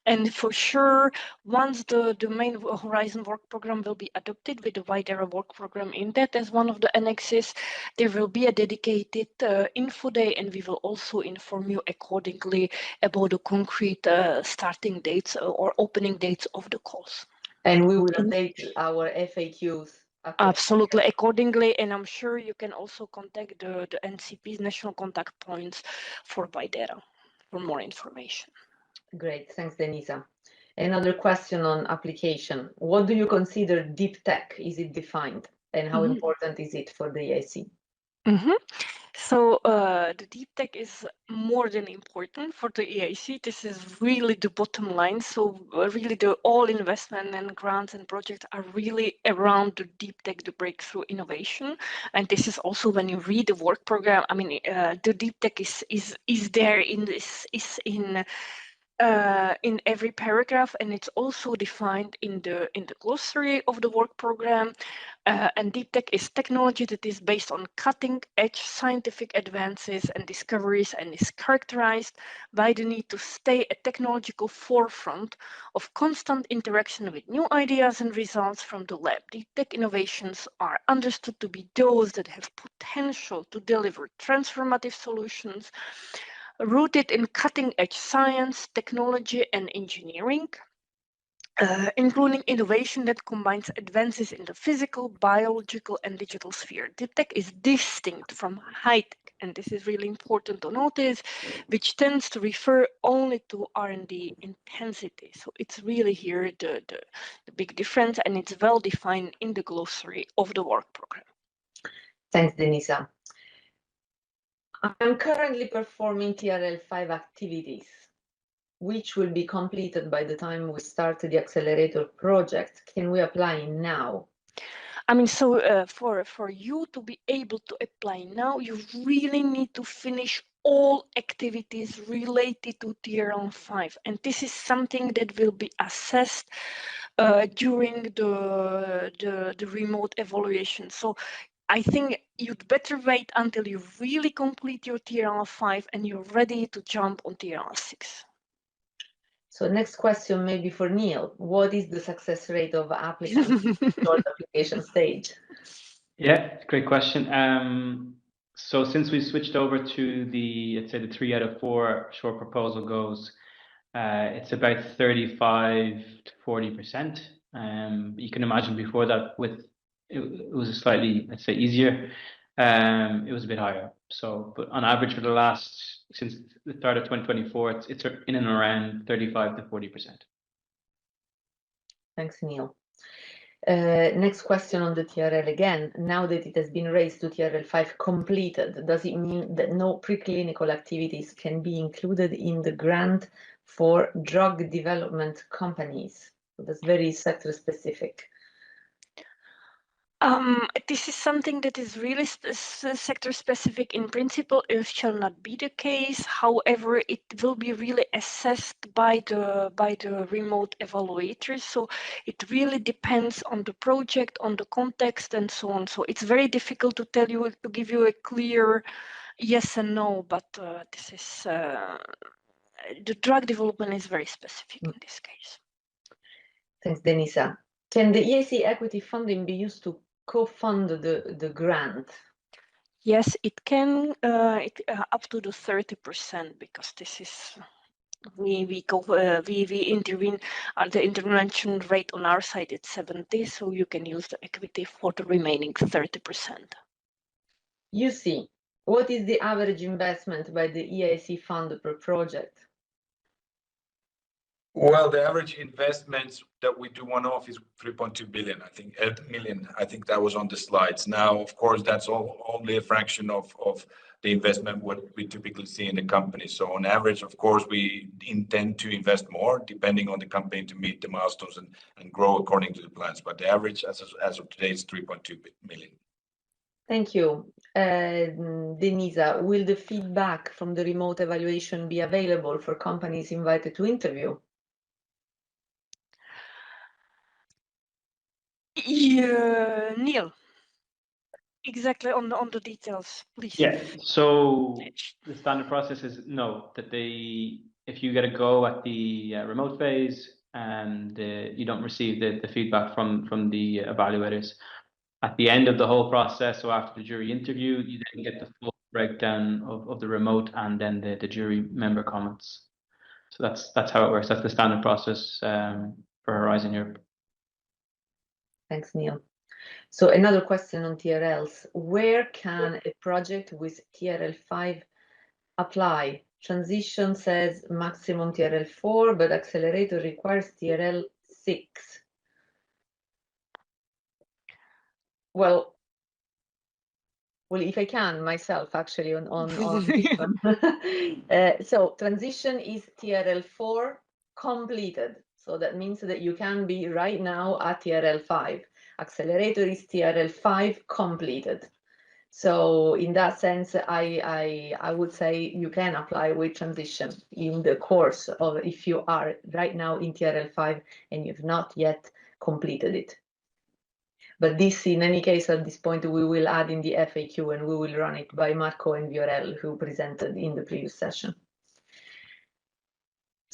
And for sure, once the main Horizon work program will be adopted with the Waidera work program in that as one of the annexes, there will be a dedicated info day, and we will also inform you accordingly about the concrete starting dates or opening dates of the calls. And we will update our FAQs. Absolutely, accordingly, and I'm sure you can also contact the NCP's national contact points for Waidera for more information. Great, thanks, Denisa. Another question on application. What do you consider deep tech? Is it defined? And how important is it for the EIC? So the deep tech is more than important for the EIC. This is really the bottom line. So really all investment and grants and projects are really around the deep tech, the breakthrough innovation. And this is also when you read the work program, I mean, the deep tech is there in this, is in every paragraph, and it's also defined in the glossary of the work program. And deep tech is technology that is based on cutting-edge scientific advances and discoveries, and is characterized by the need to stay at technological forefront of constant interaction with new ideas and results from the lab. Deep tech innovations are understood to be those that have potential to deliver transformative solutions rooted in cutting-edge science, technology, and engineering. including innovation that combines advances in the physical, biological, and digital sphere. Deep tech is distinct from high tech, and this is really important to notice, which tends to refer only to R&D intensity. So it's really here the big difference, and it's well defined in the glossary of the work program. Thanks, Denisa. I'm currently performing TRL5 activities, which will be completed by the time we start the accelerator project. Can we apply now? I mean, so for you to be able to apply now, you really need to finish all activities related to TRL5. And this is something that will be assessed during the remote evaluation. So I think you'd better wait until you really complete your TRL5 and you're ready to jump on TRL6. So next question maybe for Neil. What is the success rate of applicants in the short application stage? Yeah, great question. So since we switched over to the, let's say the 3 out of 4 short proposal goes, it's about 35 to 40%. You can imagine before that it was a slightly, let's say, easier. It was a bit higher. So, but on average for the last, since the start of 2024, it's in and around 35 to 40%. Thanks, Neil. Next question on the TRL again. Now that it has been raised to TRL5 completed, does it mean that no preclinical activities can be included in the grant for drug development companies? So that's very sector specific. This is something that is really sector specific. In principle, it shall not be the case. However, it will be really assessed by the remote evaluators. So it really depends on the project, on the context, and so on. So it's very difficult to tell you, to give you a clear yes and no. But this is the drug development is very specific in this case. Thanks, Denisa. Can the EIC equity funding be used to co-fund the grant? Yes, it can up to the 30%, because this is we intervene at the intervention rate on our side. It's 70, so you can use the equity for the remaining 30%. You see, what is the average investment by the EIC fund per project? Well, the average investments that we do one-off is 3.2 billion, I think, million. I think that was on the slides. Now, of course, that's only a fraction of the investment what we typically see in the company. So on average, of course, we intend to invest more depending on the company to meet the milestones and grow according to the plans. But the average as of today is 3.2 million. Thank you. Denisa, will the feedback from the remote evaluation be available for companies invited to interview? Yeah, Neil, exactly on the details, please. Yeah, so the standard process is that if you get a go at the remote phase and you don't receive the feedback from the evaluators, at the end of the whole process, so after the jury interview, you then get the full breakdown of the remote and then the jury member comments. So that's how it works. That's the standard process for Horizon Europe. Thanks, Neil. So another question on TRLs. Where can a project with TRL5 apply? Transition says maximum TRL4, but Accelerator requires TRL6. Well, if I can myself, actually, on this one. So Transition is TRL4 completed. So that means that you can be right now at TRL5. Accelerator is TRL5 completed. So in that sense, I would say you can apply with Transition in the course of if you are right now in TRL5 and you've not yet completed it. But this, in any case, at this point, we will add in the FAQ and we will run it by Marco and Viorel, who presented in the previous session.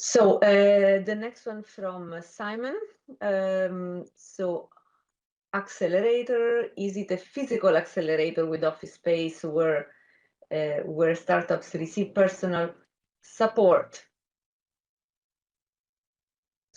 So the next one from Simon. So accelerator, is it a physical accelerator with office space where startups receive personal support?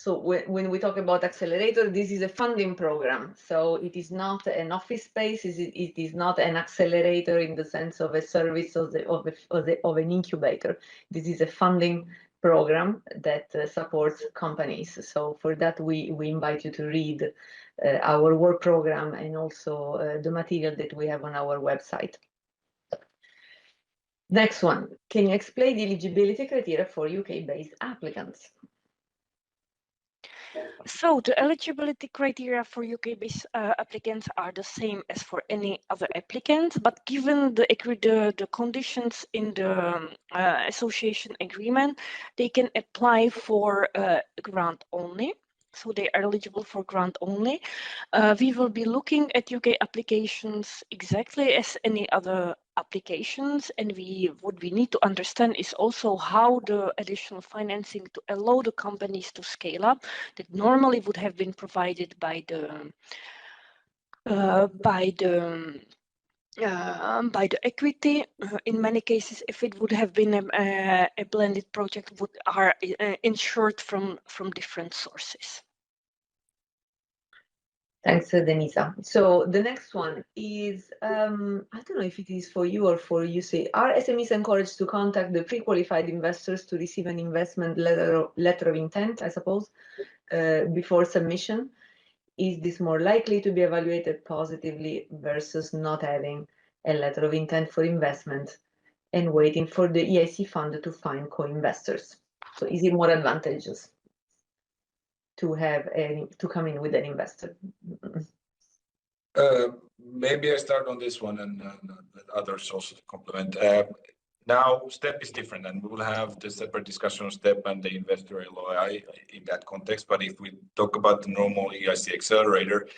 So when we talk about accelerator, this is a funding program. So it is not an office space. It is not an accelerator in the sense of a service of an incubator. This is a funding program that supports companies. So for that, we invite you to read our work program and also the material that we have on our website. Next one, can you explain the eligibility criteria for UK-based applicants? So the eligibility criteria for UK-based applicants are the same as for any other applicant, but given the conditions in the association agreement, they can apply for grant only. So they are eligible for grant only. We will be looking at UK applications exactly as any other applications, and what we need to understand is also how the additional financing to allow the companies to scale up that normally would have been provided by the equity. In many cases, if it would have been a blended project, are insured from different sources. Thanks, Denisa. So the next one is, I don't know if it is for you or for you. Say, are SMEs encouraged to contact the pre-qualified investors to receive an investment letter of intent, I suppose, before submission? Is this more likely to be evaluated positively versus not having a letter of intent for investment and waiting for the EIC fund to find co-investors? So is it more advantageous to have to come in with an investor? Maybe I start on this one and let others also complement. Now, STEP is different, and we will have the separate discussion on STEP and the investor LOI in that context. But if we talk about the normal EIC Accelerator,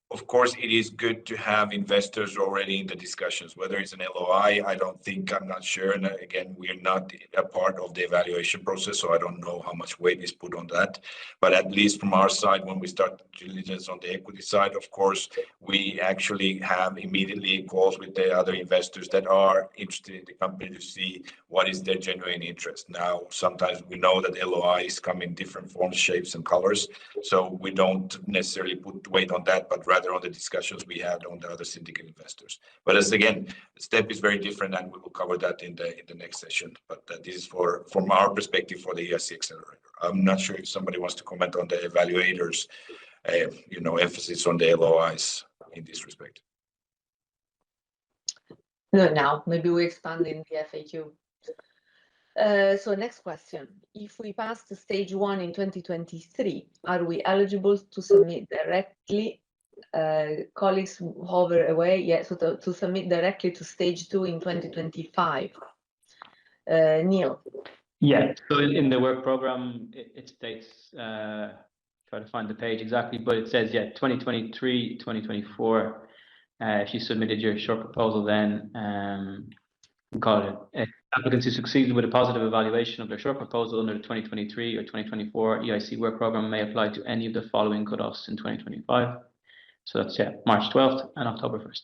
of course, it is good to have investors already in the discussions. Whether it's an LOI, I'm not sure. And again, we're not a part of the evaluation process, so I don't know how much weight is put on that. But at least from our side, when we start due diligence on the equity side, of course, we actually have immediately calls with the other investors that are interested in the company to see what is their genuine interest. Now, sometimes we know that LOIs come in different forms, shapes, and colors, so we don't necessarily put weight on that, but rather on the discussions we had on the other syndicate investors. But as again, the STEP is very different, and we will cover that in the next session. But this is from our perspective for the EIC Accelerator. I'm not sure if somebody wants to comment on the evaluators, emphasis on the LOIs in this respect. No, now maybe we expand in the FAQ. So next question. If we pass to stage 1 in 2023, are we eligible to submit directly? Colleagues hover away. Yes, so to submit directly to stage 2 in 2025. Neil. Yeah, so in the work program, it states, try to find the page exactly, but it says, 2023, 2024. If you submitted your short proposal, then applicants who succeeded with a positive evaluation of their short proposal under the 2023 or 2024 EIC work program may apply to any of the following cutoffs in 2025. So that's March 12th and October 1st.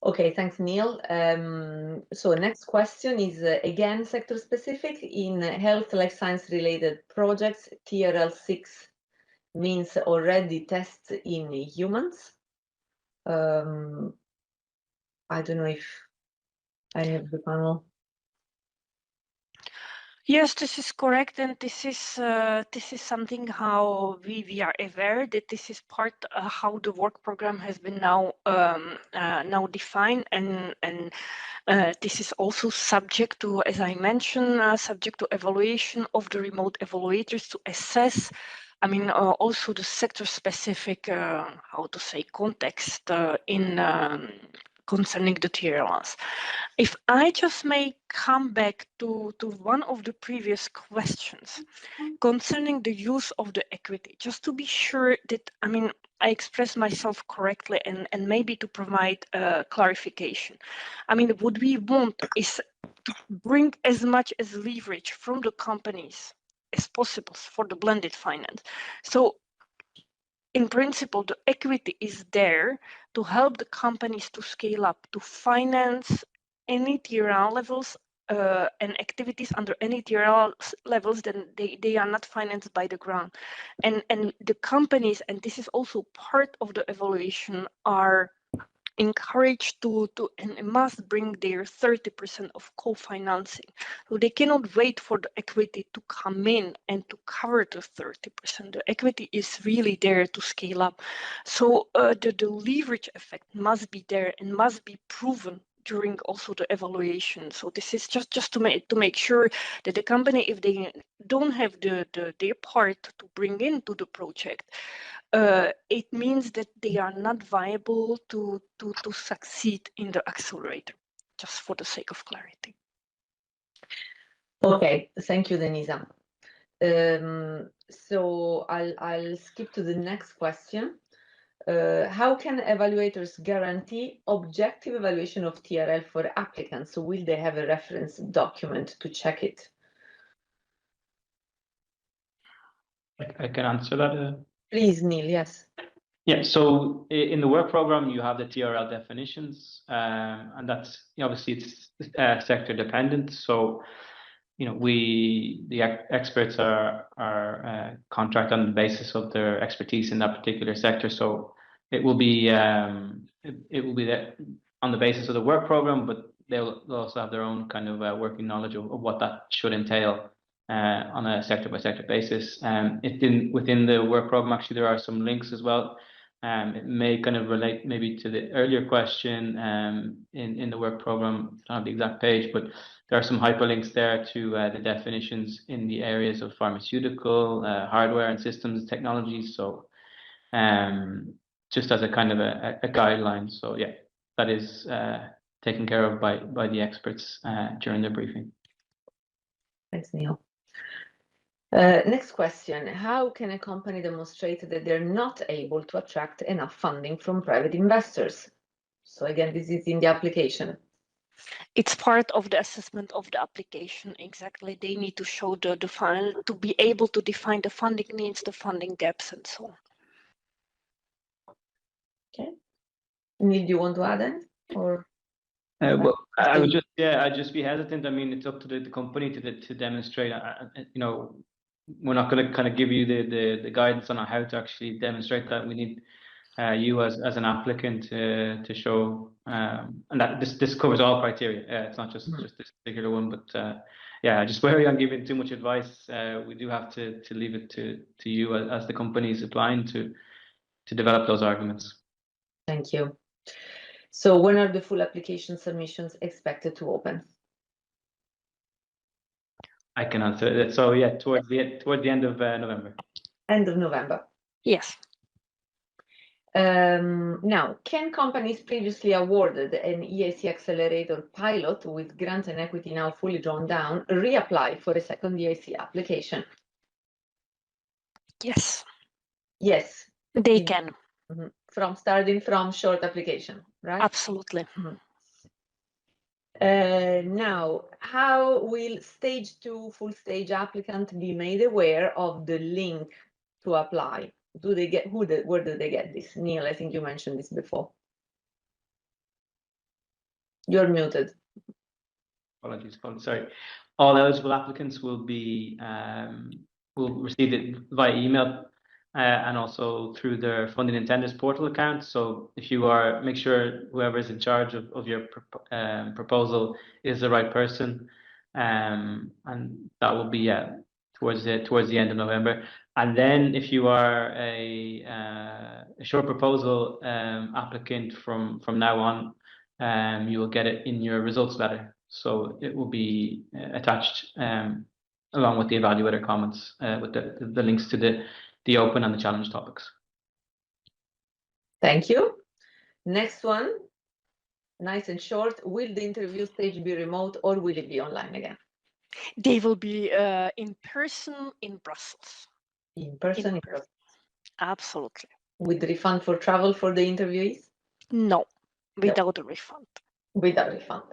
Okay, thanks, Neil. So next question is again sector specific. In health life science related projects, TRL 6 means already tests in humans. I don't know if any of the panel. Yes, this is correct, and this is something how we are aware that this is part how the work program has been now defined, and this is also subject to, as I mentioned, subject to evaluation of the remote evaluators to assess. I mean, also the sector-specific, context in concerning the TRLs. If I just may come back to one of the previous questions concerning the use of the equity, just to be sure that, I express myself correctly and maybe to provide clarification. What we want is to bring as much as leverage from the companies as possible for the blended finance. So in principle, the equity is there to help the companies to scale up, to finance any TRL levels and activities under any TRL levels, then they are not financed by the grant. And the companies, and this is also part of the evaluation, are encouraged to and must bring their 30% of co-financing. So they cannot wait for the equity to come in and to cover the 30%. The equity is really there to scale up. So the leverage effect must be there and must be proven during also the evaluation. So this is just to make sure that the company, if they don't have their part to bring into the project, it means that they are not viable to succeed in the accelerator, just for the sake of clarity. Okay, thank you, Denisa. So I'll skip to the next question. How can evaluators guarantee objective evaluation of TRL for applicants? So will they have a reference document to check it? I can answer that. Please, Neil, yes. Yeah, so in the work program, you have the TRL definitions, and that's obviously it's sector dependent. So, the experts are contract on the basis of their expertise in that particular sector. So it will be on the basis of the work program, but they'll also have their own kind of working knowledge of what that should entail on a sector by sector basis. Within the work program, actually, there are some links as well. It may kind of relate maybe to the earlier question in the work program. I don't have the exact page, but there are some hyperlinks there to the definitions in the areas of pharmaceutical, hardware and systems technologies. So just as a kind of a guideline. So yeah, that is taken care of by the experts during their briefing. Thanks, Neil. Next question. How can a company demonstrate that they're not able to attract enough funding from private investors? So again, this is in the application. It's part of the assessment of the application. Exactly. They need to show the fund to be able to define the funding needs, the funding gaps, and so on. Okay. Neil, do you want to add anything? Or well, I'd just be hesitant. I mean, it's up to the company to demonstrate. We're not going to kind of give you the guidance on how to actually demonstrate that. We need you as an applicant to show, and that this covers all criteria. It's not just this particular one, but yeah, just wary on giving too much advice. We do have to leave it to you as the company is applying to develop those arguments. Thank you. So when are the full application submissions expected to open? I can answer that. So yeah, towards the end of November. End of November. Yes. Now, can companies previously awarded an EIC Accelerator pilot with grant and equity now fully drawn down reapply for a second EIC application? Yes. Yes. They can. Mm-hmm. Starting from short application, right? Absolutely. Mm-hmm. Now, how will stage 2 full stage applicant be made aware of the link to apply? Do they get where do they get this? Neil, I think you mentioned this before. You're muted. Apologies. Sorry. All eligible applicants will be will receive it via email and also through their funding and tenders portal account. So if you make sure whoever is in charge of your proposal is the right person, and that will be towards the end of November. And then if you are a short proposal applicant from now on, you will get it in your results letter. So it will be attached along with the evaluator comments with the links to the open and the challenge topics. Thank you. Next one, nice and short. Will the interview stage be remote or will it be online again? They will be in person in Brussels. In person in Brussels. Absolutely. With refund for travel for the interviewees? No, without a refund. Without refund.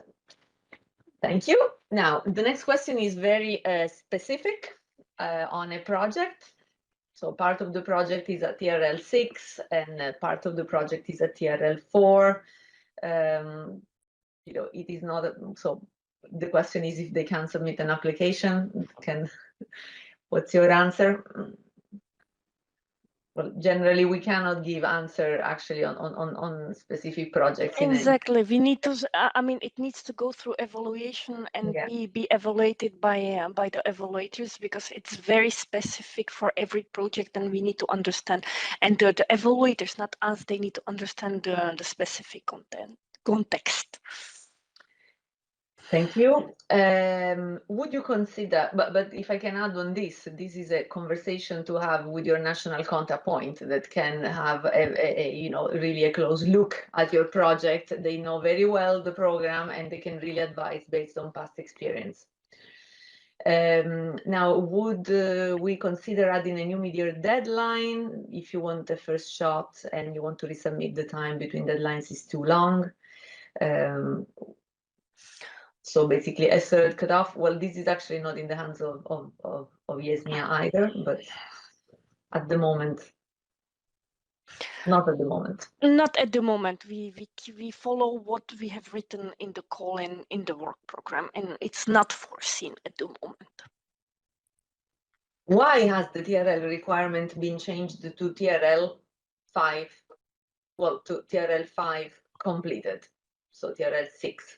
Thank you. Now, the next question is very specific on a project. So part of the project is at TRL 6 and part of the project is at TRL 4. It is not so the question is if they can submit an application. What's your answer? Well, generally, we cannot give answer actually on specific projects. Exactly. We need to, I mean, it needs to go through evaluation and be evaluated by the evaluators, because it's very specific for every project, and we need to understand. And the evaluators, not us, they need to understand the specific context. Thank you. Would you consider, but if I can add on this is a conversation to have with your national contact point that can have a really a close look at your project. They know very well the program and they can really advise based on past experience. Now, would we consider adding a new mid-year deadline if you want the first shot and you want to resubmit the time between deadlines is too long? So basically a third cutoff. Well, this is actually not in the hands of ESMIA either, but at the moment, not at the moment. Not at the moment. We follow what we have written in the call in the work program, and it's not foreseen at the moment. Why has the TRL requirement been changed to TRL 5? Well, to TRL 5 completed, so TRL 6.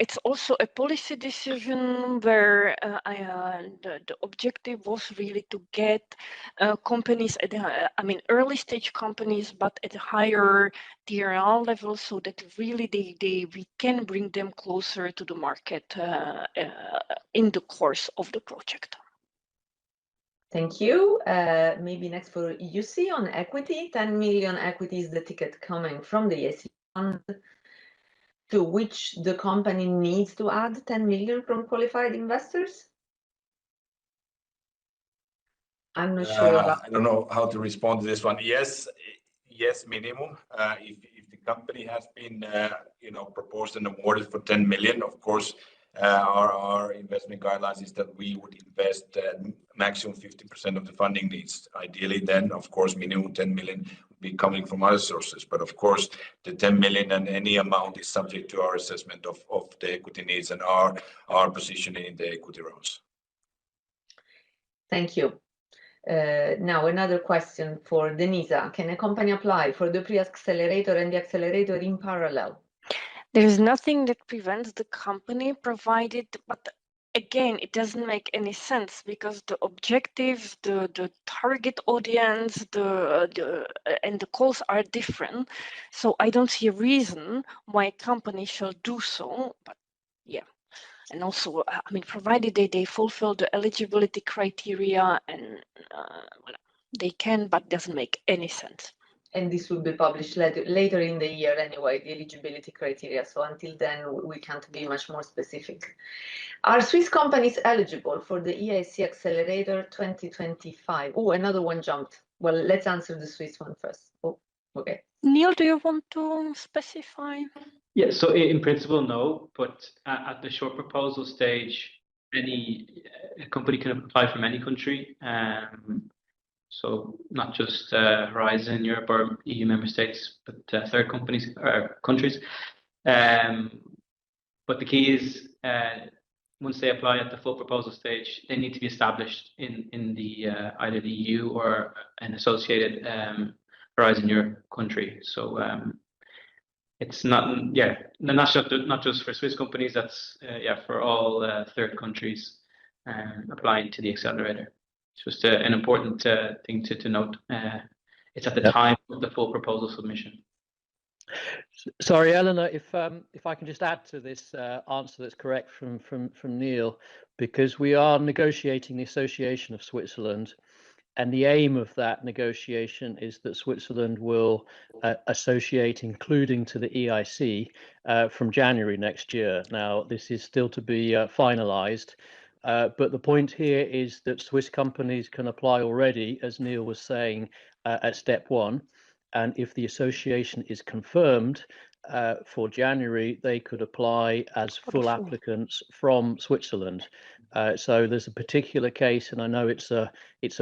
It's also a policy decision where the objective was really to get companies at early stage companies, but at a higher TRL level, so that really we can bring them closer to the market in the course of the project. Thank you. Maybe next for EUC on equity. 10 million equity is the ticket coming from the EIC fund, to which the company needs to add 10 million from qualified investors? I'm not sure. I don't know how to respond to this one. Yes, minimum. If the company has been, proposed and awarded for 10 million, of course, our investment guidelines is that we would invest maximum 50% of the funding needs. Ideally, then, of course, minimum 10 million would be coming from other sources. But of course, the 10 million and any amount is subject to our assessment of the equity needs and our positioning in the equity rounds. Thank you. Now, another question for Denisa. Can a company apply for the pre-accelerator and the accelerator in parallel? There is nothing that prevents the company, provided, but again, it doesn't make any sense because the objectives, the target audience, and the calls are different. So I don't see a reason why a company shall do so. But yeah, and also, provided they fulfill the eligibility criteria, and they can, but doesn't make any sense. And this will be published later in the year anyway, the eligibility criteria. So until then, we can't be much more specific. Are Swiss companies eligible for the EIC Accelerator 2025? Oh, another one jumped. Well, let's answer the Swiss one first. Oh, okay. Neil, do you want to specify? Yeah, so in principle, no, but at the short proposal stage, any company can apply from any country. So not just Horizon Europe or EU member states, but third countries. But the key is once they apply at the full proposal stage, they need to be established in the either the EU or an associated Horizon Europe country. So it's not not just for Swiss companies. That's for all third countries applying to the accelerator. It's just an important thing to note. It's at the time of the full proposal submission. Sorry, Eleanor, if I can just add to this answer that's correct from Neil, because we are negotiating the Association of Switzerland, and the aim of that negotiation is that Switzerland will associate, including to the EIC, from January next year. Now, this is still to be finalised. But the point here is that Swiss companies can apply already, as Neil was saying, at step 1. And if the association is confirmed, for January, they could apply as full applicants from Switzerland. So there's a particular case, and I know it's a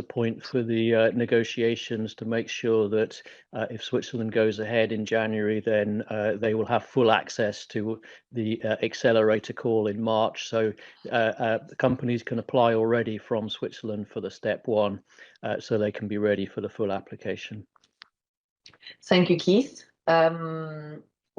point for the negotiations to make sure that if Switzerland goes ahead in January, then they will have full access to the accelerator call in March. So the companies can apply already from Switzerland for the step 1, so they can be ready for the full application. Thank you, Keith.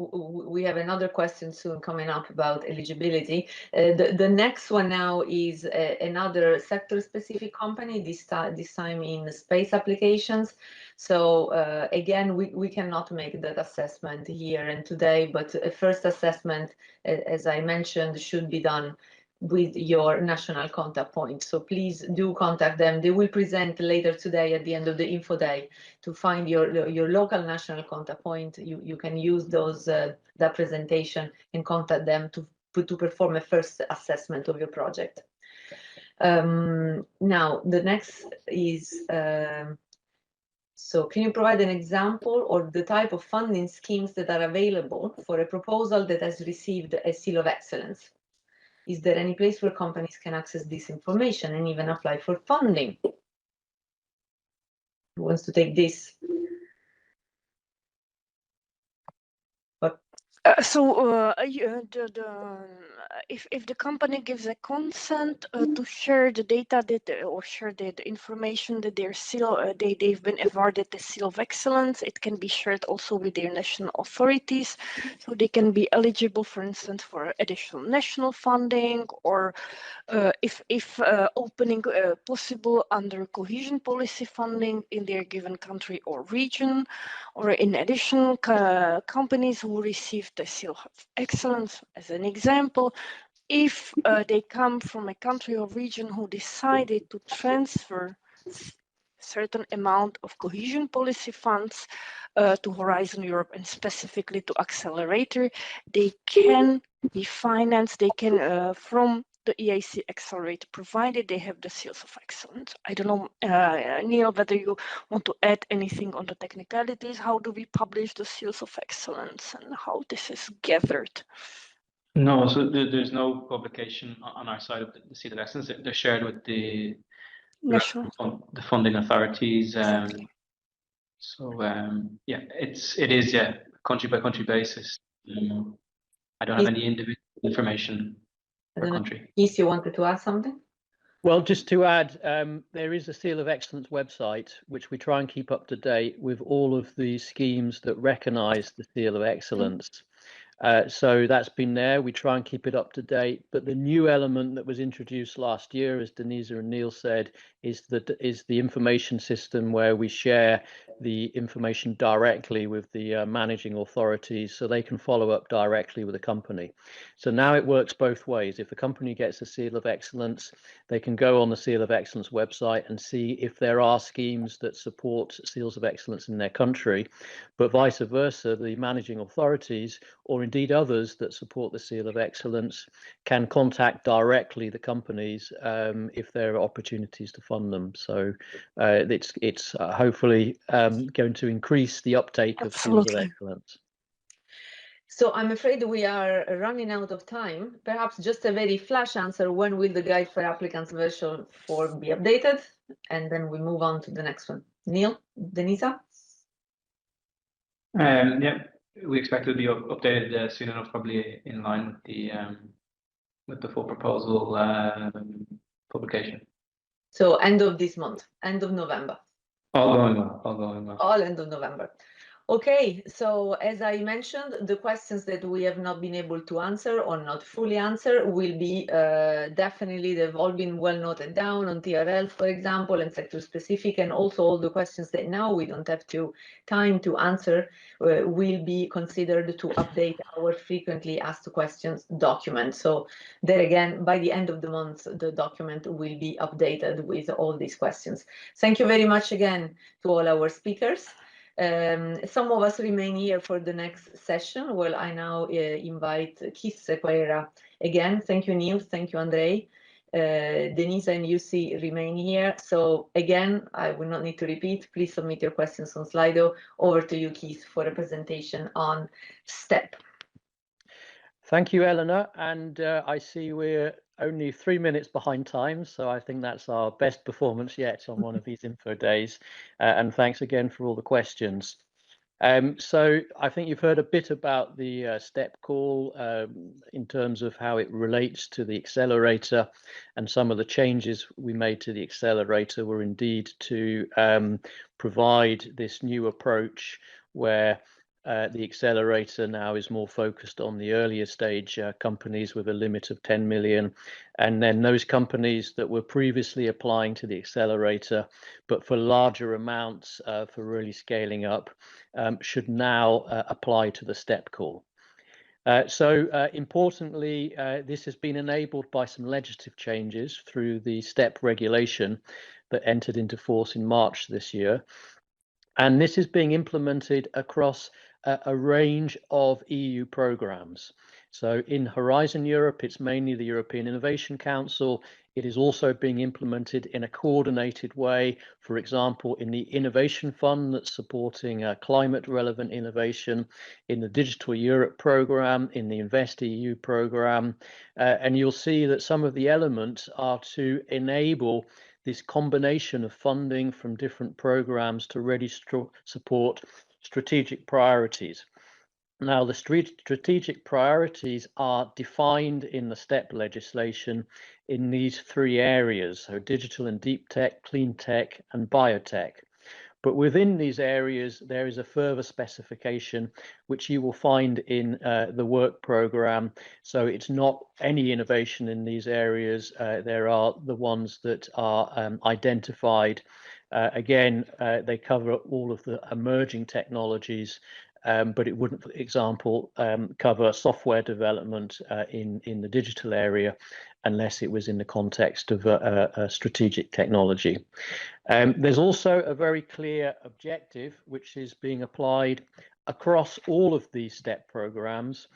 We have another question soon coming up about eligibility. The next one now is another sector-specific company, this time in space applications. So again, we cannot make that assessment here and today, but a first assessment, as I mentioned, should be done with your national contact point. So please do contact them. They will present later today at the end of the info day to find your local national contact point. You can use that presentation and contact them to perform a first assessment of your project. Now, the next is, so can you provide an example or the type of funding schemes that are available for a proposal that has received a seal of excellence? Is there any place where companies can access this information and even apply for funding? Who wants to take this? If the company gives a consent to share the data or share the information that they've been awarded the seal of excellence, it can be shared also with their national authorities, so they can be eligible, for instance, for additional national funding, or if opening possible under cohesion policy funding in their given country or region, or in addition, companies who receive the seal of excellence, as an example, if they come from a country or region who decided to transfer certain amount of cohesion policy funds to Horizon Europe and specifically to Accelerator, they can be financed, they can from the EIC Accelerator, provided they have the seals of excellence. I don't know, Neil, whether you want to add anything on the technicalities. How do we publish the seals of excellence and how this is gathered? No, so there's no publication on our side of the seal of excellence. They're shared with the funding authorities. Yeah, it is country by country basis. I don't have any individual information per country. Keith, you wanted to add something? Well, just to add, there is a Seal of Excellence website, which we try and keep up to date with all of the schemes that recognise the Seal of Excellence. So that's been there. We try and keep it up to date. But the new element that was introduced last year, as Denise and Neil said, is the information system where we share the information directly with the managing authorities, so they can follow up directly with the company. So now it works both ways. If the company gets a Seal of Excellence, they can go on the Seal of Excellence website and see if there are schemes that support Seals of Excellence in their country. But vice versa, the managing authorities, or indeed others that support the Seal of Excellence, can contact directly the companies if there are opportunities to fund them. So it's hopefully going to increase the uptake of Seals of Excellence. So I'm afraid we are running out of time. Perhaps just a very flash answer: when will the guide for applicants version 4 be updated? And then we move on to the next one. Neil, Denisa? Yeah, we expect it to be updated soon enough, probably in line with the full proposal publication. So end of this month, end of November. All going well. All going well. All end of November. Okay, so as I mentioned, the questions that we have not been able to answer or not fully answer will be definitely, they've all been well noted down on TRL, for example, and sector specific, and also all the questions that now we don't have time to answer will be considered to update our frequently asked questions document. So there again, by the end of the month, the document will be updated with all these questions. Thank you very much again to all our speakers. Some of us remain here for the next session. Well, I now invite Keith Sequeira again. Thank you, Neil. Thank you, Andrei. Denise and Jussi remain here. So again, I will not need to repeat. Please submit your questions on Slido. Over to you, Keith, for a presentation on STEP. Thank you, Eleanor. And I see we're only 3 minutes behind time, so I think that's our best performance yet on one of these info days. And thanks again for all the questions. So I think you've heard a bit about the STEP call in terms of how it relates to the accelerator, and some of the changes we made to the accelerator were indeed to provide this new approach where the accelerator now is more focused on the earlier stage companies with a limit of 10 million. And then those companies that were previously applying to the accelerator, but for larger amounts for really scaling up, should now apply to the STEP call. Importantly, this has been enabled by some legislative changes through the STEP regulation that entered into force in March this year. And this is being implemented across a range of EU programs. So in Horizon Europe, it's mainly the European Innovation Council. It is also being implemented in a coordinated way, for example, in the Innovation Fund that's supporting climate relevant innovation, in the Digital Europe program, in the Invest EU program. And you'll see that some of the elements are to enable this combination of funding from different programs to really support strategic priorities. Now, the strategic priorities are defined in the STEP legislation in these 3 areas, so digital and deep tech, clean tech, and biotech. But within these areas, there is a further specification which you will find in the work program. So it's not any innovation in these areas. There are the ones that are identified. Again, they cover all of the emerging technologies, but it wouldn't, for example, cover software development in the digital area unless it was in the context of a strategic technology. There's also a very clear objective which is being applied across all of these STEP programs.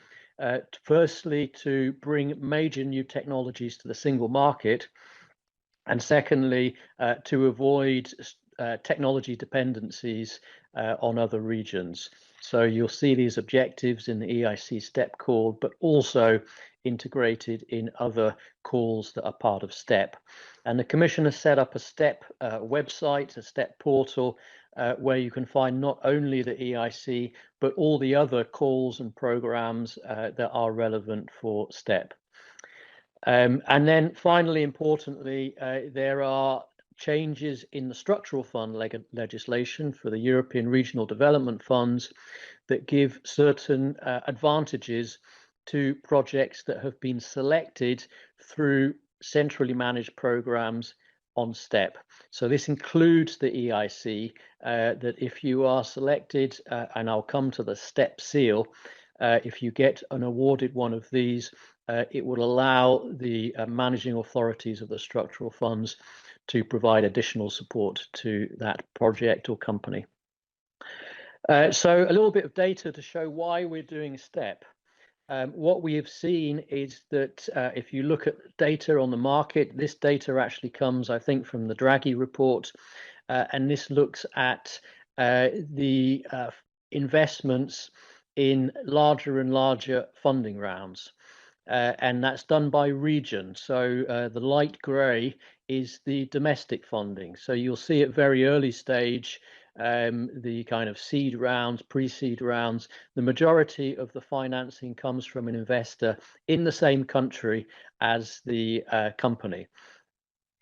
Firstly, to bring major new technologies to the single market, and secondly, to avoid technology dependencies on other regions. So you'll see these objectives in the EIC STEP call, but also integrated in other calls that are part of STEP. And the Commission has set up a STEP website, a STEP portal, where you can find not only the EIC, but all the other calls and programs that are relevant for STEP. And then finally, importantly, there are changes in the structural fund legislation for the European Regional Development Funds that give certain advantages to projects that have been selected through centrally managed programs on STEP. So this includes the EIC, that if you are selected, and I'll come to the STEP seal, if you get an awarded one of these, it will allow the managing authorities of the structural funds to provide additional support to that project or company. So a little bit of data to show why we're doing STEP. What we have seen is that if you look at data on the market, this data actually comes, I think, from the Draghi report, and this looks at the investments in larger and larger funding rounds. And that's done by region. So the light grey is the domestic funding. So you'll see at very early stage, the kind of seed rounds, pre-seed rounds, the majority of the financing comes from an investor in the same country as the company.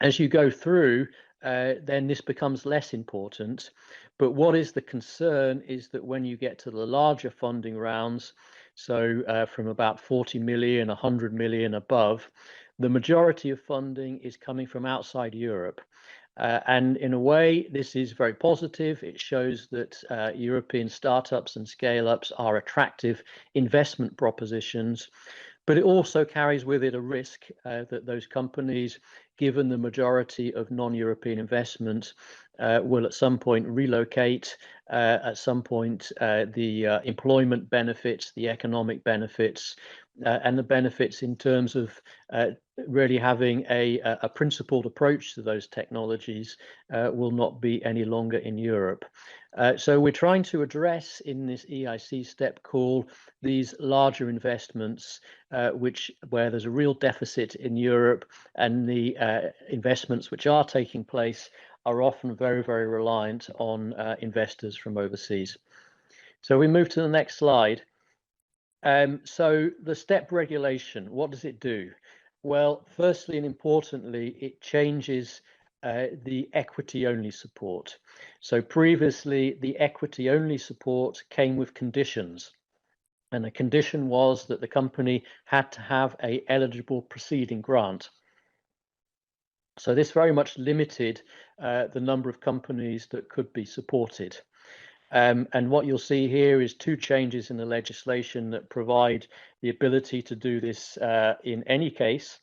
As you go through, then this becomes less important. But what is the concern is that when you get to the larger funding rounds, so from about 40 million, 100 million above, the majority of funding is coming from outside Europe. And in a way, this is very positive. It shows that European startups and scale-ups are attractive investment propositions, but it also carries with it a risk that those companies, given the majority of non-European investment, will at some point relocate. At some point, the employment benefits, the economic benefits and the benefits in terms of really having a principled approach to those technologies will not be any longer in Europe. So we're trying to address in this EIC STEP call these larger investments where there's a real deficit in Europe, and the investments which are taking place are often very, very reliant on investors from overseas. So we move to the next slide. So the STEP regulation, what does it do? Well, firstly and importantly, it changes the equity-only support. So previously, the equity-only support came with conditions. And the condition was that the company had to have an eligible preceding grant. So this very much limited the number of companies that could be supported. And what you'll see here is two changes in the legislation that provide the ability to do this in any case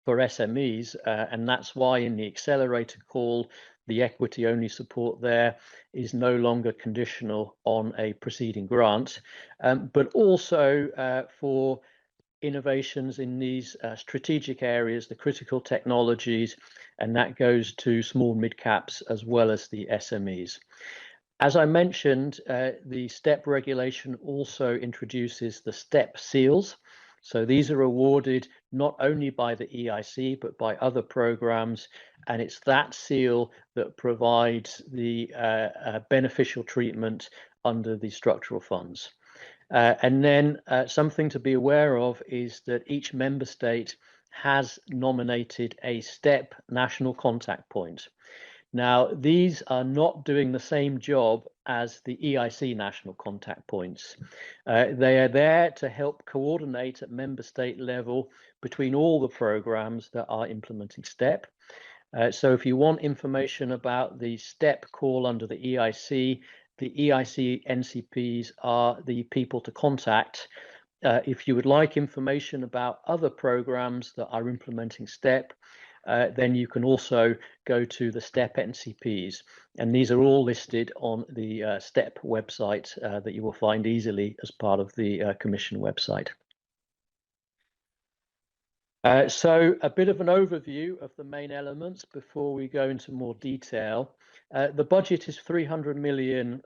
for SMEs. And that's why in the accelerator call, the equity only support there is no longer conditional on a preceding grant, but also for innovations in these strategic areas, the critical technologies, and that goes to small mid caps as well as the SMEs. As I mentioned, the STEP regulation also introduces the STEP seals. So these are awarded not only by the EIC, but by other programs. And it's that seal that provides the beneficial treatment under the structural funds. And then something to be aware of is that each member state has nominated a STEP national contact point. Now, these are not doing the same job as the EIC national contact points. They are there to help coordinate at member state level between all the programs that are implementing STEP. So if you want information about the STEP call under the EIC NCPs are the people to contact. If you would like information about other programs that are implementing STEP, then you can also go to the STEP NCPs, and these are all listed on the STEP website that you will find easily as part of the Commission website. So a bit of an overview of the main elements before we go into more detail. The budget is 300 million.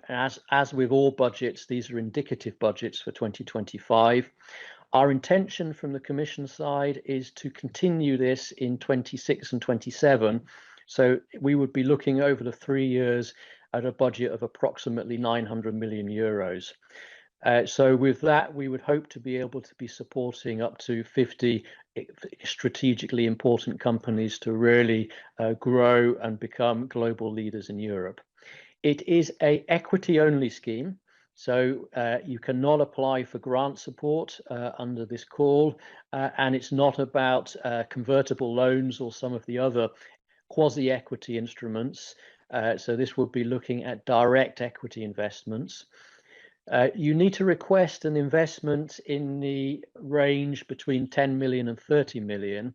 As with all budgets, these are indicative budgets for 2025. Our intention from the Commission side is to continue this in 26 and 27. So we would be looking over the 3 years at a budget of approximately 900 million euros. So with that, we would hope to be able to be supporting up to 50 strategically important companies to really grow and become global leaders in Europe. It is an equity-only scheme. So you cannot apply for grant support under this call, and it's not about convertible loans or some of the other quasi-equity instruments. So this would be looking at direct equity investments. You need to request an investment in the range between 10 million and 30 million.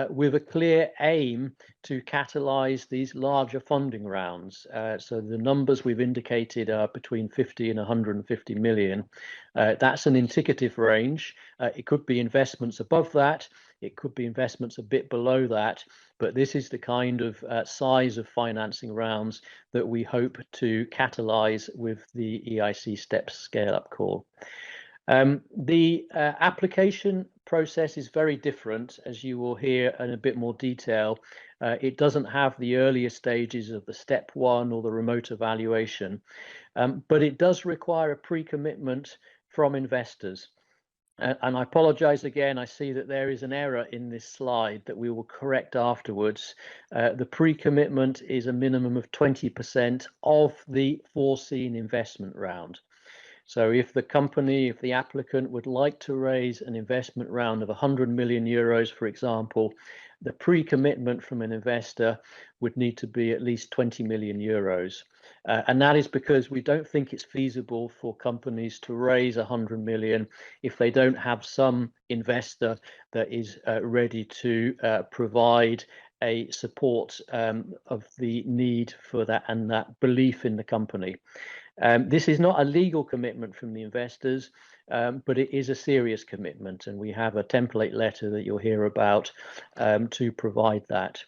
With a clear aim to catalyze these larger funding rounds. So the numbers we've indicated are between 50 and 150 million. That's an indicative range. It could be investments above that. It could be investments a bit below that. But this is the kind of size of financing rounds that we hope to catalyze with the EIC STEP scale-up call. The application process is very different, as you will hear in a bit more detail. It doesn't have the earlier stages of the step 1 or the remote evaluation, but it does require a pre-commitment from investors. And I apologize again, I see that there is an error in this slide that we will correct afterwards. The pre-commitment is a minimum of 20% of the foreseen investment round. So if the applicant would like to raise an investment round of 100 million euros, for example, the pre-commitment from an investor would need to be at least 20 million euros. And that is because we don't think it's feasible for companies to raise 100 million if they don't have some investor that is ready to provide a support of the need for that and that belief in the company. This is not a legal commitment from the investors, but it is a serious commitment, and we have a template letter that you'll hear about to provide that.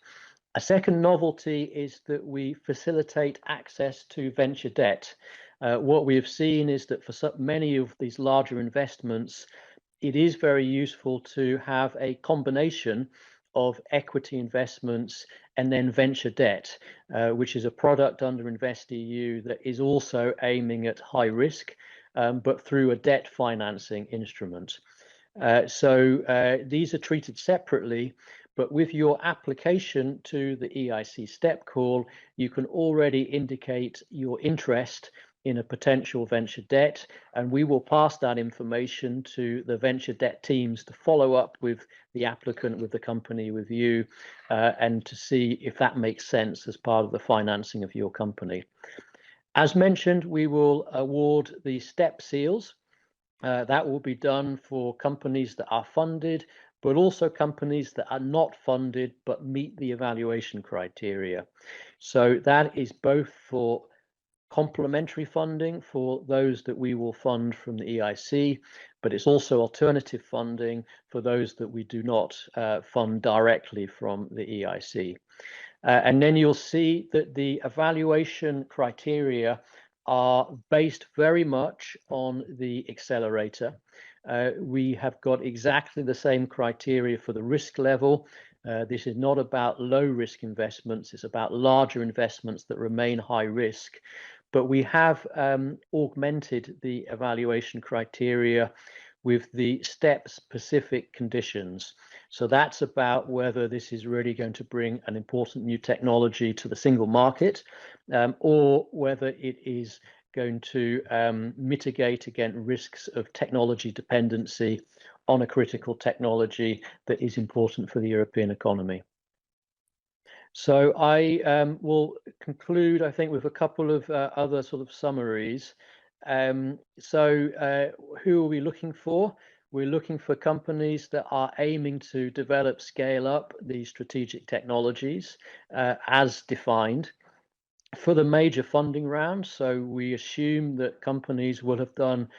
A second novelty is that we facilitate access to venture debt. What we have seen is that for so many of these larger investments, it is very useful to have a combination of equity investments and then venture debt, which is a product under InvestEU that is also aiming at high risk, but through a debt financing instrument. These are treated separately, but with your application to the EIC STEP call, you can already indicate your interest in a potential venture debt, and we will pass that information to the venture debt teams to follow up with the applicant, with the company, with you, and to see if that makes sense as part of the financing of your company. As mentioned, we will award the STEP seals. That will be done for companies that are funded, but also companies that are not funded but meet the evaluation criteria. So that is both for complementary funding for those that we will fund from the EIC, but it's also alternative funding for those that we do not fund directly from the EIC. And then you'll see that the evaluation criteria are based very much on the accelerator. We have got exactly the same criteria for the risk level. This is not about low risk investments, it's about larger investments that remain high risk. But we have augmented the evaluation criteria with the STEP specific conditions. So that's about whether this is really going to bring an important new technology to the single market, or whether it is going to mitigate against risks of technology dependency on a critical technology that is important for the European economy. So I will conclude, I think, with a couple of other sort of summaries. Who are we looking for? We're looking for companies that are aiming to develop, scale up these strategic technologies as defined. For the major funding rounds, so we assume that companies will have done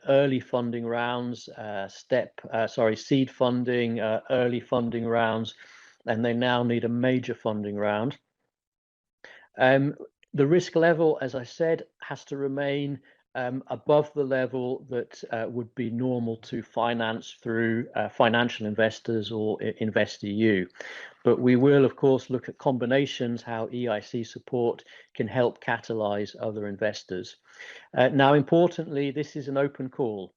early funding rounds, seed funding, early funding rounds, and they now need a major funding round. The risk level, as I said, has to remain above the level that would be normal to finance through financial investors or InvestEU. But we will, of course, look at combinations, how EIC support can help catalyze other investors. Now, importantly, this is an open call.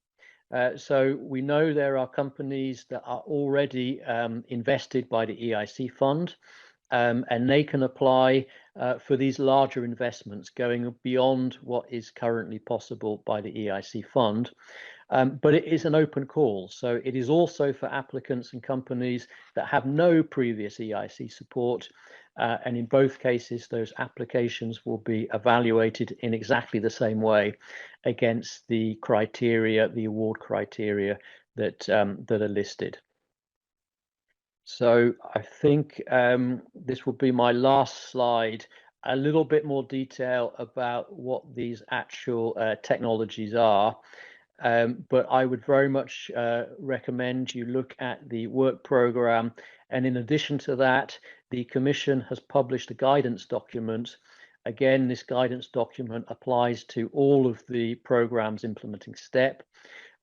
So we know there are companies that are already invested by the EIC fund, and they can apply for these larger investments going beyond what is currently possible by the EIC fund. But it is an open call. So it is also for applicants and companies that have no previous EIC support. And in both cases, those applications will be evaluated in exactly the same way against the criteria, the award criteria that are listed. So I think this will be my last slide, a little bit more detail about what these actual technologies are. But I would very much recommend you look at the work program. And in addition to that, the Commission has published a guidance document. Again, this guidance document applies to all of the programs implementing STEP.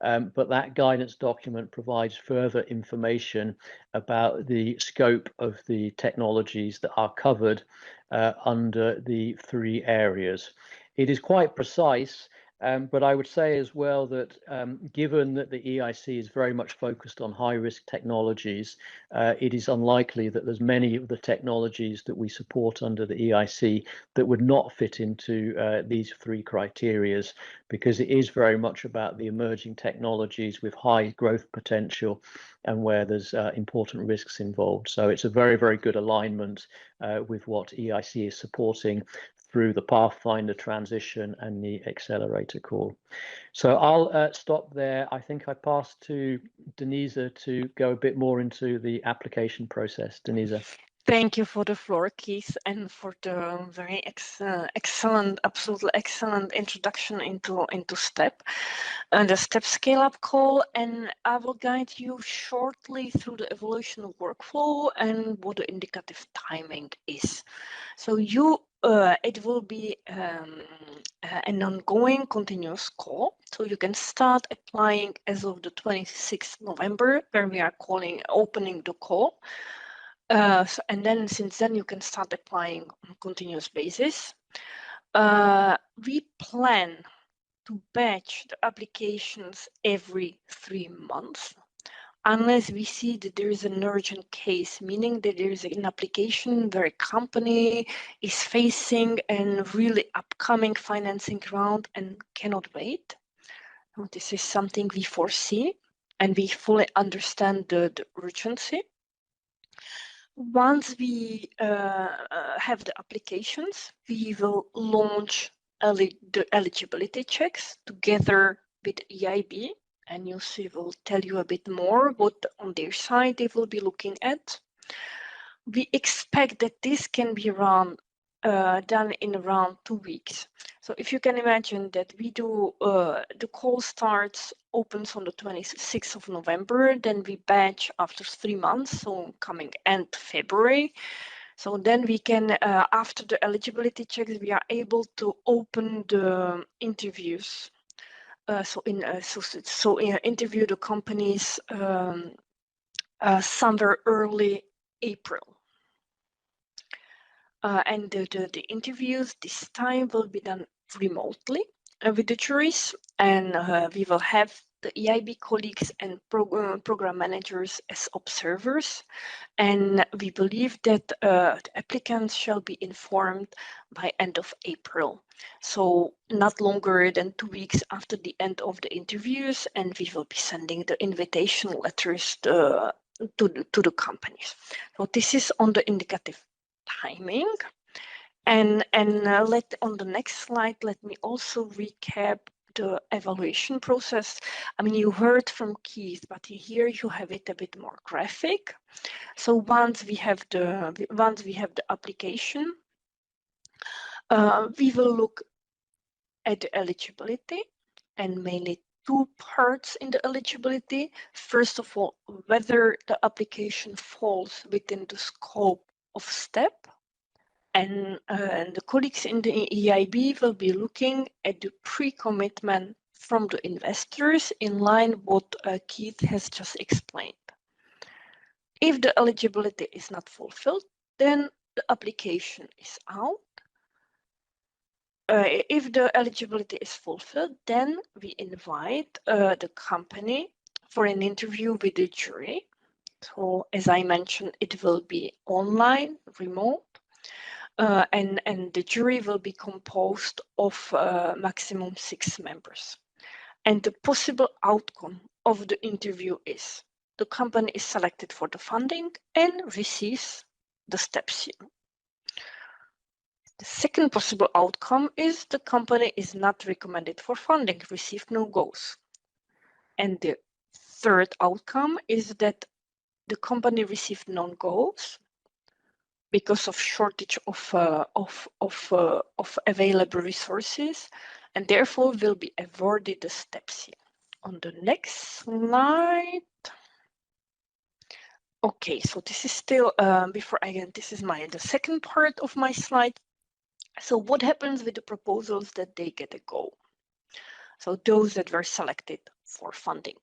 But that guidance document provides further information about the scope of the technologies that are covered under the 3 areas. It is quite precise, but I would say as well that given that the EIC is very much focused on high-risk technologies, it is unlikely that there's many of the technologies that we support under the EIC that would not fit into these 3 criteria, because it is very much about the emerging technologies with high growth potential and where there's important risks involved. So it's a very, very good alignment with what EIC is supporting through the Pathfinder transition and the Accelerator call. So I'll stop there. I think I pass to Denisa to go a bit more into the application process. Denisa. Thank you for the floor, Keith, and for the very excellent, absolutely excellent introduction into STEP and the STEP scale-up call. And I will guide you shortly through the evolution workflow and what the indicative timing is. So it will be an ongoing continuous call. So you can start applying as of the 26th November, where we are opening the call. And then since then you can start applying on a continuous basis. We plan to batch the applications every 3 months, unless we see that there is an urgent case, meaning that there is an application where a company is facing a really upcoming financing round and cannot wait. This is something we foresee, and we fully understand the urgency. Once we have the applications, we will launch the eligibility checks together with EIB, and UC will tell you a bit more what on their side they will be looking at. We expect that this can be done in around 2 weeks. So if you can imagine that we do, the call opens on the 26th of November, then we batch after 3 months, so coming end February. So then we can, after the eligibility checks, we are able to open the interviews. Interview the companies somewhere early April. And the interviews this time will be done remotely with the juries, and we will have the EIB colleagues and program managers as observers. And we believe that the applicants shall be informed by end of April. So not longer than 2 weeks after the end of the interviews, and we will be sending the invitation letters to the companies. So this is on the indicative timing. And on the next slide, let me also recap the evaluation process. I mean, you heard from Keith, but here you have it a bit more graphic. So once we have the application, we will look at the eligibility, and mainly 2 parts in the eligibility. First of all, whether the application falls within the scope of STEP. And the colleagues in the EIB will be looking at the pre-commitment from the investors in line with what Keith has just explained. If the eligibility is not fulfilled, then the application is out. If the eligibility is fulfilled, then we invite the company for an interview with the jury. So as I mentioned, it will be online, remote. And the jury will be composed of maximum 6 members. And the possible outcome of the interview is the company is selected for the funding and receives the STEP seal. The second possible outcome is the company is not recommended for funding, received no goes. And the third outcome is that the company received non-goes because of shortage of available resources, and therefore will be awarded the STEP seal. On the next slide. Okay, so this is still this is the second part of my slide. So what happens with the proposals that they get a go? So those that were selected for funding.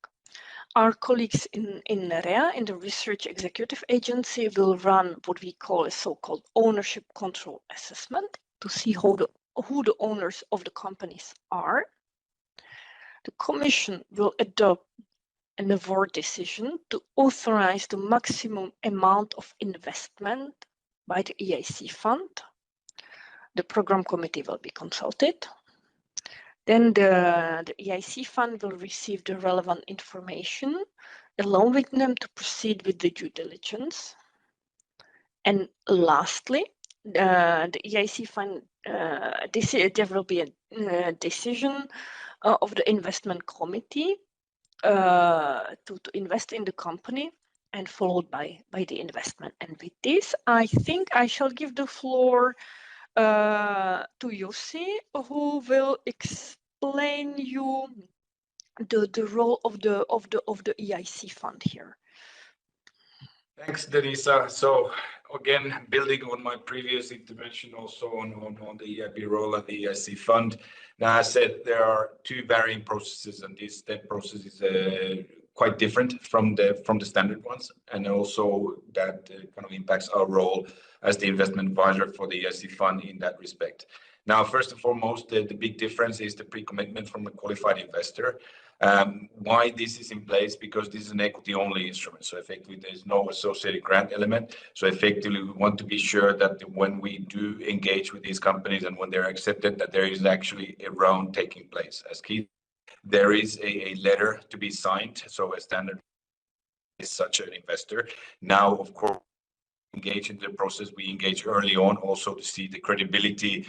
Our colleagues in REA, in the Research Executive Agency, will run what we call a so-called ownership control assessment to see who the owners of the companies are. The Commission will adopt an award decision to authorize the maximum amount of investment by the EIC fund. The program committee will be consulted. Then the EIC fund will receive the relevant information along with them to proceed with the due diligence. And lastly, the EIC fund, there will be a decision of the investment committee to invest in the company. and followed by the investment. And with this, I think I shall give the floor to Jussi, who will explain you the role of the EIC fund here. Thanks, Denisa. So again, building on my previous intervention also on the EIB role and the EIC fund. Now, I said there are two varying processes, and this STEP process is quite different from the standard ones, and also that kind of impacts our role as the investment advisor for the EIC fund in that respect. Now, first and foremost, the big difference is the pre-commitment from a qualified investor. Why this is in place? Because this is an equity-only instrument, so effectively there's no associated grant element. So effectively, we want to be sure that when we do engage with these companies and when they're accepted, that there is actually a round taking place. As key, there is a letter to be signed, so a standard is such an investor. Now, of course, engage in the process. We engage early on also to see the credibility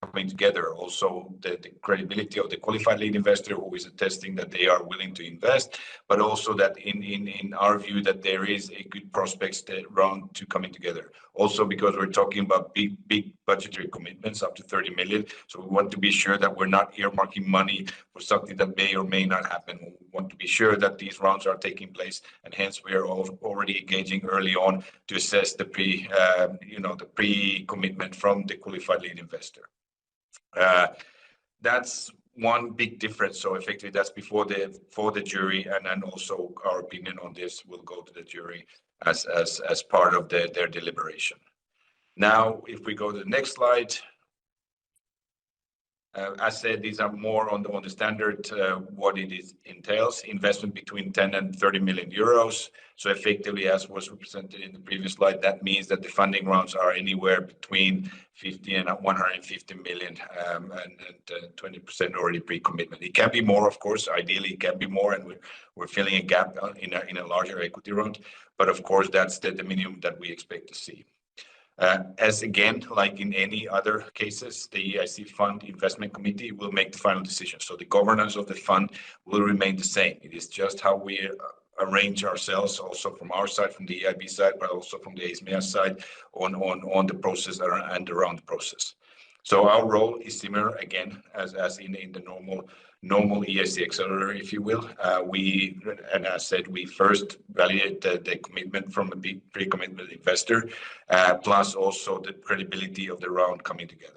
coming together, also the credibility of the qualified lead investor who is attesting that they are willing to invest, but also that in our view that there is a good prospects round to coming together. Also because we're talking about big budgetary commitments up to 30 million, so we want to be sure that we're not earmarking money for something that may or may not happen. We want to be sure that these rounds are taking place, and hence we are already engaging early on to assess the pre-commitment from the qualified lead investor. That's one big difference. So effectively, that's for the jury, and then also our opinion on this will go to the jury as part of their deliberation. Now, if we go to the next slide, I said these are more on the standard what it entails, investment between 10 and 30 million euros. So effectively, as was represented in the previous slide, that means that the funding rounds are anywhere between 50 and 150 million, and 20% already pre-commitment. It can be more, of course. Ideally, it can be more, and we're filling a gap in a larger equity round. But of course, that's the minimum that we expect to see. As again, like in any other cases, the EIC Fund Investment Committee will make the final decision. So the governance of the fund will remain the same. It is just how we arrange ourselves, also from our side, from the EIB side, but also from the EISMEA side, on the process and around the process. So our role is similar again as in the normal EIC Accelerator, if you will. And as I said, we first validate the commitment from a pre-commitment investor, plus also the credibility of the round coming together.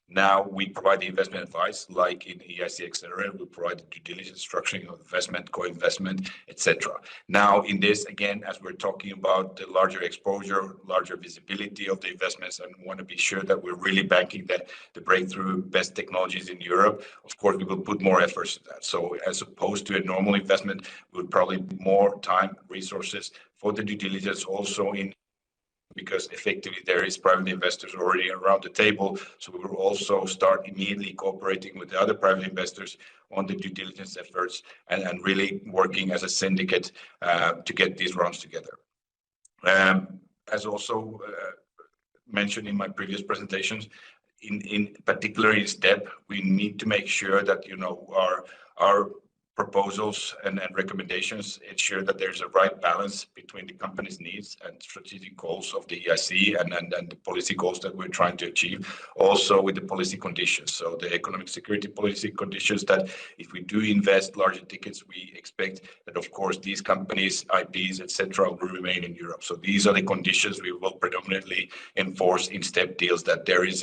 Now we provide the investment advice, like in EIC Accelerator, we provide the due diligence, structuring of investment, co-investment, etc. Now in this, again, as we're talking about the larger exposure, larger visibility of the investments, and want to be sure that we're really banking the breakthrough best technologies in Europe, of course, we will put more efforts to that. So as opposed to a normal investment, we would probably more time, resources for the due diligence also because effectively there is private investors already around the table. So we will also start immediately cooperating with the other private investors on the due diligence efforts and really working as a syndicate to get these rounds together. As also mentioned in my previous presentations, in particular in STEP, we need to make sure that our proposals and recommendations ensure that there's a right balance between the company's needs and strategic goals of the EIC and the policy goals that we're trying to achieve, also with the policy conditions. So the economic security policy conditions that if we do invest larger tickets, we expect that, of course, these companies, IPs, etc., will remain in Europe. So these are the conditions we will predominantly enforce in STEP deals, that there is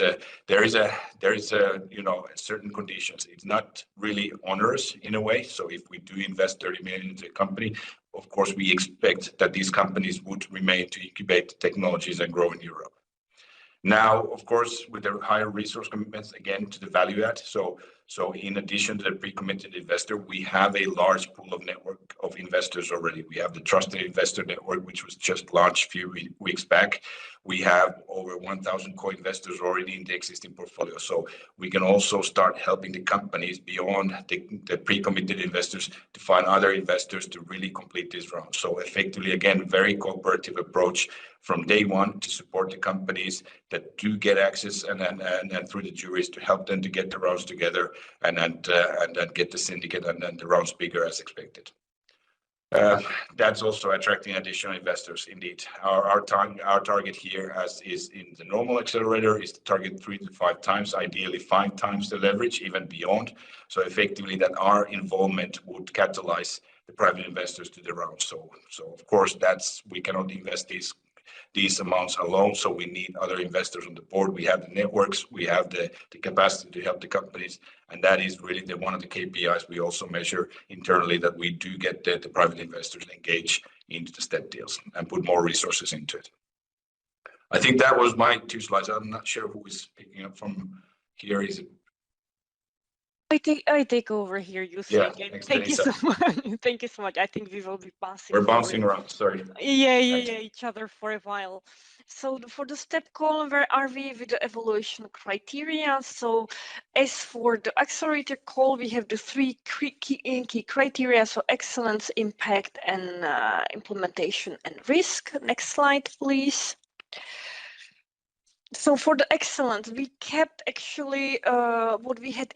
certain conditions. It's not really onerous in a way. So if we do invest 30 million into a company, of course, we expect that these companies would remain to incubate technologies and grow in Europe. Now, of course, with the higher resource commitments, again, to the value add. So in addition to the pre-committed investor, we have a large pool of network of investors already. We have the Trusted Investor Network, which was just launched a few weeks back. We have over 1,000 co-investors already in the existing portfolio. So we can also start helping the companies beyond the pre-committed investors to find other investors to really complete this round. So effectively, again, very cooperative approach from day one to support the companies that do get access and through the juries to help them to get the rounds together and then get the syndicate and then the rounds bigger as expected. That's also attracting additional investors. Indeed, our target here, as is in the normal accelerator, is to target 3 to 5 times, ideally 5 times the leverage, even beyond. So effectively, that our involvement would catalyze the private investors to the round. So of course, we cannot invest these amounts alone. So we need other investors on the board. We have the networks, we have the capacity to help the companies, and that is really one of the KPIs we also measure internally, that we do get the private investors engaged into the STEP deals and put more resources into it. I think that was my 2 slides. I'm not sure who is picking up from here. Is it? I take over here, you say. Yeah, Thank you so much. Thank you so much. I think we will be passing. We're bouncing around. Sorry. Yeah, each other for a while. So for the STEP column, where are we with the evaluation criteria? So as for the accelerator call, we have the 3 key criteria: so excellence, impact, and implementation and risk. Next slide, please. So for the excellence, we kept actually what we had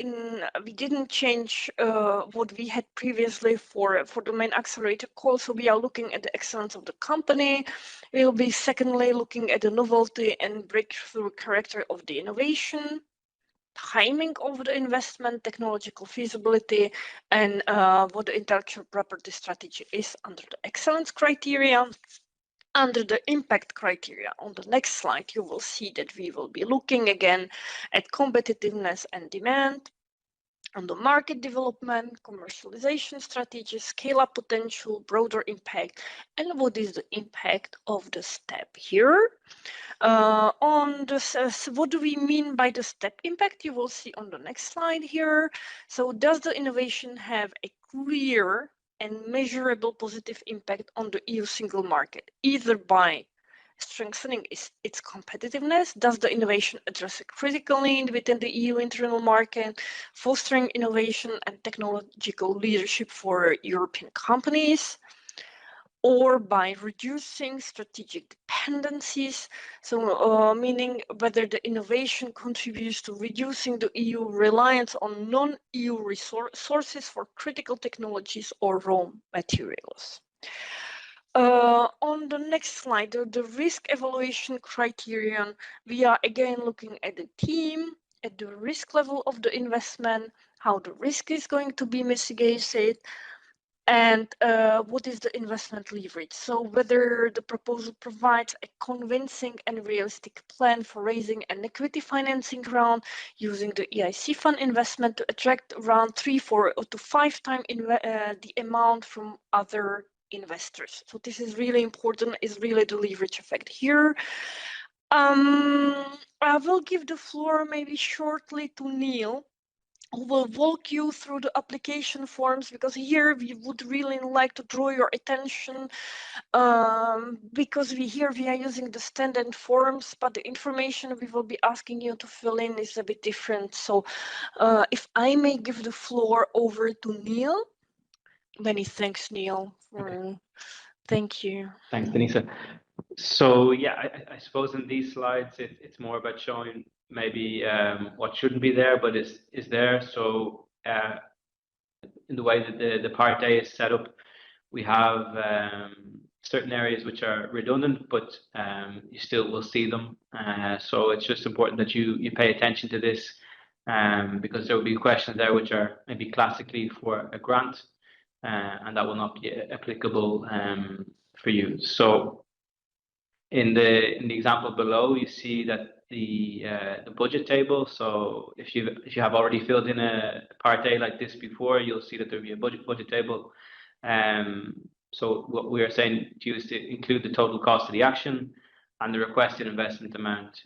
we didn't change what we had previously for the main accelerator call. So we are looking at the excellence of the company. We'll be secondly looking at the novelty and breakthrough character of the innovation, timing of the investment, technological feasibility, and what the intellectual property strategy is under the excellence criteria. Under the impact criteria, on the next slide, you will see that we will be looking again at competitiveness and demand, on the market development, commercialization strategy, scale-up potential, broader impact, and what is the impact of the STEP here. What do we mean by the STEP impact? You will see on the next slide here. So does the innovation have a clear and measurable positive impact on the EU single market, either by strengthening its competitiveness? Does the innovation address a critical need within the EU internal market, fostering innovation and technological leadership for European companies? Or by reducing strategic dependencies, so meaning whether the innovation contributes to reducing the EU reliance on non-EU sources for critical technologies or raw materials. On the next slide, the risk evaluation criterion, we are again looking at the team, at the risk level of the investment, how the risk is going to be mitigated, and what is the investment leverage? So whether the proposal provides a convincing and realistic plan for raising an equity financing round using the EIC fund investment to attract around 3, 4 to 5 times the amount from other investors. So this is really important, is really the leverage effect here. I will give the floor maybe shortly to Neil, who will walk you through the application forms, because here we would really like to draw your attention because we are using the standard forms, but the information we will be asking you to fill in is a bit different. So if I may give the floor over to Neil. Many thanks, Neil. Thank you. Thanks, Denisa. So yeah, I suppose in these slides, it's more about showing maybe what shouldn't be there, but is there. So in the way that the Part A is set up, we have certain areas which are redundant, but you still will see them. So it's just important that you pay attention to this because there will be questions there which are maybe classically for a grant, and that will not be applicable for you. So in the example below, you see that the budget table. So if you have already filled in a Part A like this before, you'll see that there'll be a budget table. So what we are saying to you is to include the total cost of the action and the requested investment amount.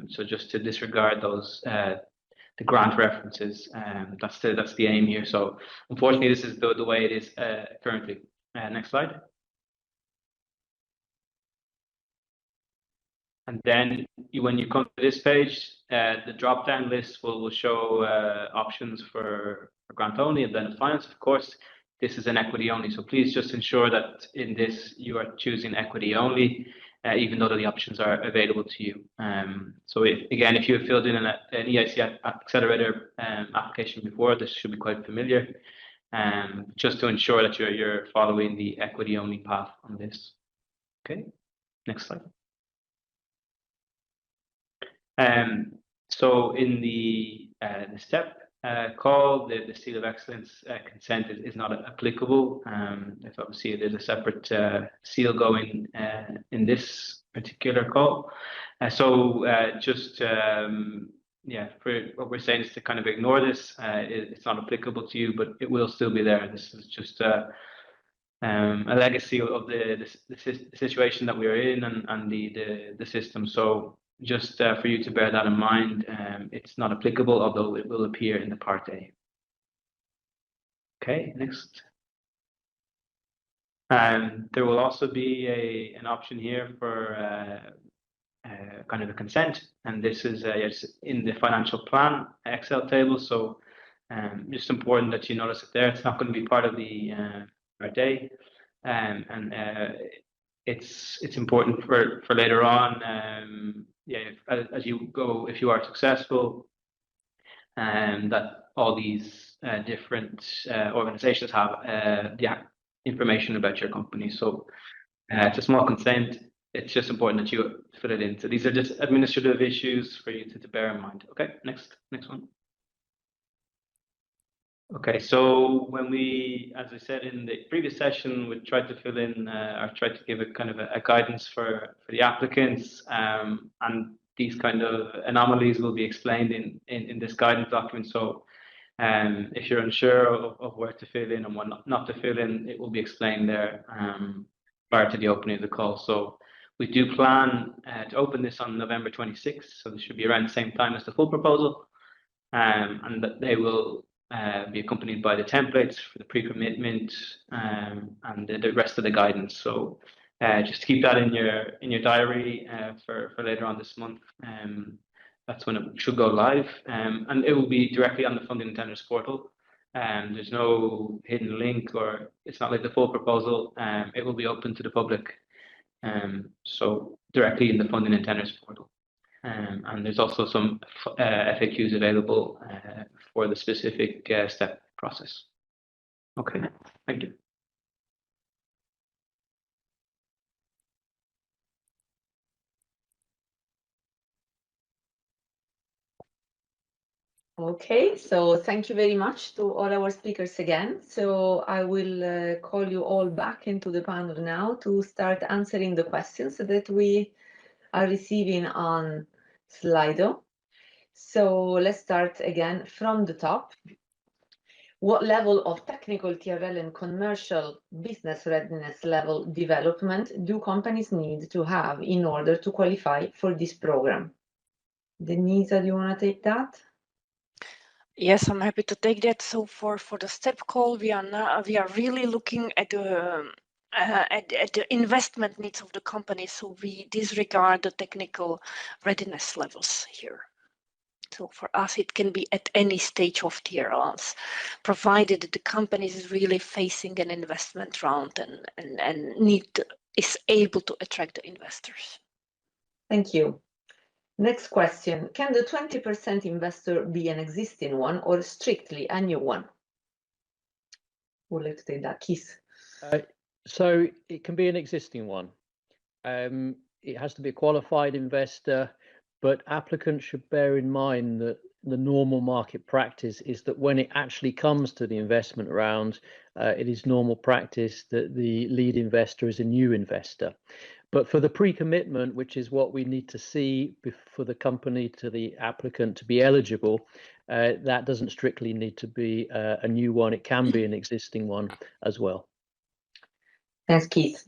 So just to disregard those the grant references. That's the aim here. So unfortunately, this is the way it is currently. Next slide. And then when you come to this page, the drop-down list will show options for grant only and then finance. Of course, this is an equity only. So please just ensure that in this you are choosing equity only, even though the options are available to you. So if you have filled in an EIC Accelerator application before, this should be quite familiar. just to ensure that you're following the equity-only path on this. Okay, next slide. So in the STEP call, the seal of excellence consent is not applicable. If obviously there's a separate seal going in this particular call. Yeah, for what we're saying is to kind of ignore this. It's not applicable to you, but it will still be there. This is just a legacy of the situation that we are in and the system. So just for you to bear that in mind, it's not applicable, although it will appear in the Part A. Okay, next. There will also be an option here for kind of a consent, and this is in the financial plan Excel table. So just important that you notice it there. It's not going to be part of the Part A, and it's important for later on. Yeah, as you go, if you are successful, that all these different organizations have the information about your company. So it's a small consent. It's just important that you fill it in. So these are just administrative issues for you to bear in mind. Okay, next one. Okay, so when we, as I said in the previous session, we tried to fill in or tried to give a kind of a guidance for the applicants, and these kind of anomalies will be explained in this guidance document. So if you're unsure of where to fill in and what not to fill in, it will be explained there prior to the opening of the call. So we do plan to open this on November 26th, so this should be around the same time as the full proposal, and that they will be accompanied by the templates for the pre-commitment and the rest of the guidance. So just keep that in your diary for later on this month. That's when it should go live, and it will be directly on the funding and tenders portal. There's no hidden link, or it's not like the full proposal. It will be open to the public, so directly in the funding and tenders portal. And there's also some FAQs available for the specific step process. Okay, thank you. Okay, so thank you very much to all our speakers again. So I will call you all back into the panel now to start answering the questions that we are receiving on Slido. So let's start again from the top. What level of technical TRL and commercial business readiness level development do companies need to have in order to qualify for this program? Denisa, do you want to take that? Yes, I'm happy to take that. So for the STEP call, we are really looking at the investment needs of the company. So we disregard the technical readiness levels here. So for us, it can be at any stage of TRLs, provided that the company is really facing an investment round and is able to attract the investors. Thank you. Next question. Can the 20% investor be an existing one or strictly a new one? We'll let take that, Keith. So it can be an existing one. It has to be a qualified investor, but applicants should bear in mind that the normal market practice is that when it actually comes to the investment round, it is normal practice that the lead investor is a new investor. But for the pre-commitment, which is what we need to see for the company to the applicant to be eligible, that doesn't strictly need to be a new one. It can be an existing one as well. Thanks, Keith.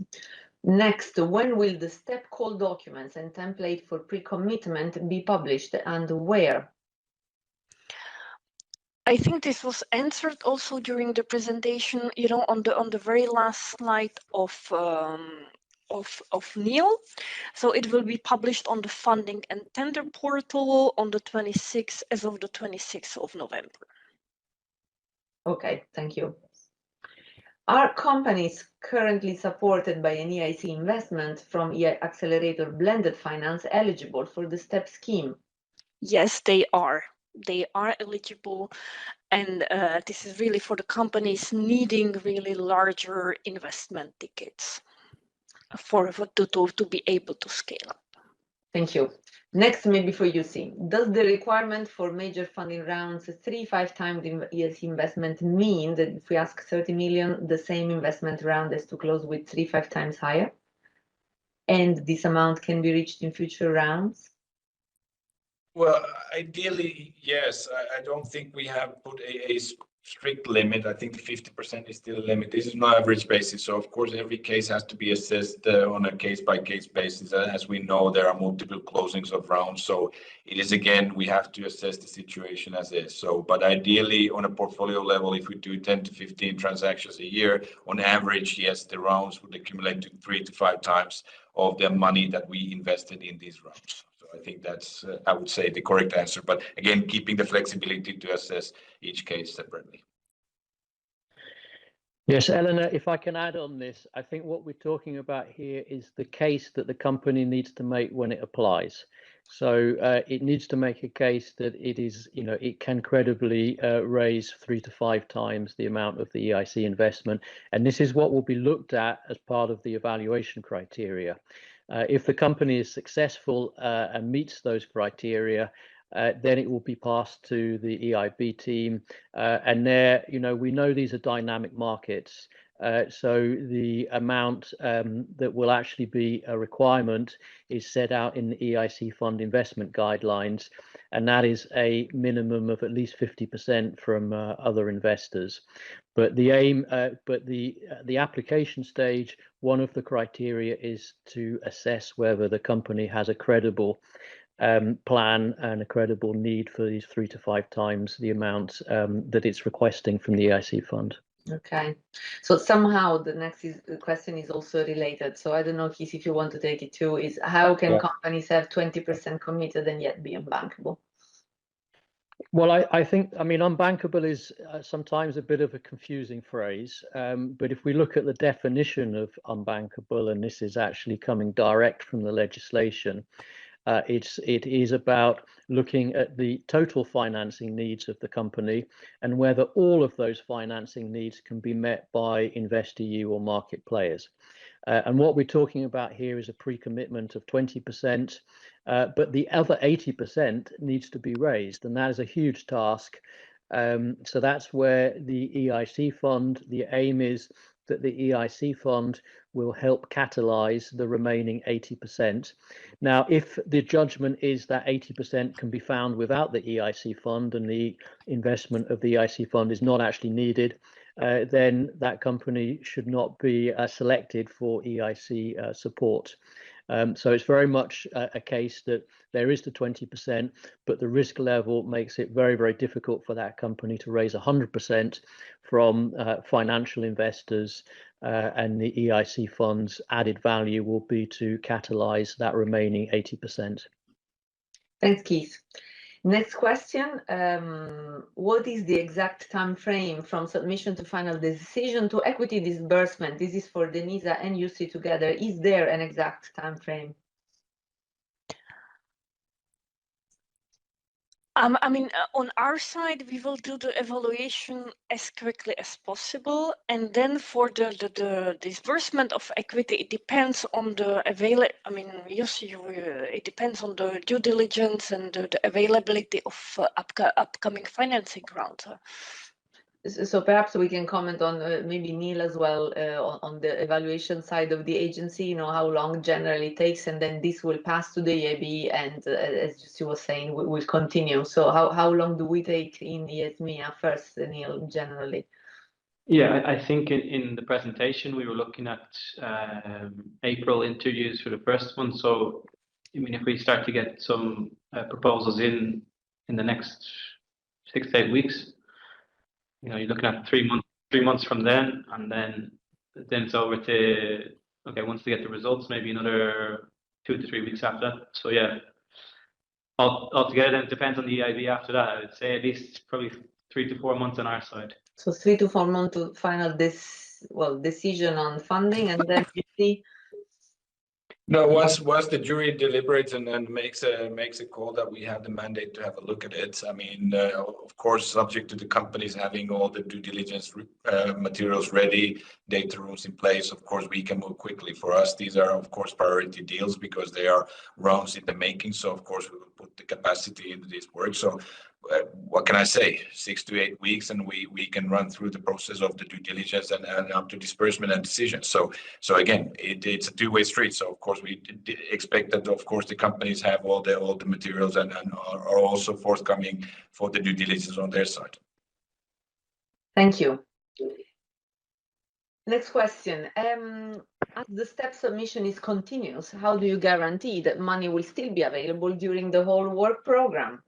Next, when will the STEP call documents and template for pre-commitment be published and where? I think this was answered also during the presentation, you know, on the very last slide of Neil. So it will be published on the funding and tender portal on the 26th, as of the 26th of November. Okay, thank you. Are companies currently supported by an EIC investment from EIC Accelerator blended finance eligible for the STEP scheme? Yes, they are. they are eligible. And this is really for the companies needing really larger investment tickets to be able to scale up. Thank you. Next, maybe for you, C. Does the requirement for major funding rounds 3-5 times the EIC investment mean that if we ask 30 million, the same investment round is to close with 3-5 times higher? And this amount can be reached in future rounds? Well, ideally, yes. I don't think we have put a strict limit. I think 50% is still a limit. This is an average basis. So, of course, every case has to be assessed on a case-by-case basis. As we know, there are multiple closings of rounds. So it is, again, we have to assess the situation as is. So, but ideally, on a portfolio level, if we do 10 to 15 transactions a year, on average, yes, the rounds would accumulate to 3 to 5 times of the money that we invested in these rounds. I think that's, I would say, the correct answer. But again, keeping the flexibility to assess each case separately. Yes, Eleanor, if I can add on this, I think what we're talking about here is the case that the company needs to make when it applies. So it needs to make a case that it is, it can credibly raise 3 to 5 times the amount of the EIC investment. And this is what will be looked at as part of the evaluation criteria. If the company is successful and meets those criteria, then it will be passed to the EIB team. And there, we know these are dynamic markets. So the amount that will actually be a requirement is set out in the EIC fund investment guidelines. And that is a minimum of at least 50% from other investors. But the aim, the application stage, one of the criteria is to assess whether the company has a credible plan and a credible need for these 3 to 5 times the amount that it's requesting from the EIC fund. Okay, so somehow the next question is also related. So I don't know, Keith, if you want to take it too, is how can companies have 20% committed and yet be unbankable? Well, I think, unbankable is sometimes a bit of a confusing phrase, but if we look at the definition of unbankable, and this is actually coming direct from the legislation, it is about looking at the total financing needs of the company and whether all of those financing needs can be met by InvestEU or market players. And what we're talking about here is a pre-commitment of 20%, but the other 80% needs to be raised, and that is a huge task. So that's where the EIC fund, the aim is that the EIC fund will help catalyze the remaining 80%. Now, if the judgment is that 80% can be found without the EIC fund and the investment of the EIC fund is not actually needed, then that company should not be selected for EIC support. So it's very much a case that there is the 20%, but the risk level makes it very, very difficult for that company to raise 100% from financial investors, and the EIC fund's added value will be to catalyze that remaining 80%. Thanks, Keith. Next question, what is the exact time frame from submission to final decision to equity disbursement? This is for Denisa and UC together. Is there an exact time frame? On our side, we will do the evaluation as quickly as possible, and then for the disbursement of equity, it depends on the it depends on the due diligence and the availability of upcoming financing rounds. So perhaps we can comment on maybe Neil as well on the evaluation side of the agency, how long generally it takes, and then this will pass to the EIB, and as you were saying, we will continue. So how long do we take in ESMEA first, Neil, generally? Yeah, I think in the presentation we were looking at April interviews for the first one. So if we start to get some proposals in the next 6 to 8 weeks, you're looking at 3 months from then, and then it's over to, once they get the results, maybe another 2 to 3 weeks after that. So yeah, altogether, it depends on the EIB after that. I would say at least probably 3 to 4 months on our side. So 3 to 4 months to final decision on funding, and then you see. No, once the jury deliberates and makes a call that we have the mandate to have a look at it. I mean, of course, subject to the companies having all the due diligence materials ready, data rooms in place. Of course, we can move quickly. For us, these are of course priority deals because they are rounds in the making. So of course, we will put the capacity into this work. So. What can I say? 6 to 8 weeks, and we can run through the process of the due diligence and up to disbursement and decision. So again, it's a two-way street. So of course we expect that of course the companies have all the materials and are also forthcoming for the due diligence on their side. Thank you. Next question. As the STEP submission is continuous, how do you guarantee that money will still be available during the whole work program?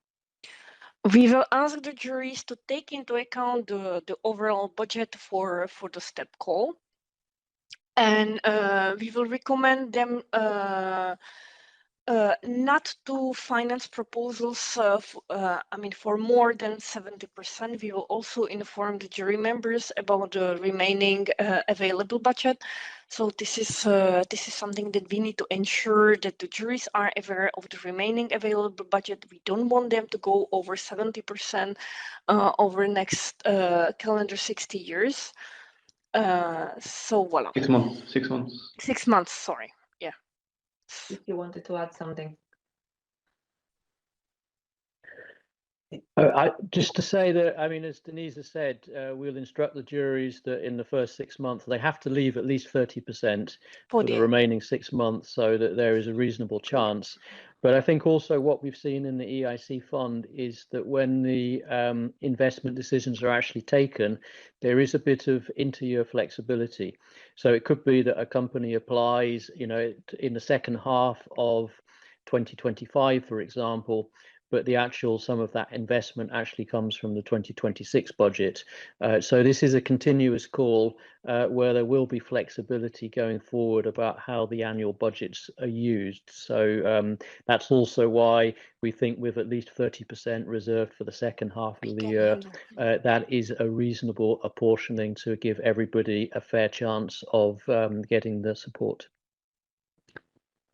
We will ask the juries to take into account the overall budget for the STEP call. And we will recommend them not to finance proposals for more than 70%. We will also inform the jury members about the remaining available budget. So this is something that we need to ensure that the juries are aware of the remaining available budget. We don't want them to go over 70% over next calendar 60 years. So voila. 6 months. 6 months. 6 months, sorry. Yeah. If you wanted to add something. Just to say that, I mean, as Denise said, we'll instruct the juries that in the first 6 months, they have to leave at least 30% for the remaining 6 months so that there is a reasonable chance. But I think also what we've seen in the EIC fund is that when the investment decisions are actually taken, there is a bit of inter-year flexibility. So it could be that a company applies, you know, in the second half of 2025, for example, but the actual sum of that investment actually comes from the 2026 budget. So this is a continuous call where there will be flexibility going forward about how the annual budgets are used. So that's also why we think with at least 30% reserved for the second half of the year, that is a reasonable apportioning to give everybody a fair chance of getting the support.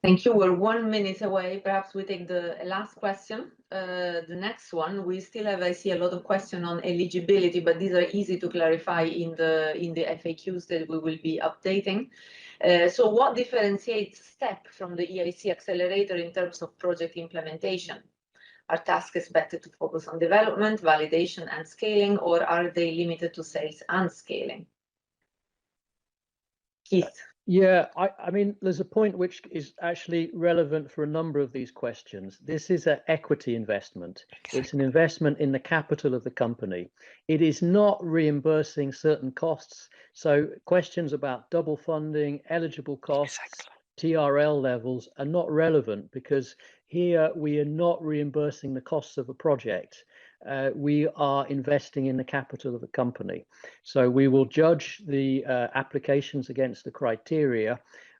Thank you. We're 1 minute away. Perhaps we take the last question. The next one, we still have, I see a lot of questions on eligibility, but these are easy to clarify in the FAQs that we will be updating. So what differentiates STEP from the EIC Accelerator in terms of project implementation? Are tasks expected to focus on development, validation, and scaling, or are they limited to sales and scaling? Keith. Yeah, I mean, there's a point which is actually relevant for a number of these questions. This is an equity investment. Exactly. It's an investment in the capital of the company. It is not reimbursing certain costs. So questions about double funding, eligible costs, TRL levels are not relevant because here we are not reimbursing the costs of a project. We are investing in the capital of the company. So we will judge the applications against the criteria,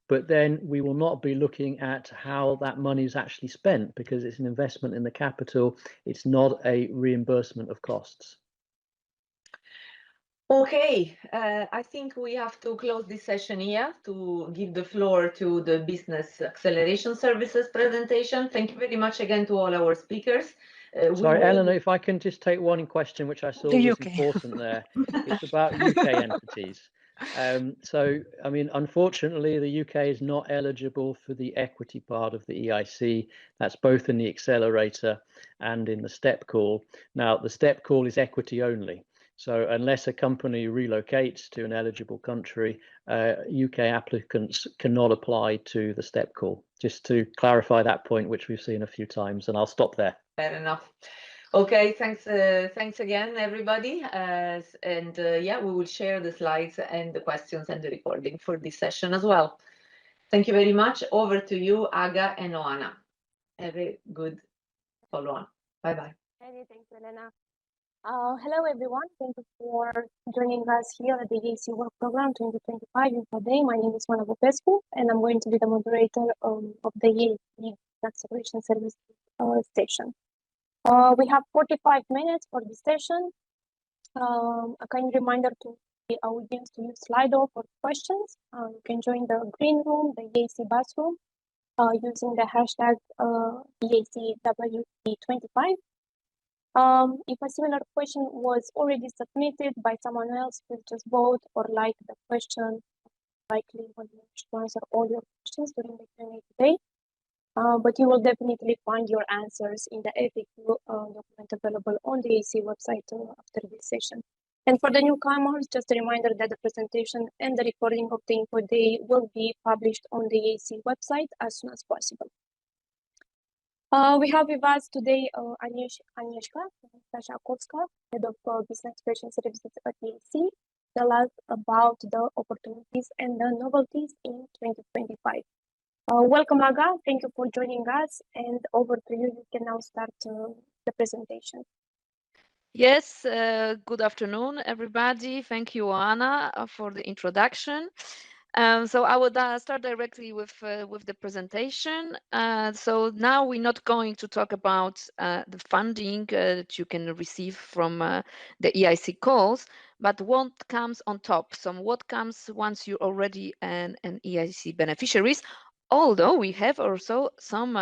but then we will not be looking at how that money is actually spent because it's an investment in the capital. It's not a reimbursement of costs. Okay, I think we have to close this session here to give the floor to the Business Acceleration Services presentation. Thank you very much again to all our speakers. Sorry, Eleanor, if I can just take one question, which I saw was important there. It's about UK entities. So, I mean, unfortunately, the UK is not eligible for the equity part of the EIC. That's both in the Accelerator and in the STEP call. Now, the STEP call is equity only. So unless a company relocates to an eligible country, UK applicants cannot apply to the STEP call. Just to clarify that point, which we've seen a few times, and I'll stop there. Fair enough. Okay, thanks again, everybody. Yeah, we will share the slides and the questions and the recording for this session as well. Thank you very much. Over to you, Aga and Oana. Have a good follow-on. Bye-bye. Hey, thanks, Elena. Hello, everyone. Thank you for joining us here at the EIC Work Program 2025 Info Day. My name is Oana Popescu, and I'm going to be the moderator of the EIC Transition Service station. We have 45 minutes for this session. A kind reminder to the audience to use Slido for questions. You can join the green room, the EIC bathroom, using the hashtag EICWP25. If a similar question was already submitted by someone else, please just vote or like the question. Likely will manage to answer all your questions during the Q&A today. But you will definitely find your answers in the FAQ document available on the EIC website after this session. And for the newcomers, just a reminder that the presentation and the recording of the info day will be published on the EIC website as soon as possible. We have with us today Agnieszka Stasziakowska, Head of Business Expression Services at EIC, tell us about the opportunities and the novelties in 2025. Welcome, Aga. Thank you for joining us. And over to you. You can now start the presentation. Yes, good afternoon, everybody. Thank you, Anna, for the introduction. So I would start directly with the presentation. So now we're not going to talk about the funding that you can receive from the EIC calls, but what comes on top. So what comes once you're already an EIC beneficiaries, although we have also some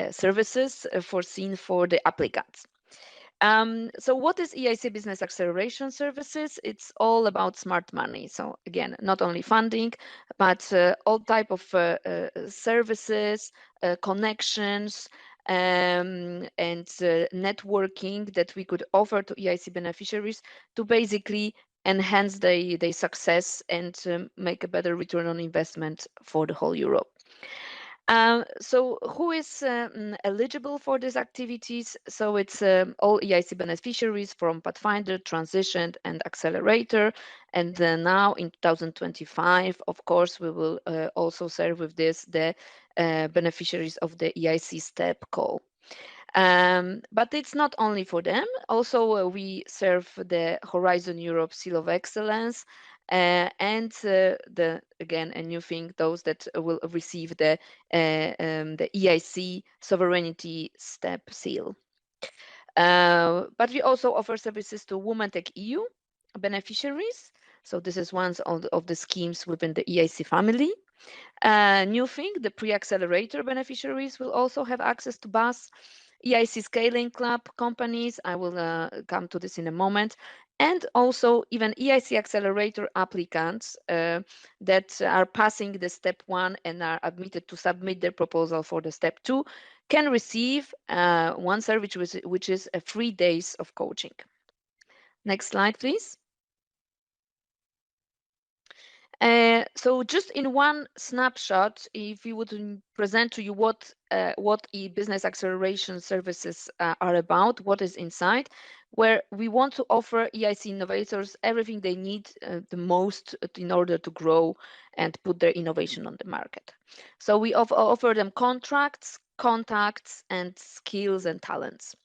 services foreseen for the applicants. So what is EIC Business Acceleration Services? It's all about smart money. So again, not only funding, but all type of services, connections, and networking that we could offer to EIC beneficiaries to basically enhance their success and make a better return on investment for the whole Europe. So who is eligible for these activities? So it's all EIC beneficiaries from Pathfinder, Transition, and Accelerator. And now in 2025, of course, we will also serve with this the beneficiaries of the EIC STEP call. But it's not only for them. Also, we serve the Horizon Europe Seal of Excellence, and again, a new thing, those that will receive the EIC Sovereignty STEP seal. But we also offer services to Women Tech EU beneficiaries. So this is one of the schemes within the EIC family. New thing, the pre-accelerator beneficiaries will also have access to BUS. EIC Scaling Club companies, I will come to this in a moment, and also even EIC Accelerator applicants that are passing the step 1 and are admitted to submit their proposal for the step 2 can receive one service which is 3 days of coaching. Next slide, please. So just in one snapshot, if we would present to you what business acceleration services are about, what is inside, where we want to offer EIC innovators everything they need the most in order to grow and put their innovation on the market. So we offer them contracts, contacts, and skills and talents.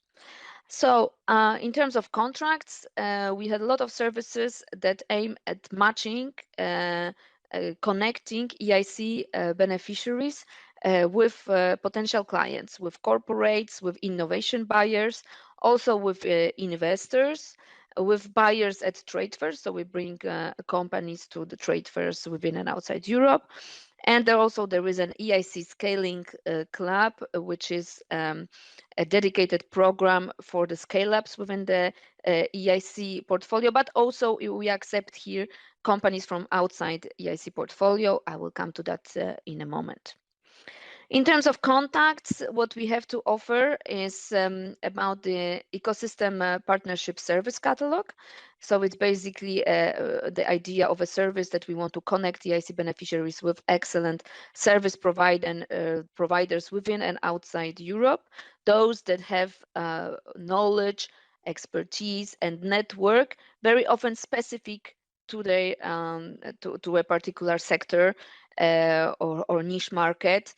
So in terms of contracts, we had a lot of services that aim at matching, connecting EIC beneficiaries with potential clients, with corporates, with innovation buyers, also with investors, with buyers at trade fairs. So we bring companies to the trade fairs within and outside Europe. And there is an EIC Scaling Club, which is a dedicated program for the scale-ups within the EIC portfolio, but also we accept here companies from outside EIC portfolio. I will come to that in a moment. In terms of contacts, what we have to offer is about the ecosystem partnership service catalog. So it's basically the idea of a service that we want to connect EIC beneficiaries with excellent service providers within and outside Europe, those that have knowledge, expertise, and network, very often specific to to a particular sector or niche market.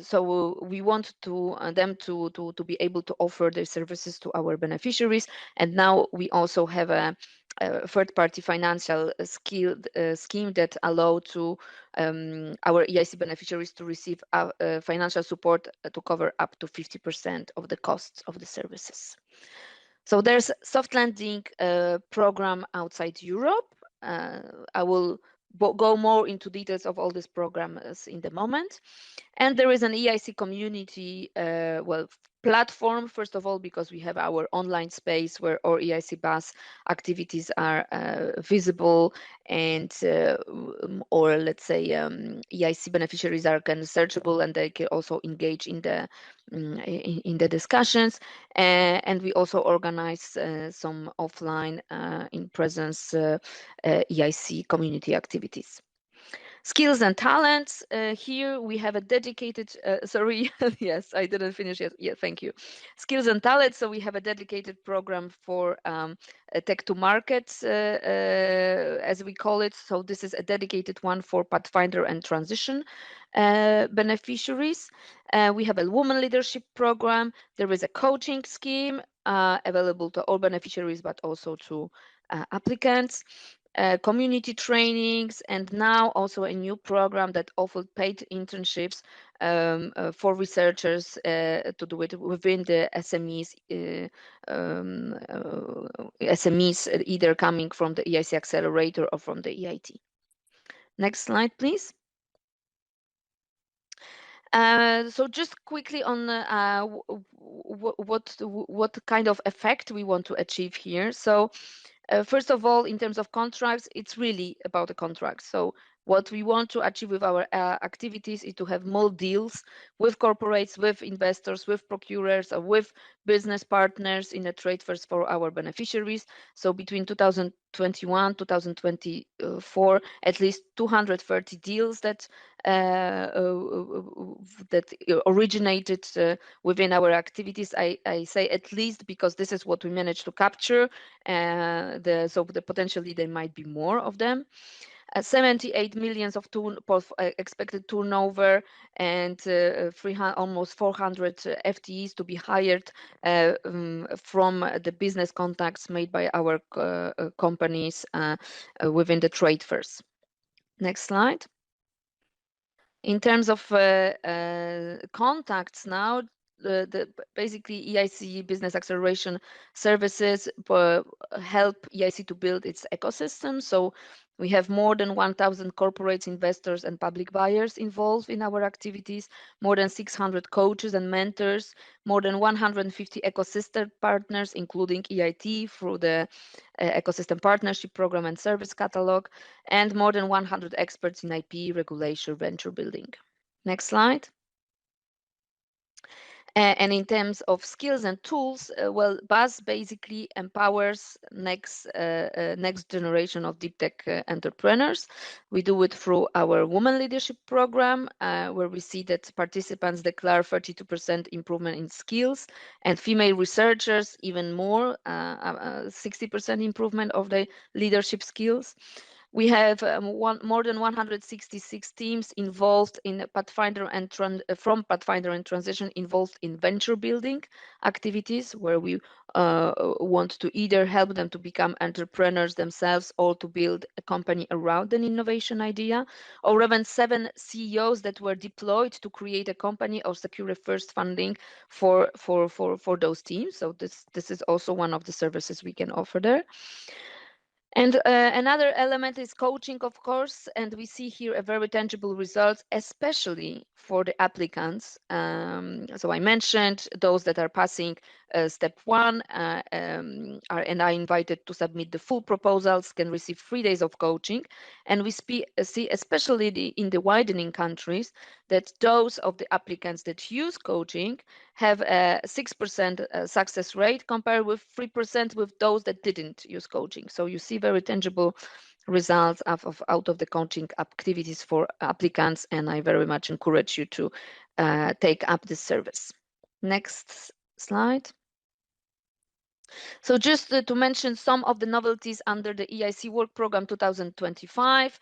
So we want them to be able to offer their services to our beneficiaries. And now we also have a third-party financial scheme that allow to our EIC beneficiaries to receive financial support to cover up to 50% of the costs of the services. So there's soft landing program outside Europe. I will go more into details of all these programs in the moment. And there is an EIC community platform, first of all, because we have our online space where our EIC bus activities are visible, and or let's say EIC beneficiaries are kind of searchable, and they can also engage in the discussions. And we also organize some offline in presence EIC community activities. Skills and talents. Here we have a dedicated, sorry, yes, I didn't finish yet. Yeah, thank you. Skills and talents. So we have a dedicated program for tech to markets, as we call it. So this is a dedicated one for Pathfinder and Transition beneficiaries. We have a woman leadership program. There is a coaching scheme available to all beneficiaries, but also to applicants. Community trainings, and now also a new program that offered paid internships for researchers to do it within the SMEs, SMEs either coming from the EIC Accelerator or from the EIT. Next slide, please. So just quickly on what kind of effect we want to achieve here. So first of all, in terms of contracts, it's really about the contracts. So what we want to achieve with our activities is to have more deals with corporates, with investors, with procurers, or with business partners in the trade fairs for our beneficiaries. So between 2021, 2024, at least 230 deals that originated within our activities. I say at least because this is what we managed to capture. So potentially there might be more of them. 78 million of expected turnover, and almost 400 FTEs to be hired from the business contacts made by our companies within the trade fairs. Next slide. In terms of contacts now, basically EIC Business Acceleration Services help EIC to build its ecosystem. So we have more than 1,000 corporates, investors, and public buyers involved in our activities, more than 600 coaches and mentors, more than 150 ecosystem partners, including EIT through the Ecosystem Partnership Program and Service Catalog, and more than 100 experts in IP, regulation, venture building. Next slide. And in terms of skills and tools, well, BUZZ basically empowers next generation of deep tech entrepreneurs. We do it through our woman leadership program, where we see that participants declare 32% improvement in skills, and female researchers even more, 60% improvement of the leadership skills. We have more than 166 teams involved in Pathfinder and from Pathfinder and Transition involved in venture building activities, where we want to either help them to become entrepreneurs themselves or to build a company around an innovation idea, or even 7 CEOs that were deployed to create a company or secure a first funding for those teams. So this is also one of the services we can offer there. And another element is coaching, of course, and we see here a very tangible results, especially for the applicants. So I mentioned those that are passing step 1 and are invited to submit the full proposals can receive 3 days of coaching. And we see, especially in the widening countries, that those of the applicants that use coaching have a 6% success rate compared with 3% with those that didn't use coaching. So you see very tangible results out of the coaching activities for applicants, and I very much encourage you to take up this service. Next slide. So just to mention some of the novelties under the EIC Work Program 2025.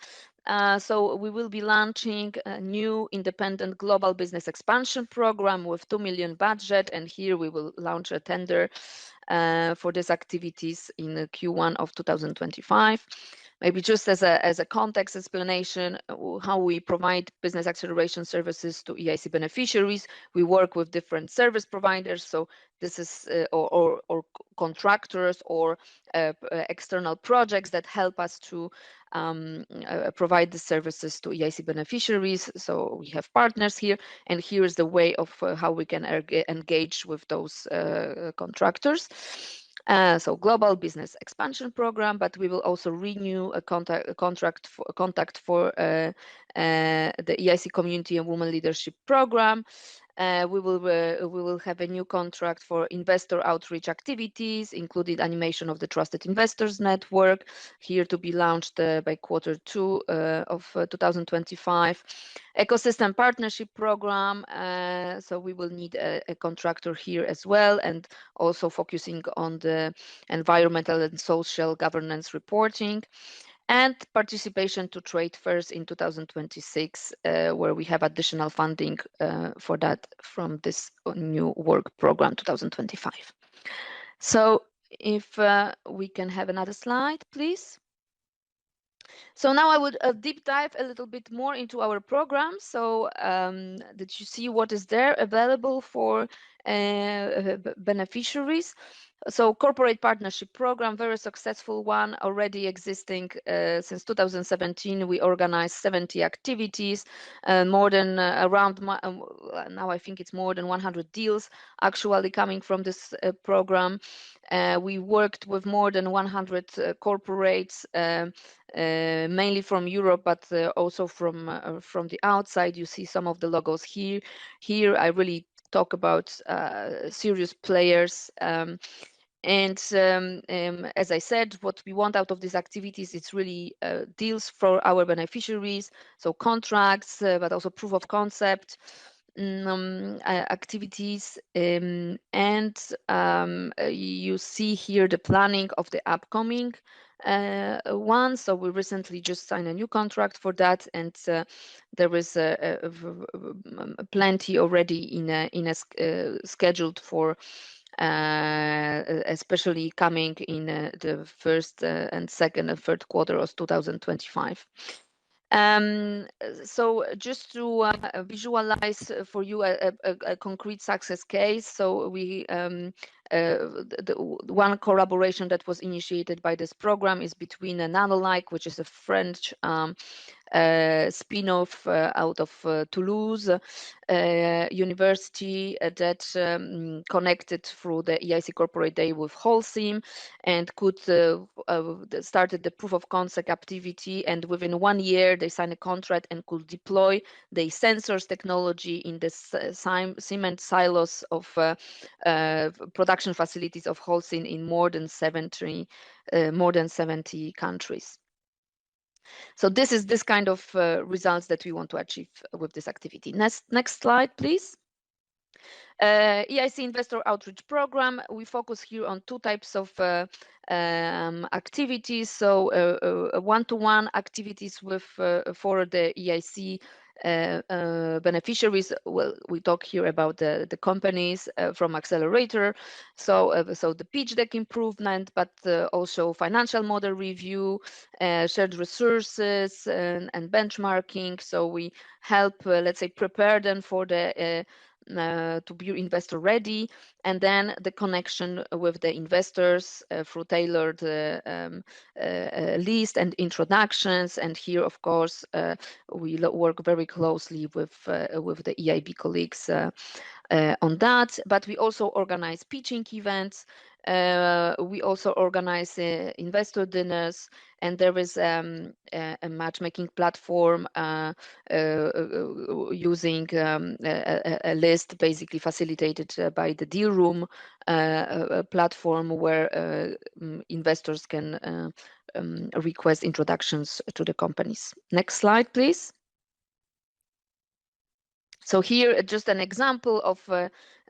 So we will be launching a new independent global business expansion program with 2 million budget, and here we will launch a tender for these activities in the Q1 of 2025. Maybe just as a context explanation, how we provide business acceleration services to EIC beneficiaries. We work with different service providers. So this is or contractors or external projects that help us to provide the services to EIC beneficiaries. So we have partners here, and here is the way of how we can engage with those contractors. So global business expansion program, but we will also renew a contact for the EIC Community and Women Leadership Program. We will have a new contract for investor outreach activities, including animation of the Trusted Investors Network, here to be launched by Q2 of 2025. Ecosystem Partnership Program, so we will need a contractor here as well, and also focusing on the environmental and social governance reporting. And participation to trade fairs in 2026, where we have additional funding for that from this new work program 2025. So if we can have another slide, please. So now I would deep dive a little bit more into our program, so that you see what is there available for beneficiaries. So corporate partnership program, very successful one, already existing since 2017. We organized 70 activities, more than now I think it's more than 100 deals actually coming from this program. We worked with more than 100 corporates, mainly from Europe, but also from the outside. You see some of the logos here. Here I really talk about serious players. As I said, what we want out of these activities, it's really deals for our beneficiaries, so contracts, but also proof of concept activities. You see here the planning of the upcoming one. So we recently just signed a new contract for that, and there is plenty already in scheduled for especially coming in the first and second and third quarter of 2025. So just to visualize for you a concrete success case. So we the one collaboration that was initiated by this program is between Nanolike, which is a French spin-off out of Toulouse University that connected through the EIC Corporate Day with Holcim and could started the proof of concept activity, and within 1 year they signed a contract and could deploy the sensors technology in the cement silos of production facilities of Holcim in more than 70 countries. So this is this kind of results that we want to achieve with this activity. Next slide, please. EIC Investor Outreach Program. We focus here on two types of activities. So one-to-one activities with for the EIC beneficiaries. Well, we talk here about the companies from Accelerator. So the pitch deck improvement, but also financial model review, shared resources and benchmarking. So we help, let's say, prepare them for the to be investor ready, and then the connection with the investors through tailored list and introductions. And here, of course, we work very closely with the EIB colleagues on that. But we also organize pitching events. We also organize investor dinners, and there is a matchmaking platform using a list basically facilitated by the deal room platform where investors can request introductions to the companies. Next slide, please. So here, just an example of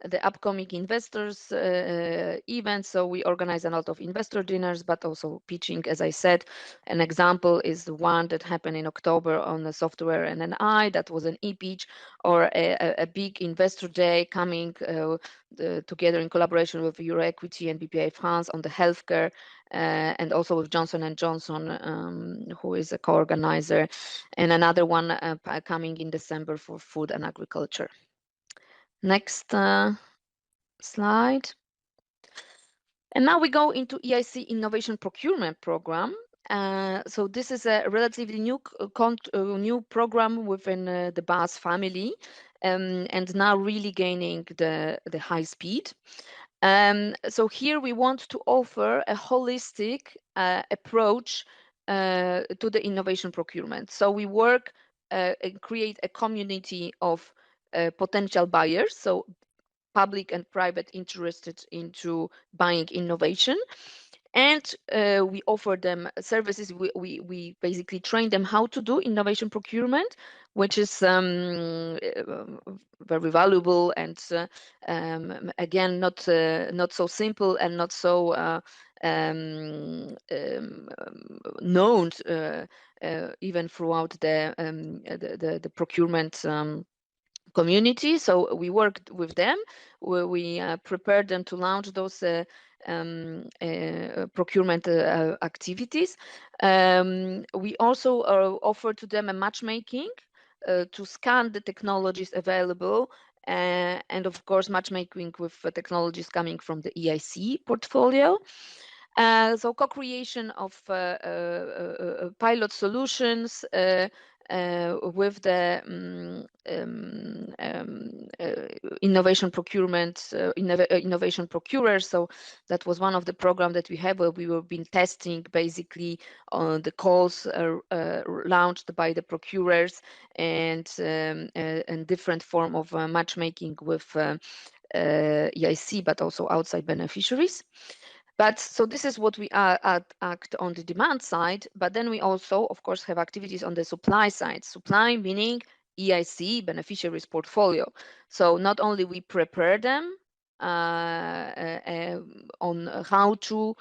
the upcoming investors events. So we organize a lot of investor dinners, but also pitching, as I said. An example is the one that happened in October on the software NNI. That was an e-pitch, or a big investor day coming together in collaboration with Euro Equity and BPI France on the healthcare, and also with Johnson & Johnson, who is a co-organizer, and another one coming in December for food and agriculture. Next slide. And now we go into EIC Innovation Procurement Program. So this is a relatively new program within the BAS family, and now really gaining the high speed. So here we want to offer a holistic approach to the innovation procurement. So we work and create a community of potential buyers, so public and private interested into buying innovation. And we offer them services. We basically train them how to do innovation procurement, which is very valuable and again not so simple and not so known even throughout the procurement community. So we worked with them. We prepared them to launch those procurement activities. We also offer to them a matchmaking to scan the technologies available, and of course matchmaking with technologies coming from the EIC portfolio. So co-creation of pilot solutions with the innovation procurement, innovation procurers. So that was one of the programs that we have, where we were been testing basically on the calls launched by the procurers and different form of matchmaking with EIC, but also outside beneficiaries. But so this is what we act on the demand side, but then we also, of course, have activities on the supply side. Supply meaning EIC beneficiaries portfolio. So not only we prepare them on how to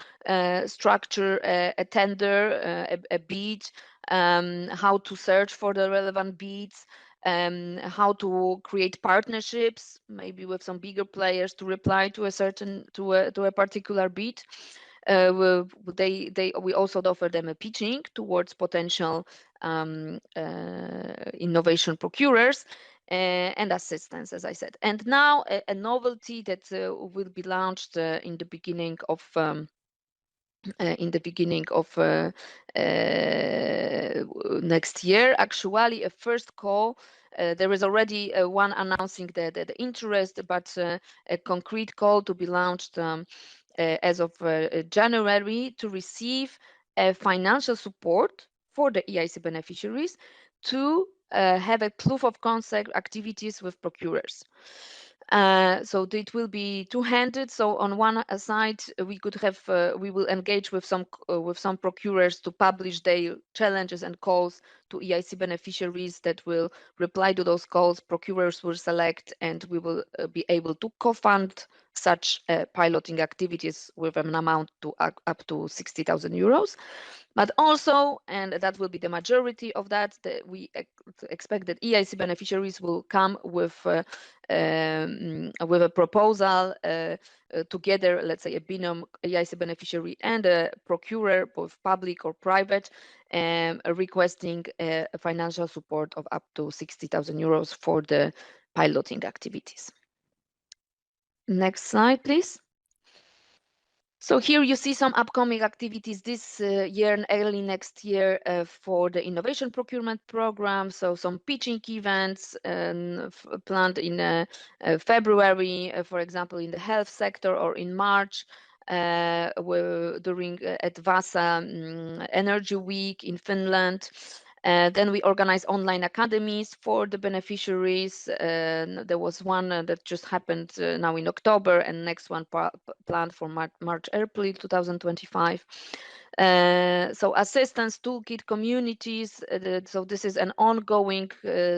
structure a tender, a bid, how to search for the relevant bids, how to create partnerships, maybe with some bigger players to reply to a particular bid. We also offer them a pitching towards potential innovation procurers and assistance, as I said. And now a novelty that will be launched in the beginning of next year. Actually, a first call. There is already one announcing the interest, but a concrete call to be launched as of January to receive financial support for the EIC beneficiaries to have a proof of concept activities with procurers. So it will be two-handed. So on one side, we will engage with some procurers to publish their challenges and calls to EIC beneficiaries that will reply to those calls. Procurers will select, and we will be able to co-fund such piloting activities with an amount to up to 60,000 euros. But also, and that will be the majority of that, we expect that EIC beneficiaries will come with a proposal together, let's say a binom EIC beneficiary and a procurer, both public or private, requesting financial support of up to 60,000 euros for the piloting activities. Next slide, please. So here you see some upcoming activities this year and early next year for the innovation procurement program. So some pitching events planned in February, for example, in the health sector, or in March during at Vasa Energy Week in Finland. Then we organize online academies for the beneficiaries. There was one that just happened now in October, and next one planned for March, April 2025. So assistance toolkit communities. So this is an ongoing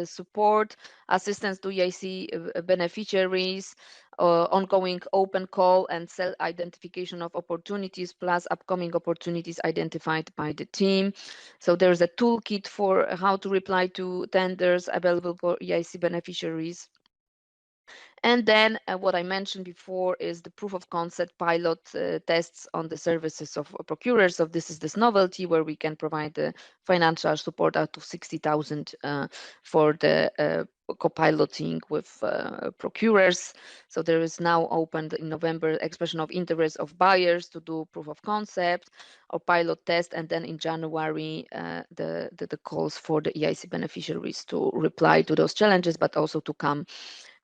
support, assistance to EIC beneficiaries, ongoing open call and self-identification of opportunities, plus upcoming opportunities identified by the team. So there's a toolkit for how to reply to tenders available for EIC beneficiaries. And then what I mentioned before is the proof of concept pilot tests on the services of procurers. So this novelty where we can provide the financial support out to 60,000 for the co-piloting with procurers. So there is now opened in November expression of interest of buyers to do proof of concept or pilot test, and then in January the calls for the EIC beneficiaries to reply to those challenges, but also to come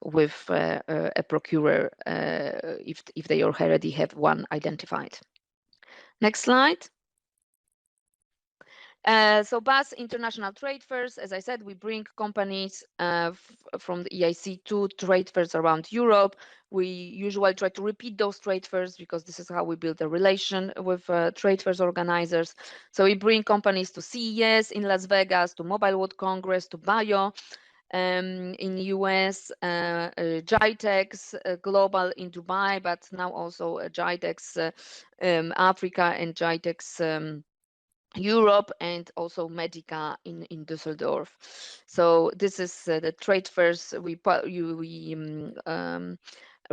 with a procurer if they already have one identified. Next slide. So BAS International Trade Fairs, as I said, we bring companies from the EIC to trade fairs around Europe. We usually try to repeat those trade fairs because this is how we build a relation with trade fairs organizers. So we bring companies to CES in Las Vegas, to Mobile World Congress, to Bio, in US, GITEX Global in Dubai, but now also GITEX Africa and GITEX Europe, and also Medica in Düsseldorf. So this is the trade fairs. We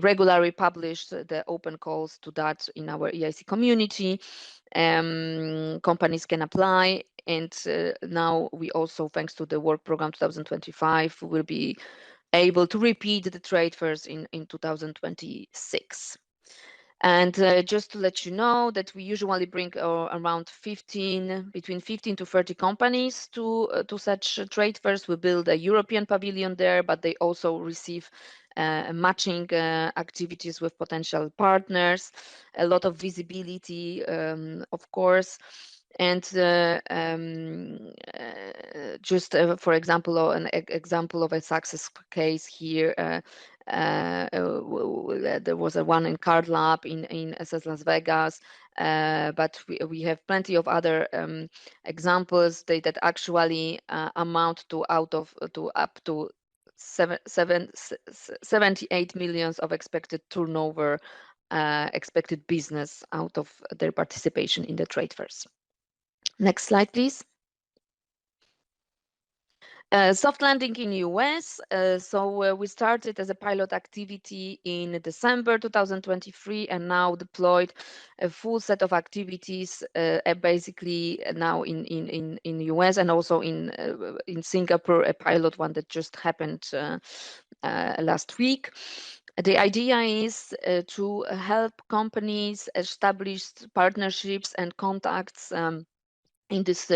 regularly publish the open calls to that in our EIC community. Companies can apply, and now we also, thanks to the work program 2025, will be able to repeat the trade fairs in 2026. And just to let you know that we usually bring around between 15 to 30 companies to such trade fairs. We build a European pavilion there, but they also receive matching activities with potential partners, a lot of visibility, of course. And just for example, an example of a success case here, there was a one in Card Lab in SS Las Vegas, but we have plenty of other examples that actually amount to up to 78 millions of expected turnover, expected business out of their participation in the trade fairs. Next slide, please. Soft landing in US. So we started as a pilot activity in December 2023, and now deployed a full set of activities, basically now in US, and also in Singapore, a pilot one that just happened last week. The idea is to help companies establish partnerships and contacts in this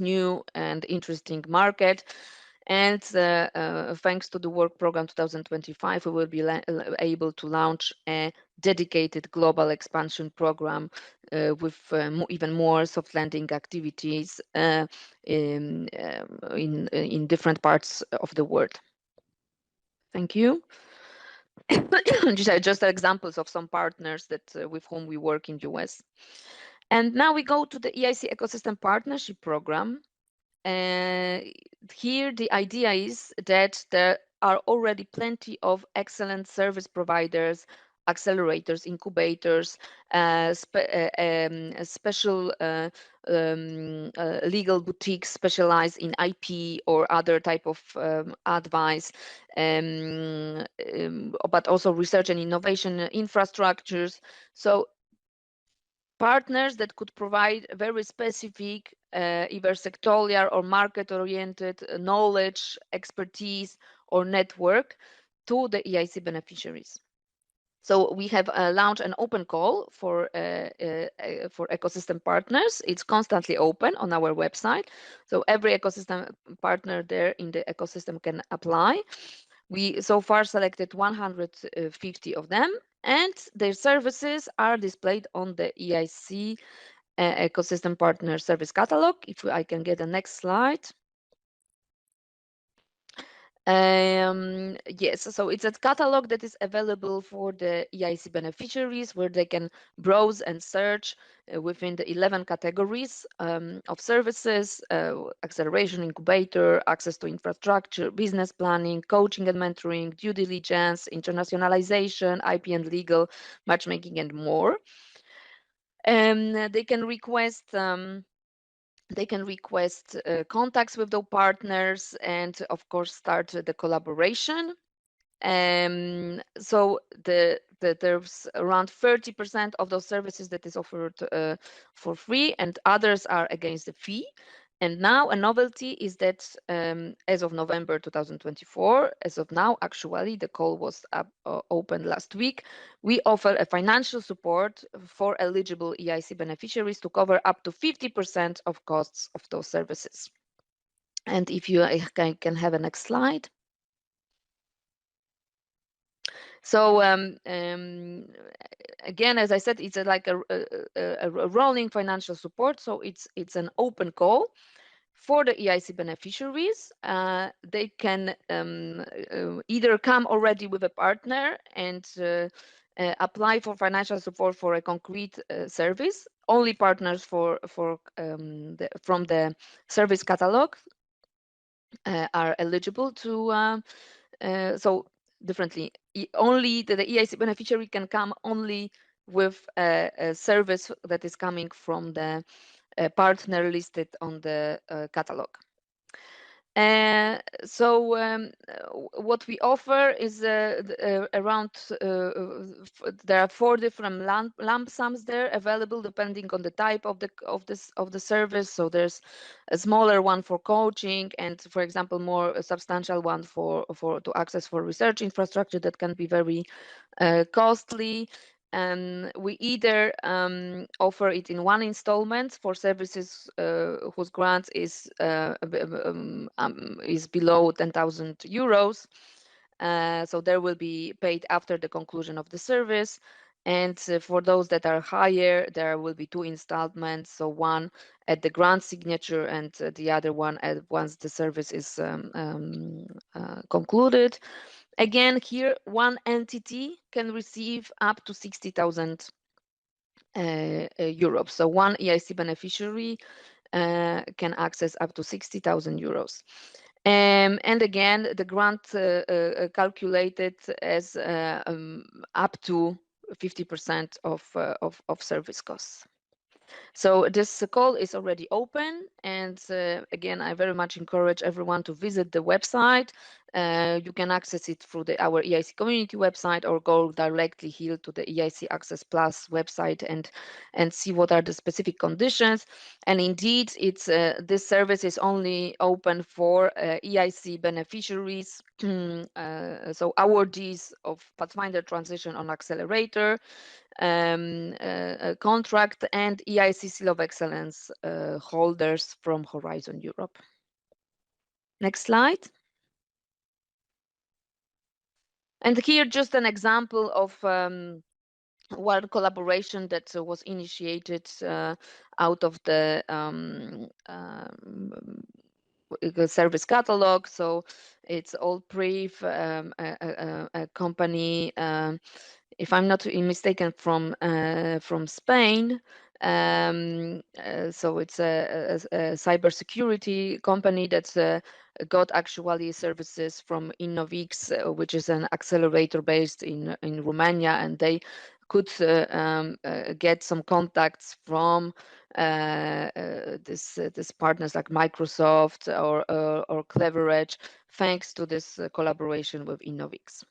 new and interesting market. And thanks to the work program 2025, we will be able to launch a dedicated global expansion program with even more soft landing activities in different parts of the world. Thank you. Just examples of some partners that with whom we work in US. And now we go to the EIC Ecosystem Partnership Program. Here the idea is that there are already plenty of excellent service providers, accelerators, incubators, special legal boutiques specialized in IP or other type of advice, but also research and innovation infrastructures. So partners that could provide very specific, either sectorial or market-oriented knowledge, expertise, or network to the EIC beneficiaries. So we have launched an open call for ecosystem partners. It's constantly open on our website. So every ecosystem partner there in the ecosystem can apply. We so far selected 150 of them, and their services are displayed on the EIC Ecosystem Partner Service Catalog. If I can get the next slide. Yes, so it's a catalog that is available for the EIC beneficiaries, where they can browse and search within the 11 categories of services: acceleration, incubator, access to infrastructure, business planning, coaching and mentoring, due diligence, internationalization, IP and legal, matchmaking, and more. They can request contacts with those partners, and of course start the collaboration. So there's around 30% of those services that is offered for free, and others are against the fee. And now a novelty is that as of November 2024, as of now, actually, the call was opened last week, we offer a financial support for eligible EIC beneficiaries to cover up to 50% of costs of those services. And if you can have a next slide. So again, as I said, it's like a rolling financial support. So it's an open call for the EIC beneficiaries. They can either come already with a partner and apply for financial support for a concrete service. Only partners from the service catalog are eligible to. So differently, only the EIC beneficiary can come only with a service that is coming from the partner listed on the catalog. So what we offer is around, there are 4 different lump sums there available depending on the type of the service. So there's a smaller one for coaching, and for example, more a substantial one to access for research infrastructure that can be very costly. We either offer it in one installment for services whose grant is below 10,000 euros. So there will be paid after the conclusion of the service. And for those that are higher, there will be 2 installments. So one at the grant signature and the other one once the service is concluded. Again, here, one entity can receive up to 60,000 euros. So one EIC beneficiary can access up to 60,000 euros. And again, the grant calculated as up to 50% of service costs. So this call is already open, and again, I very much encourage everyone to visit the website. You can access it through our EIC community website, or go directly here to the EIC Access Plus website and see what are the specific conditions. And indeed, this service is only open for EIC beneficiaries, so awardees of Pathfinder Transition on Accelerator contract, and EIC Seal of Excellence holders from Horizon Europe. Next slide. And here just an example of one collaboration that was initiated out of the service catalog. So it's all brief, a company, if I'm not mistaken, from Spain. So it's a cybersecurity company that got actually services from Innovix, which is an accelerator based in Romania, and they could get some contacts from this partners like Microsoft or Clever Edge, thanks to this collaboration with Innovix.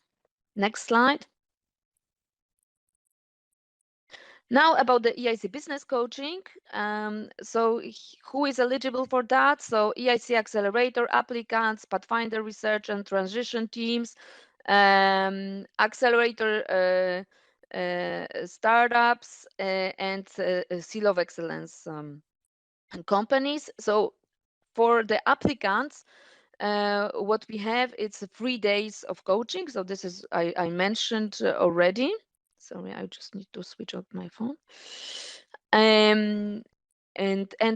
Next slide. Now about the EIC business coaching. So who is eligible for that? So EIC Accelerator applicants, Pathfinder research and transition teams, Accelerator startups, and Seal of Excellence companies. So for the applicants, what we have, it's 3 days of coaching. So this is, I mentioned already. Sorry, I just need to switch off my phone. And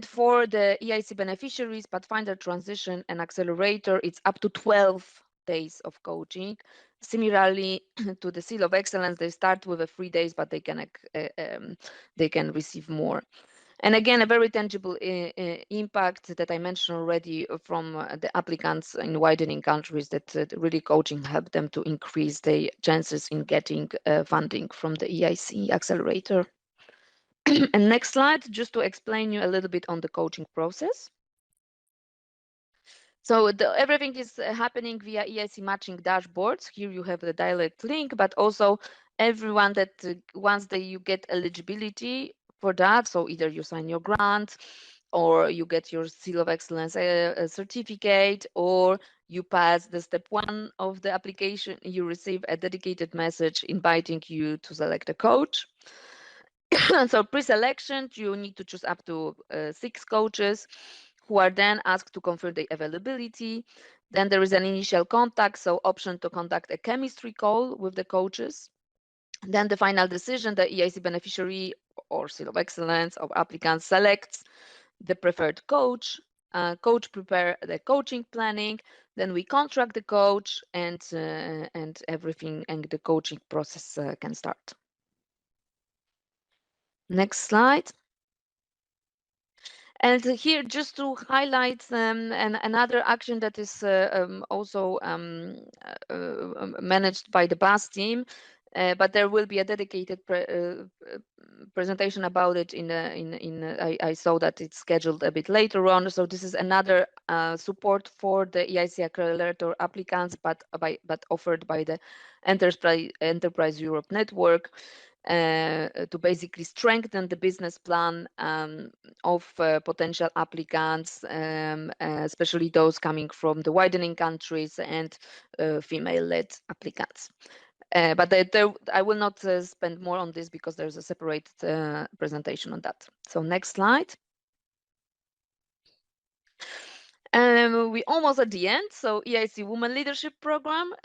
for the EIC beneficiaries, Pathfinder Transition and Accelerator, it's up to 12 days of coaching. Similarly to the Seal of Excellence, they start with 3 days, but they can receive more. And again, a very tangible impact that I mentioned already from the applicants in widening countries, that really coaching helped them to increase their chances in getting funding from the EIC Accelerator. And next slide, just to explain you a little bit on the coaching process. So everything is happening via EIC matching dashboards. Here you have the direct link, but also everyone that once you get eligibility for that, so either you sign your grant or you get your Seal of Excellence certificate, or you pass the step 1 of the application, you receive a dedicated message inviting you to select a coach. So pre-selection, you need to choose up to 6 coaches who are then asked to confirm the availability. Then there is an initial contact, so option to conduct a chemistry call with the coaches. Then the final decision, the EIC beneficiary or Seal of Excellence of applicant selects the preferred coach. Coach prepare the coaching planning. Then we contract the coach, and everything, and the coaching process can start. Next slide. And here, just to highlight another action that is also managed by the BAS team, but there will be a dedicated presentation about it I saw that it's scheduled a bit later on. So this is another support for the EIC Accelerator applicants, but offered by the Enterprise Europe Network. To basically strengthen the business plan of potential applicants, especially those coming from the widening countries and female-led applicants. But I will not spend more on this because there's a separate presentation on that. So next slide. We almost at the end. So EIC Women Leadership Program.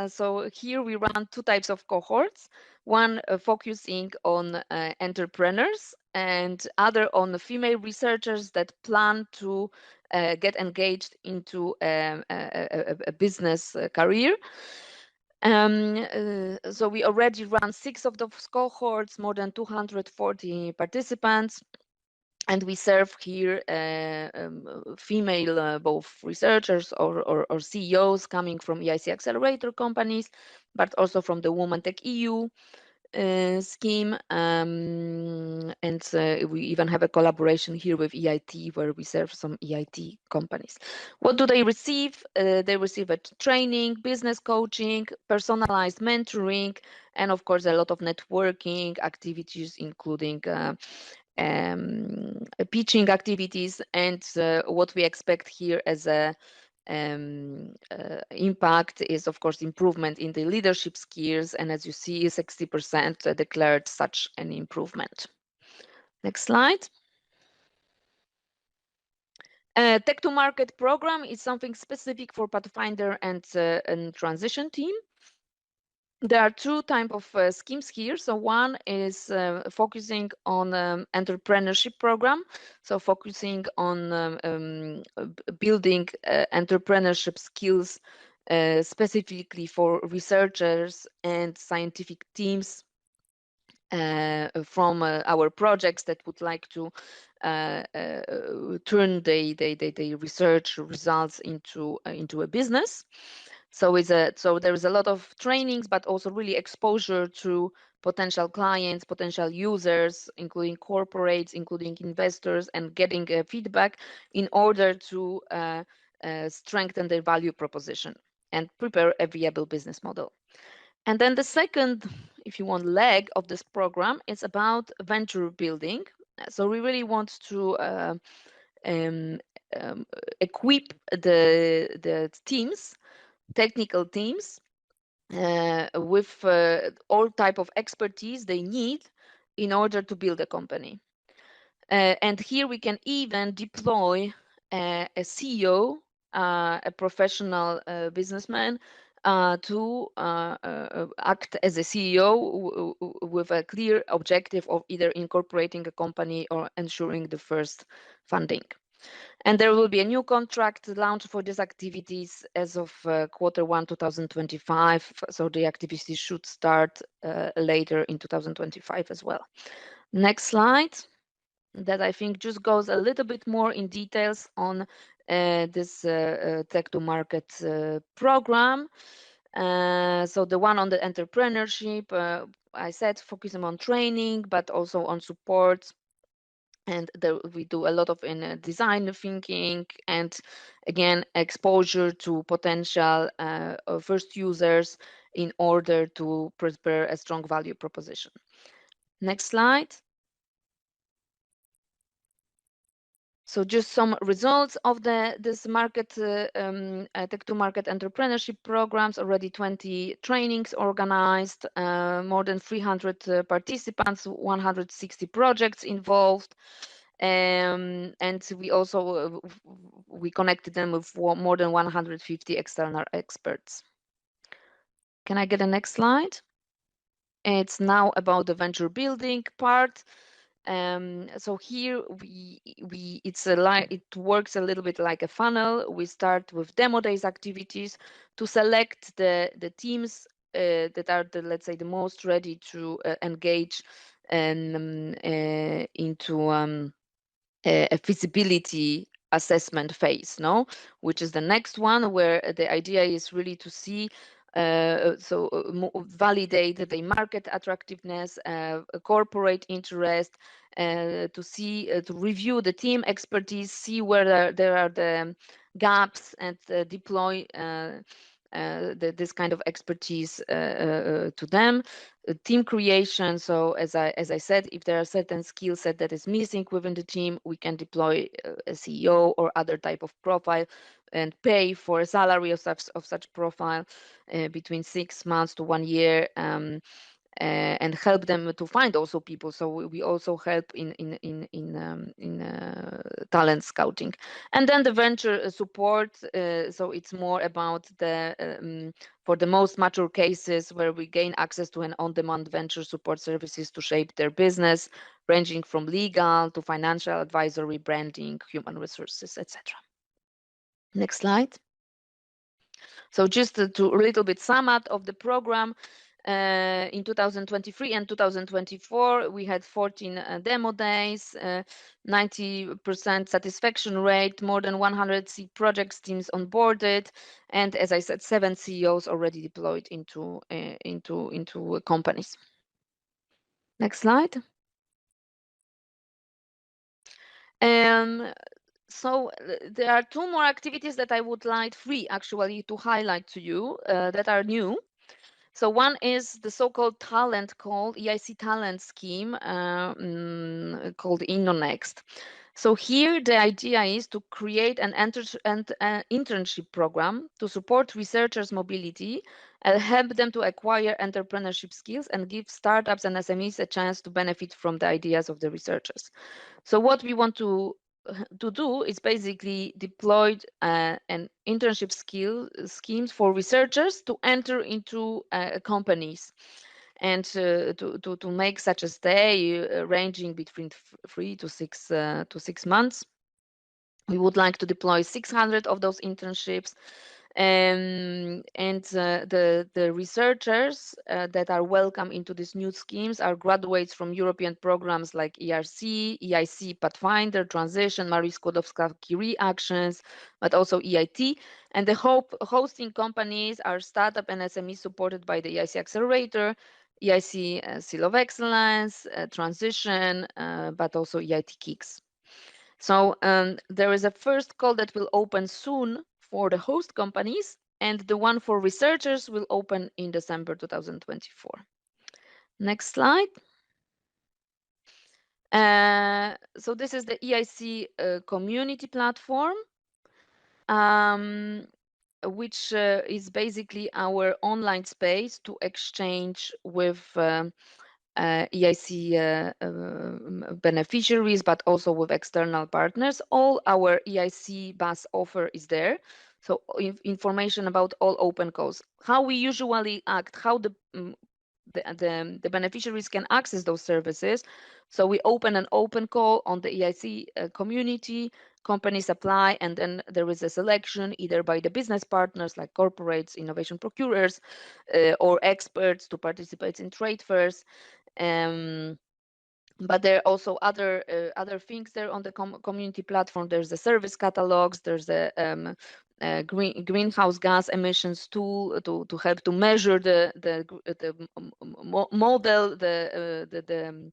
So here we run 2 types of cohorts. One focusing on entrepreneurs, and other on the female researchers that plan to get engaged into a business career. So we already run 6 of those cohorts, more than 240 participants. And we serve here female both researchers or CEOs coming from EIC Accelerator companies, but also from the Women Tech EU scheme. And we even have a collaboration here with EIT, where we serve some EIT companies. What do they receive? They receive a training, business coaching, personalized mentoring, and of course a lot of networking activities, including pitching activities. And what we expect here as a impact is, of course, improvement in the leadership skills, and as you see, 60% declared such an improvement. Next slide. Tech to Market program is something specific for Pathfinder and Transition team. There are 2 types of schemes here. So one is focusing on entrepreneurship program, so focusing on building entrepreneurship skills specifically for researchers and scientific teams from our projects that would like to turn the research results into a business. So there is a lot of trainings, but also really exposure to potential clients, potential users, including corporates, including investors, and getting feedback in order to strengthen their value proposition and prepare a viable business model. And then the second, if you want, leg of this program is about venture building. So we really want to equip the teams, technical teams, with all type of expertise they need in order to build a company. And here we can even deploy a CEO, a professional businessman, to act as a CEO with a clear objective of either incorporating a company or ensuring the first funding. And there will be a new contract launched for these activities as of Q1 2025. So the activities should start later in 2025 as well. Next slide. That I think just goes a little bit more in details on this Tech to Market program. So the one on the entrepreneurship, I said focusing on training, but also on support And we do a lot of in design thinking, and again exposure to potential first users in order to prepare a strong value proposition. Next slide. So just some results of this market tech to market entrepreneurship programs. Already 20 trainings organized, more than 300 participants, 160 projects involved. And we also we connected them with more than 150 external experts. Can I get a next slide? It's now about the venture building part. So here it works a little bit like a funnel. We start with demo days activities to select the teams that are let's say the most ready to engage into a feasibility assessment phase, which is the next one, where the idea is really to see validate the market attractiveness, corporate interest, to see to review the team expertise, see where there are the gaps, and deploy this kind of expertise to them. Team creation. So as I said, if there are certain skill set that is missing within the team, we can deploy a CEO or other type of profile and pay for a salary of such profile between 6 months to 1 year. And help them to find also people. So we also help in talent scouting, and then the venture support. So it's more about the for the most mature cases where we gain access to an on-demand venture support services to shape their business, ranging from legal to financial advisory, branding, human resources, etc. Next slide. So just to a little bit sum up of the program. In 2023 and 2024, we had 14 demo days, 90% satisfaction rate, more than 100 projects teams onboarded, and as I said, 7 CEOs already deployed into companies. Next slide. So there are 2 more activities that I would like, 3 actually, to highlight to you that are new. So one is the so-called talent call, EIC talent scheme called InnoNext. So here the idea is to create an internship program to support researchers' mobility and help them to acquire entrepreneurship skills and give startups and SMEs a chance to benefit from the ideas of the researchers. So what we want to do is basically deploy an internship schemes for researchers to enter into companies, and to make such a stay ranging between 3 to 6 months. We would like to deploy 600 of those internships. And the researchers that are welcome into these new schemes are graduates from European programs like ERC, EIC Pathfinder, Transition, Marie Skłodowska-Curie Actions, but also EIT. And the hosting companies are startup and SME supported by the EIC Accelerator, EIC Seal of Excellence, Transition, but also EIT Kicks. So there is a first call that will open soon for the host companies, and the one for researchers will open in December 2024. Next slide. So this is the EIC community platform, which is basically our online space to exchange with EIC beneficiaries, but also with external partners. All our EIC BAS offer is there. So information about all open calls, how we usually act, how the beneficiaries can access those services. So we open an open call on the EIC community, companies apply, and then there is a selection either by the business partners like corporates, innovation procurers, or experts to participate in trade fairs. But there are also other things there on the community platform. There's the service catalogs. There's a greenhouse gas emissions tool to help to measure the model the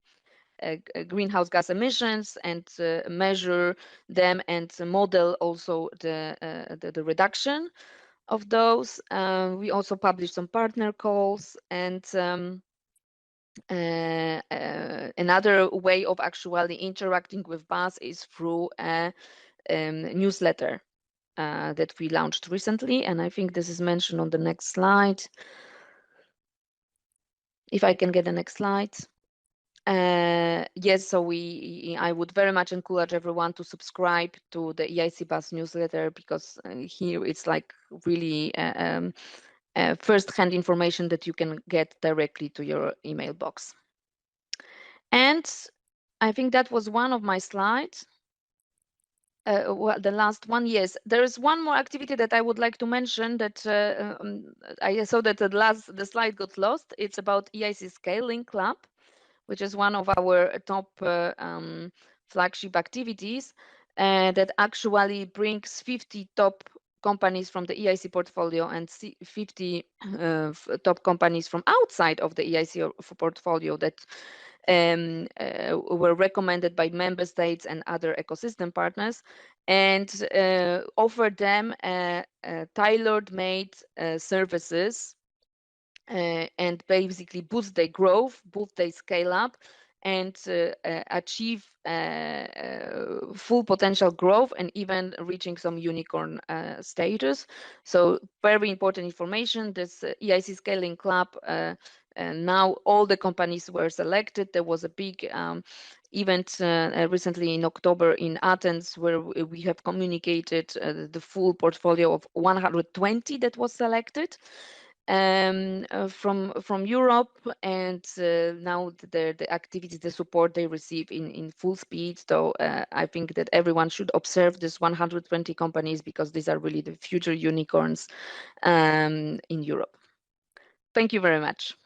greenhouse gas emissions and measure them and model also the reduction of those. We also publish some partner calls, and another way of actually interacting with BAS is through a newsletter that we launched recently, and I think this is mentioned on the next slide. If I can get the next slide. Yes, so I would very much encourage everyone to subscribe to the EIC BAS newsletter, because here it's like really first-hand information that you can get directly to your email box. And I think that was one of my slides. Well, the last one, yes. There is one more activity that I would like to mention that I saw that the slide got lost. It's about EIC Scaling Club, which is one of our top flagship activities that actually brings 50 top companies from the EIC portfolio and 50 top companies from outside of the EIC portfolio that were recommended by member states and other ecosystem partners, and offer them tailored-made services and basically boost their growth, boost their scale up, and achieve full potential growth and even reaching some unicorn status. So very important information. This EIC Scaling Club, and now all the companies were selected. There was a big event recently in October in Athens, where we have communicated the full portfolio of 120 that was selected from Europe, and now the activities, the support they receive in full speed. So I think that everyone should observe this 120 companies, because these are really the future unicorns in Europe. Thank you very much.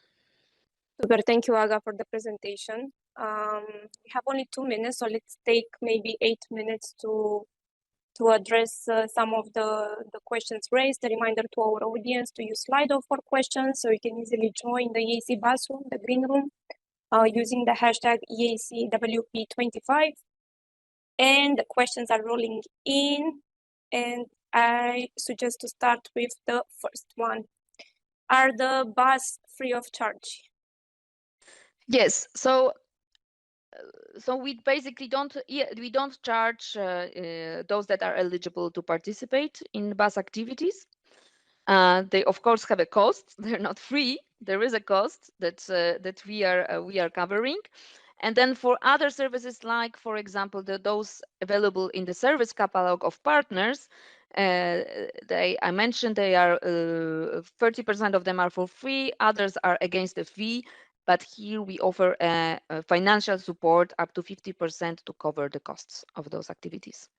Super, thank you, Aga, for the presentation. We have only 2 minutes, so let's take maybe 8 minutes to address some of the questions raised. A reminder to our audience to use Slido for questions, so you can easily join the EIC BAS room, the green room, using the hashtag EICWP25. And the questions are rolling in, and I suggest to start with the first one. Are the BAS free of charge? Yes, so we basically don't charge those that are eligible to participate in BAS activities. They of course have a cost. They're not free. There is a cost that we are covering. And then for other services, like for example those available in the service catalog of partners, I mentioned they are 30% of them are for free. Others are against a fee. But here we offer a financial support up to 50% to cover the costs of those activities.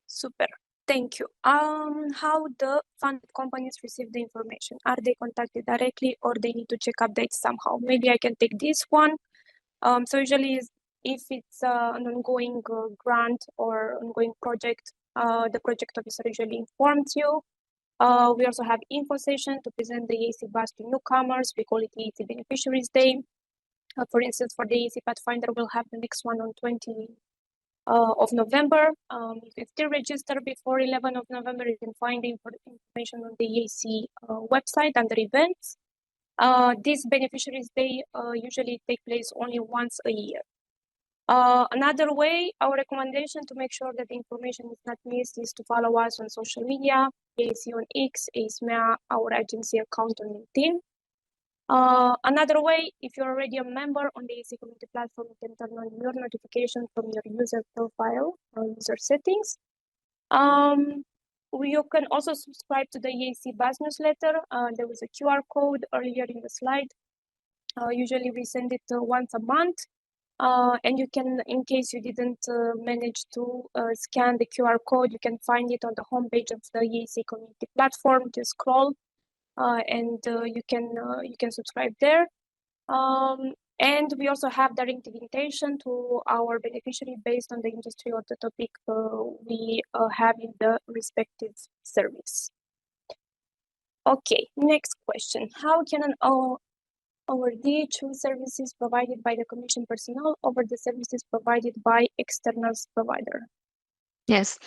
Super, thank you. How the funded companies receive the information? Are they contacted directly, or they need to check updates somehow? Maybe I can take this one. So usually, if it's an ongoing grant or ongoing project, the project officer usually informs you. We also have info session to present the EIC BAS to newcomers. We call it EIC Beneficiaries Day. For instance, for the EIC Pathfinder, we'll have the next one on 20 of November. If you still register before 11 of November, you can find the information on the EIC website under events. This Beneficiaries Day usually take place only once a year. Another way, our recommendation to make sure that the information is not missed is to follow us on social media, EIC on X, EICMEA, our agency account on LinkedIn. Another way, if you're already a member on the EIC community platform, you can turn on your notification from your user profile or user settings. You can also subscribe to the EIC BAS newsletter. There was a QR code earlier in the slide. Usually we send it once a month. And you can, in case you didn't manage to scan the QR code, you can find it on the homepage of the EIC community platform. Just scroll and you can subscribe there. And we also have direct invitation to our beneficiary based on the industry or the topic we have in the respective service. Okay, next question. How can an over the choose services provided by the Commission personnel over the services provided by external provider. Yes.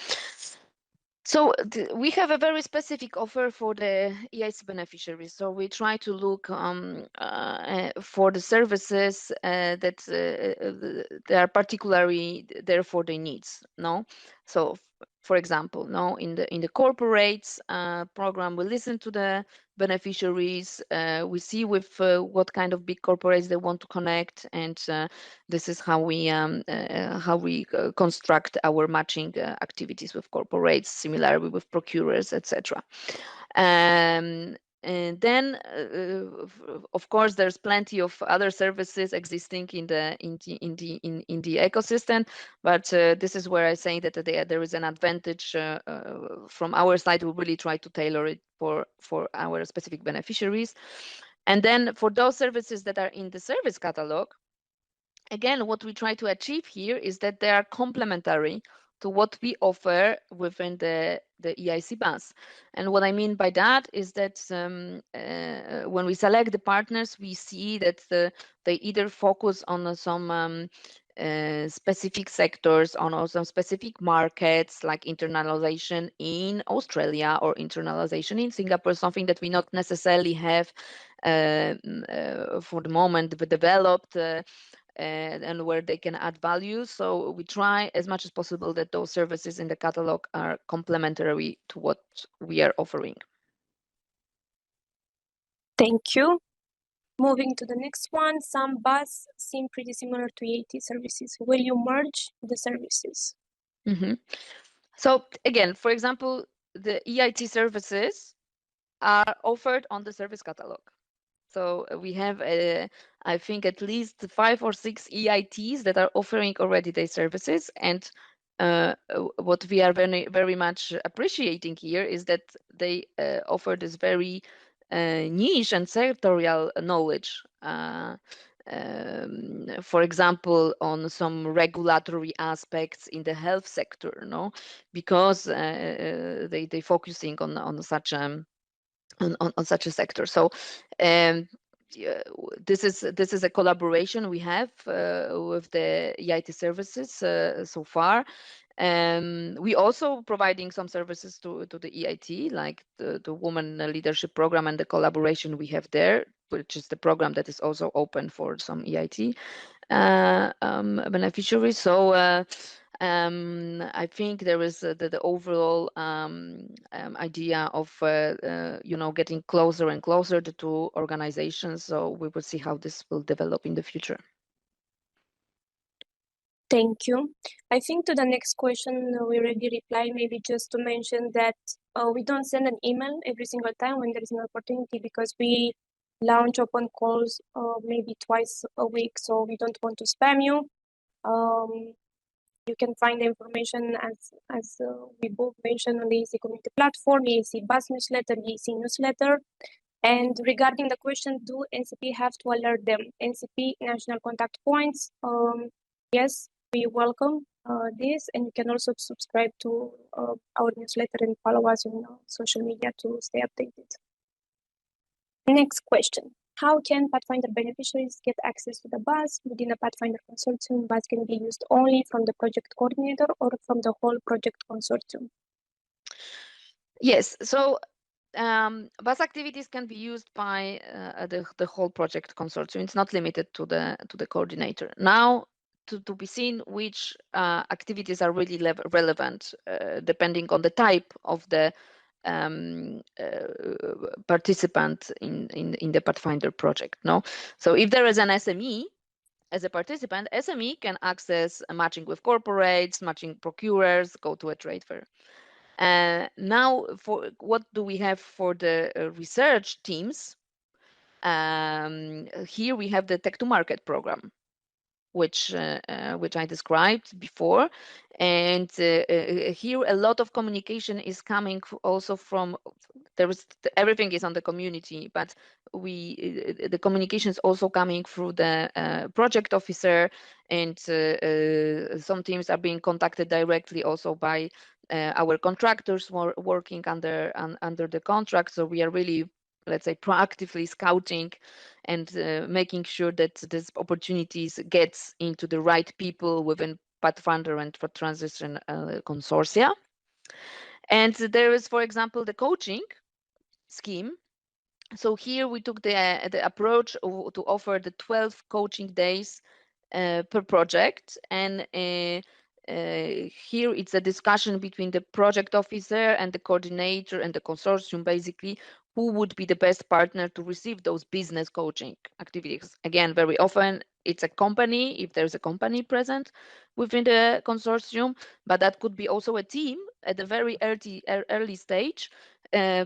So we have a very specific offer for the EIC beneficiaries. So we try to look for the services that they are particularly there for their needs. No, so for example, no, in the corporates program, we listen to the beneficiaries. We see with what kind of big corporates they want to connect, and this is how we construct our matching activities with corporates, similarly with procurers, etc. And then, of course, there's plenty of other services existing in the ecosystem, but this is where I say that there is an advantage from our side. We really try to tailor it for our specific beneficiaries, and then for those services that are in the service catalog. Again, what we try to achieve here is that they are complementary to what we offer within the EIC bus. And what I mean by that is that when we select the partners, we see that they either focus on some specific sectors, on some specific markets, like internalization in Australia or internalization in Singapore, something that we not necessarily have for the moment developed. And where they can add value. So we try as much as possible that those services in the catalog are complementary to what we are offering. Thank you. Moving to the next one, some bus seem pretty similar to EIT services. Will you merge the services? Mm-hmm. So again, for example, the EIT services are offered on the service catalog. So we have, I think, at least 5 or 6 EITs that are offering already their services. And what we are very much appreciating here is that they offer this very niche and sectorial knowledge. For example, on some regulatory aspects in the health sector, no, because they focusing on such on such a sector. So this is a collaboration we have with the EIT services so far. We also providing some services to the EIT, like the Women Leadership Program and the collaboration we have there, which is the program that is also open for some EIT beneficiaries. So I think there is the overall idea of getting closer and closer to two organizations. So we will see how this will develop in the future. Thank you. I think to the next question we already replied, maybe just to mention that we don't send an email every single time when there is an opportunity, because we launch open calls maybe twice a week, so we don't want to spam you. You can find the information as we both mentioned on the EIC community platform, EIC bus newsletter, EIC newsletter. And regarding the question, do NCP have to alert them? NCP national contact points. Yes, we welcome this, and you can also subscribe to our newsletter and follow us on social media to stay updated. Next question. How can Pathfinder beneficiaries get access to the bus? Within the Pathfinder consortium, bus can be used only from the project coordinator or from the whole project consortium? Yes, so bus activities can be used by the whole project consortium. It's not limited to the coordinator. Now, to be seen which activities are really relevant, depending on the type of the participant in the Pathfinder project. No, so if there is an SME as a participant, SME can access matching with corporates, matching procurers, go to a trade fair. Now, for what do we have for the research teams? Here we have the Tech to Market program, which I described before, and here a lot of communication is coming also from. Everything is on the community, but the communication is also coming through the project officer, and some teams are being contacted directly also by our contractors working under the contract. So we are really, let's say, proactively scouting and making sure that these opportunities gets into the right people within Pathfinder and for Transition consortia. And there is, for example, the coaching scheme. So here we took the approach to offer the 12 coaching days per project, and here it's a discussion between the project officer and the coordinator and the consortium, basically, who would be the best partner to receive those business coaching activities. Again, very often it's a company, if there's a company present within the consortium, but that could be also a team at a very early stage,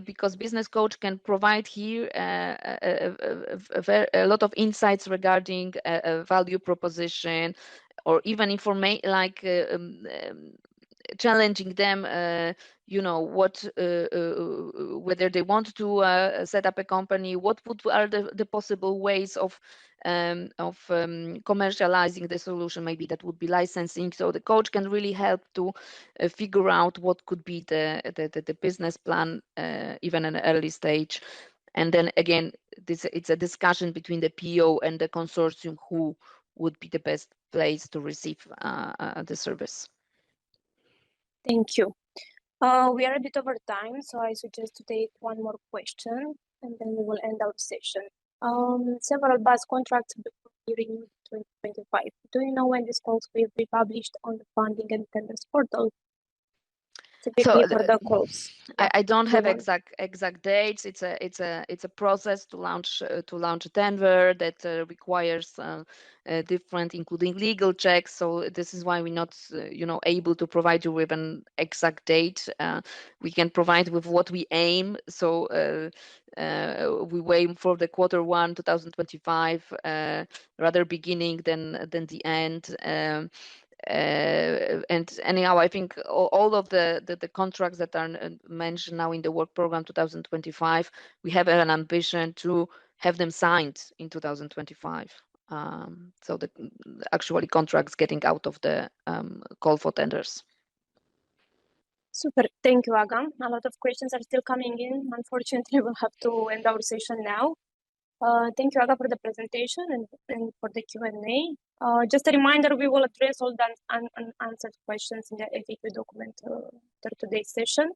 because business coach can provide here a lot of insights regarding a value proposition, or even information like challenging them, you know, what whether they want to set up a company, what are the possible ways of commercializing the solution. Maybe that would be licensing. So the coach can really help to figure out what could be the business plan, even in an early stage. And then again, it's a discussion between the PO and the consortium who would be the best place to receive the service. Thank you. We are a bit over time, so I suggest to take one more question, and then we will end our session. Several bus contracts will be renewed in 2025. Do you know when these calls will be published on the funding and tenders portal? Typically for the calls. I don't have exact dates. It's a process to launch a tender that requires different, including legal checks. So this is why we're not able to provide you with an exact date. We can provide with what we aim. So we aim for the Q1 2025, rather beginning than the end. And anyhow, I think all of the contracts that are mentioned now in the work program 2025, we have an ambition to have them signed in 2025. So the actually contracts getting out of the call for tenders. Super, thank you, Aga. A lot of questions are still coming in. Unfortunately, we'll have to end our session now. Thank you, Aga, for the presentation and for the Q&A. Just a reminder, we will address all the unanswered questions in the FAQ document for today's session.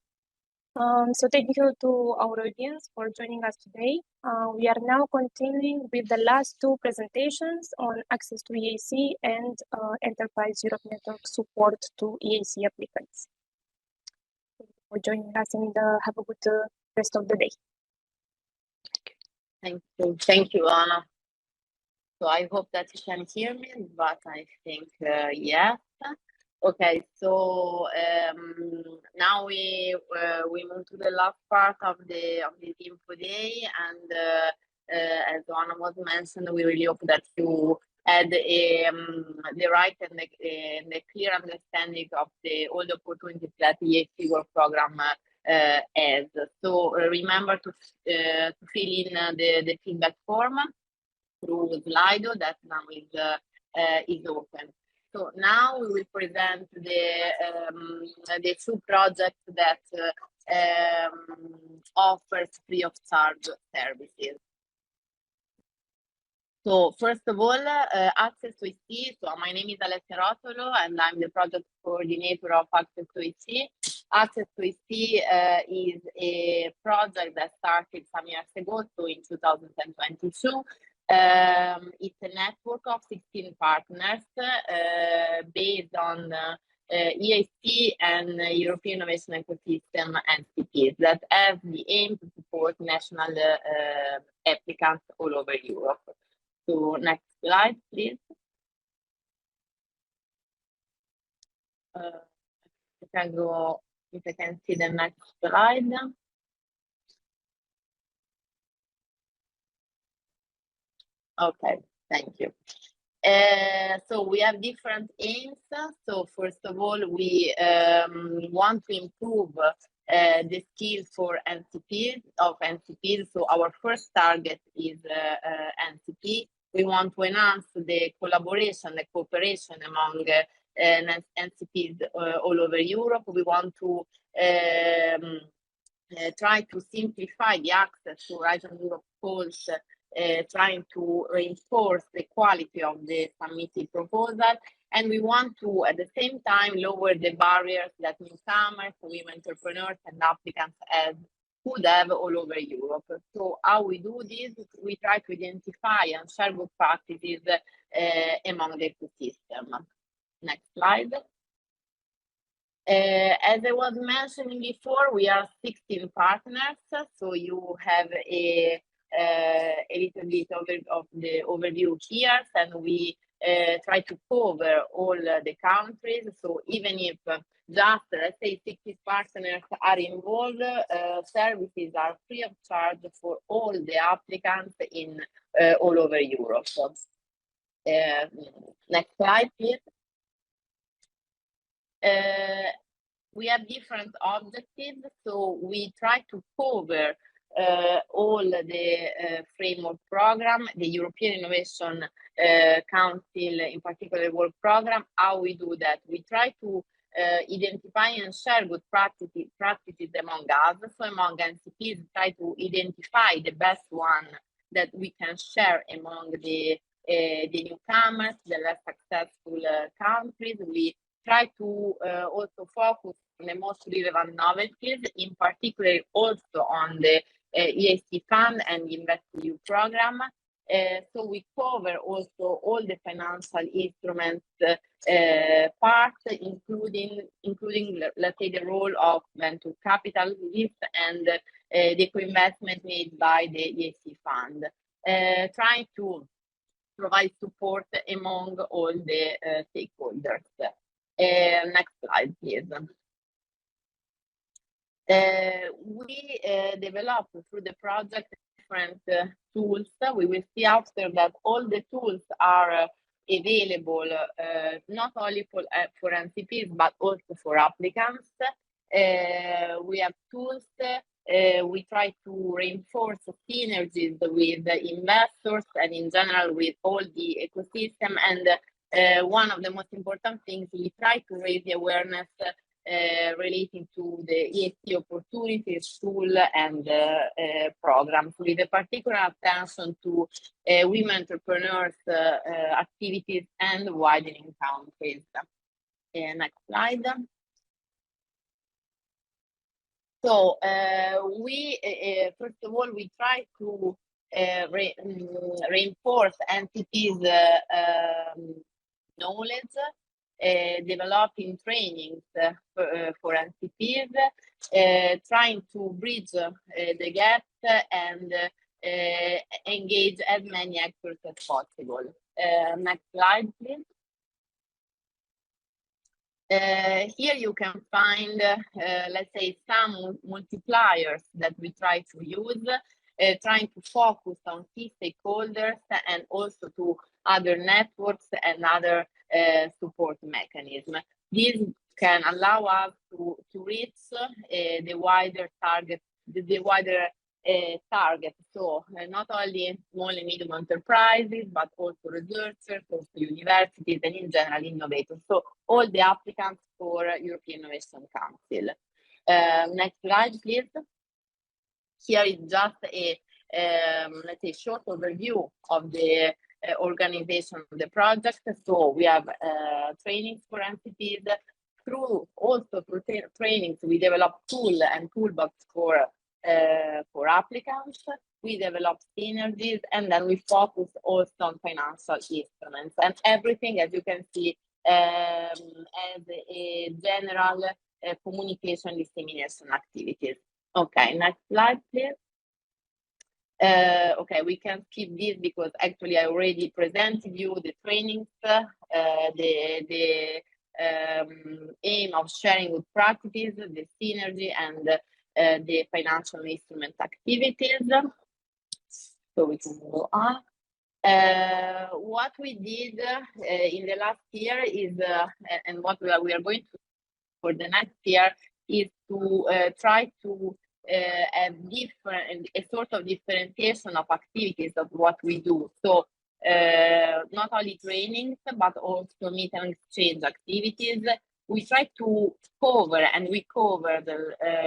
So thank you to our audience for joining us today. We are now continuing with the last two presentations on access to EIC and Enterprise Europe Network support to EIC applicants. Thank you for joining us, and have a good rest of the day. Thank you, Anna. So I hope that you can hear me, but I think yes. Okay, so now we move to the last part of the info day, and as Anna was mentioned, we really hope that you had the right and the clear understanding of all the opportunities that the EIC work program has. So remember to fill in the feedback form through Slido that now is open. So now we will present the two projects that offers free of charge services. So first of all, access to EIC. So my name is Alessia Rotolo, and I'm the project coordinator of Access to EIC. Access to EIC is a project that started some years ago, so in 2022. It's a network of 16 partners based on EIC and European Innovation Ecosystem entities that have the aim to support national applicants all over Europe. So next slide, please. If I can see the next slide. Okay, thank you. So we have different aims. So first of all, we want to improve the skills for NCPs. So our first target is NCP. We want to enhance the collaboration, the cooperation among NCPs all over Europe. We want to try to simplify the access to Horizon Europe calls trying to reinforce the quality of the submitted proposal. And we want to, at the same time, lower the barriers that newcomers, women entrepreneurs, and applicants could have all over Europe. So how we do this? We try to identify and share good practices among the ecosystem. Next slide. As I was mentioning before, we are 16 partners, so you have a little bit of the overview here, and we try to cover all the countries. So even if just, let's say, 60 partners are involved, services are free of charge for all the applicants in all over Europe. Next slide, please. We have different objectives, so we try to cover all the framework program, the European Innovation Council, in particular work program. How we do that? We try to identify and share good practices among us. So among NCPs, try to identify the best one that we can share among the newcomers, the less successful countries. We try to also focus on the most relevant novelties, in particular also on the EIC fund and InvestEU program. So we cover also all the financial instruments part, including let's say the role of venture capital and the co-investment made by the EIC fund, trying to provide support among all the stakeholders. Next slide, please. We developed through the project different tools. We will see after that all the tools are available not only for NCPs but also for applicants. We have tools. We try to reinforce synergies with the investors and in general with all the ecosystem. And one of the most important things, we try to raise the awareness relating to the EIC opportunities, tool, and programs, with a particular attention to women entrepreneurs activities and widening countries. Next slide. So we first of all, we try to reinforce NCP's knowledge, developing trainings for NCPs, trying to bridge the gap and engage as many experts as possible. Next slide, please. Here you can find, let's say, some multipliers that we try to use, trying to focus on key stakeholders and also to other networks and other support mechanisms. This can allow us to reach the wider target, so not only small and medium enterprises, but also researchers, also universities, and in general innovators. So all the applicants for European Innovation Council. Next slide, please. Here is just a let's say short overview of the organization of the project. So we have trainings for entities. Through trainings, we develop tool and toolbox for applicants. We develop synergies, and then we focus also on financial instruments and everything, as you can see, as a general communication dissemination activities. Okay, next slide, please. Okay, we can skip this because actually I already presented you the trainings, the aim of sharing good practices, the synergy, and the financial instrument activities. So we can go on. What we did in the last year is, and what we are going to for the next year, is to try to have a sort of differentiation of activities of what we do. So not only trainings, but also meet and exchange activities. We try to cover, and we covered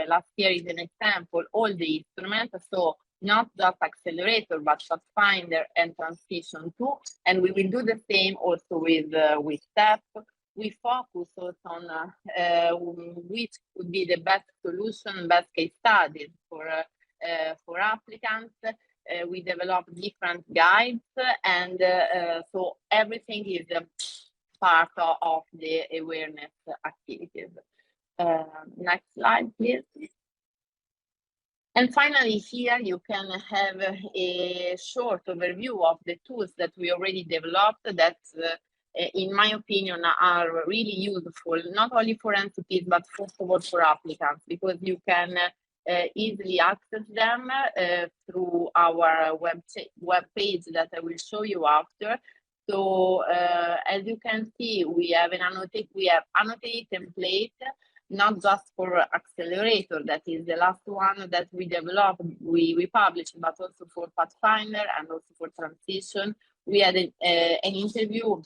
last year is an example, all the instruments. So not just Accelerator, but Pathfinder and Transition too. And we will do the same also with STEP. We focus also on which could be the best solution, best case studies for applicants. We develop different guides, and so everything is part of the awareness activities. Next slide, please. And finally, here you can have a short overview of the tools that we already developed that, in my opinion, are really useful, not only for entities, but first of all for applicants, because you can easily access them through our web page that I will show you after. So as you can see, we have annotated template, not just for Accelerator, that is the last one that we developed, we published, but also for Pathfinder and also for Transition. We had an interview with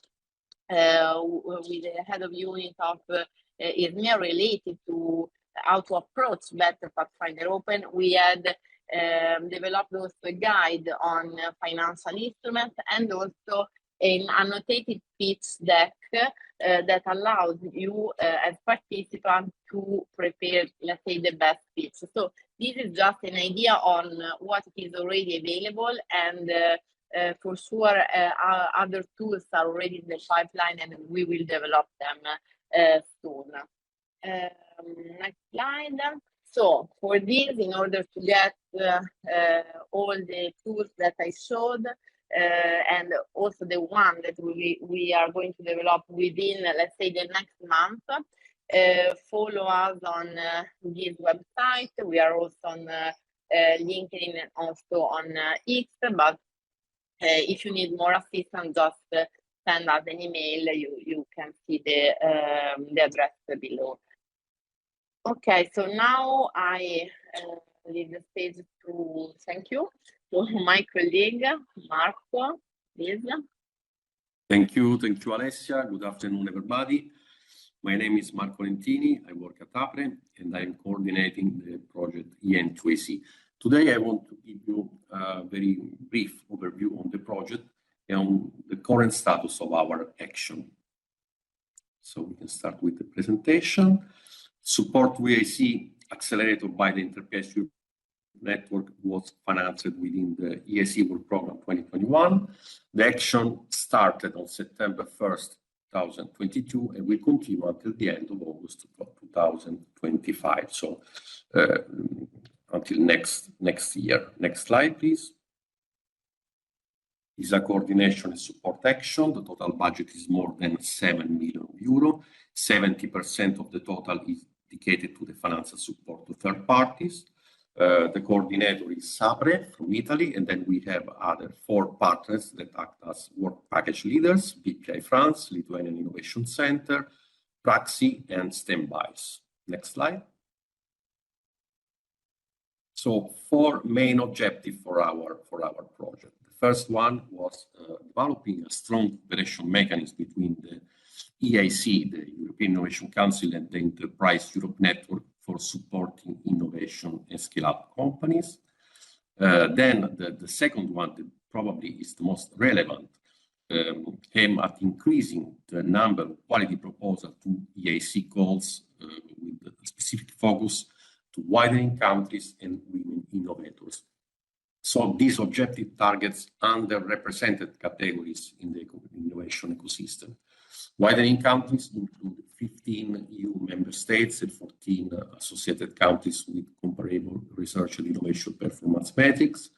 the head of unit of IRMEA related to how to approach better Pathfinder Open. We had developed also a guide on financial instruments and also an annotated pitch deck that allows you as participants to prepare, let's say, the best pitch. So this is just an idea on what is already available, and for sure other tools are already in the pipeline and we will develop them soon. Next slide. So for this, in order to get all the tools that I showed, and also the one that we are going to develop within, let's say, the next month, follow us on this website. We are also on LinkedIn and also on X, but if you need more assistance, just send us an email. You can see the address below. Okay, so now I leave the stage to, thank you, to my colleague, Marco, please. Thank you, Alessia. Good afternoon, everybody. My name is Marco Lentini. I work at APRE, and I'm coordinating the project EN2AC. Today, I want to give you a very brief overview on the project and on the current status of our action. So we can start with the presentation. Support to EIC Accelerator by the Interpace Network was financed within the EIC Work Program 2021. The action started on September 1st, 2022, and will continue until the end of August of 2025. So until next year. Next slide, please. Is a coordination and support action. The total budget is more than 7 million euro. 70% of the total is dedicated to the financial support to third parties. The coordinator is SAPRE from Italy, and then we have other 4 partners that act as work package leaders: BPI France, Lithuanian Innovation Center, Praxi, and Standbys. Next slide. So 4 main objectives for our project. The first one was developing a strong cooperation mechanism between the EIC, the European Innovation Council, and the Enterprise Europe Network for supporting innovation and scale-up companies. Then the second one, that probably is the most relevant, aim at increasing the number of quality proposals to EIC goals with a specific focus to widening countries and women innovators. So these objective targets underrepresented categories in the innovation ecosystem. Widening countries include 15 EU member states and 14 associated countries with comparable research and innovation performance metrics.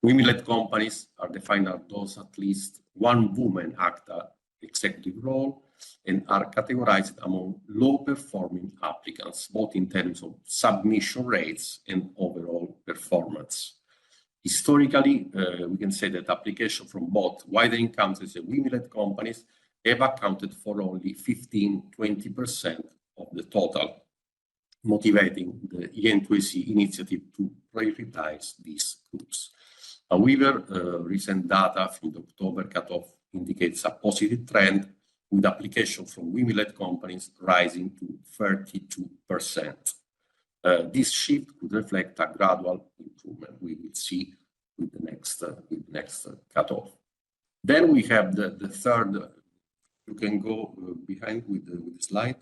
Women-led companies are defined as those at least one woman act an executive role and are categorized among low-performing applicants, both in terms of submission rates and overall performance. Historically, we can say that applications from both widening countries and women-led companies have accounted for only 15–20% of the total, motivating the EN2AC initiative to prioritize these groups. However, recent data from the October cutoff indicates a positive trend, with applications from women-led companies rising to 32%. This shift could reflect a gradual improvement. We will see next cutoff. Then we have the third. You can go behind with the slide.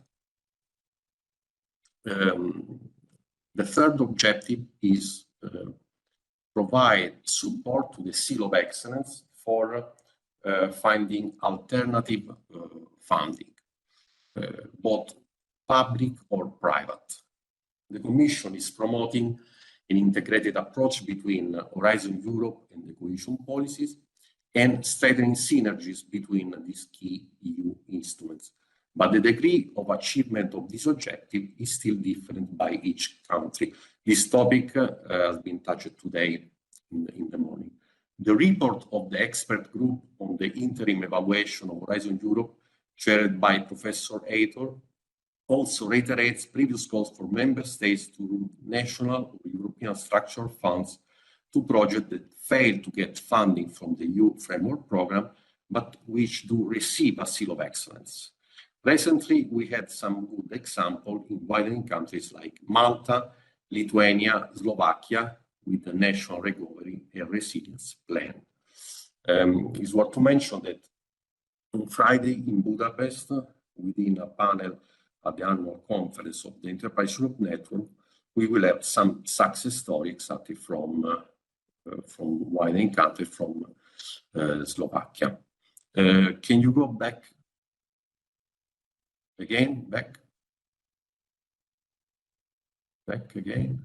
The third objective is provide support to the Seal of Excellence for finding alternative funding, both public or private. The Commission is promoting an integrated approach between Horizon Europe and the cohesion policies and strengthening synergies between these key EU instruments. But the degree of achievement of this objective is still different by each country. This topic has been touched today in the morning. The report of the expert group on the interim evaluation of Horizon Europe, chaired by Professor Aitor, also reiterates previous calls for member states to route national or European structural funds to projects that fail to get funding from the EU framework program, but which do receive a seal of excellence. Recently, we had some good examples in widening countries like Malta, Lithuania, Slovakia, with the National Recovery and Resilience Plan. It's worth to mention that on Friday in Budapest, within a panel at the annual conference of the Enterprise Europe Network, we will have some success stories exactly from widening countries from Slovakia. Can you go back? Again, back again.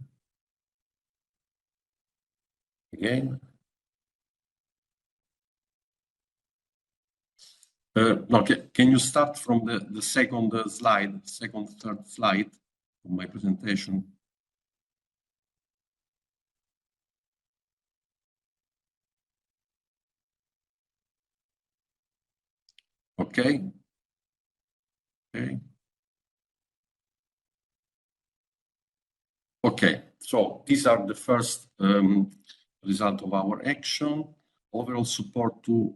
Okay, can you start from the second slide, third slide of my presentation? Okay. Okay, so these are the first result of our action. Overall support to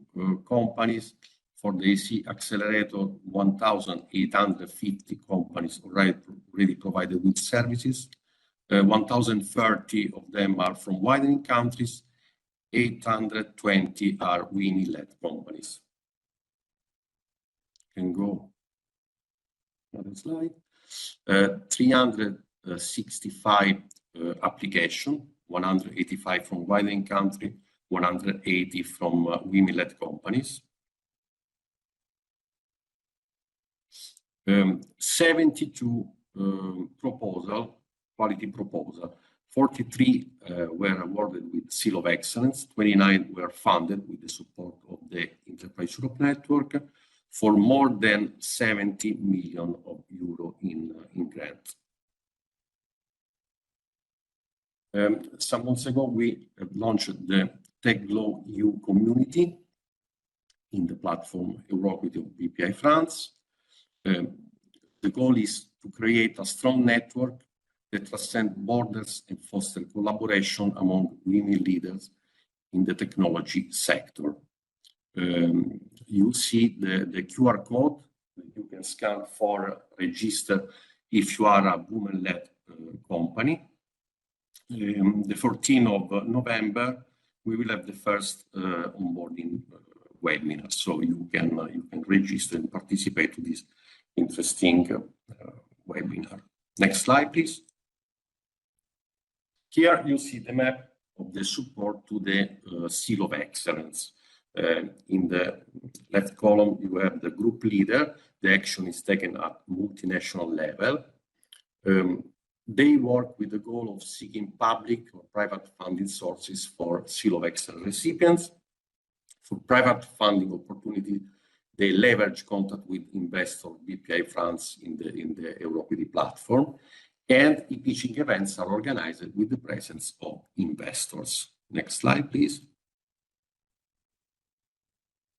companies for the EIC Accelerator, 1,850 companies already provided with services. 1,030 of them are from widening countries. 820 are WINI-led companies. Can go another slide. 365 applications, 185 from widening country, 180 from WINI-led companies. 72 quality proposal. 43 were awarded with Seal of Excellence. 29 were funded with the support of the Enterprise Europe Network for more than 70 million euro in grants. Some months ago, we launched the TechGlow EU community in the platform Euroquity of BPI France. The goal is to create a strong network that transcends borders and foster collaboration among women leaders in the technology sector. You see the QR code that you can scan for register if you are a women-led company. The 14th of November, we will have the first onboarding webinar, so you can register and participate to this interesting webinar. Next slide, please. Here you see the map of the support to the Seal of Excellence. In the left column, you have the group leader. The action is taken at multinational level. They work with the goal of seeking public or private funding sources for Seal of Excellence recipients. For private funding opportunity, they leverage contact with investor BPI France in the Euroquity platform, and e-pitching events are organized with the presence of investors. Next slide, please.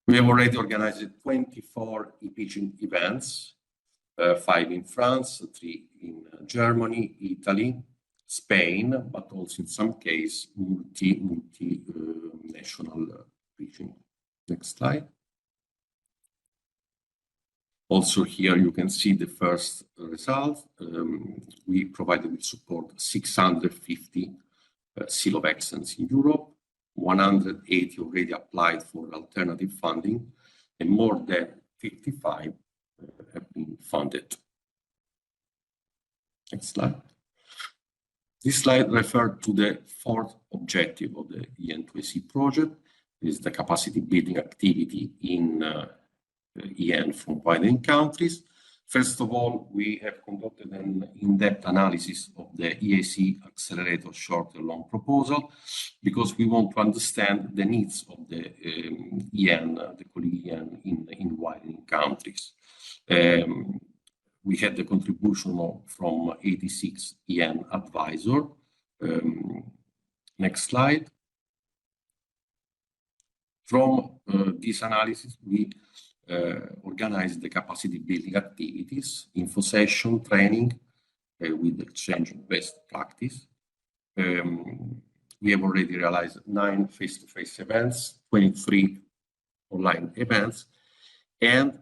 We have already organized 24 e-pitching events, 5 in France, 3 in Germany, Italy, Spain, but also in some case multi-national pitching. Next slide. Also here you can see the first result. We provided with support 650 Seal of Excellence in Europe, 180 already applied for alternative funding, and more than 55 have been funded. Next slide. This slide refers to the fourth objective of the EN2AC project, is the capacity building activity in EN from widening countries. First of all, we have conducted an in-depth analysis of the EIC Accelerator short and long proposal, because we want to understand the needs of the EN, the colleague EN in widening countries. We had the contribution from 86 EN advisor. Next slide. From this analysis, we organized the capacity building activities, info session, training with exchange of best practice. We have already realized 9 face-to-face events, 23 online events, and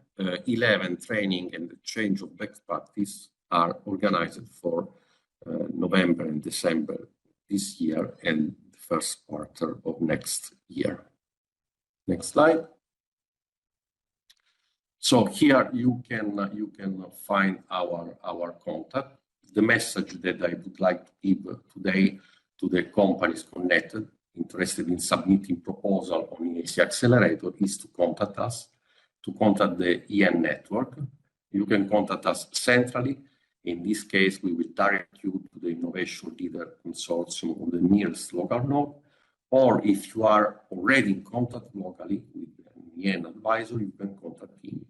11 training and exchange of best practice are organized for November and December this year and the first quarter of next year. Next slide. So here you can find our contact. The message that I would like to give today to the companies connected, interested in submitting proposal on EIC Accelerator, is to contact us, to contact the EN network. You can contact us centrally. In this case, we will direct you to the Innovation Leader Consortium of the nearest local node, or if you are already in contact locally with an EN advisor, you can contact him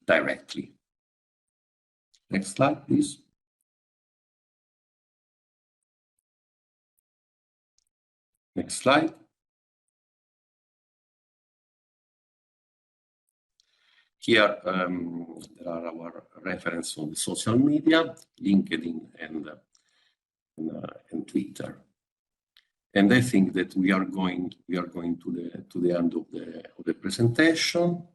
directly. Next slide, please. Next slide. Here there are our reference on the social media, LinkedIn and Twitter. And I think that we are going to the end of the presentation.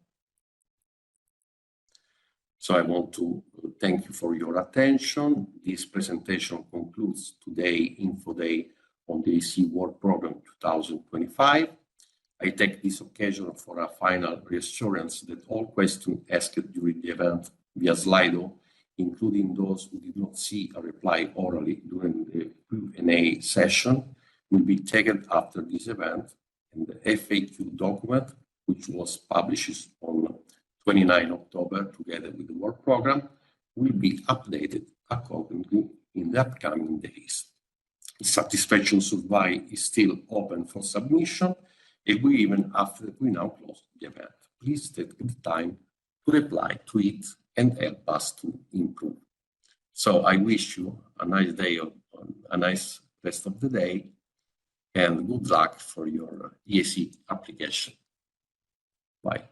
So I want to thank you for your attention. This presentation concludes today Info Day on the EIC Work Program 2025. I take this occasion for a final reassurance that all questions asked during the event via Slido, including those who did not see a reply orally during the Q&A session, will be taken after this event, and the FAQ document, which was published on 29 October together with the work program, will be updated accordingly in the upcoming days. The satisfaction survey is still open for submission, and we even after we now close the event. Please take the time to reply to it and help us to improve. So I wish you a nice day, a nice rest of the day, and good luck for your EIC application. Bye.